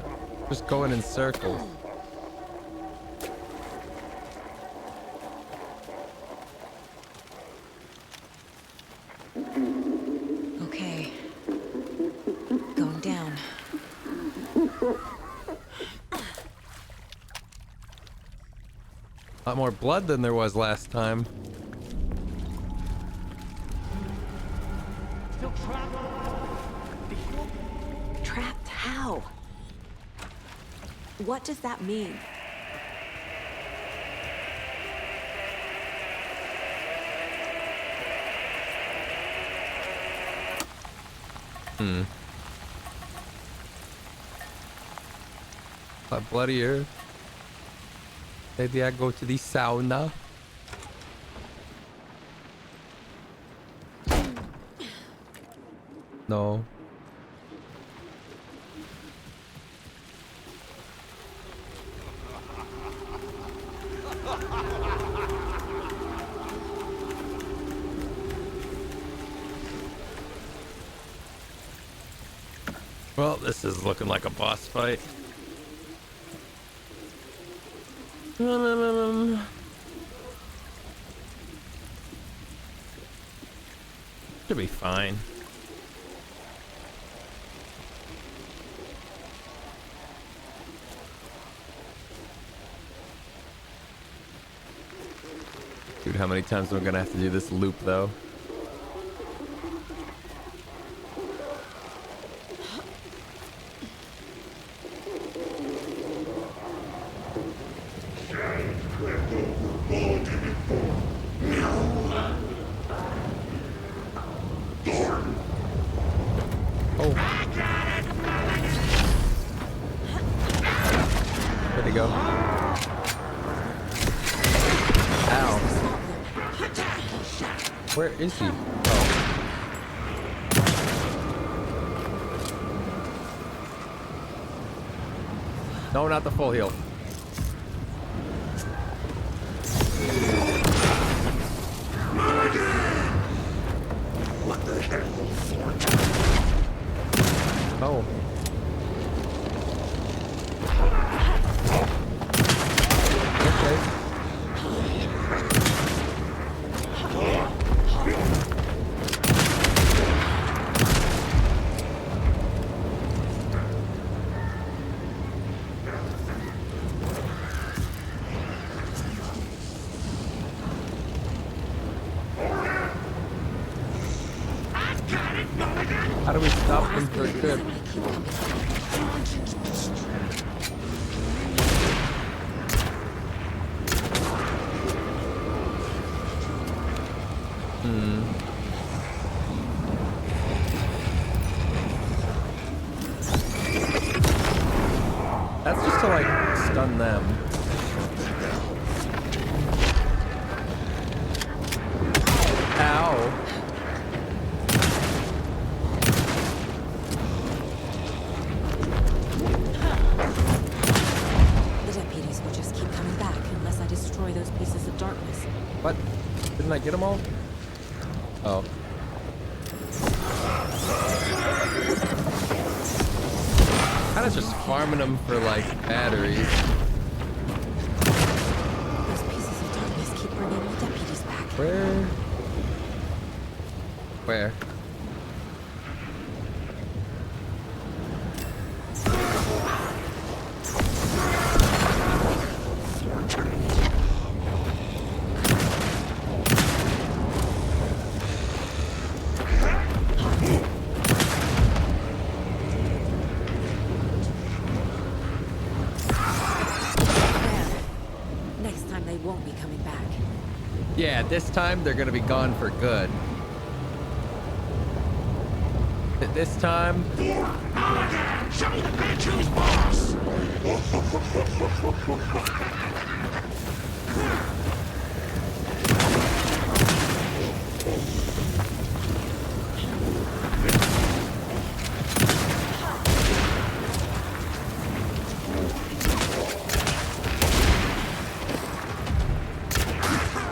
Just going in circles. Okay. Going down. A lot more blood than there was last time. Still trapped? Trapped how? What does that mean? A lot bloodier. Maybe I go to the sauna. No. Well, this is looking like a boss fight. Should be fine. Dude, how many times am I gonna have to do this loop though? Where'd he go? Ow. Where is he? Oh. No, not the full heal. What the hell? Oh. How do we stop them for good? That's just to like stun them. Ow. The deputies will just keep coming back unless I destroy those pieces of darkness. What? Didn't I get them all? Oh. Kind of just farming them for like batteries. Those pieces of darkness keep bringing the deputies back. Where? Where? Next time they won't be coming back. Yeah, this time they're gonna be gone for good. This time. Show the bitch who's boss!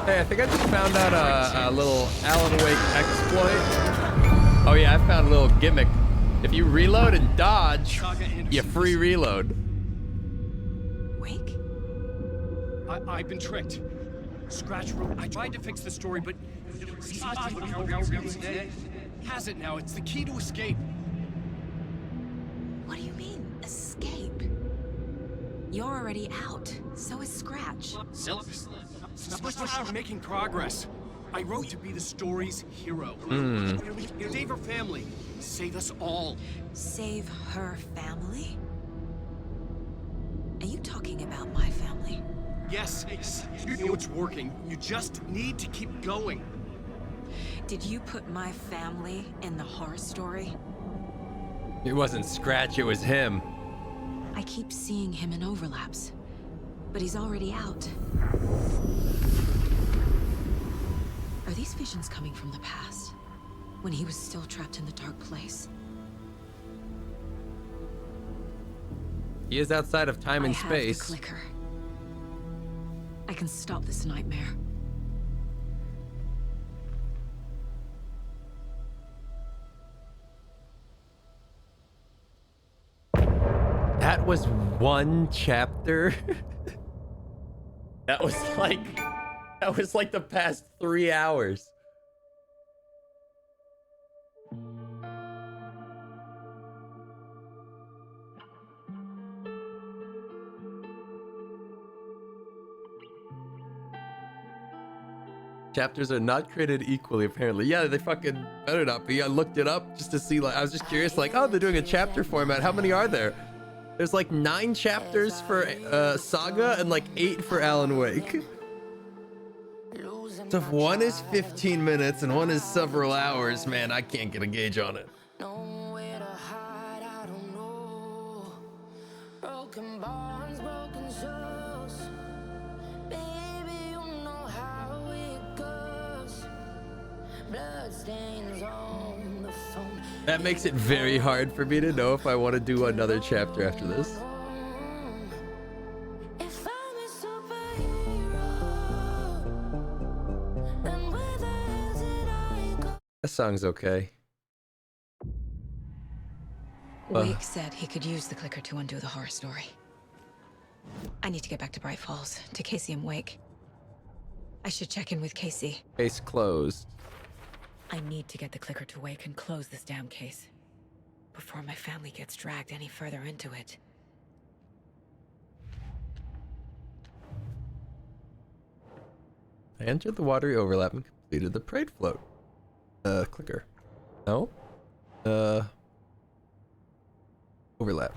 Hey, I think I just found out a little Alan Wake exploit. Oh yeah, I found a little gimmick. If you reload and dodge, you free reload. Wake? I've been tricked. Scratch wrote. I tried to fix the story, but has it now. It's the key to escape. What do you mean, escape? You're already out. So is Scratch. We're making progress. I wrote to be the story's hero. Save her family. Save us all. Save her family? Are you talking about my family? Yes, you know it's working. You just need to keep going. Did you put my family in the horror story? It wasn't Scratch, it was him. I keep seeing him in overlaps, but he's already out. Are these visions coming from the past, when he was still trapped in the dark place? He is outside of time and I space. have the clicker. I can stop this nightmare. That was one chapter. That was like the past 3 hours. Chapters are not created equally, apparently. Yeah, they fucking better not be. I looked it up just to see, like, I was just curious, like, oh, they're doing a chapter format. How many are there? There's like 9 chapters for Saga and like 8 for Alan Wake. So if one is 15 minutes and one is several hours, man, I can't get a gauge on it. Broken bonds, broken souls. Baby, you know how it goes. Bloodstains on the phone. That makes it very hard for me to know if I want to do another chapter after this. If I'm a superhero, then where the hell did I go? That song's okay. Wake said he could use the clicker to undo the horror story. I need to get back to Bright Falls, to Casey and Wake. I should check in with Casey. Case closed. I need to get the clicker to Wake and close this damn case before my family gets dragged any further into it. I entered the watery overlap and completed the parade float. Clicker. No? Overlap.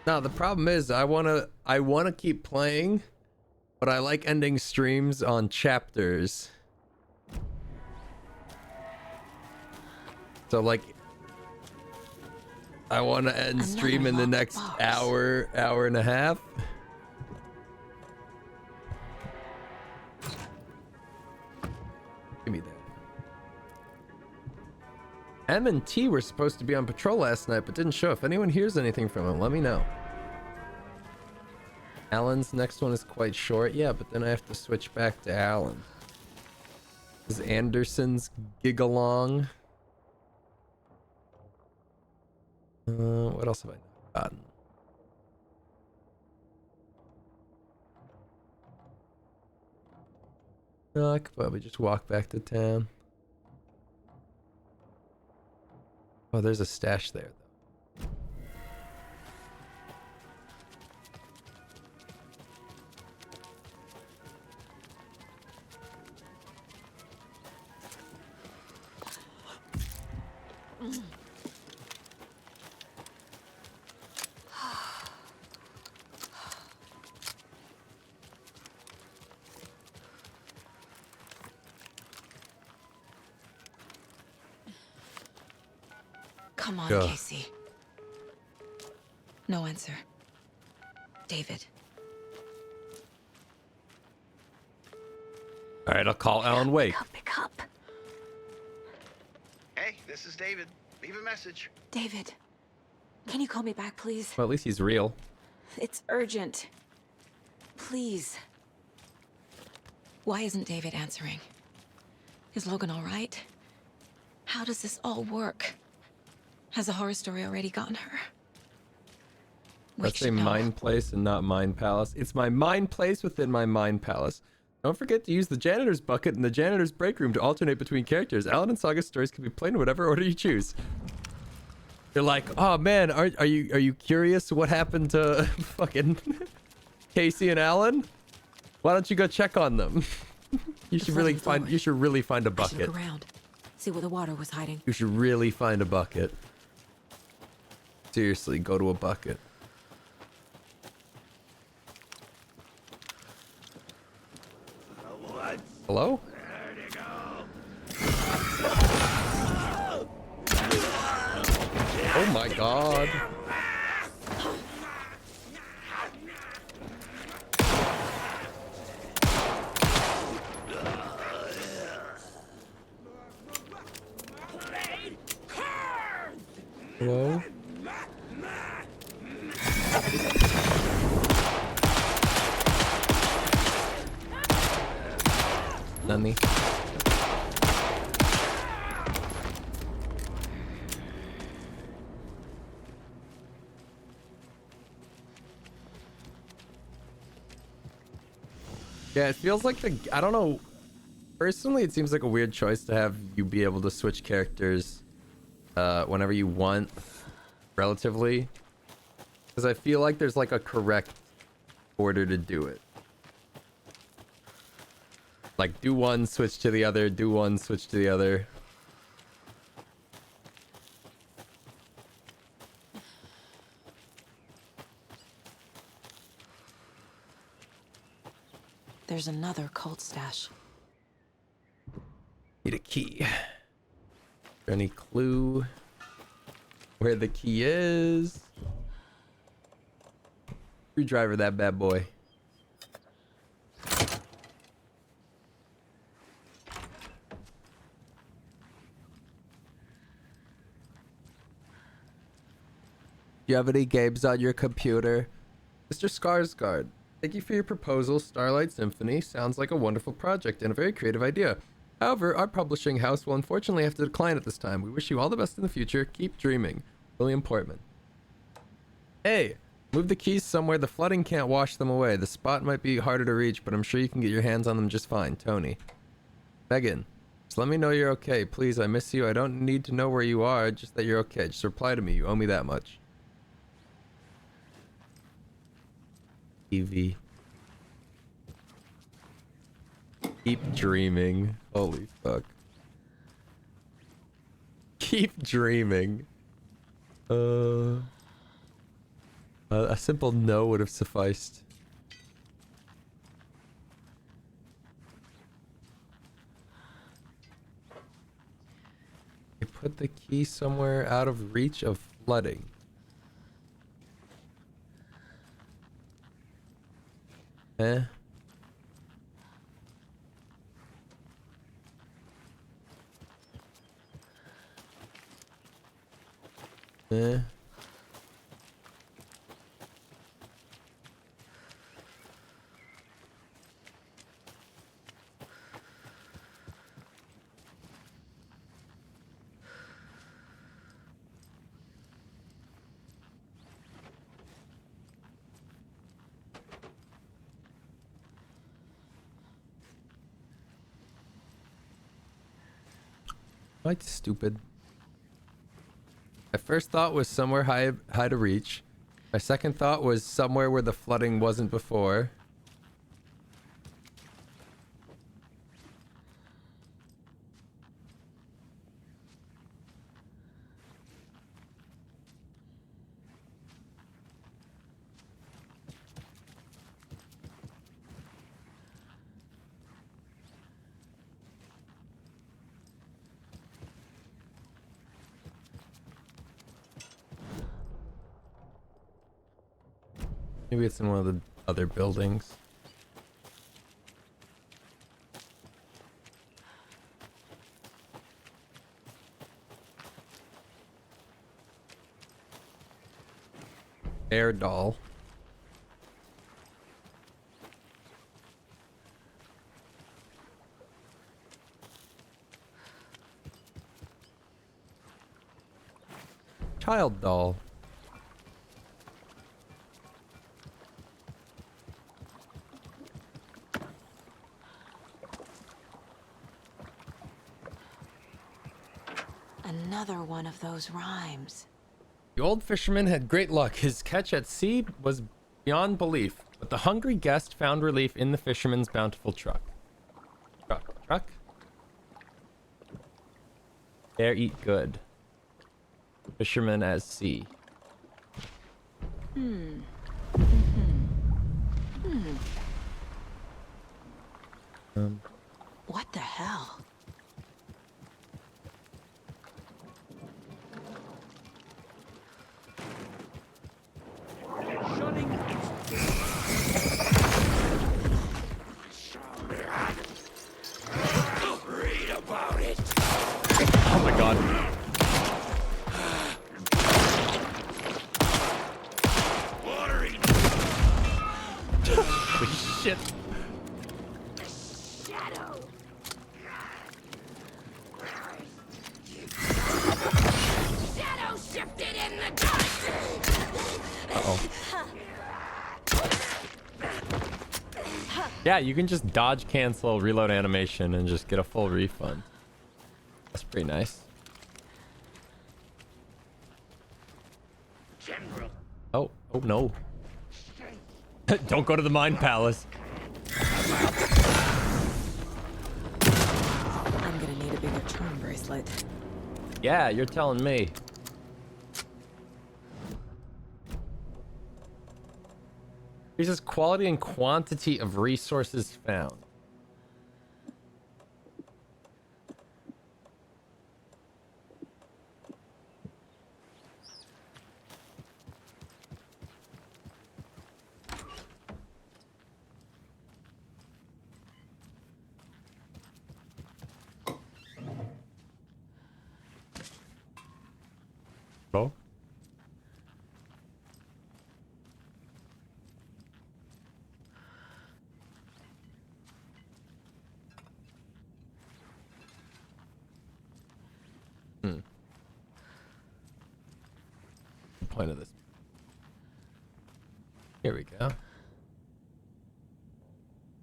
Now the problem is I wanna keep playing, but I like ending streams on chapters. So like I wanna end stream in the next hour and a half. Give me that. M and T were supposed to be on patrol last night, but didn't show. If anyone hears anything from them, let me know. Alan's next one is quite short. Yeah, but then I have to switch back to Alan. This is Anderson's gig-along. What else have I gotten? No, I could probably just walk back to town. Oh, there's a stash there, though. Come on, Go. Casey. No answer. David. All right, I'll call Alan Wake. Pick up. Hey, this is David. Leave a message. David, can you call me back, please? Well, at least he's real. It's urgent. Please. Why isn't David answering? Is Logan all right? How does this all work? Has the horror story already gotten her? That's a mind place and not mind palace. It's my mind place within my mind palace. Don't forget to use the janitor's bucket and the janitor's break room to alternate between characters. Alan and Saga stories can be played in whatever order you choose. They're like, oh man, are you curious what happened to fucking Casey and Alan? Why don't you go check on them? You should really find a bucket. Look around. See where the water was hiding. You should really find a bucket. Seriously, go to a bucket. Hello? Oh my god. Hello? Nani? Yeah, it feels like I don't know. Personally, it seems like a weird choice to have you be able to switch characters whenever you want, relatively. Because I feel like there's like a correct order to do it. Like, do one, switch to the other, do one, switch to the other. There's another cult stash. Need a key. Any clue where the key is? Screwdriver that bad boy. Do you have any games on your computer? Mr. Skarsgård, thank you for your proposal. Starlight Symphony sounds like a wonderful project and a very creative idea. However, our publishing house will unfortunately have to decline at this time. We wish you all the best in the future. Keep dreaming. William Portman. Hey, move the keys somewhere the flooding can't wash them away. The spot might be harder to reach, but I'm sure you can get your hands on them just fine. Tony. Megan, just let me know you're okay. Please, I miss you. I don't need to know where you are, just that you're okay. Just reply to me. You owe me that much. Evie. Keep dreaming. Holy fuck. Keep dreaming. A simple no would have sufficed. You put the key somewhere out of reach of flooding. Eh? Eh? Quite stupid. My first thought was somewhere high to reach. My second thought was somewhere where the flooding wasn't before. Maybe it's in one of the other buildings. Air doll. Child doll. Another one of those rhymes. The old fisherman had great luck. His catch at sea was beyond belief, but the hungry guest found relief in the fisherman's bountiful truck. Truck? There eat good. Fisherman as sea. What the hell? Read about it. Oh my god. Watering. Holy shit. Shadow. Yeah, you can just dodge, cancel, reload animation, and just get a full refund. That's pretty nice. General. Oh no. Don't go to the Mind Palace. I'm gonna need a bigger charm bracelet. Yeah, you're telling me. Here's this quality and quantity of resources found. Oh. The point of this. Here we go.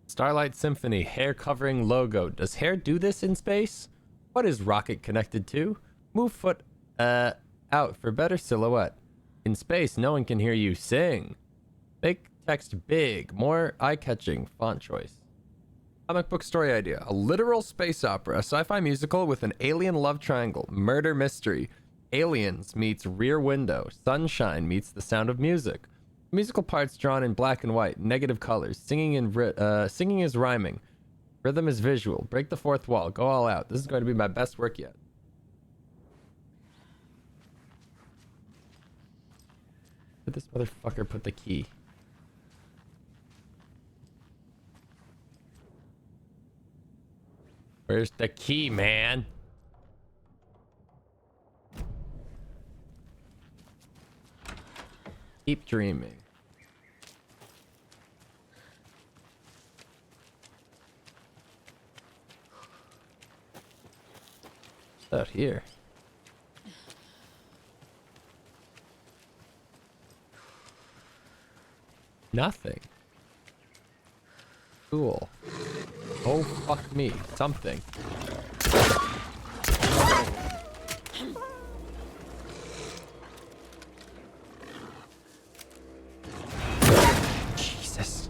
Starlight Symphony, hair covering logo. Does hair do this in space? What is rocket connected to? Move foot out for better silhouette. In space, no one can hear you sing. Make text big, more eye-catching font choice. Comic book story idea. A literal space opera, a sci-fi musical with an alien love triangle, murder mystery. Aliens meets Rear Window. Sunshine meets The Sound of Music. Musical parts drawn in black and white, negative colors. Singing is rhyming. Rhythm is visual. Break the fourth wall. Go all out. This is going to be my best work yet. Where'd this motherfucker put the key? Where's the key, man? Keep dreaming. What's out here? Nothing. Cool. Oh, fuck me. Something. Jesus.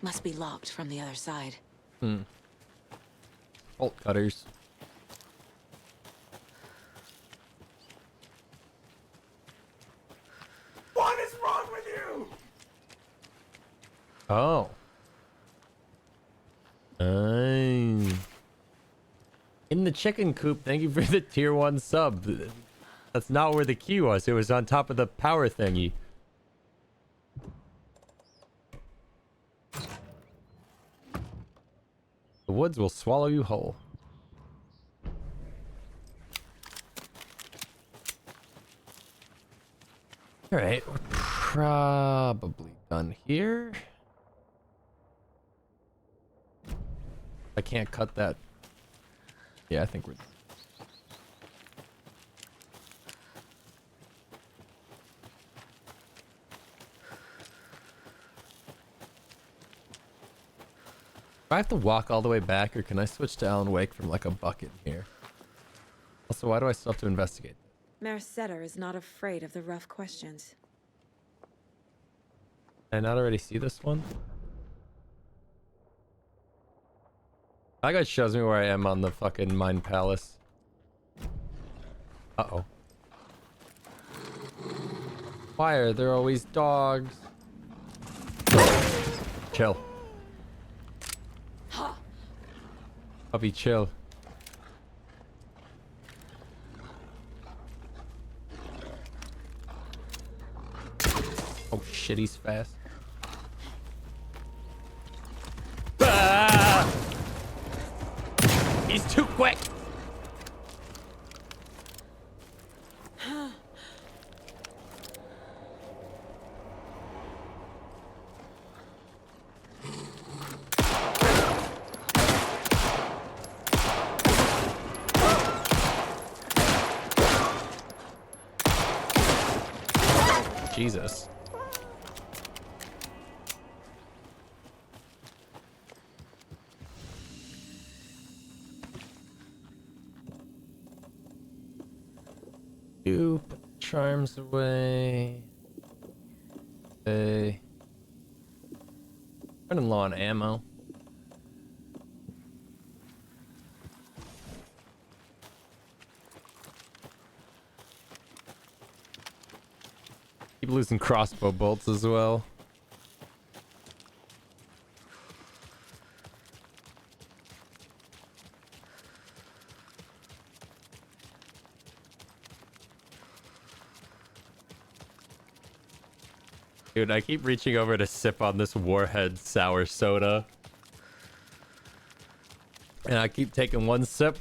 Must be locked from the other side. Bolt cutters. What is wrong with you? Oh. In the chicken coop, thank you for the tier 1 sub. That's not where the key was. It was on top of the power thingy. The woods will swallow you whole. Alright, we're probably done here. I can't cut that. Yeah, I think we're done. Do I have to walk all the way back, or can I switch to Alan Wake from like a bucket here? Also, why do I still have to investigate? Mercetter is not afraid of the rough questions. Did I not already see this one? That guy shows me where I am on the fucking Mind Palace. Uh-oh. Why are there always dogs? Chill. Puppy, chill. Oh shit, he's fast. Ah! He's too quick. Jesus. You put the charms away. Okay. Running low on ammo. Keep losing crossbow bolts as well. Dude, I keep reaching over to sip on this Warhead sour soda. And I keep taking one sip.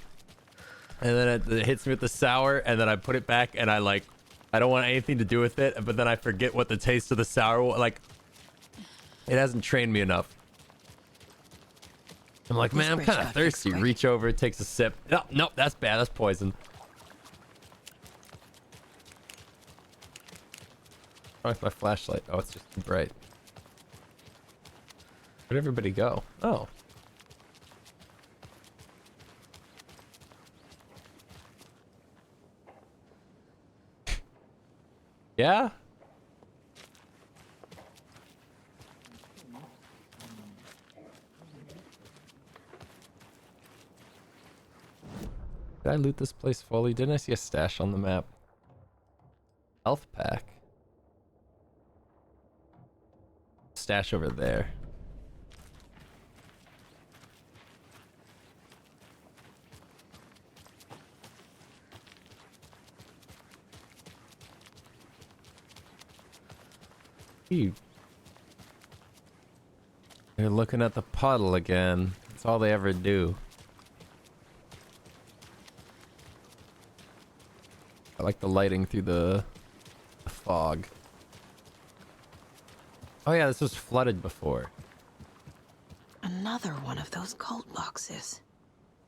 And then it hits me with the sour. And then I put it back and I don't want anything to do with it. But then I forget what the taste of the sour was. Like, it hasn't trained me enough. I'm like, man, I'm kind of thirsty. Reach over, takes a sip. No, nope, that's bad. That's poison. With my flashlight. Oh, it's just too bright. Where'd everybody go? Oh. Yeah? Did I loot this place fully? Didn't I see a stash on the map? Health pack. Stash over there. You're looking at the puddle again. That's all they ever do. I like the lighting through the fog. Oh yeah, this was flooded before. Another one of those cult boxes.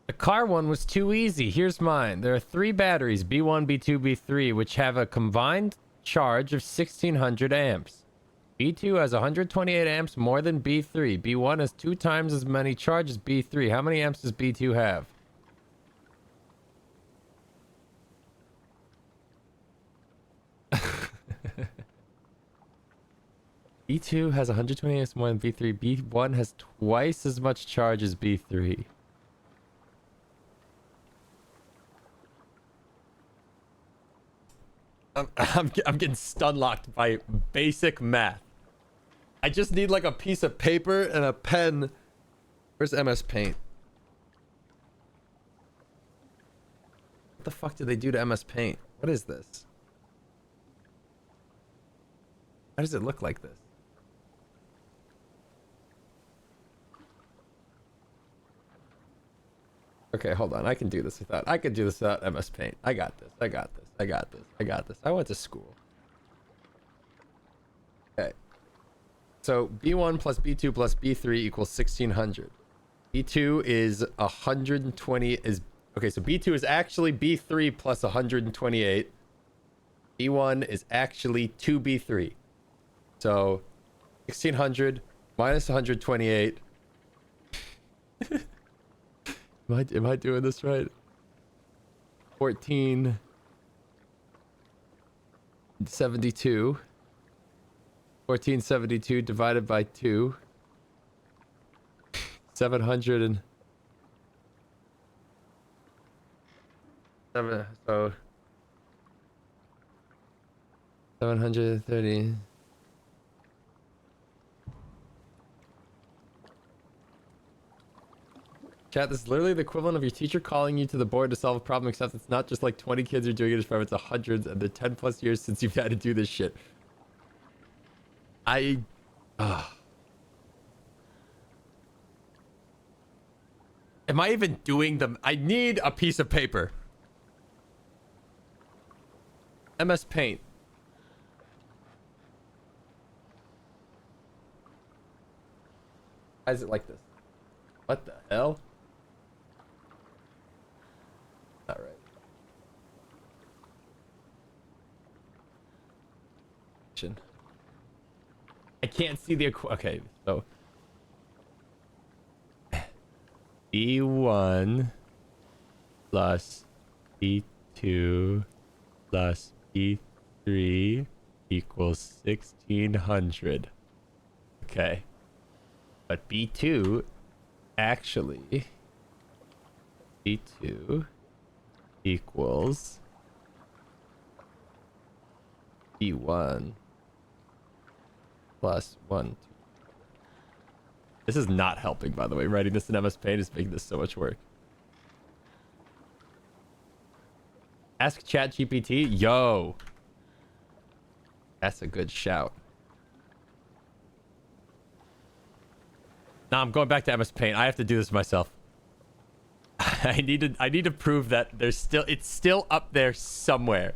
The car one was too easy. Here's mine. There are 3 batteries, B1, B2, B3, which have a combined charge of 1600 amps. B2 has 128 amps more than B3. B1 has 2 times as many charge as B3. How many amps does B2 have? B2 has 128 amps more than B3. B1 has twice as much charge as B3. I'm getting stun locked by basic math. I just need like a piece of paper and a pen. Where's MS Paint? What the fuck did they do to MS Paint? What is this? How does it look like this? Okay, hold on. I can do this without. I can do this without MS Paint. I got this. I got this. I got this. I got this. I went to school. Okay. So B1 plus B2 plus B3 equals 1600. B2 is 120 is okay. So B2 is actually B3 plus 128. B1 is actually 2B3. So 1600 minus 128. Am I doing this right? 1472. 1472 divided by 2. 700 and 7, so 730. Chat, this is literally the equivalent of your teacher calling you to the board to solve a problem, except it's not just like 20 kids are doing it, it's hundreds, and they're 10 plus years since you've had to do this shit. Am I even doing them? I need a piece of paper. MS Paint. Why is it like this? What the hell? Not right. equation. I can't see the okay, so B1 plus B2 plus B3 equals 1600. Okay. But B2 actually B2 equals B1 plus 1. This is not helping, by the way. Writing this in MS Paint is making this so much work. Ask ChatGPT. Yo. That's a good shout. Nah, I'm going back to MS Paint. I have to do this myself. I need to prove that it's still up there somewhere.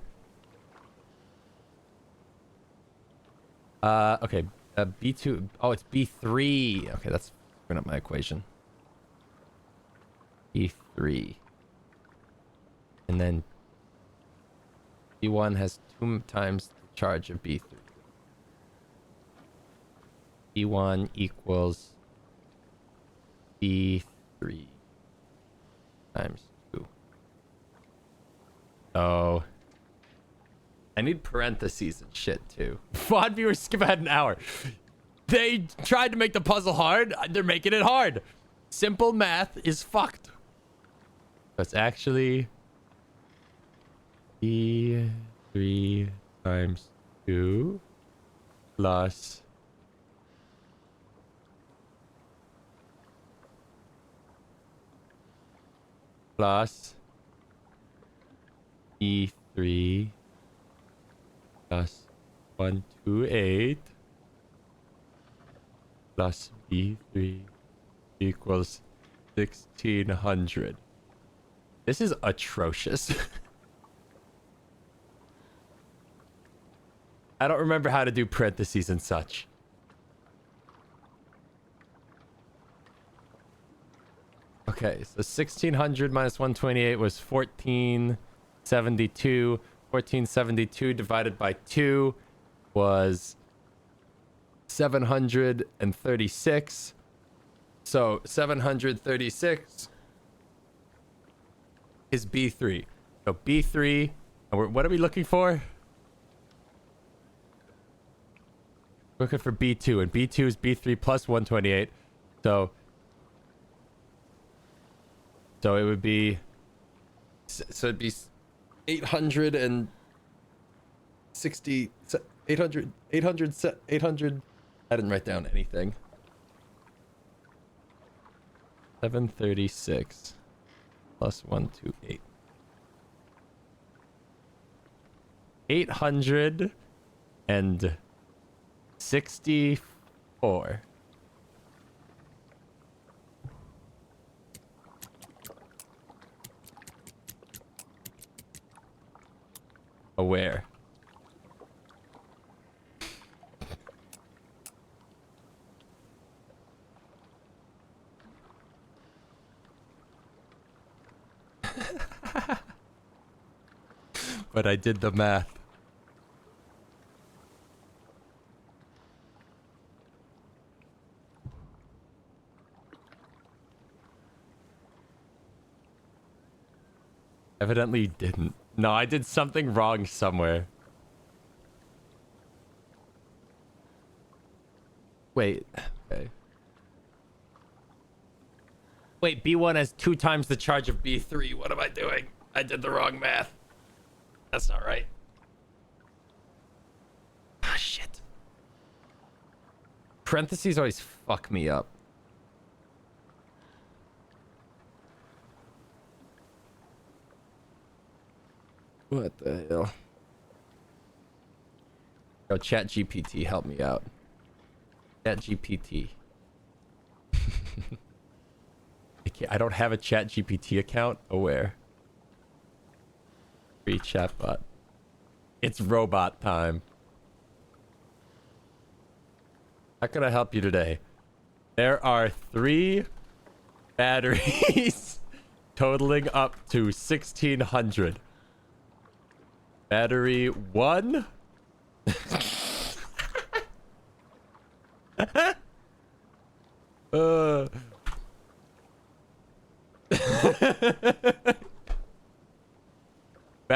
Okay. B2. Oh, it's B3. Okay, that's bring up my equation. B3. And then B1 has 2 times the charge of B3. B1 equals B3 times 2. Oh. I need parentheses and shit too. VoD viewers skip ahead an hour. They tried to make the puzzle hard. They're making it hard. Simple math is fucked. That's actually B3 times 2 plus B3 plus 128 plus B3 equals 1600. This is atrocious. I don't remember how to do parentheses and such. Okay, so 1600 minus 128 was 1472. 1472 divided by 2 was 736. So 736 is B3. So B3, and what are we looking for? We're looking for B2, and B2 is B3 plus 128. So it would be 860, 800. I didn't write down anything. 736 plus 128. 864. Aware. But I did the math. Evidently didn't. No, I did something wrong somewhere. Wait. Okay. Wait, B1 has 2 times the charge of B3. What am I doing? I did the wrong math. That's not right. Ah, shit. Parentheses always fuck me up. What the hell? Yo, ChatGPT, help me out. ChatGPT. I don't have a ChatGPT account. Aware. Free chatbot. It's robot time. How can I help you today? There are 3 batteries totaling up to 1600. Battery 1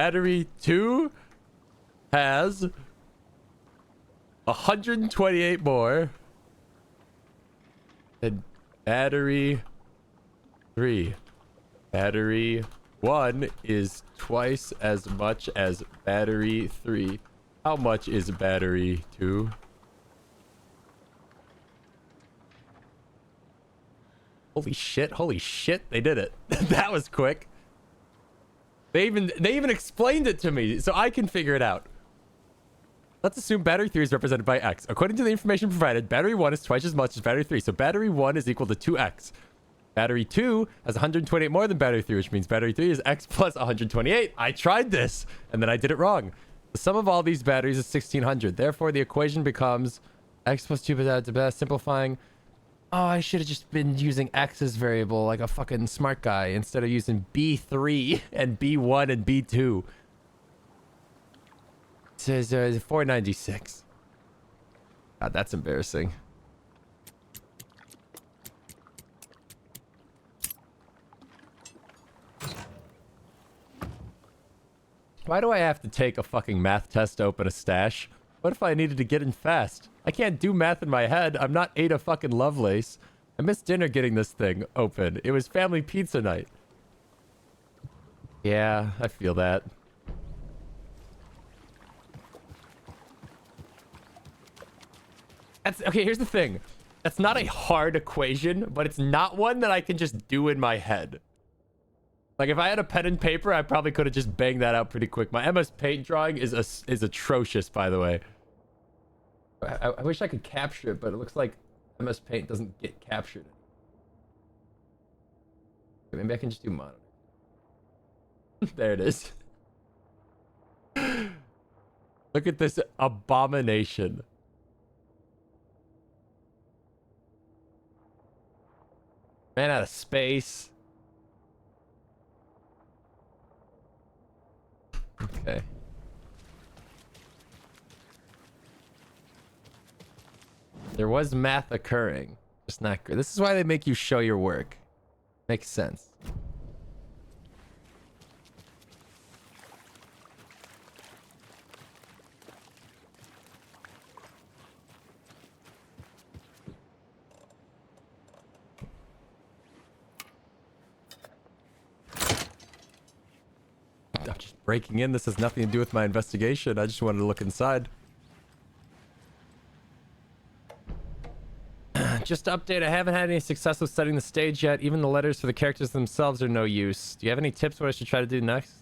battery 2 has 128 more. And battery 3. Battery 1 is twice as much as battery 3. How much is battery 2? Holy shit, they did it. That was quick. They even explained it to me, so I can figure it out. Let's assume battery 3 is represented by X. According to the information provided, battery 1 is twice as much as battery 3, so battery 1 is equal to 2X. Battery 2 has 128 more than battery 3, which means battery 3 is X plus 128. I tried this, and then I did it wrong. The sum of all these batteries is 1600. Therefore, the equation becomes X plus 2, simplifying. Oh, I should have just been using X as variable like a fucking smart guy instead of using B3 and B1 and B2. It says 496. God, that's embarrassing. Why do I have to take a fucking math test to open a stash? What if I needed to get in fast? I can't do math in my head. I'm not Ada fucking Lovelace. I missed dinner getting this thing open. It was family pizza night. Yeah, I feel that. Okay, here's the thing. That's not a hard equation, but it's not one that I can just do in my head. Like, if I had a pen and paper, I probably could have just banged that out pretty quick. My MS Paint drawing is atrocious, by the way. I wish I could capture it, but it looks like MS Paint doesn't get captured. Okay, maybe I can just do monitor. There it is. Look at this abomination. Ran out of space. Okay. There was math occurring. Just not good. This is why they make you show your work. Makes sense. I'm just breaking in. This has nothing to do with my investigation. I just wanted to look inside. Just to update, I haven't had any success with setting the stage yet. Even the letters for the characters themselves are no use. Do you have any tips what I should try to do next?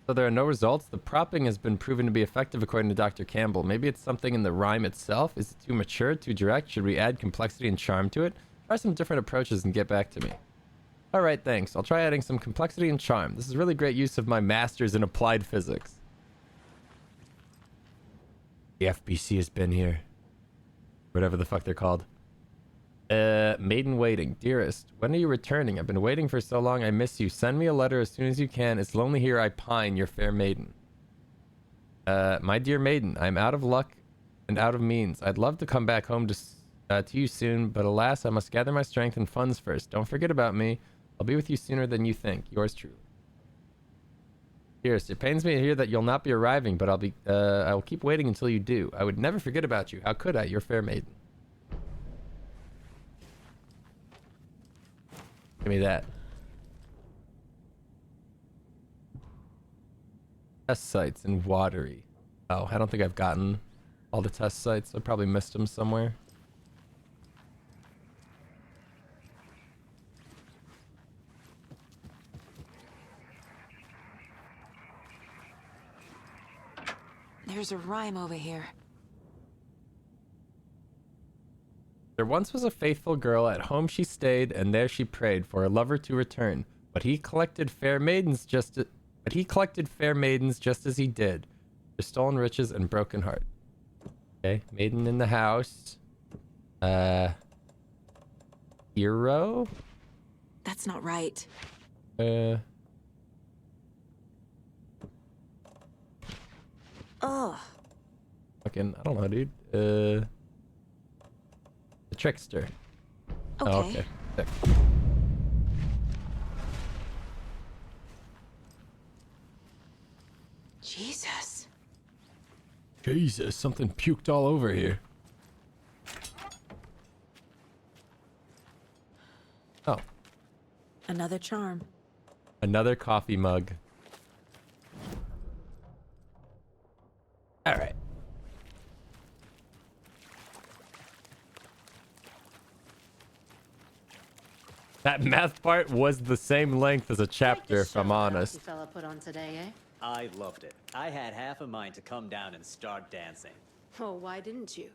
So there are no results. The propping has been proven to be effective according to Dr. Campbell. Maybe it's something in the rhyme itself. Is it too mature, too direct? Should we add complexity and charm to it? Try some different approaches and get back to me. Alright, thanks. I'll try adding some complexity and charm. This is really great use of my master's in applied physics. The FBC has been here. Whatever the fuck they're called. Maiden waiting. Dearest, when are you returning? I've been waiting for so long. I miss you. Send me a letter as soon as you can. It's lonely here. I pine. Your fair maiden. My dear maiden, I'm out of luck and out of means. I'd love to come back home to you soon, but alas, I must gather my strength and funds first. Don't forget about me. I'll be with you sooner than you think. Yours truly. Dearest, it pains me to hear that you'll not be arriving, but I will keep waiting until you do. I would never forget about you. How could I? Your fair maiden. Give me that. Test sites in Watery. Oh, I don't think I've gotten all the test sites. I probably missed them somewhere. There's a rhyme over here. There once was a faithful girl, at home she stayed, and there she prayed for a lover to return. But he collected fair maidens just as he did. For stolen riches and broken heart. Okay, maiden in the house. Hero? That's not right. Oh. Fucking, I don't know, dude. The trickster. Okay. Oh, okay. Sick. Jesus. Jesus, something puked all over here. Oh. Another charm. Another coffee mug. All right. That math part was the same length as a chapter, if I'm honest. Fella put on today, eh? I loved it. I had half a mind to come down and start dancing. Oh, why didn't you?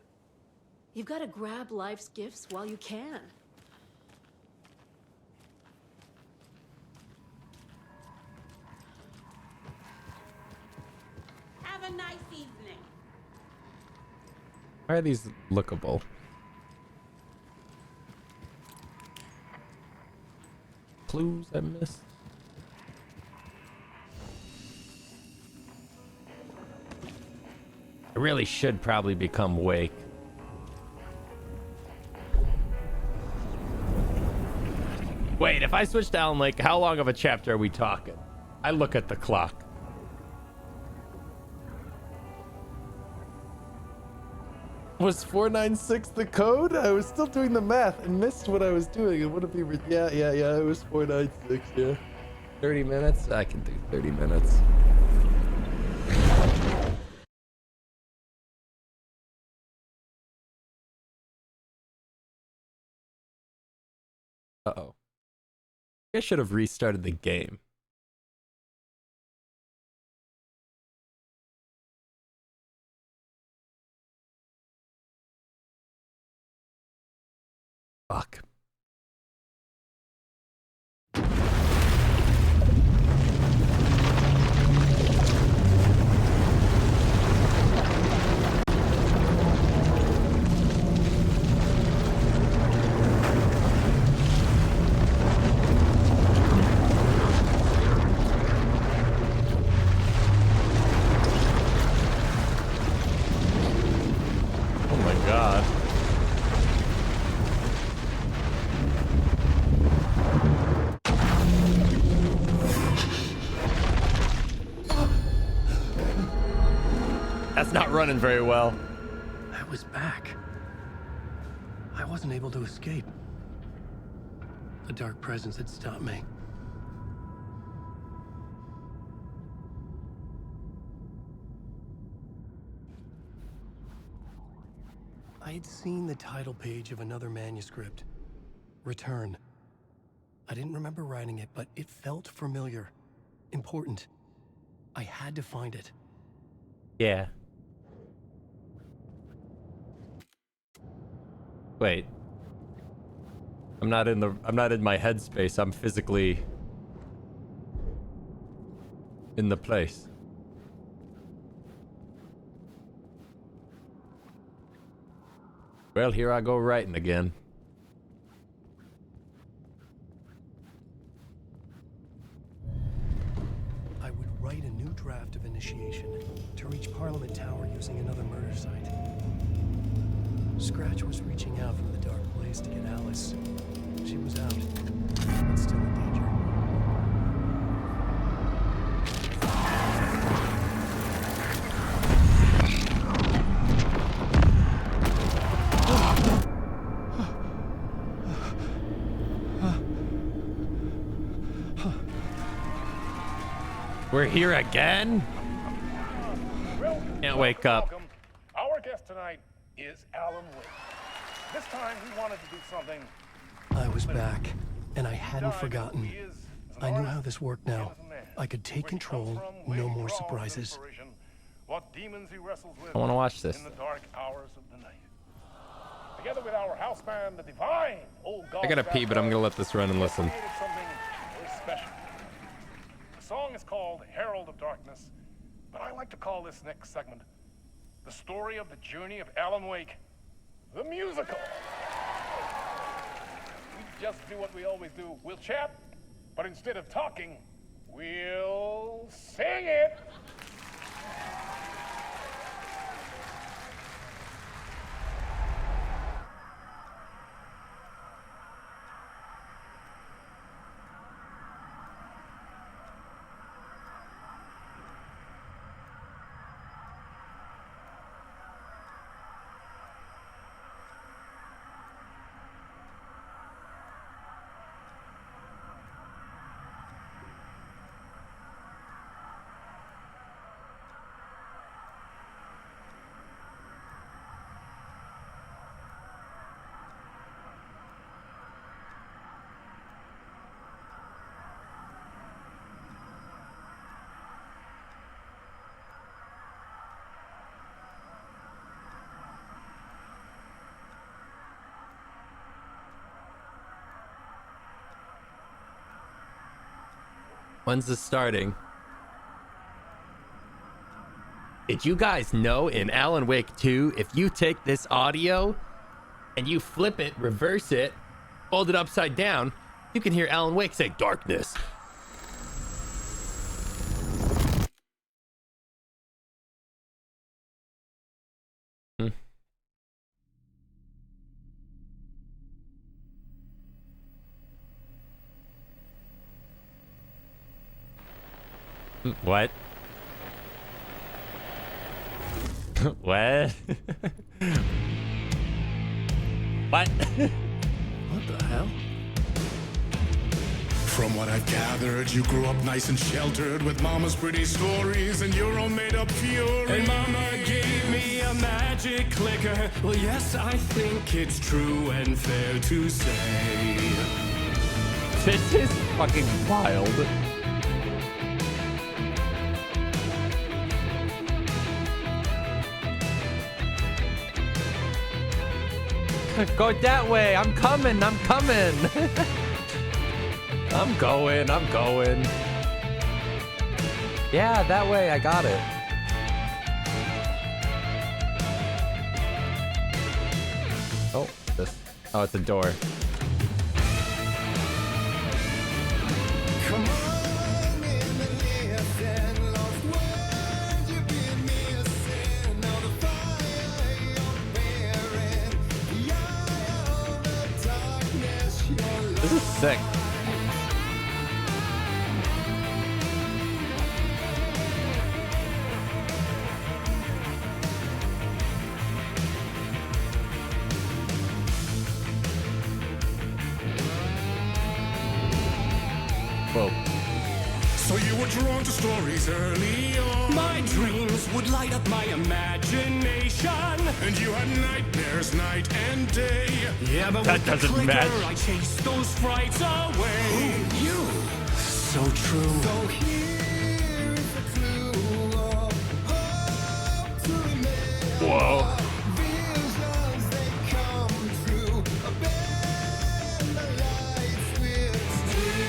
You've got to grab life's gifts while you can. Have a nice evening. Why are these lookable? Clues I missed? I really should probably become Wake. Wait, if I switch down, like, how long of a chapter are we talking? I look at the clock. Was 496 the code? I was still doing the math and missed what I was doing. It would have been, yeah, it was 496, yeah. 30 minutes? I can do 30 minutes. Uh-oh. I should have restarted the game. Fuck. Oh my god. That's not running very well. I was back. I wasn't able to escape. A dark presence had stopped me. I had seen the title page of another manuscript. Return. I didn't remember writing it, but it felt familiar. Important. I had to find it. Yeah. Wait. I'm not in my headspace. I'm physically in the place. Well, here I go writing again. I would write a new draft of initiation to reach Parliament Tower using another murder site. Scratch was reaching out from the dark place to get Alice. She was out, but still in danger. We're here again? Can't wake up. Welcome. Our guest tonight is Alan Wake. This time he wanted to do something. I was back, and I hadn't forgotten. I knew how this worked now. I could take control, no more surprises. What demons he wrestles with I want to watch this. in the dark hours of the night. Together with our house band, the Divine Old I gotta pee, but I'm gonna let this run and listen. something very special. The song is called Herald of Darkness, but I like to call this next segment the story of the journey of Alan Wake, the musical. We just do what we always do. We'll chat, but instead of talking, we'll sing it. When's this starting? Did you guys know in Alan Wake 2, if you take this audio and you flip it, reverse it, fold it upside down, you can hear Alan Wake say darkness. What? What? What? What the hell? From what I've gathered, you grew up nice and sheltered with mama's pretty stories and your own made-up fury. And mama gave me a magic clicker. Well, yes, I think it's true and fair to say. This is fucking wild. Go that way. I'm coming. I'm coming. I'm going. Yeah, that way. I got it. Oh, this. Oh, it's a door. Come on in and listen, lost words you've been missing. Now the fire you're bearing, the eye of the darkness you're This is sick. Whoa. So you were drawn to stories early on. My dreams would light up my imagination. And you had nightmares night and day. Yeah, but That with the doesn't clicker, match. I chased those frights away. Who you? So true. So here is a clue of hope to remember. Whoa. Visions they come true. Bend the lights with steel.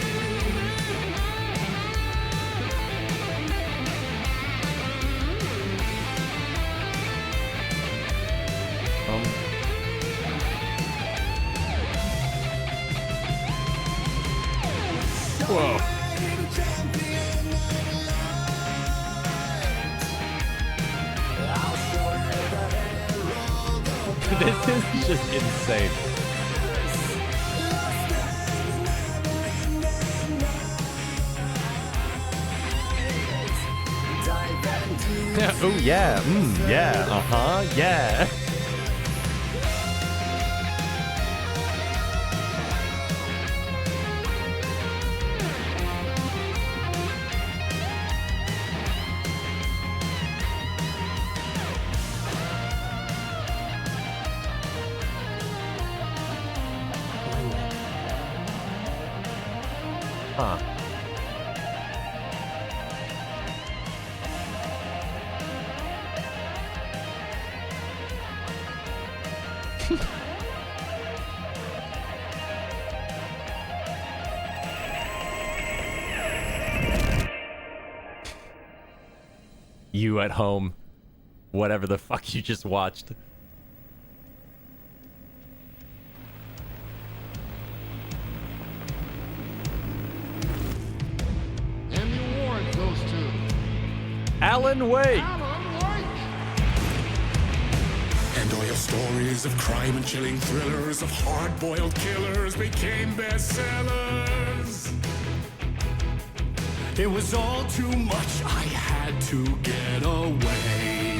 Whoa. This is just insane. Oh yeah, yeah, yeah. Huh. You at home, whatever the fuck you just watched. And you warrant those two. Alan Wake. And all your stories of crime and chilling thrillers of hard-boiled killers became bestsellers. It was all too much. I had to get away.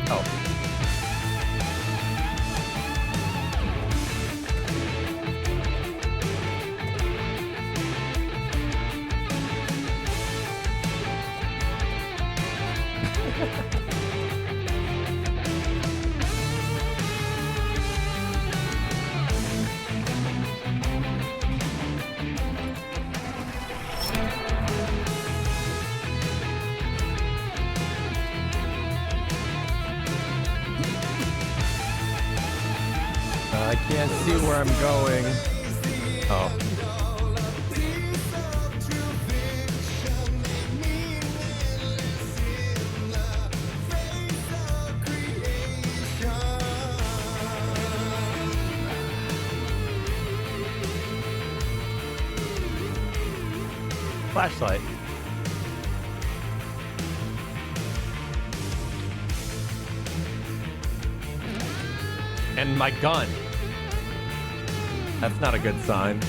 Oh. I can't see where I'm going. Oh. Flashlight. And my gun. That's not a good sign.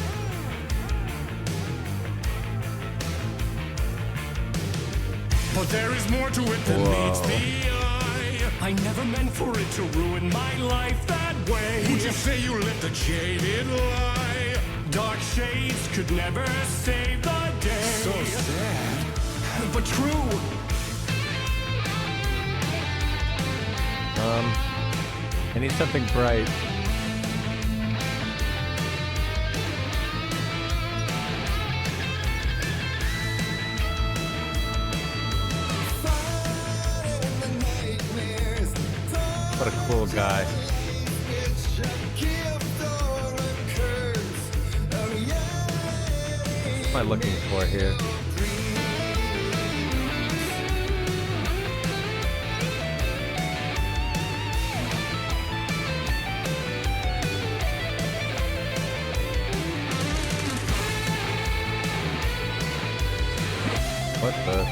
But there is more to it than meets the eye. I never meant for it to ruin my life that way. Would you say you let the jaded lie? Dark shades could never save the day. So sad, but true. I need something bright. What a cool guy. What am I looking for here? What the?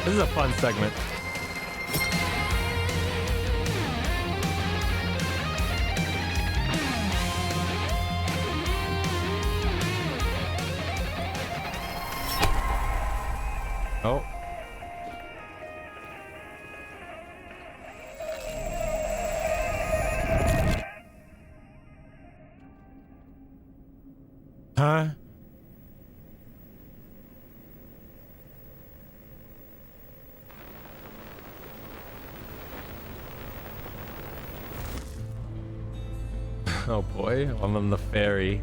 This is a fun segment. Oh. Huh? Oh boy, I'm on the ferry.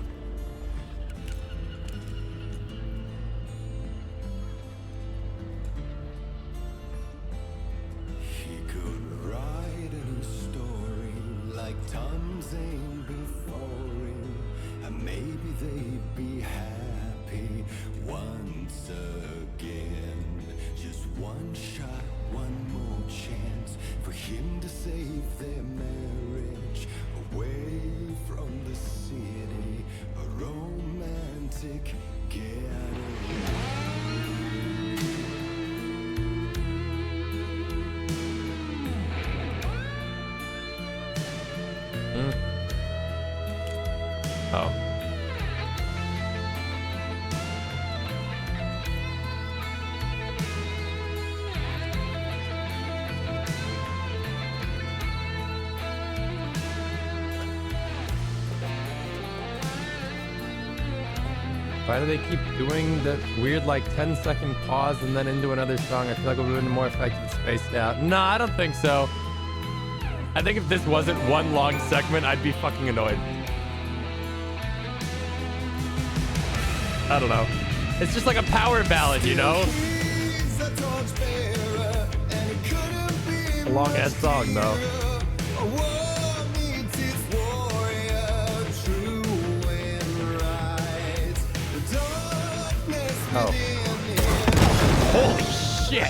He could write a new story like Tom Zane before him, and maybe they'd be happy once again. Just one shot, one more chance for him to save their marriage away from the city, a romantic getaway. Oh. Why do they keep doing the weird like 10-second pause and then into another song? I feel like it would have been more effective spaced out. No, I don't think so. I think if this wasn't one long segment, I'd be fucking annoyed. I don't know. It's just like a power ballad, you know? A long ass song though. Oh. Holy shit!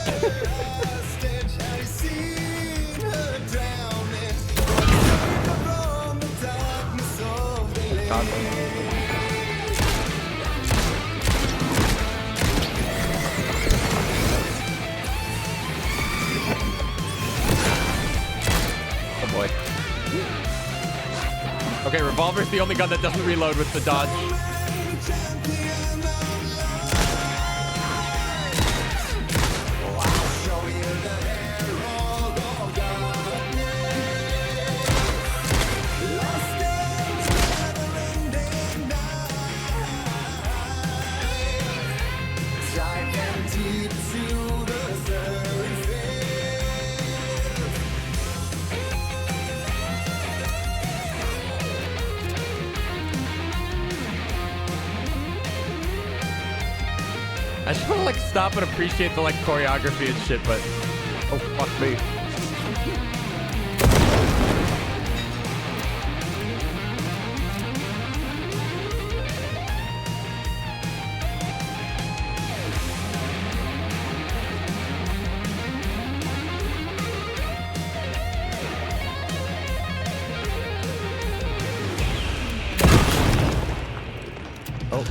Oh boy. Okay, revolver's the only gun that doesn't reload with the dodge. I just want to like stop and appreciate the like choreography and shit, but oh fuck me. Oh.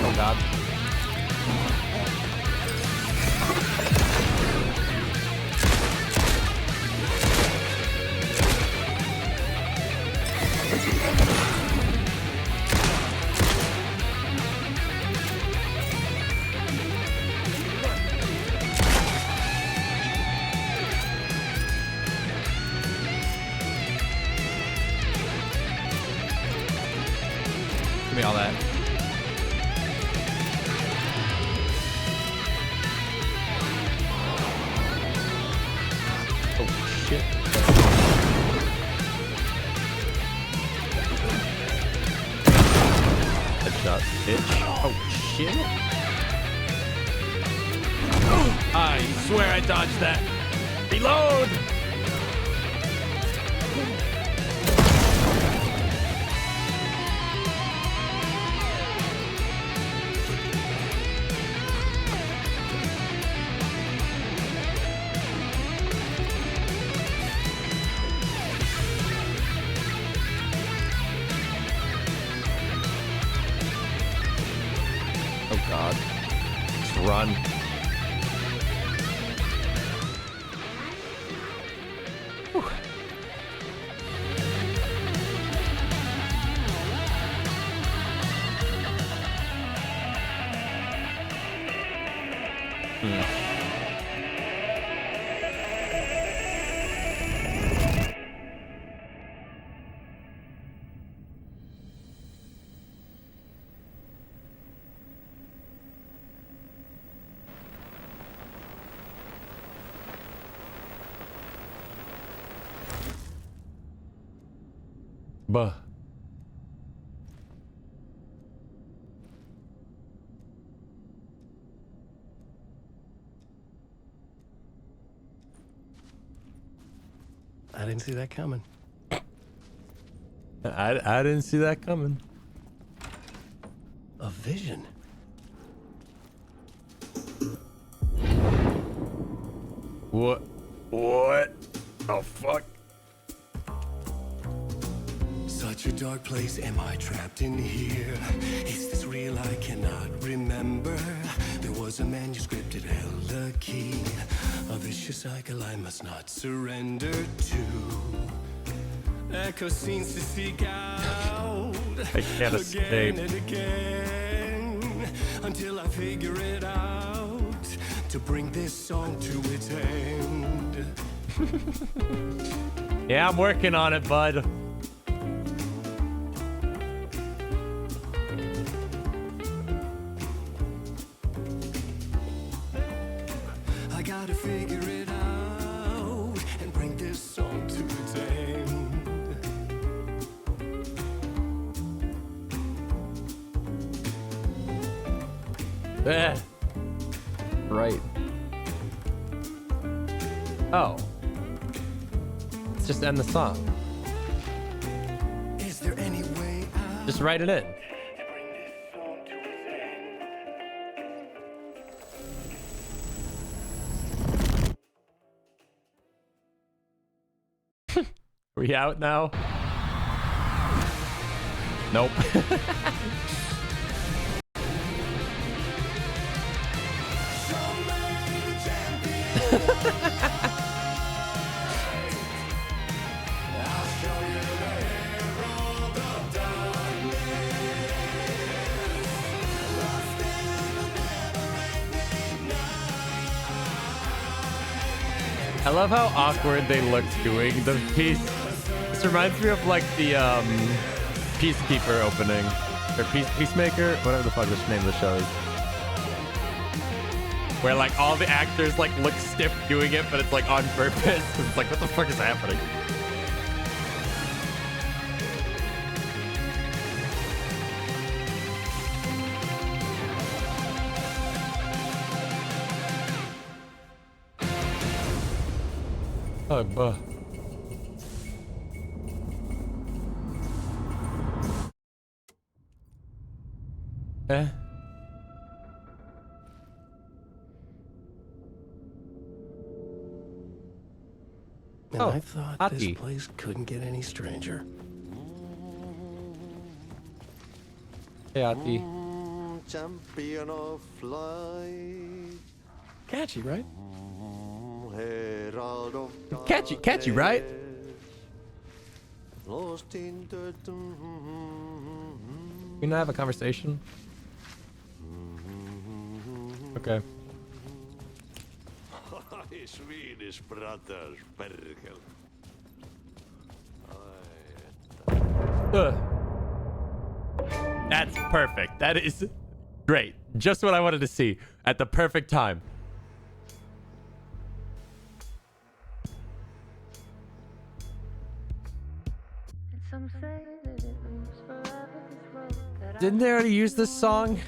Oh god. Give me all that. Oh shit. Headshot, bitch. Oh shit. I swear I dodged that. Reload! Oh god. Just run. Whew. Buh. I didn't see that coming. I didn't see that coming. A vision. What? What? Oh fuck. Such a dark place, am I trapped in here? Is this real? I cannot remember. There was a manuscript, it held a key. A vicious cycle I must not surrender to. Echo scenes to seek out. I can't escape. Again and again. Until I figure it out. To bring this song to its end. Yeah, I'm working on it, bud. I gotta figure it out and bring this song to its end. Right. Oh. Let's just end the song. Is there any way out? Just write it in. Are we out now? Nope. I love how awkward they look doing the piece. This reminds me of like the Peacekeeper opening. Or Peacemaker, whatever the fuck this name of the show is. where like all the actors like look stiff doing it, but it's like on purpose. It's like, what the fuck is happening? Oh, buh. Eh? And Oh, I thought Ati. this place couldn't get any stranger. Hey, Ati. Champion of flight. Catchy, right? Herald of Catchy, right? Lost in the We not have a conversation? Okay. Swedish brothers, Bergel. That's perfect. That is great. Just what I wanted to see at the perfect time. Didn't they already use this song?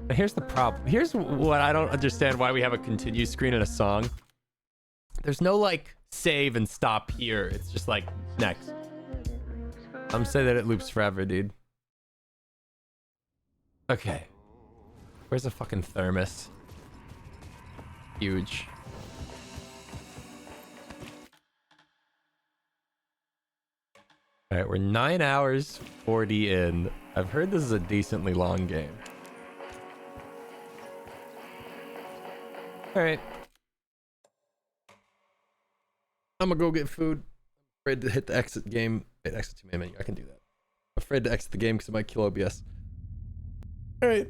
Here's the problem. Here's what I don't understand why we have a continue screen in a song. There's no like save and stop here. It's just like next. I'm saying that it loops forever, dude. Okay. Where's the fucking thermos? Huge. All right, we're 9 hours 40 in. I've heard this is a decently long game. All right. I'm gonna go get food. I'm afraid to hit the exit game. Wait, exit to main menu. I can do that. I'm afraid to exit the game because it might kill OBS. All right.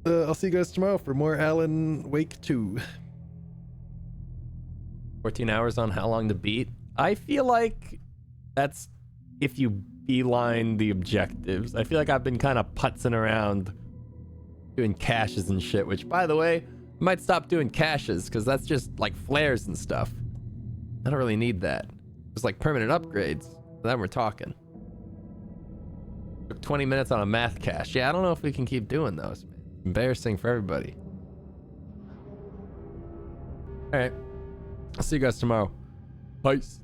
I'll see you guys tomorrow for more Alan Wake 2. 14 hours on how long to beat. I feel like that's if you beeline the objectives. I feel like I've been kind of putzing around doing caches and shit, which, by the way, I might stop doing caches because that's just like flares and stuff. I don't really need that. It's like permanent upgrades. Then we're talking. Took 20 minutes on a math cache. Yeah, I don't know if we can keep doing those, man. Embarrassing for everybody. All right. I'll see you guys tomorrow. Peace.